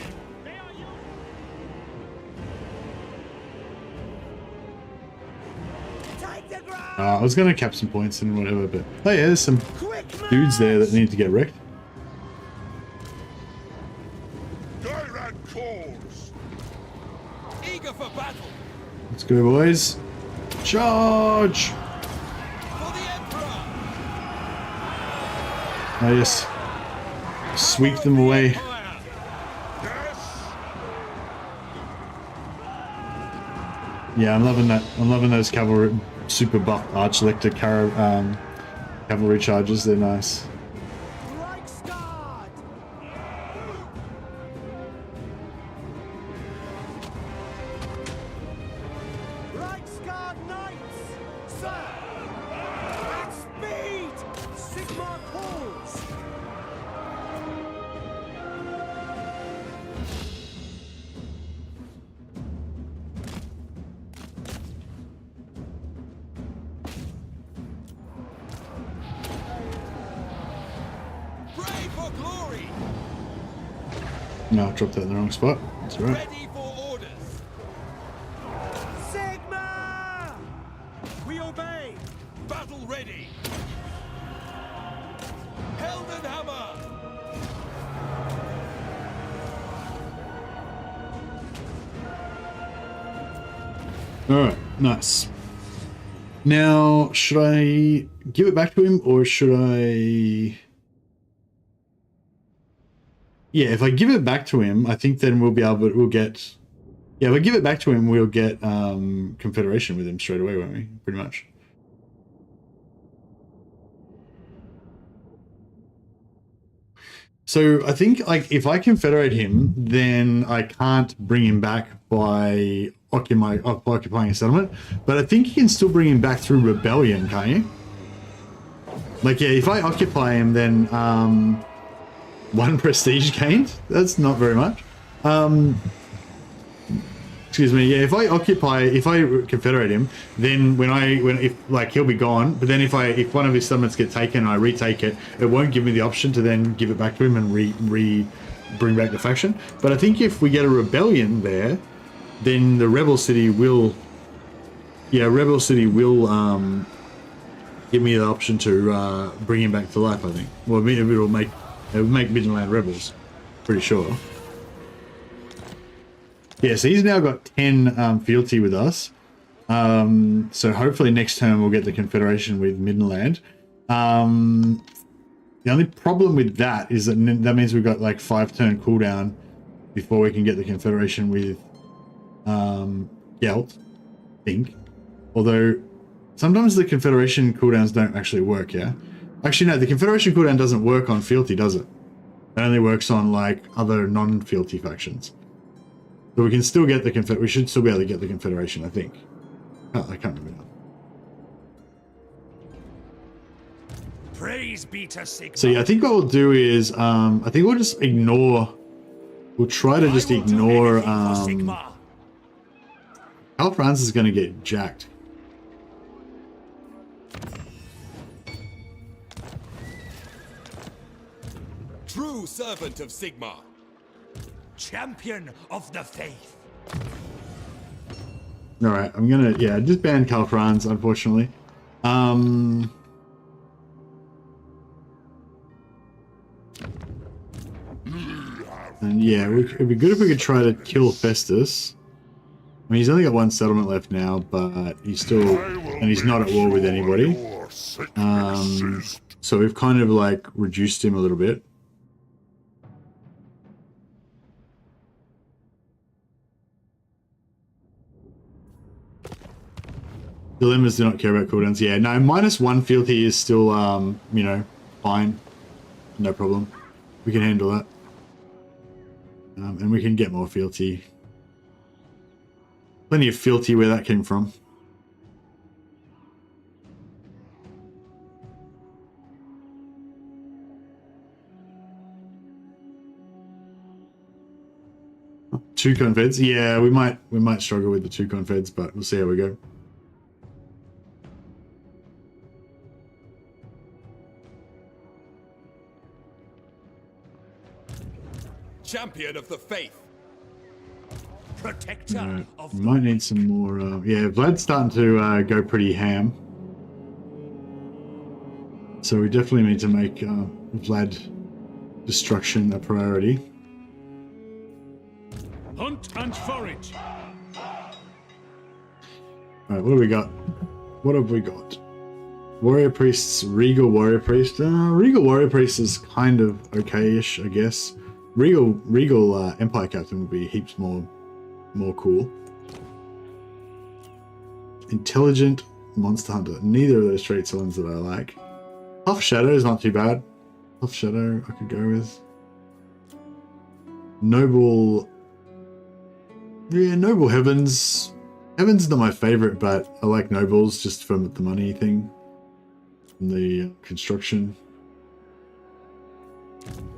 Take the ground! I was gonna cap some points and whatever. But oh yeah, there's some Quick dudes there that need to get wrecked. Gairan calls! Eager for battle! Let's go, boys! Charge! For the Emperor! Oh yes, sweep them away. Fire! Yes! Yeah, I'm loving that. I'm loving those cavalry, super buff arch elector cavalry charges. They're nice. Reichsguard! Reichsguard Knights! Sir! At speed! Sigmar calls! Pray for glory! No, I dropped that in the wrong spot. That's all right. Ready for orders! Sigmar! We obey! Battle ready! Heldenhammer! All right, nice. Now, should I give it back to him or should I? Yeah, if I give it back to him, I think then we'll be able to, we'll get Yeah, but give it back to him, we'll get Confederation with him straight away, won't we? Pretty much. So I think like if I confederate him, then I can't bring him back by occupying a settlement. But I think you can still bring him back through rebellion, can't you? Like, yeah, if I occupy him, then 1 prestige gained. That's not very much. Excuse me. Yeah, if I confederate him, then if he'll be gone. But then if one of his settlements get taken and I retake it, it won't give me the option to then give it back to him and bring back the faction. But I think if we get a rebellion there, then the rebel city will. Yeah, rebel city will give me the option to bring him back to life. I think. Well, it'll make Midland rebels. Pretty sure. Yeah, so he's now got 10 fealty with us. So hopefully next turn we'll get the Confederation with Midland. The only problem with that is that means we've got like 5-turn cooldown before we can get the Confederation with Gelt, I think. Although sometimes the Confederation cooldowns don't actually work, yeah? Actually, no, the Confederation cooldown doesn't work on fealty, does it? It only works on like other non-fealty factions. But we can still get the we should still be able to get the Confederation, I think. Oh, I can't remember now. Praise be to Sigmar. So yeah, I think what we'll do is I think we'll just ignore. We'll try to just ignore. Al France is going to get jacked. True servant of Sigmar. Champion of the faith. All right, I'm gonna just ban Cal France, unfortunately. And yeah, it'd be good if we could try to kill Festus. I mean, he's only got 1 settlement left now, but he's not at war with anybody. So we've kind of like reduced him a little bit. Dilemmas do not care about cooldowns. Yeah, no, -1 fealty is still, you know, fine. No problem. We can handle that. And we can get more fealty. Plenty of fealty where that came from. Two confeds. Yeah, we might struggle with the 2 confeds, but we'll see how we go. Champion of the faith. Protector of the might need some more. Yeah, Vlad's starting to go pretty ham. So we definitely need to make Vlad destruction a priority. Hunt and forage. Alright, what do we got? What have we got? Warrior Priests, Regal Warrior Priest. Regal Warrior Priest is kind of okay-ish, I guess. Regal Empire Captain would be heaps more cool. Intelligent Monster Hunter. Neither of those traits are ones that I like. Tough Shadow is not too bad. Tough Shadow I could go with. Noble. Yeah, Noble Heavens. Heavens is not my favorite, but I like Nobles just from the money thing. And the construction.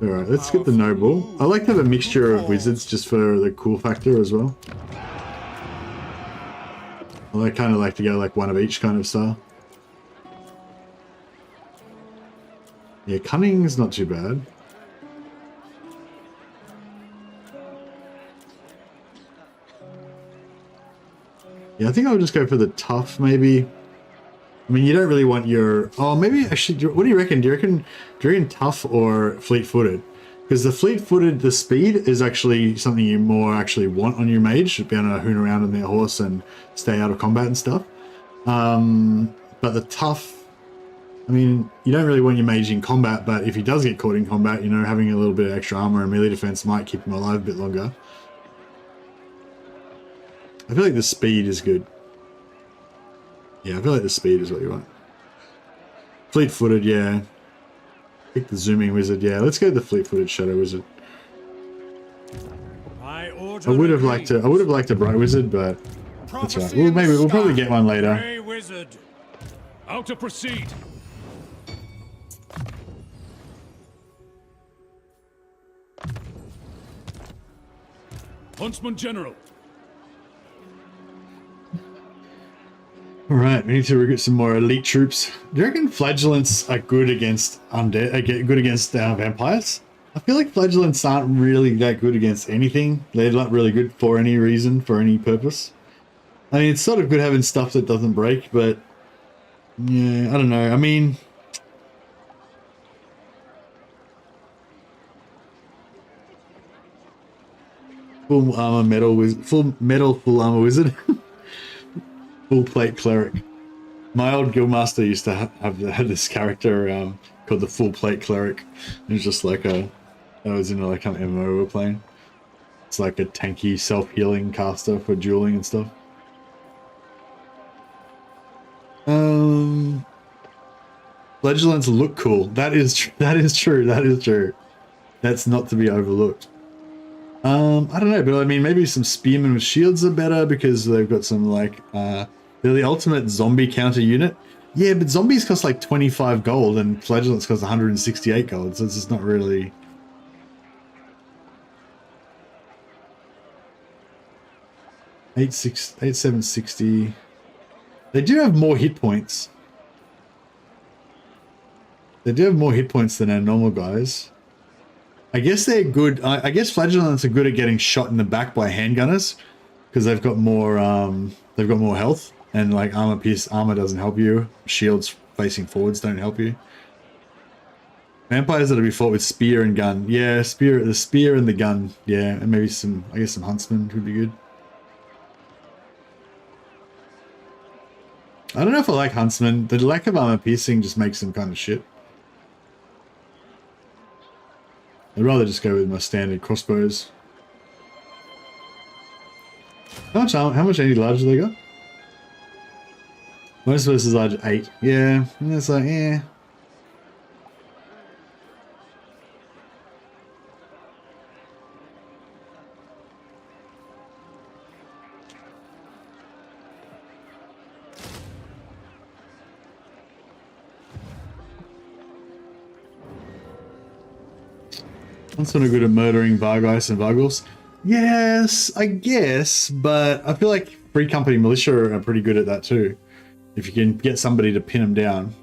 Alright, let's get the Noble. I like to have a mixture of wizards just for the cool factor as well. I kind of like to go like one of each kind of style. Yeah, Cunning's not too bad. Yeah, I think I'll just go for the tough maybe. I mean, you don't really want your... Oh, maybe actually... What do you reckon? Do you reckon tough or fleet-footed? Because the fleet-footed, the speed is actually something you more actually want on your mage. To be able to hoon around on their horse and stay out of combat and stuff. But the tough... I mean, you don't really want your mage in combat, but if he does get caught in combat, you know, having a little bit of extra armor and melee defense might keep him alive a bit longer. I feel like the speed is good. Yeah, I feel like the speed is what you want. Fleet-footed, yeah. Pick the zooming wizard, yeah. Let's go the fleet-footed shadow wizard. I would have liked a bright wizard, but that's right. Well, maybe we'll probably get one later. Grey wizard. How to proceed? Huntsman General. Alright, we need to recruit some more elite troops. Do you reckon flagellants are good against undead, good against vampires? I feel like flagellants aren't really that good against anything. They're not really good for any reason, for any purpose. I mean, it's sort of good having stuff that doesn't break, but yeah, I don't know. I mean, full armor metal wizard, full armor wizard. Full plate cleric. My old guildmaster used to have this character called the full plate cleric. It was just like that was in like an MMO we were playing. It's like a tanky self-healing caster for dueling and stuff. Flagellants look cool. That is true. That is true. That's not to be overlooked. I don't know, but I mean, maybe some spearmen with shields are better because they've got some like they're the ultimate zombie counter unit. Yeah, but zombies cost like 25 gold and flagellants cost 168 gold, so it's just not really. 760. They do have more hit points. They do have more hit points than our normal guys. I guess they're good. I guess flagellants are good at getting shot in the back by handgunners because they've got more health, and like armor doesn't help you. Shields facing forwards don't help you. Vampires that'll be fought with spear and gun. Yeah, the spear and the gun. Yeah, and maybe some huntsmen would be good. I don't know if I like huntsmen. The lack of armor piercing just makes them kind of shit. I'd rather just go with my standard crossbows. How much any large do they got? Most versus large 8. Yeah, and it's like, yeah. Huntsmen are good at murdering Vargeis and Vargals. Yes, I guess, but I feel like Free Company Militia are pretty good at that too. If you can get somebody to pin them down.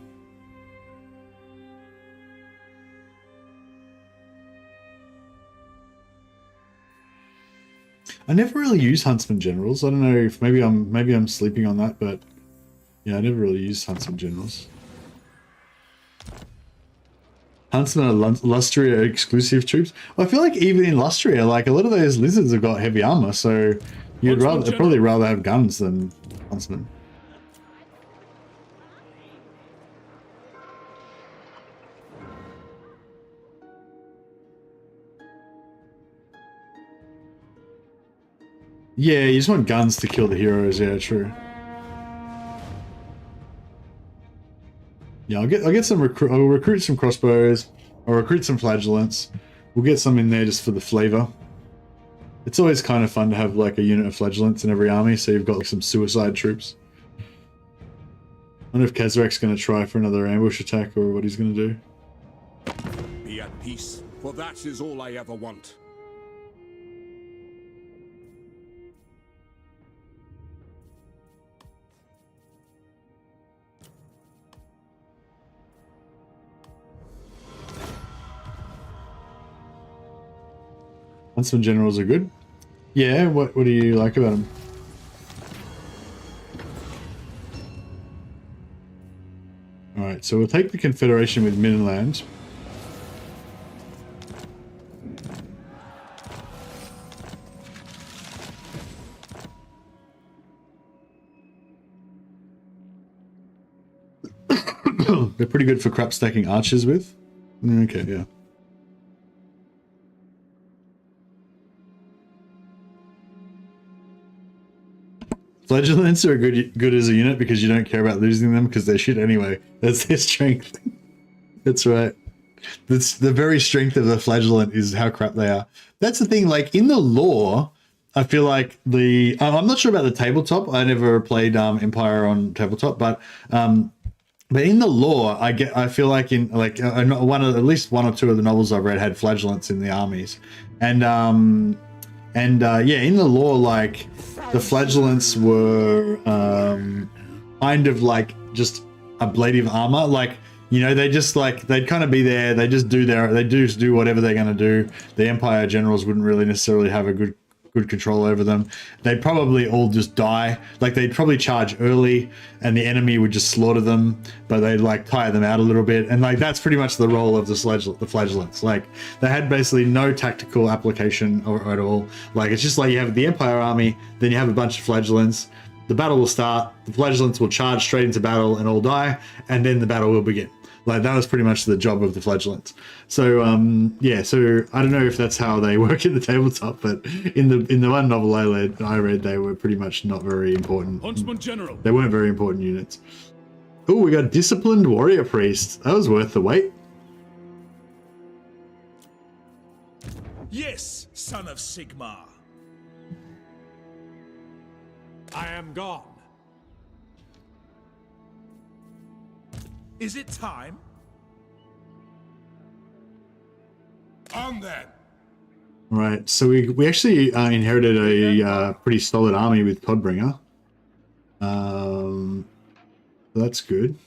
I never really use Huntsman Generals. I don't know if maybe I'm sleeping on that, but yeah, I never really used Huntsman Generals. Huntsmen are Lustria exclusive troops. Well, I feel like even in Lustria, like a lot of those lizards have got heavy armor, so you'd probably rather have guns than Huntsmen. Yeah, you just want guns to kill the heroes. Yeah, true. Yeah, I'll get some I'll recruit some crossbows. I'll recruit some flagellants. We'll get some in there just for the flavor. It's always kind of fun to have like a unit of flagellants in every army, so you've got like some suicide troops. I wonder if Kazrak's going to try for another ambush attack or what he's going to do. Be at peace, for that is all I ever want. Huntsman Generals are good. Yeah, what do you like about them? Alright, so we'll take the Confederation with Midland. They're pretty good for crap stacking archers with. Okay, yeah. Flagellants are good as a unit because you don't care about losing them because they're shit anyway. That's their strength. That's right. That's the very strength of the flagellant is how crap they are. That's the thing. Like in the lore, I feel like I'm not sure about the tabletop. I never played Empire on tabletop, but in the lore, I feel like in like at least one or two of the novels I've read had flagellants in the armies, and yeah, in the lore, like the flagellants were kind of like just a blade of armor, like. You know, they just like, they'd kind of be there. They just do whatever they're going to do. The Empire generals wouldn't really necessarily have a good control over them. They'd probably all just die. Like they'd probably charge early and the enemy would just slaughter them, but they'd like tire them out a little bit. And like, that's pretty much the role of the flagellants. Like they had basically no tactical application at all. Like, it's just like you have the Empire army, then you have a bunch of flagellants. The battle will start, the flagellants will charge straight into battle and all die, and then the battle will begin. Like that was pretty much the job of the flagellants. So yeah, so I don't know if that's how they work in the tabletop, but in the one novel I read, they were pretty much not very important. Huntsman General. They weren't very important units. Oh, we got disciplined warrior priest. That was worth the wait. Yes, son of Sigmar. I am gone. Is it time? On then. Right, so we actually inherited a pretty solid army with Codbringer. That's good.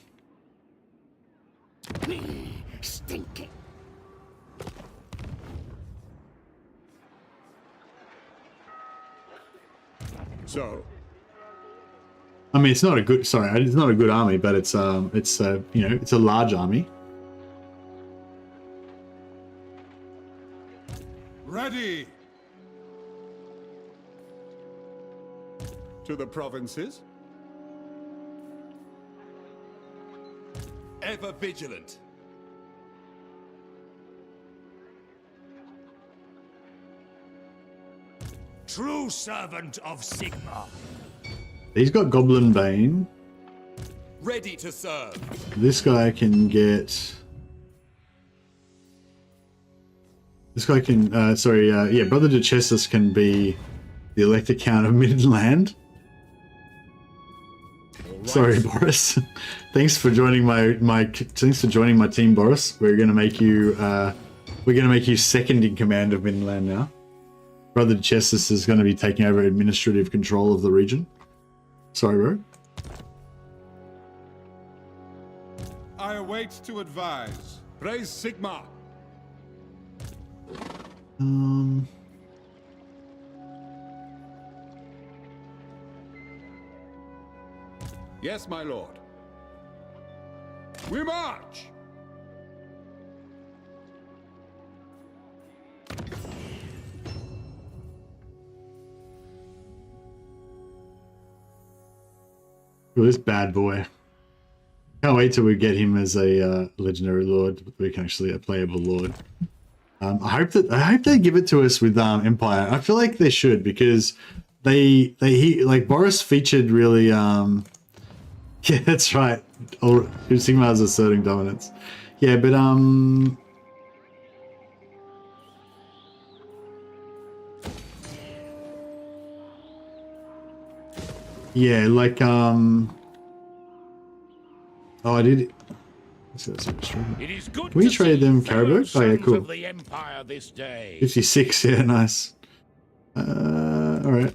Stinking. So, I mean, it's not a good. Sorry, it's not a good army, but it's you know, it's a large army. ready. To the provinces. Ever vigilant. True servant of Sigmar. He's got Goblin Bane. Ready to serve. This guy can get. This guy can. Yeah, Brother Duchessus can be the Elector Count of Midland. Right. Sorry, Boris. Thanks for joining thanks for joining my team, Boris. We're gonna make you second in command of Midland now. Brother Duchessus is going to be taking over administrative control of the region. Sorry, bro. I await to advise. Praise Sigmar. Yes, my lord. We march. Well, this bad boy. Can't wait till we get him as a legendary lord. We can actually a playable lord. I hope they give it to us with Empire. I feel like they should, because like Boris featured really. Yeah, that's right. Sigmar's asserting dominance. Yeah, but yeah, like oh, I did. It is good. Can we trade them Caribou? Oh yeah, cool. Of the Empire this day. 56, yeah, nice. All right.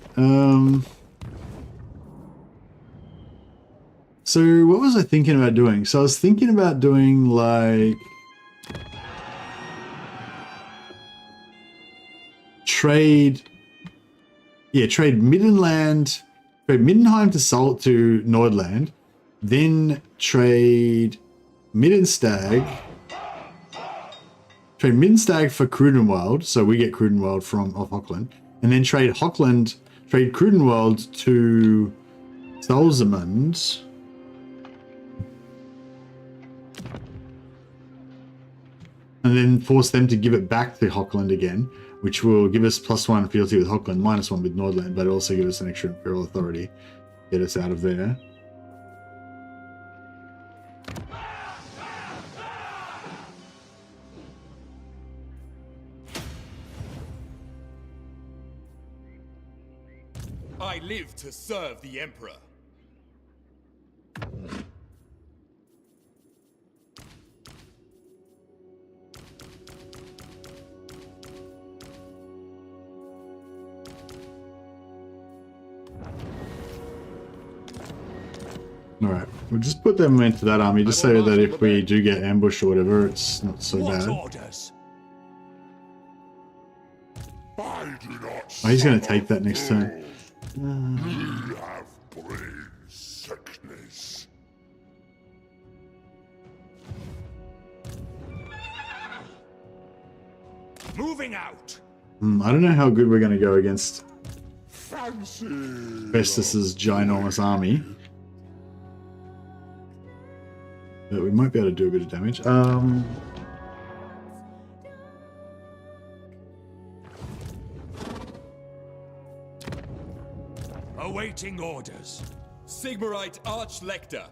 So what was I thinking about doing? So I was thinking about doing like trade Middenland. Trade Middenheim to Nordland, then trade Middenstag for Crudenwald, so we get Crudenwald off Hochland, and then trade Crudenwald to Salzamund, and then force them to give it back to Hochland again, which will give us +1 fealty with Hochland, -1 with Nordland, but also give us an extra imperial authority. get us out of there. I live to serve the Emperor. Alright, we'll just put them into that army just so that if we do get ambushed or whatever, it's not so bad. Orders? I do not Oh, he's going to take that next turn. We have brain sickness. Moving out. I don't know how good we're going to go against Fancy. Festus's ginormous army. But we might be able to do a bit of damage. Awaiting orders. Sigmarite Archlector.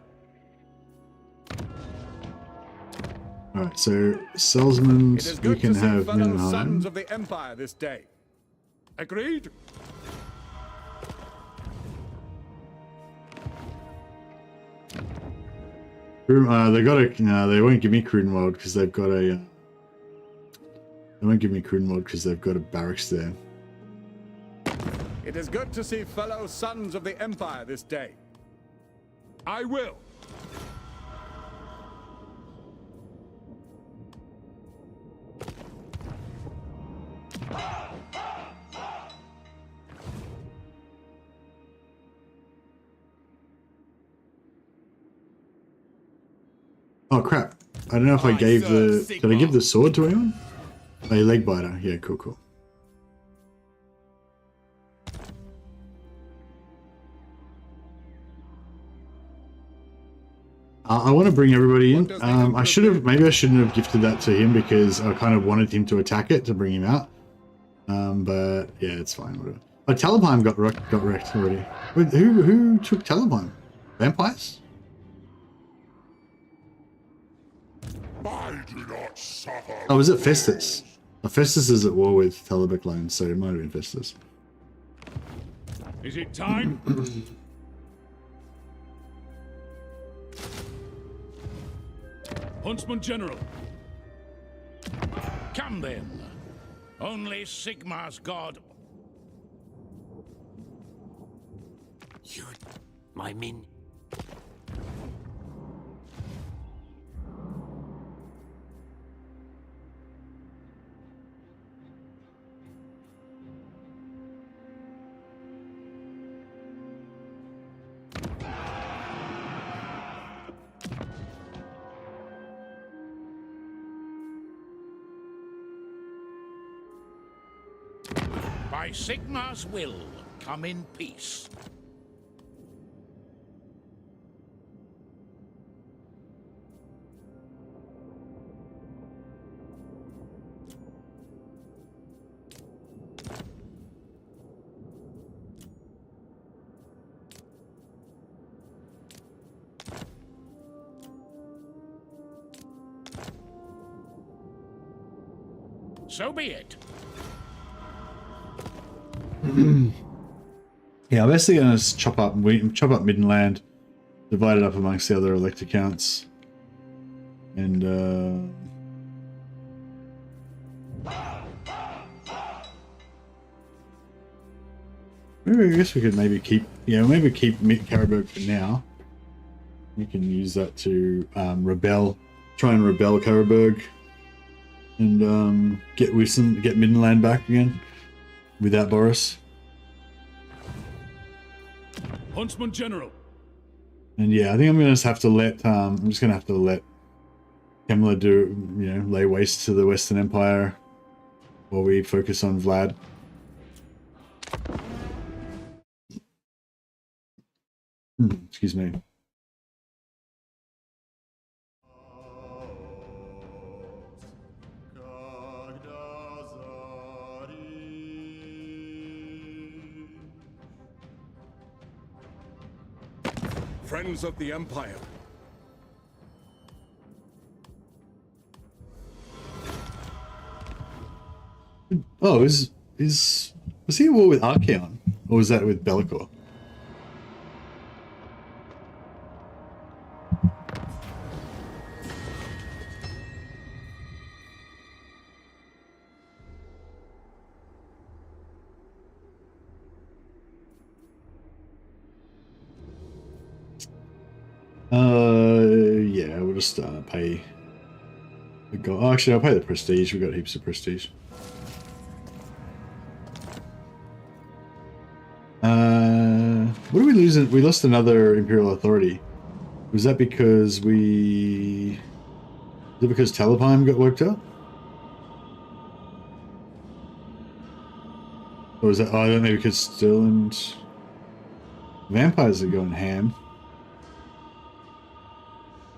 Alright, so Salesman, It is you good can to see have fellow Mindenheim. sons of the Empire this day. Agreed? They got a. No, they won't give me Crudenwald because they've got a. They won't give me Crudenwald because they've got a barracks there. It is good to see fellow sons of the Empire this day. I will. Oh crap! I don't know if I gave the. Did I give the sword to anyone? A leg biter. Yeah, cool, cool. I want to bring everybody in. I should have. Maybe I shouldn't have gifted that to him because I kind of wanted him to attack it to bring him out. But yeah, it's fine. Whatever. Oh, Talabheim got wrecked already. Wait, who took Talabheim? Vampires? I do not suffer. Oh, was it Festus? Oh, Festus is at war with Talabheim clones, so it might have been Festus. Is it time? Huntsman General. Come then. Only Sigmar's god. You, my men. By Sigmar's will, come in peace. So be it. Yeah, I'm basically going to chop up Middenland, divide it up amongst the other elector counts, and maybe I guess we could maybe keep Caribou for now. We can use that to try and rebel Caribou, and get Middenland back again without Boris. Huntsman General. And yeah, I think I'm gonna just have to let Kemmler do, lay waste to the Western Empire while we focus on Vlad. Excuse me. Friends of the Empire. Oh, was he at war with Archaon? Or was that with Be'lakor? Yeah, we'll just pay the gold. Oh, actually, I'll pay the prestige. We've got heaps of prestige. What did we lose? We lost another Imperial Authority. Was that because we... Is it because Talabheim got worked out? Or was that... Oh, I don't know, because Still and... Vampires are going ham.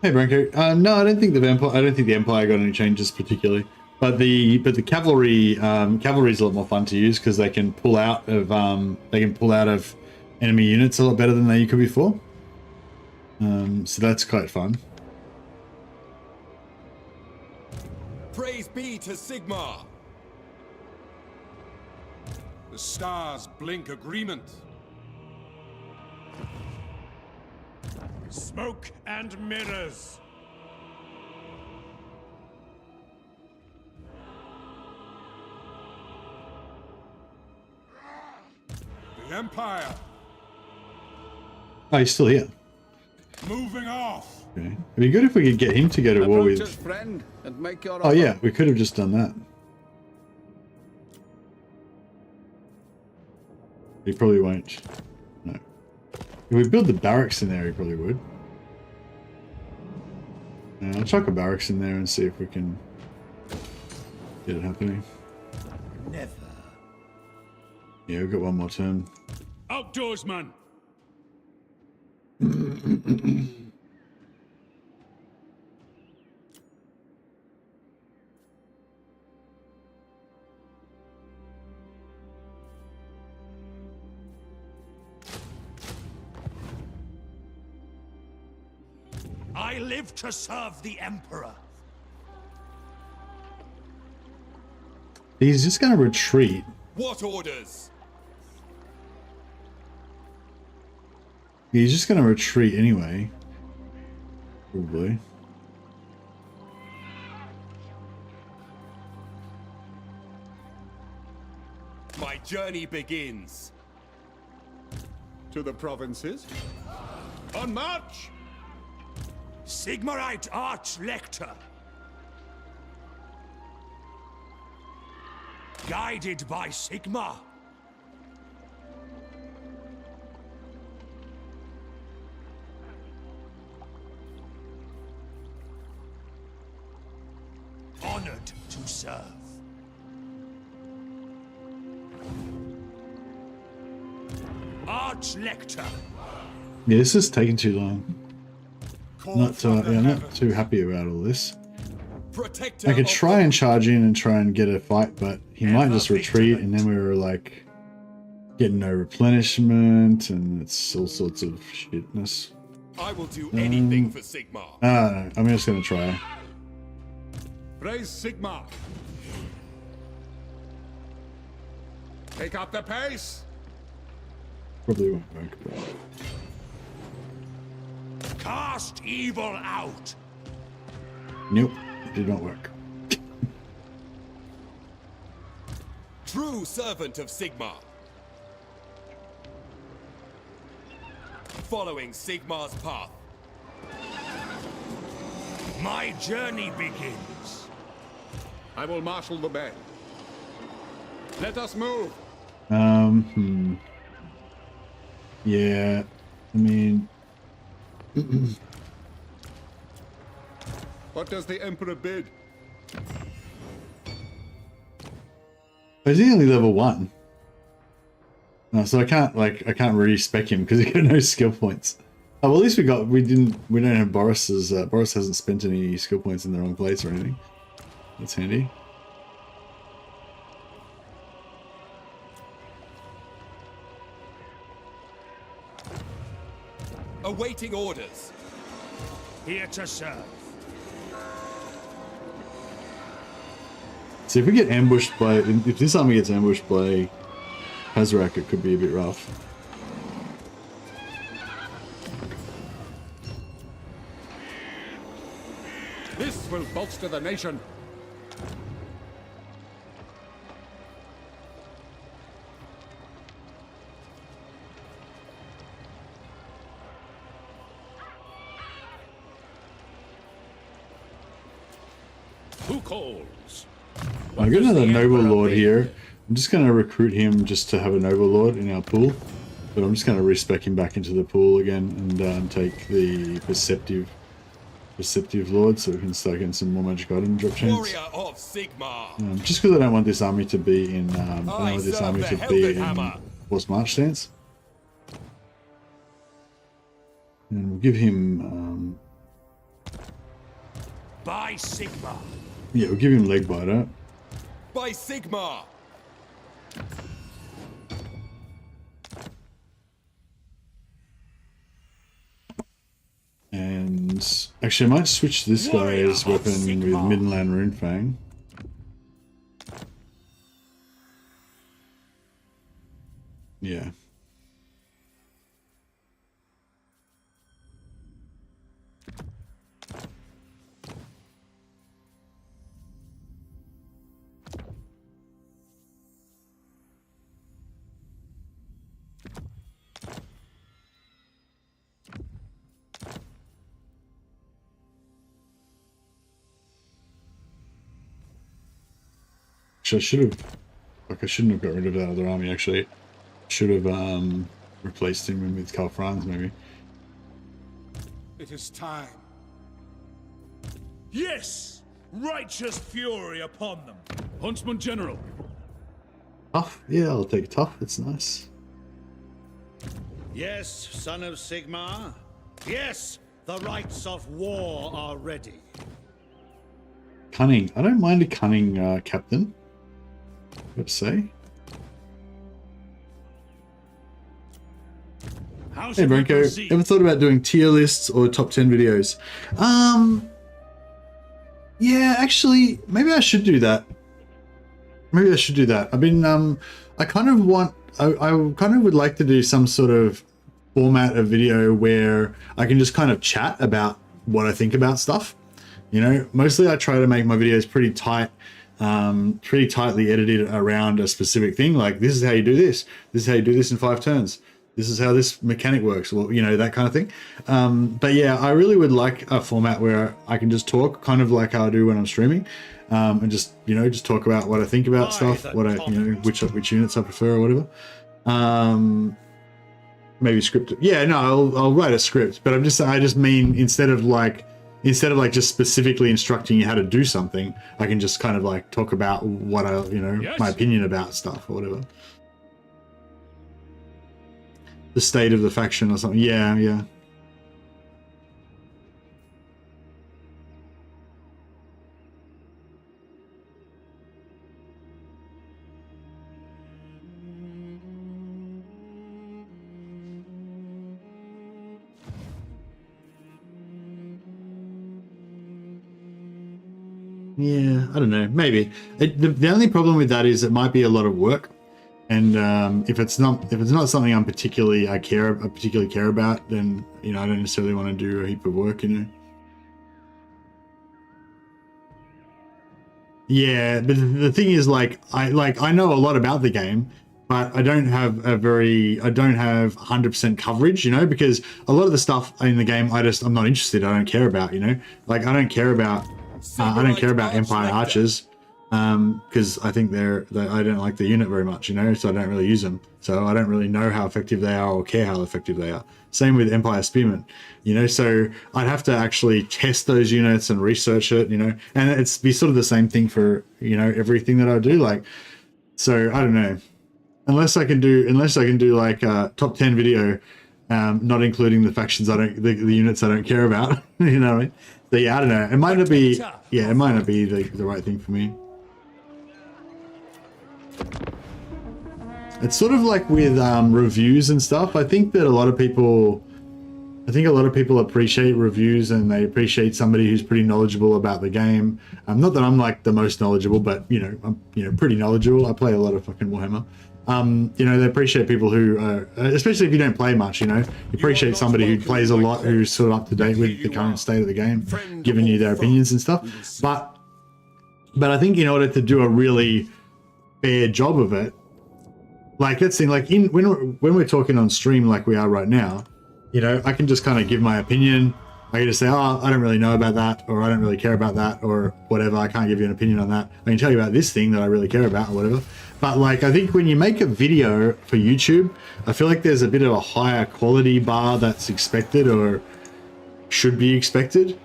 Hey, Branko. No, I don't think the Empire got any changes particularly. But the cavalry cavalry's a lot more fun to use because they can pull out of enemy units a lot better than they could before. So that's quite fun. Praise be to Sigmar. The stars blink agreement. Smoke and mirrors. The Empire. Oh, he's still here. Moving off. Okay. It'd be good if we could get him to go to war with... Friend, and make your Oh yeah, we could have just done that. He probably won't. No. If we build the barracks in there, he probably would. I'll chuck a barracks in there and see if we can get it happening. Never. Yeah, we've got one more turn. Outdoorsman. I live to serve the Emperor. He's just going to retreat. What orders? He's just going to retreat anyway. Probably. My journey begins. To the provinces. On march! Sigmarite Arch-Lector. Guided by Sigmar. Honored to serve. Arch-Lector. Yeah, this is taking too long. Not too happy about all this. I could try and charge in and try and get a fight, but he might just retreat, and then we were like getting no replenishment, and it's all sorts of shitness. I will do anything for Sigmar. No, I'm just gonna try. Praise Sigmar. Take up the pace. Probably won't work. But... Cast evil out. Nope, it did not work. True servant of Sigmar. Following Sigmar's path. My journey begins. I will marshal the men. Let us move. Yeah, I mean... What does the Emperor bid? But he's only level 1. No, so I can't really spec him because he got no skill points. Oh, well, at least we don't have Boris's, Boris hasn't spent any skill points in the wrong place or anything. That's handy. Awaiting orders. Here to serve. See, if we get ambushed by... If this army gets ambushed by Hazarak, it could be a bit rough. This will bolster the nation. Who calls? I've got another noble lord here. I'm just going to recruit him just to have a noble lord in our pool. But I'm just going to respec him back into the pool again and take the perceptive lord so we can start getting some more magic item drop chance. Warrior of Sigmar. Just because I don't want this army to be in I don't want this army to be in forced march stance. And we'll give him By Sigmar. yeah, we'll give him leg biter. By Sigmar. And actually, I might switch this guy's weapon with Midland Runefang. Yeah. I should have, like, I shouldn't have got rid of that other army, actually. Should have replaced him with Karl Franz, maybe. It is time. Yes! Righteous fury upon them. Huntsman General. Tough? Yeah, I'll take tough. It's nice. Yes, son of Sigmar. Yes, the rights of war are ready. Cunning. I don't mind a cunning captain. Let's say. Hey Bronco, ever thought about doing tier lists or top 10 videos? Yeah, actually, maybe I should do that. Maybe I should do that. I've been, I kind of want, I kind of would like to do some sort of format of video where I can just kind of chat about what I think about stuff. You know, mostly I try to make my videos pretty tight, pretty tightly edited around a specific thing. Like, this is how you do this. This is how you do this in 5 turns. This is how this mechanic works, or, you know, that kind of thing. But yeah, I really would like a format where I can just talk, kind of like how I do when I'm streaming, and just, you know, just talk about what I think about stuff, what I, you know, which units I prefer or whatever. Maybe script it. Yeah, no, I'll write a script, but I just mean instead of like just specifically instructing you how to do something, I can just kind of like talk about what I, you know, my opinion about stuff or whatever. The state of the faction or something. Yeah, yeah. Yeah, I don't know. Maybe the only problem with that is it might be a lot of work, and if it's not something I particularly care about, then, you know, I don't necessarily want to do a heap of work, you know. Yeah, but the thing is, like I know a lot about the game, but I don't have 100% coverage, you know, because a lot of the stuff in the game I'm not interested. I don't care about, you know, like I don't care about Empire Archers, because I think I don't like the unit very much, you know, so I don't really use them. So I don't really know how effective they are or care how effective they are. Same with Empire Spearmen, you know, so I'd have to actually test those units and research it, you know, and it's be sort of the same thing for, you know, everything that I do. Like, so I don't know, unless I can do like a top 10 video, not including the factions the units I don't care about, you know what I mean? So yeah, I don't know. It might not be, yeah, it might not be the right thing for me. It's sort of like with reviews and stuff. I think that a lot of people I think a lot of people appreciate reviews and they appreciate somebody who's pretty knowledgeable about the game. Not that I'm like the most knowledgeable, but you know, I'm pretty knowledgeable. I play a lot of fucking Warhammer. You know, they appreciate people who are, especially if you don't play much, you know, you appreciate somebody who plays a lot, who's sort of up to date with the current state of the game, giving you their opinions and stuff. But I think in order to do a really fair job of it, like let's see, like when we're talking on stream like we are right now, you know, I can just kind of give my opinion. I can just say, oh, I don't really know about that, or I don't really care about that, or whatever. I can't give you an opinion on that. I can tell you about this thing that I really care about, or whatever. But like, I think when you make a video for YouTube, I feel like there's a bit of a higher quality bar that's expected or should be expected.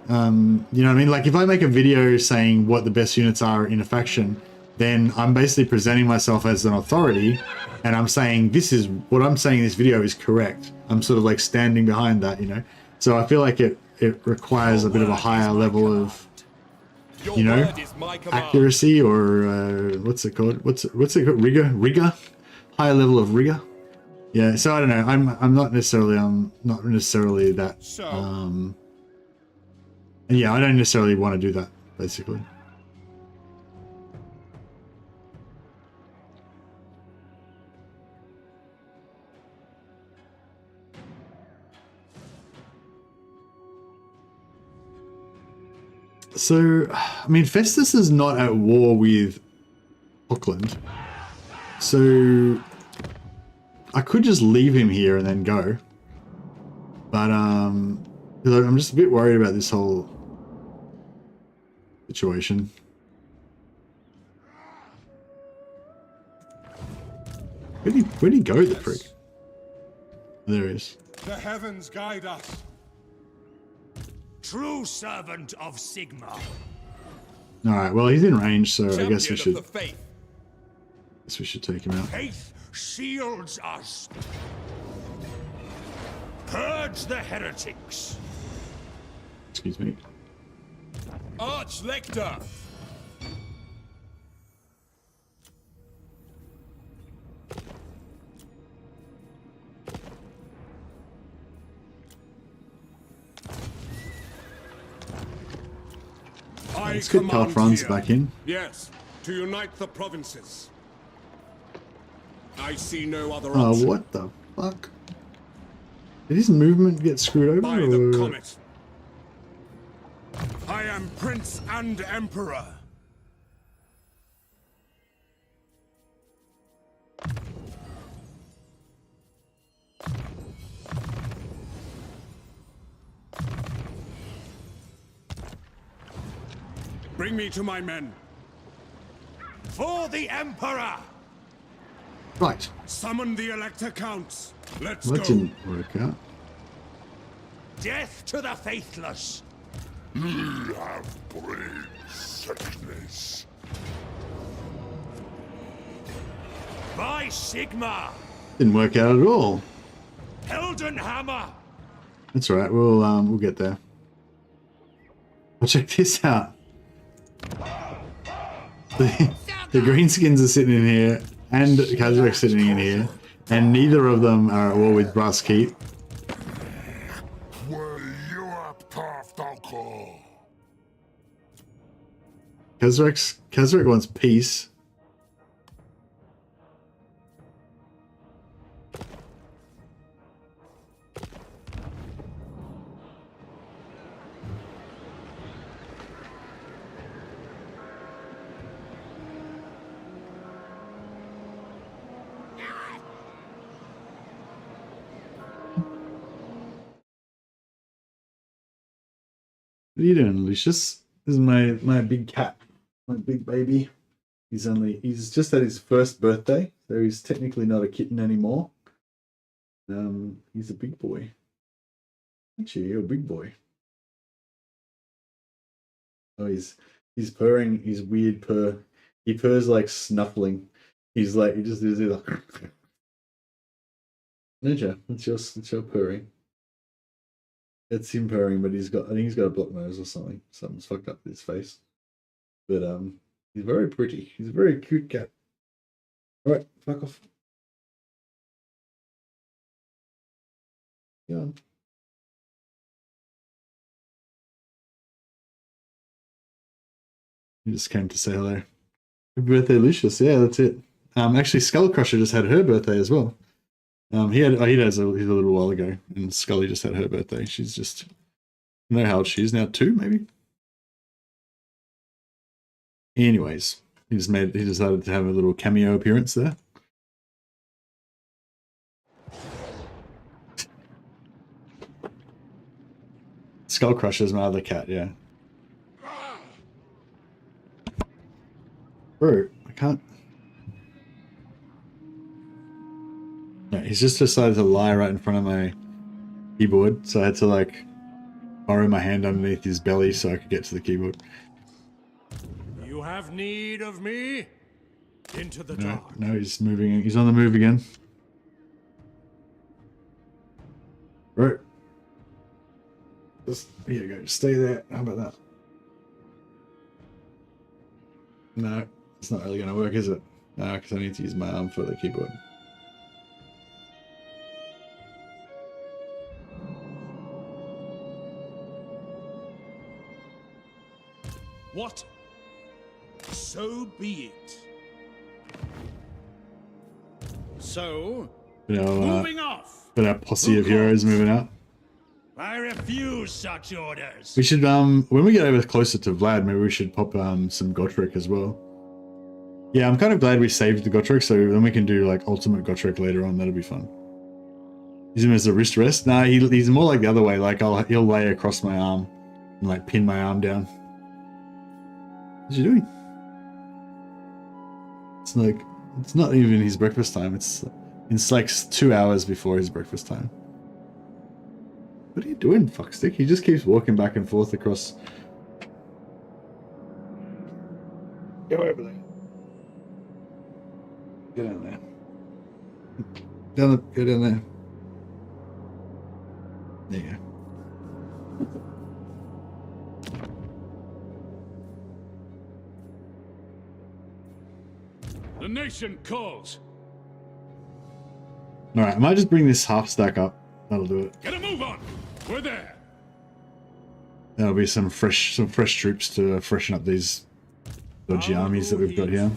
You know what I mean? Like if I make a video saying what the best units are in a faction, then I'm basically presenting myself as an authority, and I'm saying this is what I'm saying in this video is correct. I'm sort of like standing behind that, you know? So I feel like it requires a bit of a higher level of, you know, accuracy, or what's it called? What's it called? Rigor? Higher level of rigor. Yeah. So I don't know. I'm not necessarily that. Yeah, I don't necessarily want to do that, basically. So, I mean, Festus is not at war with Auckland, so I could just leave him here and then go. But I'm just a bit worried about this whole situation. Where'd he go, the prick? There he is. The heavens guide us. True servant of Sigma. All right. Well, he's in range, so Champion I guess we should. of the faith. Guess we should take him out. Faith shields us. Purge the heretics. Excuse me. Arch-lector. Let's get Carl Franz back in. Yes, to unite the provinces. I see no other Oh, option. what the fuck? Did his movement get screwed over? By or... the comet. I am Prince and Emperor. Bring me to my men. For the Emperor! Right. Summon the elector counts. Let's That go. didn't work out. Death to the faithless! Ye have braved sickness. By Sigma! Didn't work out at all. Heldenhammer! That's all right. We'll get there. Well, check this out. The greenskins are sitting in here, and Kazrak's sitting in here, and neither of them are at war with Brass Keep. Were you a path alcohol? Kazrak wants peace. What are you doing, Lucius? This is my big cat, my big baby. He's just had his first birthday, so he's technically not a kitten anymore. He's a big boy. Actually, you're a big boy. Oh, he's purring. He's weird purr. He purrs like snuffling. He's like, he just does it like. Ninja, it's your purring. It's him purring, but I think he's got a blocked nose or something. Something's fucked up with his face. But he's very pretty. He's a very cute cat. All right, fuck off. Go on. He just came to say hello. Happy birthday, Lucius. Yeah, that's it. Actually, Skull Crusher just had her birthday as well. He does a little while ago, and Scully just had her birthday. She's just, I don't know how old she is now, 2 maybe. Anyways, he decided to have a little cameo appearance there. Skull Crusher's my other cat, yeah. Bro, I can't. Yeah, he's just decided to lie right in front of my keyboard, so I had to like borrow my hand underneath his belly so I could get to the keyboard. You have need of me? Into the dark. No, he's moving. He's on the move again. Right. Just, here you go. Stay there. How about that? No, it's not really going to work, is it? No, because I need to use my arm for the keyboard. What? So be it. So, moving off. But our posse of heroes moving out. I refuse such orders. We should, when we get over closer to Vlad, maybe we should pop some Gotrek as well. Yeah, I'm kind of glad we saved the Gotrek, so then we can do like ultimate Gotrek later on. That'll be fun. Use him as a wrist rest. Nah, he's more like the other way. Like he'll lay across my arm and like pin my arm down. What's he doing? It's like, it's not even his breakfast time. It's like 2 hours before his breakfast time. What are you doing, fuckstick? He just keeps walking back and forth across. Go over there. Get down there. Go down there. There you go. The nation calls. Alright, I might just bring this half stack up. That'll do it. Get a move on. We're there. That'll be some fresh troops to freshen up these dodgy armies that we've got here.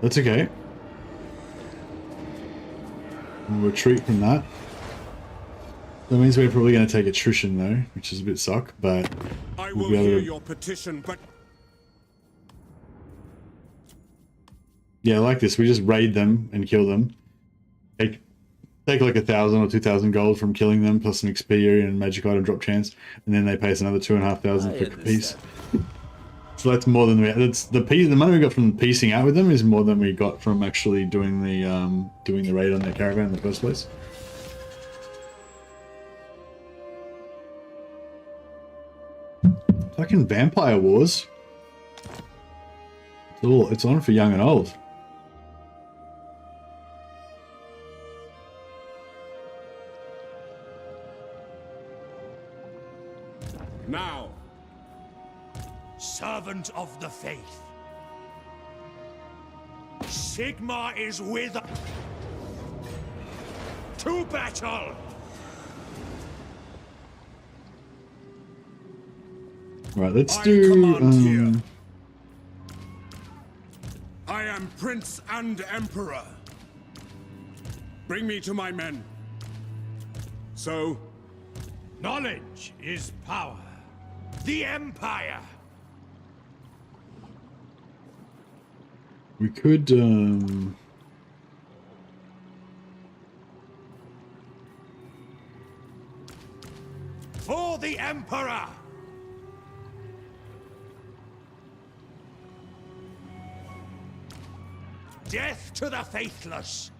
That's okay. We'll retreat from that. That means we're probably going to take attrition though, which is a bit suck, but I will hear your petition, but yeah, like this. We just raid them and kill them. Take like 1,000 or 2,000 gold from killing them, plus some XP and magic item drop chance, and then they pay us another 2,500 for piece. So that's more than the money we got from piecing out with them is more than we got from actually doing the raid on their caravan in the first place. Fucking Vampire Wars. It's on for young and old. now. Servant of the faith. Sigmar is with us. To battle! Right, let's do. I am Prince and Emperor. Bring me to my men. So, knowledge is power. The Empire. We could. For the Emperor. Death to the faithless.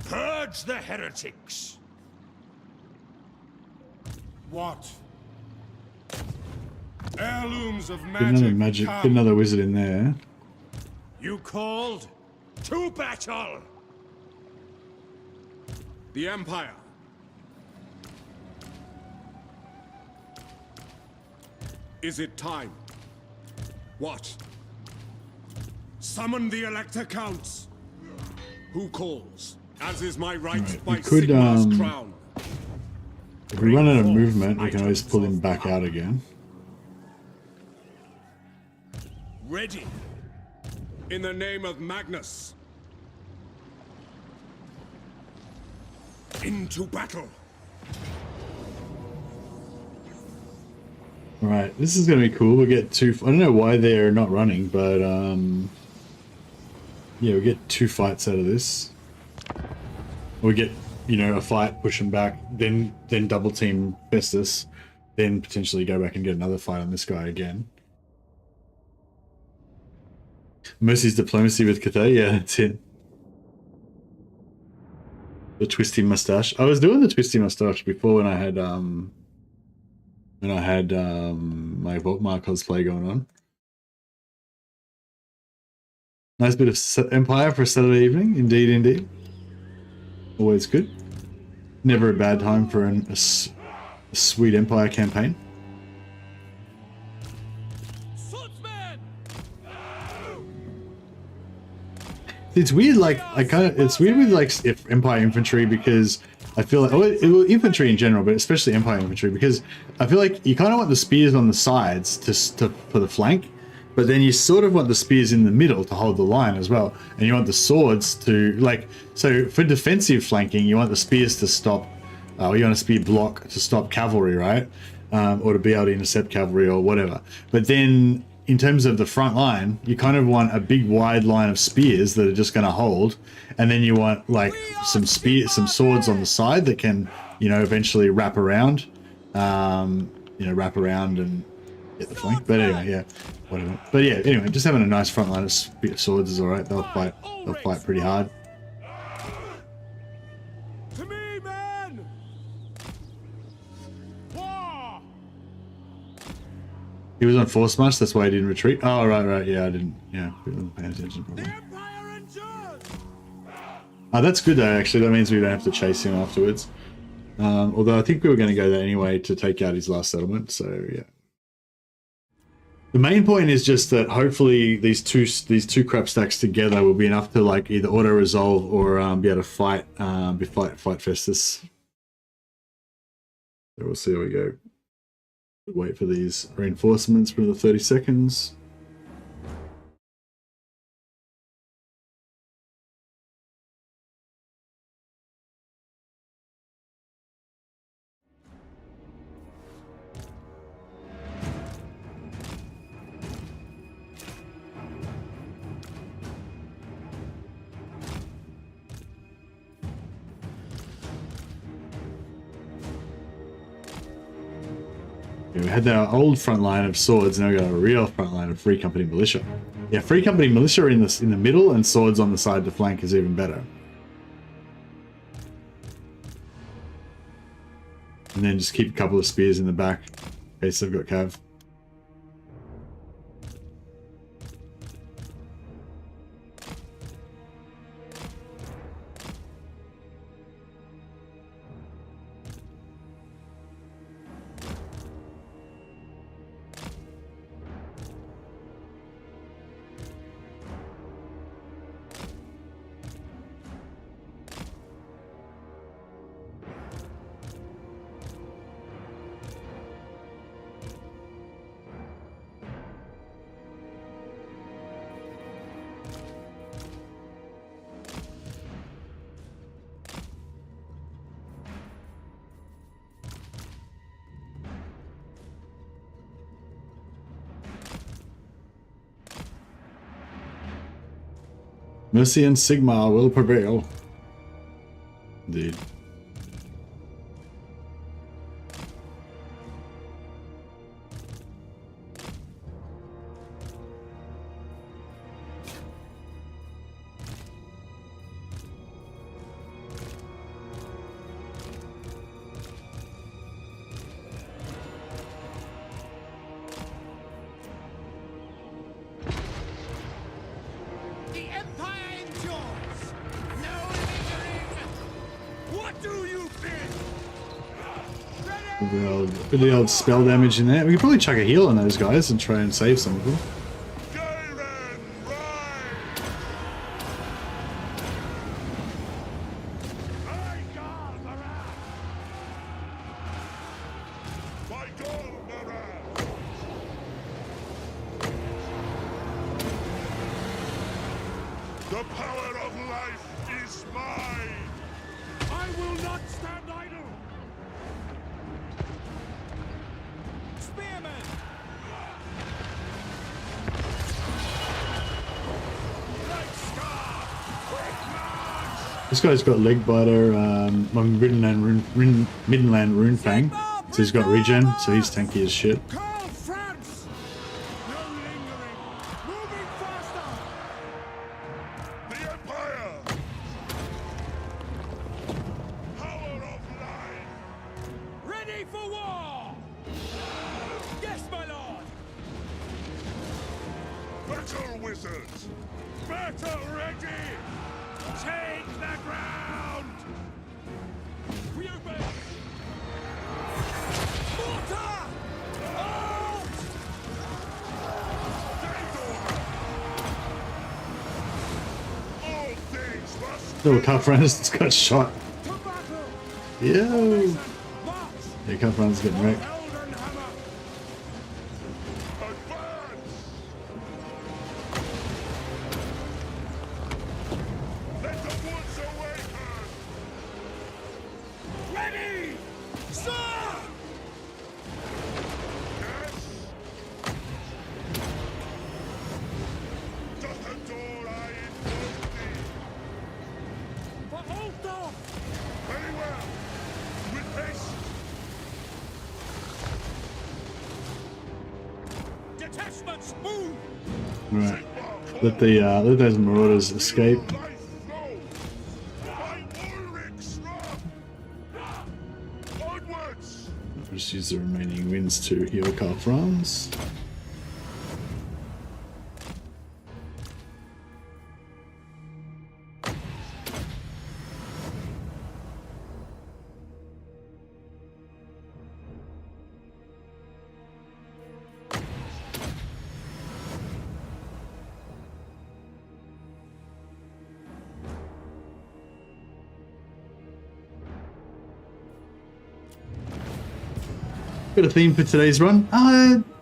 Purge the heretics. What? Heirlooms of magic. Get another wizard in there. You called to battle. The Empire. Is it time? What? Summon the Elector Counts. Who calls? As is my right by Sigmar's crown. If we run out of movement, we can always pull him back out again. Ready. In the name of Magnus. Into battle. Alright, this is going to be cool. We'll get two... I don't know why they're not running, but yeah, we'll get 2 fights out of this. We get, you know, a fight, push them back, then double team Festus, then potentially go back and get another fight on this guy again. Mercy's diplomacy with Cathay, yeah, that's it. The twisty mustache. I was doing the twisty mustache before when I had my Volkmar cosplay going on. Nice bit of Empire for a Saturday evening, indeed, indeed. Always good. Never a bad time for a sweet Empire campaign. It's weird, like it's weird with like if Empire infantry, because I feel like well, infantry in general, but especially Empire infantry, because I feel like you kind of want the spears on the sides for the flank, but then you sort of want the spears in the middle to hold the line as well, and you want the swords to like. So for defensive flanking, you want the spears to stop, or you want a spear block to stop cavalry, right, or to be able to intercept cavalry or whatever. But then in terms of the front line, you kind of want a big wide line of spears that are just going to hold, and then you want like some swords on the side that can, you know, eventually wrap around, wrap around and get the flank. But anyway, yeah, whatever. But yeah, anyway, just having a nice front line of swords is all right. They'll fight pretty hard. He was on force march, that's why he didn't retreat. Oh, right, yeah, I didn't pay attention probably. Oh, that's good though, actually. That means we don't have to chase him afterwards. Although I think we were going to go there anyway to take out his last settlement, so yeah. The main point is just that hopefully these two crap stacks together will be enough to like either auto-resolve or be able to fight Festus. So we'll see how we go. Wait for these reinforcements for the 30 seconds. We had our old front line of swords, now we got a real front line of Free Company Militia. Yeah, Free Company Militia in the middle and swords on the side to flank is even better. And then just keep a couple of spears in the back in case they've got cav. Mercy and Sigmar will prevail. Indeed. With the old spell damage in there. We could probably chuck a heal on those guys and try and save some of them. The power of life is mine! I will not stand idle! Spearman! This guy's got leg biter, Midland Rune Fang, so he's got regen, so he's tanky as shit. Little cup runners just got shot. Yo! Yeah, cup runners getting wrecked. Right. Let those marauders escape. Just use the remaining winds to heal Carl Franz. Got a theme for today's run.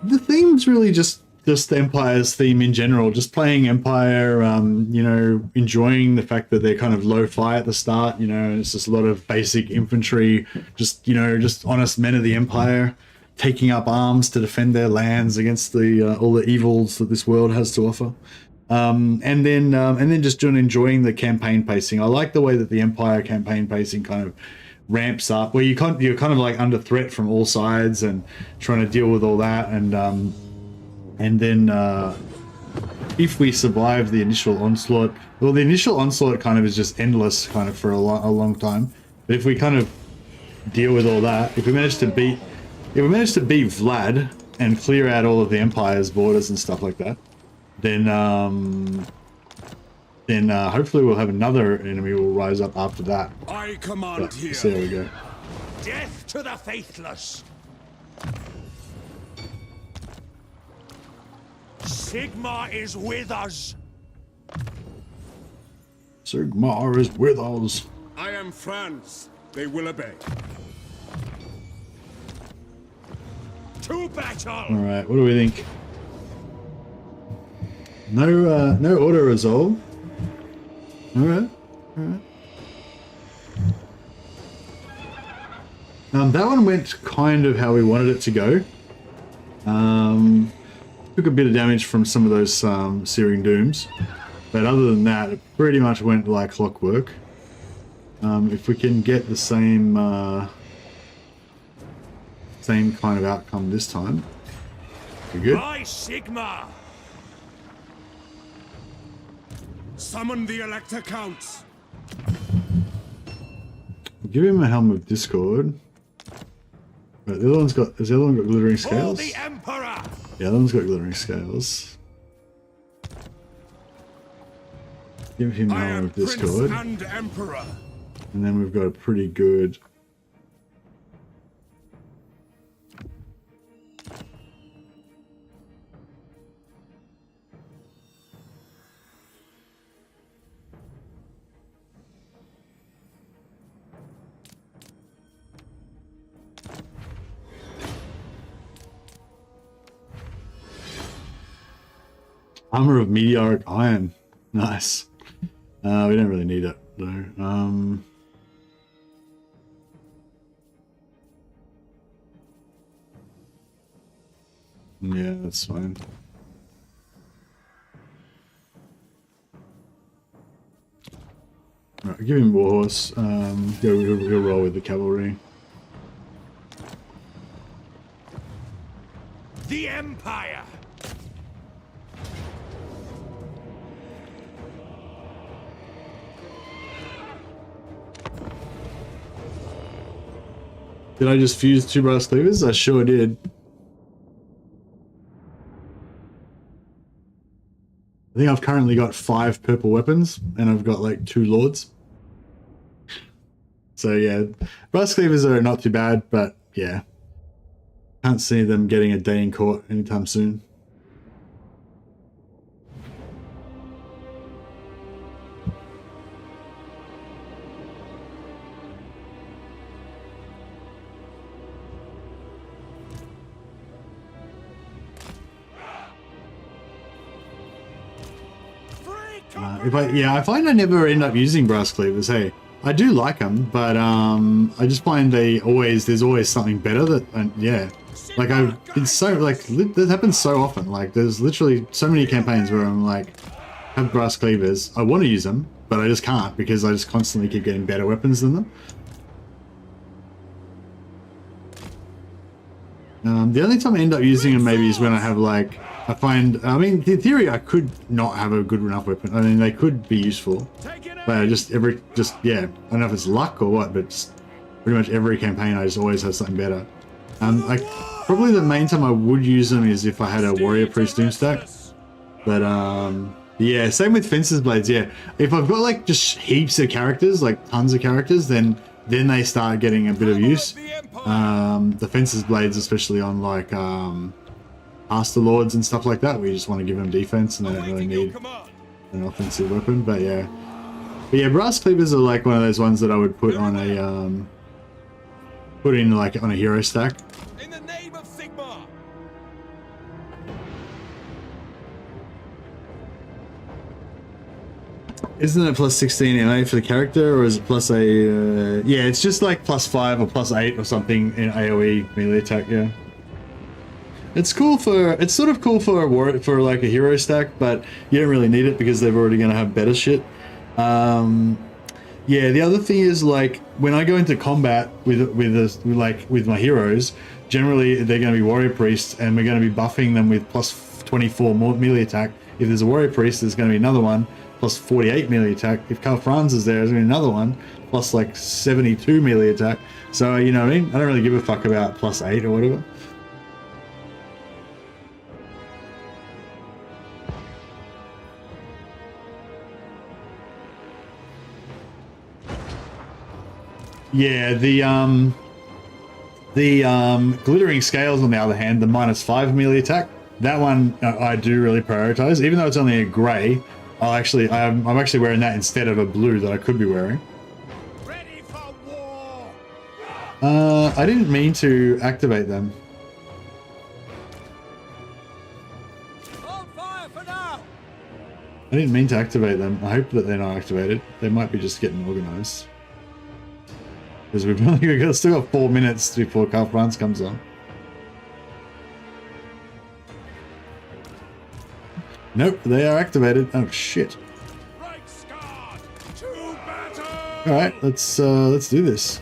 The theme's really just Empire's theme in general. Just playing Empire, you know, enjoying the fact that they're kind of low-fi at the start, you know, and it's just a lot of basic infantry, just, you know, just honest men of the Empire, taking up arms to defend their lands against the all the evils that this world has to offer. And then just enjoying the campaign pacing. I like the way that the Empire campaign pacing kind of ramps up, where you're kind of like under threat from all sides and trying to deal with all that, and then if we survive the initial onslaught, well, the initial onslaught kind of is just endless kind of for a long time, but if we kind of deal with all that, if we manage to beat Vlad and clear out all of the Empire's borders and stuff like that, then hopefully we'll have another enemy will rise up after that. I command but here. See how we go. Death to the faithless! Sigmar is with us! Sigmar is with us. I am France. They will obey. To battle! Alright, what do we think? No auto resolve. Alright. That one went kind of how we wanted it to go. Took a bit of damage from some of those Searing Dooms, but other than that, it pretty much went like clockwork. If we can get the same kind of outcome this time, we're good. By Sigmar! Summon the Elector Counts. Give him a Helm of Discord. Right, the other one's got. Has the other one got glittering scales? For the Emperor! Yeah, the other one's got glittering scales. Give him a Helm of Discord. And Emperor. And then we've got a pretty good Armor of meteoric iron. Nice. We don't really need it though. Yeah, that's fine. Right, give him Warhorse. He'll roll with the cavalry. The Empire! Did I just fuse 2 brass cleavers? I sure did. I think I've currently got 5 purple weapons, and I've got like 2 lords. So yeah, brass cleavers are not too bad, but yeah. Can't see them getting a day in court anytime soon. I find I never end up using brass cleavers. Hey, I do like them, but I just find there's always something better that, yeah. Like that happens so often. Like there's literally so many campaigns where I'm like, have brass cleavers. I want to use them, but I just can't because I just constantly keep getting better weapons than them. The only time I end up using them maybe is when I have like, I mean, in theory, I could not have a good enough weapon. I mean, they could be useful, but I yeah, I don't know if it's luck or what, but just pretty much every campaign I just always have something better. Probably the main time I would use them is if I had a warrior priest doom stack. But yeah, same with fences blades. Yeah, if I've got like just heaps of characters, like tons of characters, then they start getting a bit of use. The fences blades, especially on like Master Lords and stuff like that, we just want to give them defense and they don't really need an offensive weapon. But yeah, brass cleavers are like one of those ones that I would put on a put in like on a hero stack. In the name of Sigmar. Isn't it plus 16 MA for the character, or is it plus a yeah, it's just like plus 5 or plus 8 or something in AoE melee attack. Yeah, it's sort of cool for like a hero stack, but you don't really need it because they're already going to have better shit. Yeah, the other thing is like when I go into combat with my heroes, generally they're going to be warrior priests, and we're going to be buffing them with plus 24 more melee attack. If there's a warrior priest, there's going to be another one plus 48 melee attack. If Karl Franz is there, there's going to be another one plus like 72 melee attack. So you know what I mean? I don't really give a fuck about plus 8 or whatever. Yeah, the glittering scales on the other hand, the -5 melee attack, that one I do really prioritize. Even though it's only a grey, I'm actually wearing that instead of a blue that I could be wearing. Ready for war. I didn't mean to activate them. On fire for now. I didn't mean to activate them. I hope that they're not activated. They might be just getting organised. Because we've still got 4 minutes before Karl Franz comes on. Nope, they are activated. Oh shit! All right, let's do this.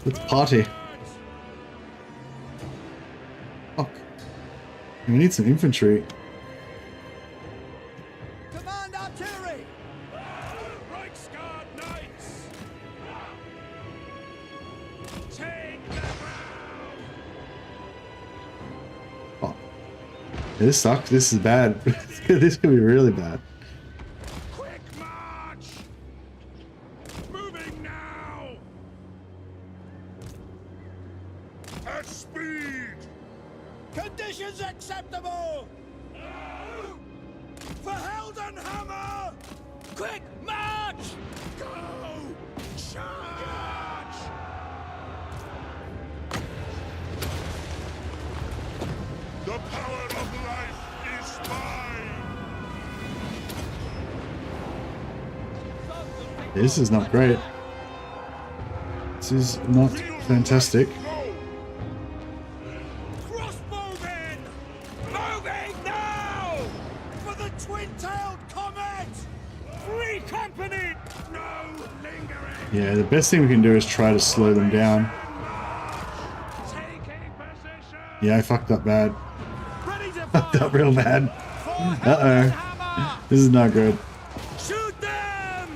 Let's party. Fuck. We need some infantry. Command artillery. Oh. Yeah, this sucks. This is bad. This could be really bad. Quick march. Moving now. At speed. Conditions acceptable. For Heldenhammer. Quick march. Go. Charge. The power of life is mine. This is not great. This is not fantastic. Crossbowmen! Moving now! For the twin-tailed comet! Free company! No lingering! Yeah, the best thing we can do is try to slow them down. Yeah, I fucked up bad. Fucked up real bad. Uh-oh. This is not good. Shoot them!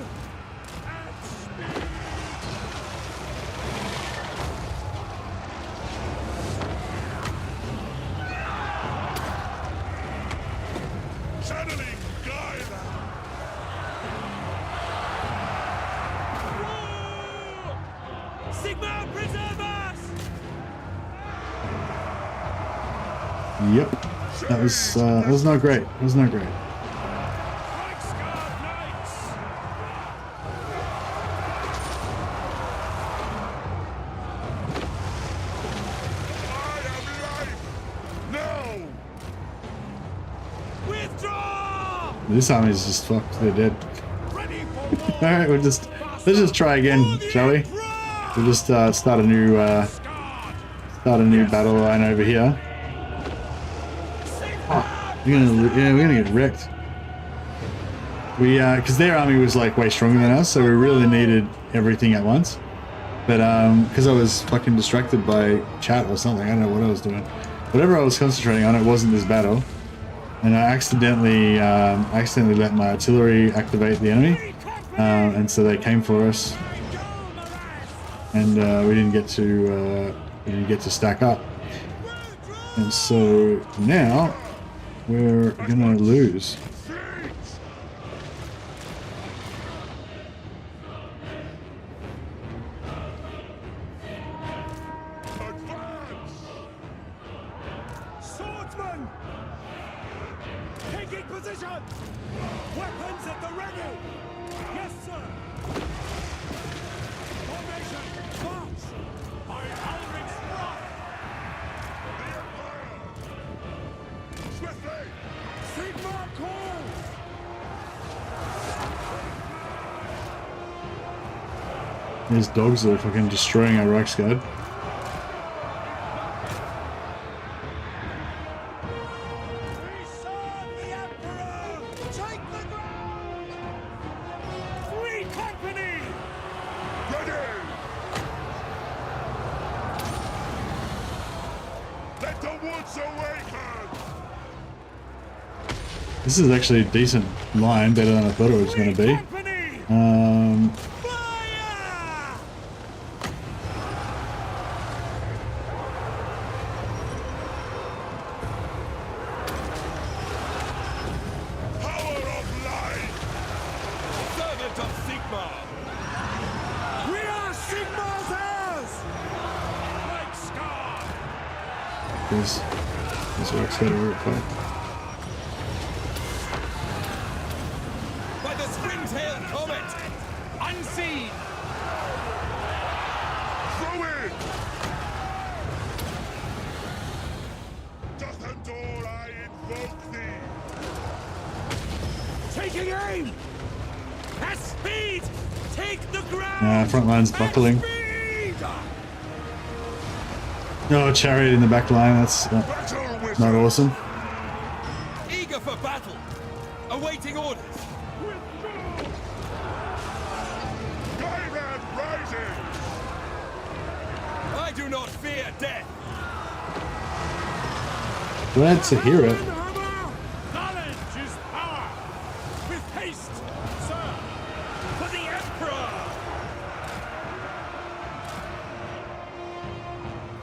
Channeling Gaia! Sigma, preserve us! Yep. That was not great. It was not great. This army is just fucked. They're dead. Alright, let's just try again, shall we? We'll just start a new battle line over here. Oh, we're gonna get wrecked. We because their army was like way stronger than us, so we really needed everything at once. But because I was fucking distracted by chat or something, I don't know what I was doing. Whatever I was concentrating on, it wasn't this battle. And I accidentally let my artillery activate the enemy, and so they came for us, and we didn't get to stack up, and so now we're gonna lose. Swordsman! Taking position! Weapons at the ready! Yes, sir! Formation! March! By Alric's wrath! Swiftly! Sigma calls! These dogs are fucking destroying our Reichsguard. This is actually a decent line, better than I thought it was going to be. Power of light! Servant of Sigma! We are Sigma's heirs! Like Scar! This works better real quick. By the spring-tailed comet! Unseen! Throw it! Doth adore I invoke thee! Taking aim! At speed! Take the ground! Front line's buckling. No, chariot in the back line, that's not awesome. Eager for battle! Awaiting orders! Skyland rising! I do not fear death! Glad to hear it. Knowledge is power! With haste, sir! For the Emperor!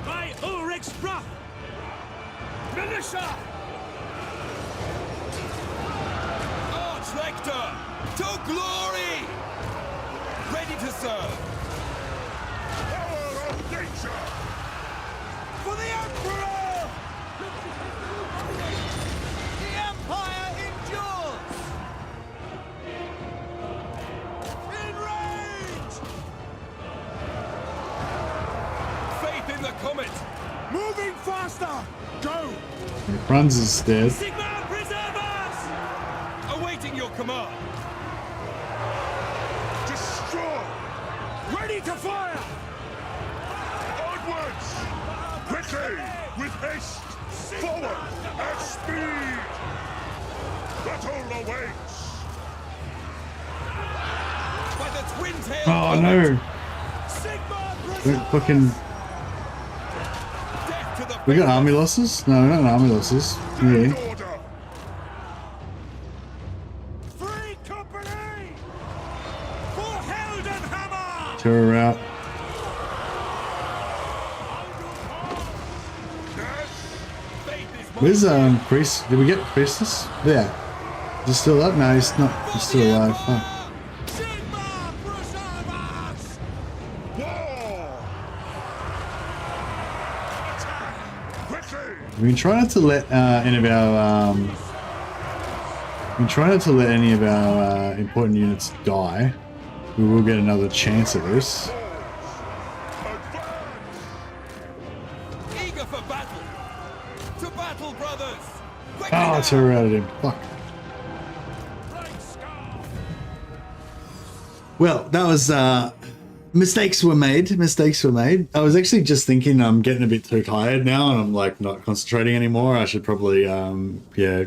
By Ulrich's wrath! Militia! Arch-Lector! To glory! Ready to serve! Power of nature! For the Emperor! The Empire endures! In range! Faith in the comet! Moving faster! Go! Franz is dead. Sigma, preserve us! Awaiting your command! Destroy to fire! Onwards! Quickly! With haste! Forward! At speed! Battle awaits! By the twin tail. Oh no! Don't fucking. We got army losses? No, not army losses. Really? Free company! For Heldenhammer! Tear her out. Where's Priest? Did we get Priestess? Yeah. Is he still up? No, he's not. He's still alive. Fuck. We can try not to let any of our important units die. We will get another chance at this. Eager for battle. To battle, brothers. Oh, tear out at him. Fuck. Well, that was mistakes were made. Mistakes were made. I was actually just thinking I'm getting a bit too tired now and I'm like not concentrating anymore. I should probably yeah,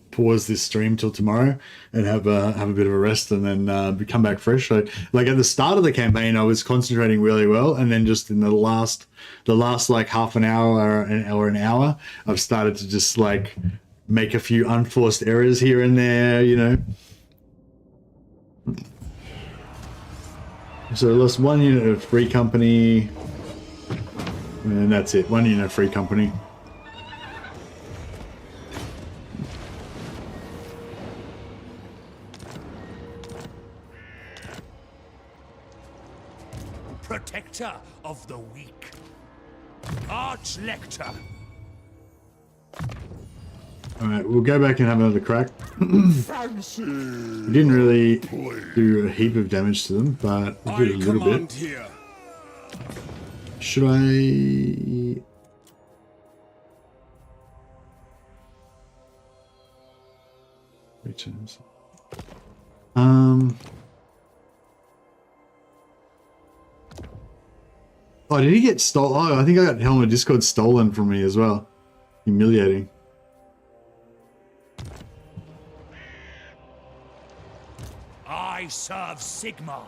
pause this stream till tomorrow and have a bit of a rest and then come back fresh. So like at the start of the campaign I was concentrating really well, and then just in the last like half an hour or an hour I've started to just like make a few unforced errors here and there, you know. So I lost 1 unit of free company, and that's it. 1 unit of free company. Protector of the weak. Arch-lector. Alright, we'll go back and have another crack. We didn't really do a heap of damage to them, but we did a little bit. Here. Should I... Returns. Oh, did he get stolen? Oh, I think I got Helm of Discord stolen from me as well. Humiliating. I serve Sigmar.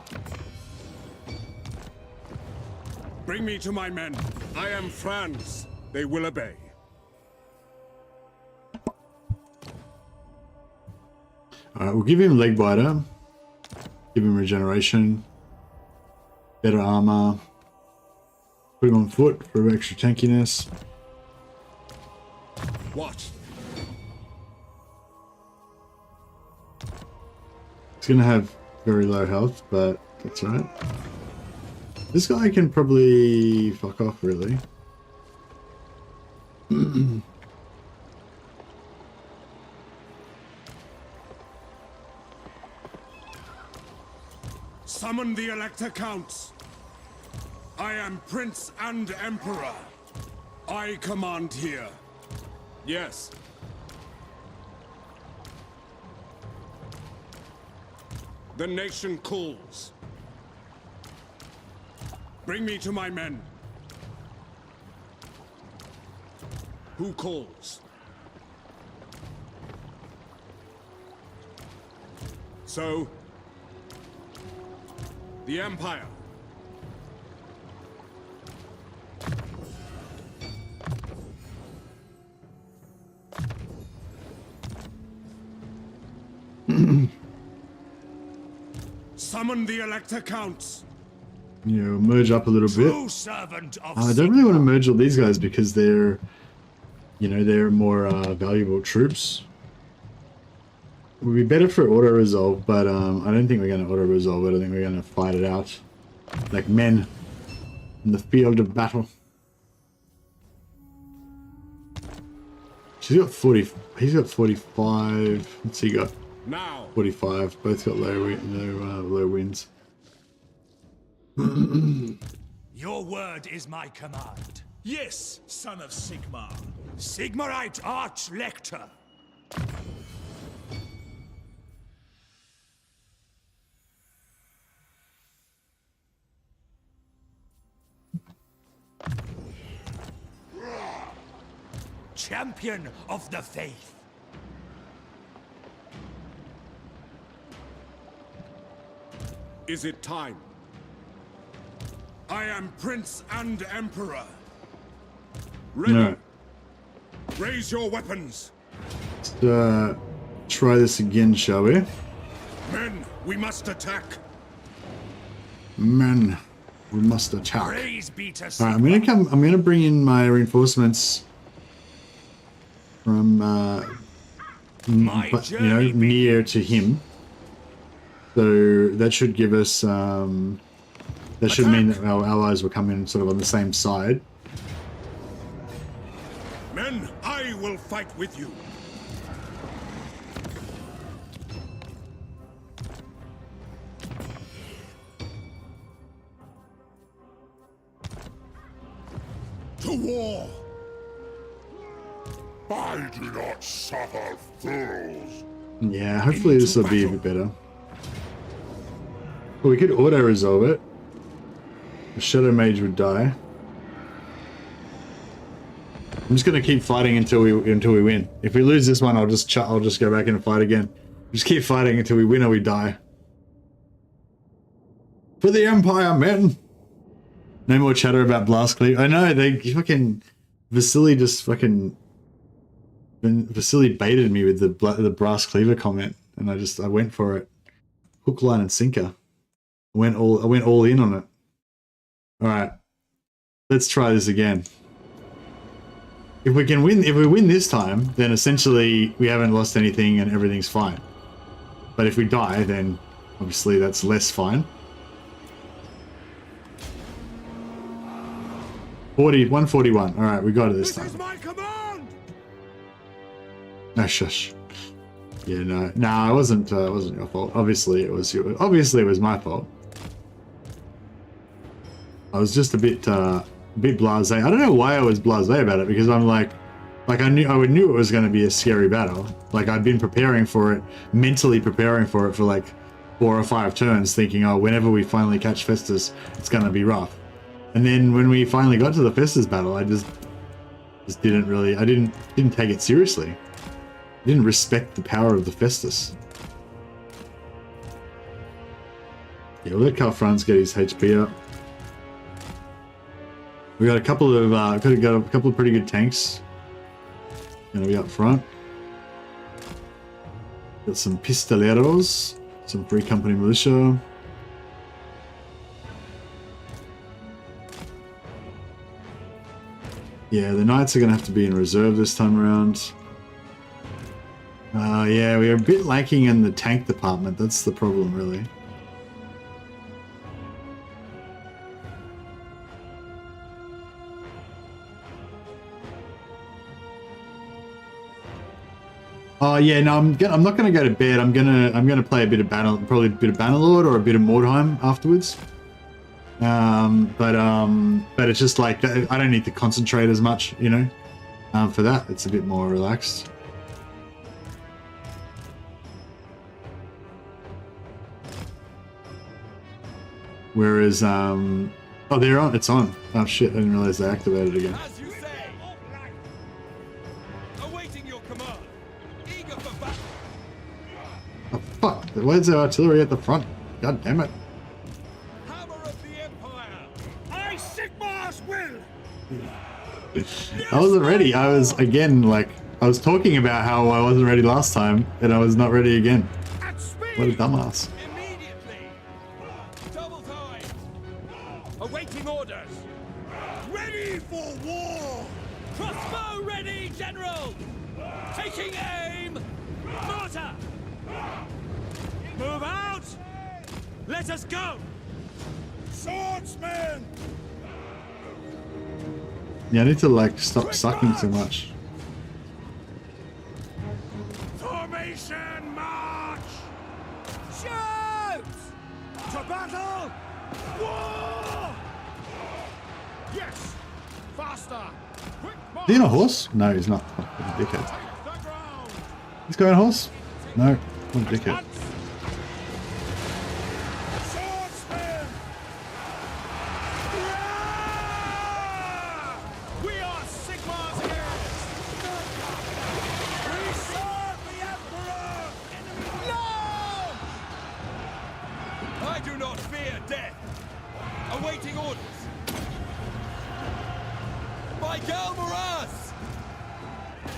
Bring me to my men. I am Franz. They will obey. Alright, we'll give him leg biter. Give him regeneration. Better armor. Put him on foot for extra tankiness. What? He's gonna have very low health, but that's alright. This guy can probably fuck off, really. Summon the Elector Counts. I am Prince and Emperor. I command here. Yes. The nation calls. Bring me to my men. Who calls? So, the Empire. Summon the Elector Counts. You know, merge up a little bit. Servant of I don't really want to merge all these guys because they're, you know, they're more valuable troops. It would be better for auto-resolve, but I don't think we're going to auto-resolve it. I think we're going to fight it out like men in the field of battle. She's got 40. He's got 45. What's he got? Now. 45. Both got low wins. Your word is my command. Yes, son of Sigmar. Sigmarite Arch-lector. champion of the faith. Is it time? I am Prince and Emperor. Ready. No. Raise your weapons. Let's try this again, shall we? Men, we must attack. Men, we must attack. Praise be to Alright, I'm gonna bring in my reinforcements from near to him. So that should give us that should mean that our allies will come in sort of on the same side. Men, I will fight with you. To war! I do not suffer fools. Yeah, hopefully this will be a bit better. Well, we could auto-resolve it. The Shadow Mage would die. I'm just gonna keep fighting until we win. If we lose this one, I'll just go back in and fight again. Just keep fighting until we win or we die. For the Empire, men! No more chatter about Blast Cleave. I know, they fucking... Vasily just fucking... Vasily baited me with the Brass Cleaver comment, and I went for it. Hook, line, and sinker. I went all in on it. Alright. Let's try this again. If we win this time, then essentially we haven't lost anything and everything's fine. But if we die, then obviously that's less fine. 141. Alright, we got it this time. This is my command! No, shush. Yeah, no, it wasn't your fault. Obviously it was my fault. I was just a bit blasé. I don't know why I was blasé about it, because I'm like I knew it was going to be a scary battle. Like, I'd been preparing for it, mentally preparing for it for like 4 or 5 turns, thinking, oh, whenever we finally catch Festus, it's going to be rough. And then when we finally got to the Festus battle, I just didn't really, I didn't take it seriously. I didn't respect the power of the Festus. Yeah, we'll let Carl Franz get his HP up. We got a couple of pretty good tanks gonna be up front. Got some pistoleros, some free company militia. Yeah, the knights are gonna have to be in reserve this time around. Yeah, we're a bit lacking in the tank department. That's the problem, really. Oh yeah, no, I'm not gonna go to bed. I'm gonna play a bit of probably a bit of Bannerlord or a bit of Mordheim afterwards. But it's just like I don't need to concentrate as much, you know. For that, it's a bit more relaxed. Whereas, oh, they're on. It's on. Oh shit! I didn't realize they activated again. As you say. Awaiting your command. Eager for battle. Oh fuck! Where's the artillery at the front? God damn it! Hammer of the Empire. I Sigmar's will. I wasn't ready. I was again like I was talking about how I wasn't ready last time, and I was not ready again. What a dumbass! Awaiting orders. Ready for war. Crossbow ready, General. Taking aim. Mortar. Move out. Let us go. Swordsman. Yeah, I need to like stop sucking so much. Formation march. Shoot. To battle. War. Yes. Faster. Quick march. Is he on a horse? No, he's not. Oh, he's a dickhead. He's going on a horse? No, I'm a dickhead. Swordsman. We are Sigmar's heirs. not fear death. Awaiting orders. My Galmaras!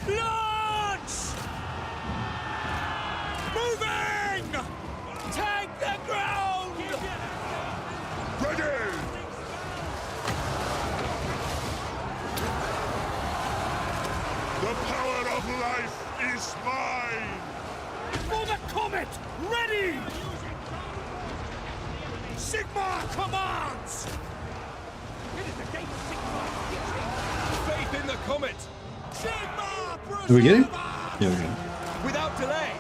Launch! Moving! Take the ground! Ready! The power of life is mine! For the comet! Ready! Sigmar commands! Faith in the comet! Sigmar Are we getting? preserve! Yeah, we're getting. Without delay!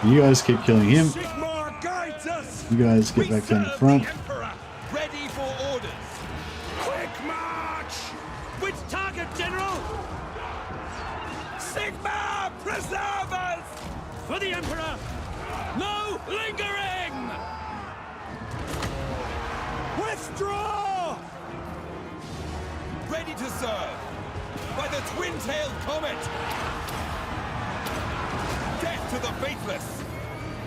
You guys keep killing him. Sigmar guides us! You guys get back down the front. Emperor! Ready for orders! Quick march! Which target, General? Sigmar preserve us! For the Emperor! No lingering! Withdraw! Ready to serve! By the twin-tailed comet! Death to the faithless!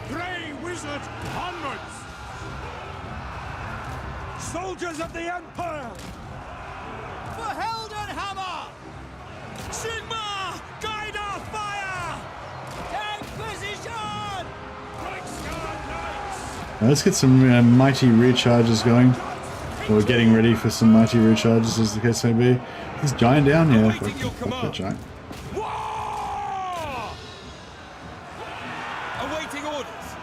Grey Wizard, onwards! Soldiers of the Empire! For Heldenhammer! Sigmar, guide our fire! Take position! Reichsguard Knights! Let's get some mighty rear charges going. Or getting ready for some mighty rear charges, as the case may be. Is Giant down? Yeah, fuck that Giant. War! Awaiting orders!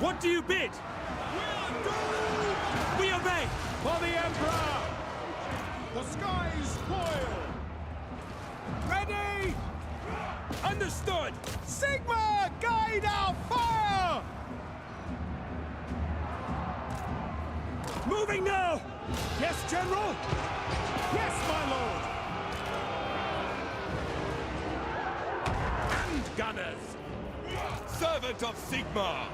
What do you bid? We obey! For the Emperor! The skies boil! Ready! Understood! Sigmar, guide our fire! Moving now! Yes, General! Yes, my lord! And gunners! Servant of Sigmar!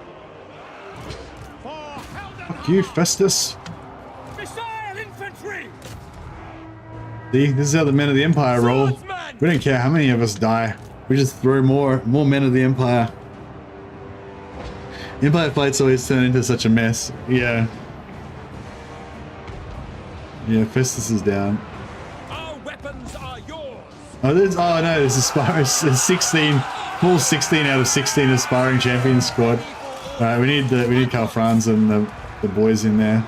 For Helden! Fuck you, Festus. Missile infantry! See, this is how the men of the Empire roll. We don't care how many of us die. We just throw more men of the Empire. Empire fights always turn into such a mess. Yeah. Yeah, Festus is down. Our weapons are yours! Oh, no, there's a 16, full 16 out of 16 aspiring champion squad. Alright, we need Karl Franz and the boys in there.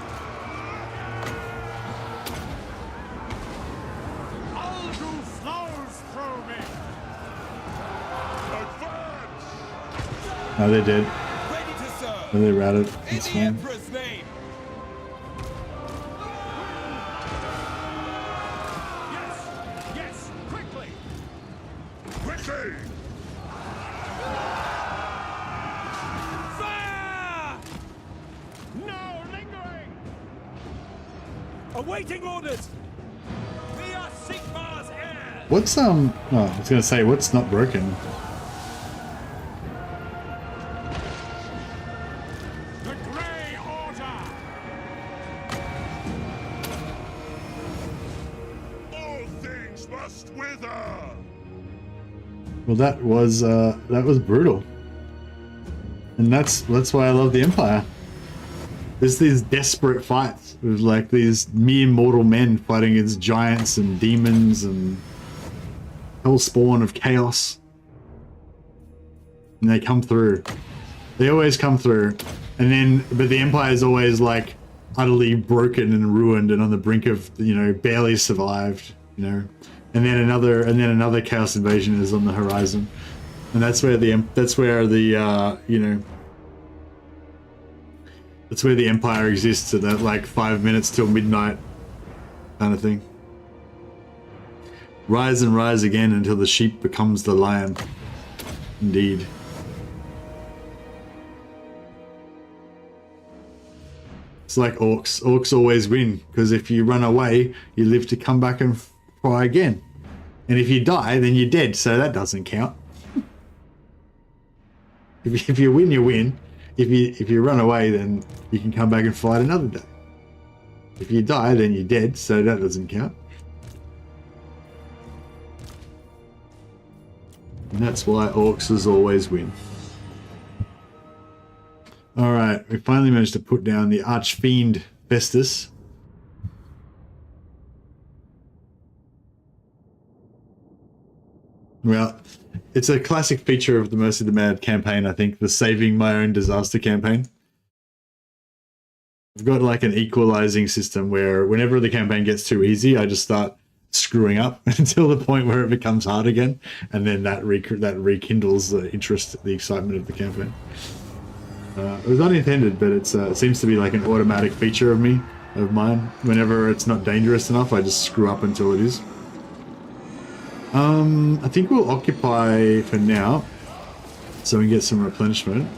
Aldu flows through me! Oh, they're dead. Ready to serve! Oh, they routed. In That's the fine. Emperor's name! Yes, quickly! Quickly! Fire! No lingering! Awaiting orders! We are Sigmar's heirs! What's oh, I was gonna say, what's not broken? The Grey Order! All things must wither! Well, that was brutal, and that's why I love the Empire. There's these desperate fights with like these mere mortal men fighting against giants and demons and whole spawn of chaos, and they come through. They always come through, and then but the Empire is always like utterly broken and ruined and on the brink of, you know, barely survived, you know. And then another chaos invasion is on the horizon, and that's where the Empire exists at that like 5 minutes till midnight kind of thing. Rise and rise again until the sheep becomes the lion. Indeed. It's like orcs. Orcs always win because if you run away, you live to come back and try again. And if you die, then you're dead, so that doesn't count. If you win, you win. If you run away, then you can come back and fight another day. If you die, then you're dead, so that doesn't count. And that's why orcs always win. All right, we finally managed to put down the Archfiend Festus. Well, it's a classic feature of the Mercy of the Mad campaign, I think, the saving my own disaster campaign. I've got like an equalizing system where whenever the campaign gets too easy, I just start screwing up until the point where it becomes hard again, and then that rekindles the interest, the excitement of the campaign. It was unintended, but it seems to be like an automatic feature of mine. Whenever it's not dangerous enough, I just screw up until it is. I think we'll occupy for now, so we can get some replenishment.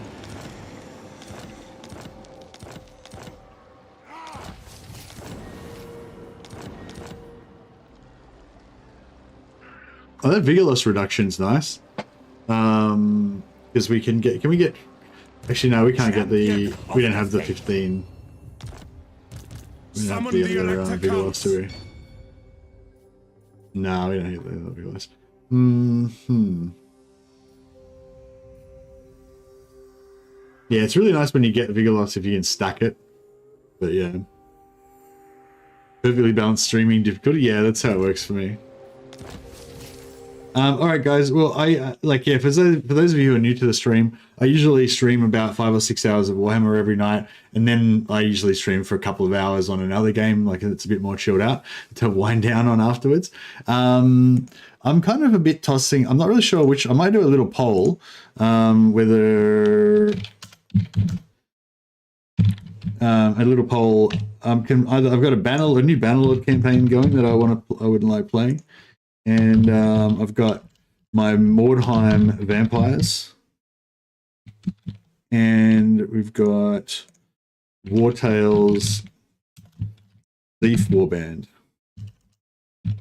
Oh, that vigor loss reduction's nice. Because we can get, actually no, we can't get the, we don't have the 15. We don't have the other vigor loss, do we? No, we don't have the other vigor loss. Yeah, it's really nice when you get vigor loss if you can stack it. But yeah. Perfectly balanced streaming difficulty. Yeah, that's how it works for me. All right, guys. Well, for those of you who are new to the stream, I usually stream about 5 or 6 hours of Warhammer every night, and then I usually stream for a couple of hours on another game, like it's a bit more chilled out to wind down on afterwards. I'm kind of a bit tossing. I'm not really sure which. I might do a little poll, whether a little poll. I've got a new Bannerlord campaign going that I would like playing. And I've got my Mordheim vampires, and we've got Wartales Thief Warband. I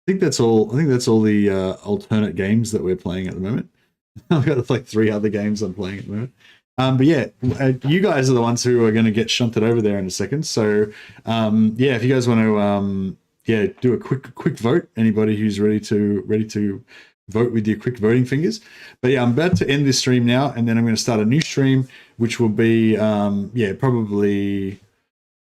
think that's all. I think that's all the alternate games that we're playing at the moment. I've got like 3 other games I'm playing at the moment. But yeah, you guys are the ones who are going to get shunted over there in a second. So yeah, if you guys want to. Yeah, do a quick vote. Anybody who's ready to vote with your quick voting fingers. But yeah, I'm about to end this stream now, and then I'm going to start a new stream, which will be probably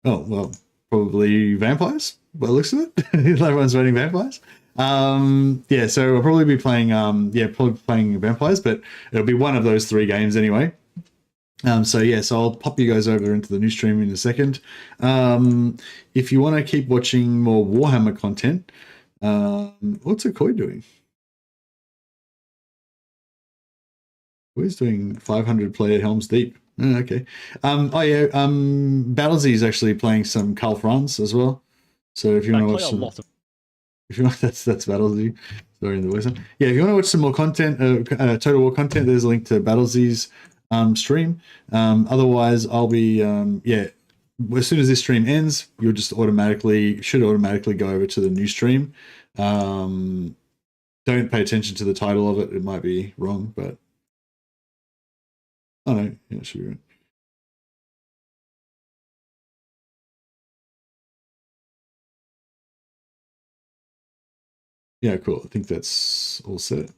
vampires. By the looks of it, everyone's voting vampires. Yeah, so I'll probably be playing probably playing vampires, but it'll be one of those 3 games anyway. So I'll pop you guys over into the new stream in a second. If you want to keep watching more Warhammer content, what's Akoi doing? Who's doing 500 player Helm's Deep? Oh, okay. Battlesy is actually playing some Karl Franz as well. So if you want to watch some, if you want, that's Battlesy. Sorry, in the voice. Yeah, if you want to watch some more content, Total War content, there's a link to Battlesy's stream. Otherwise, I'll be as soon as this stream ends, you'll just should automatically go over to the new stream. Don't pay attention to the title of it; it might be wrong, but oh no, yeah, it should be right. Yeah, cool. I think that's all set.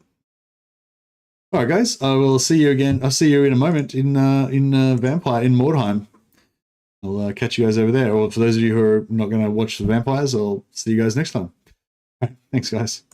All right, guys. I will see you again. I'll see you in a moment in Vampire in Mordheim. I'll catch you guys over there. Or for those of you who are not going to watch the vampires, I'll see you guys next time. Thanks, guys.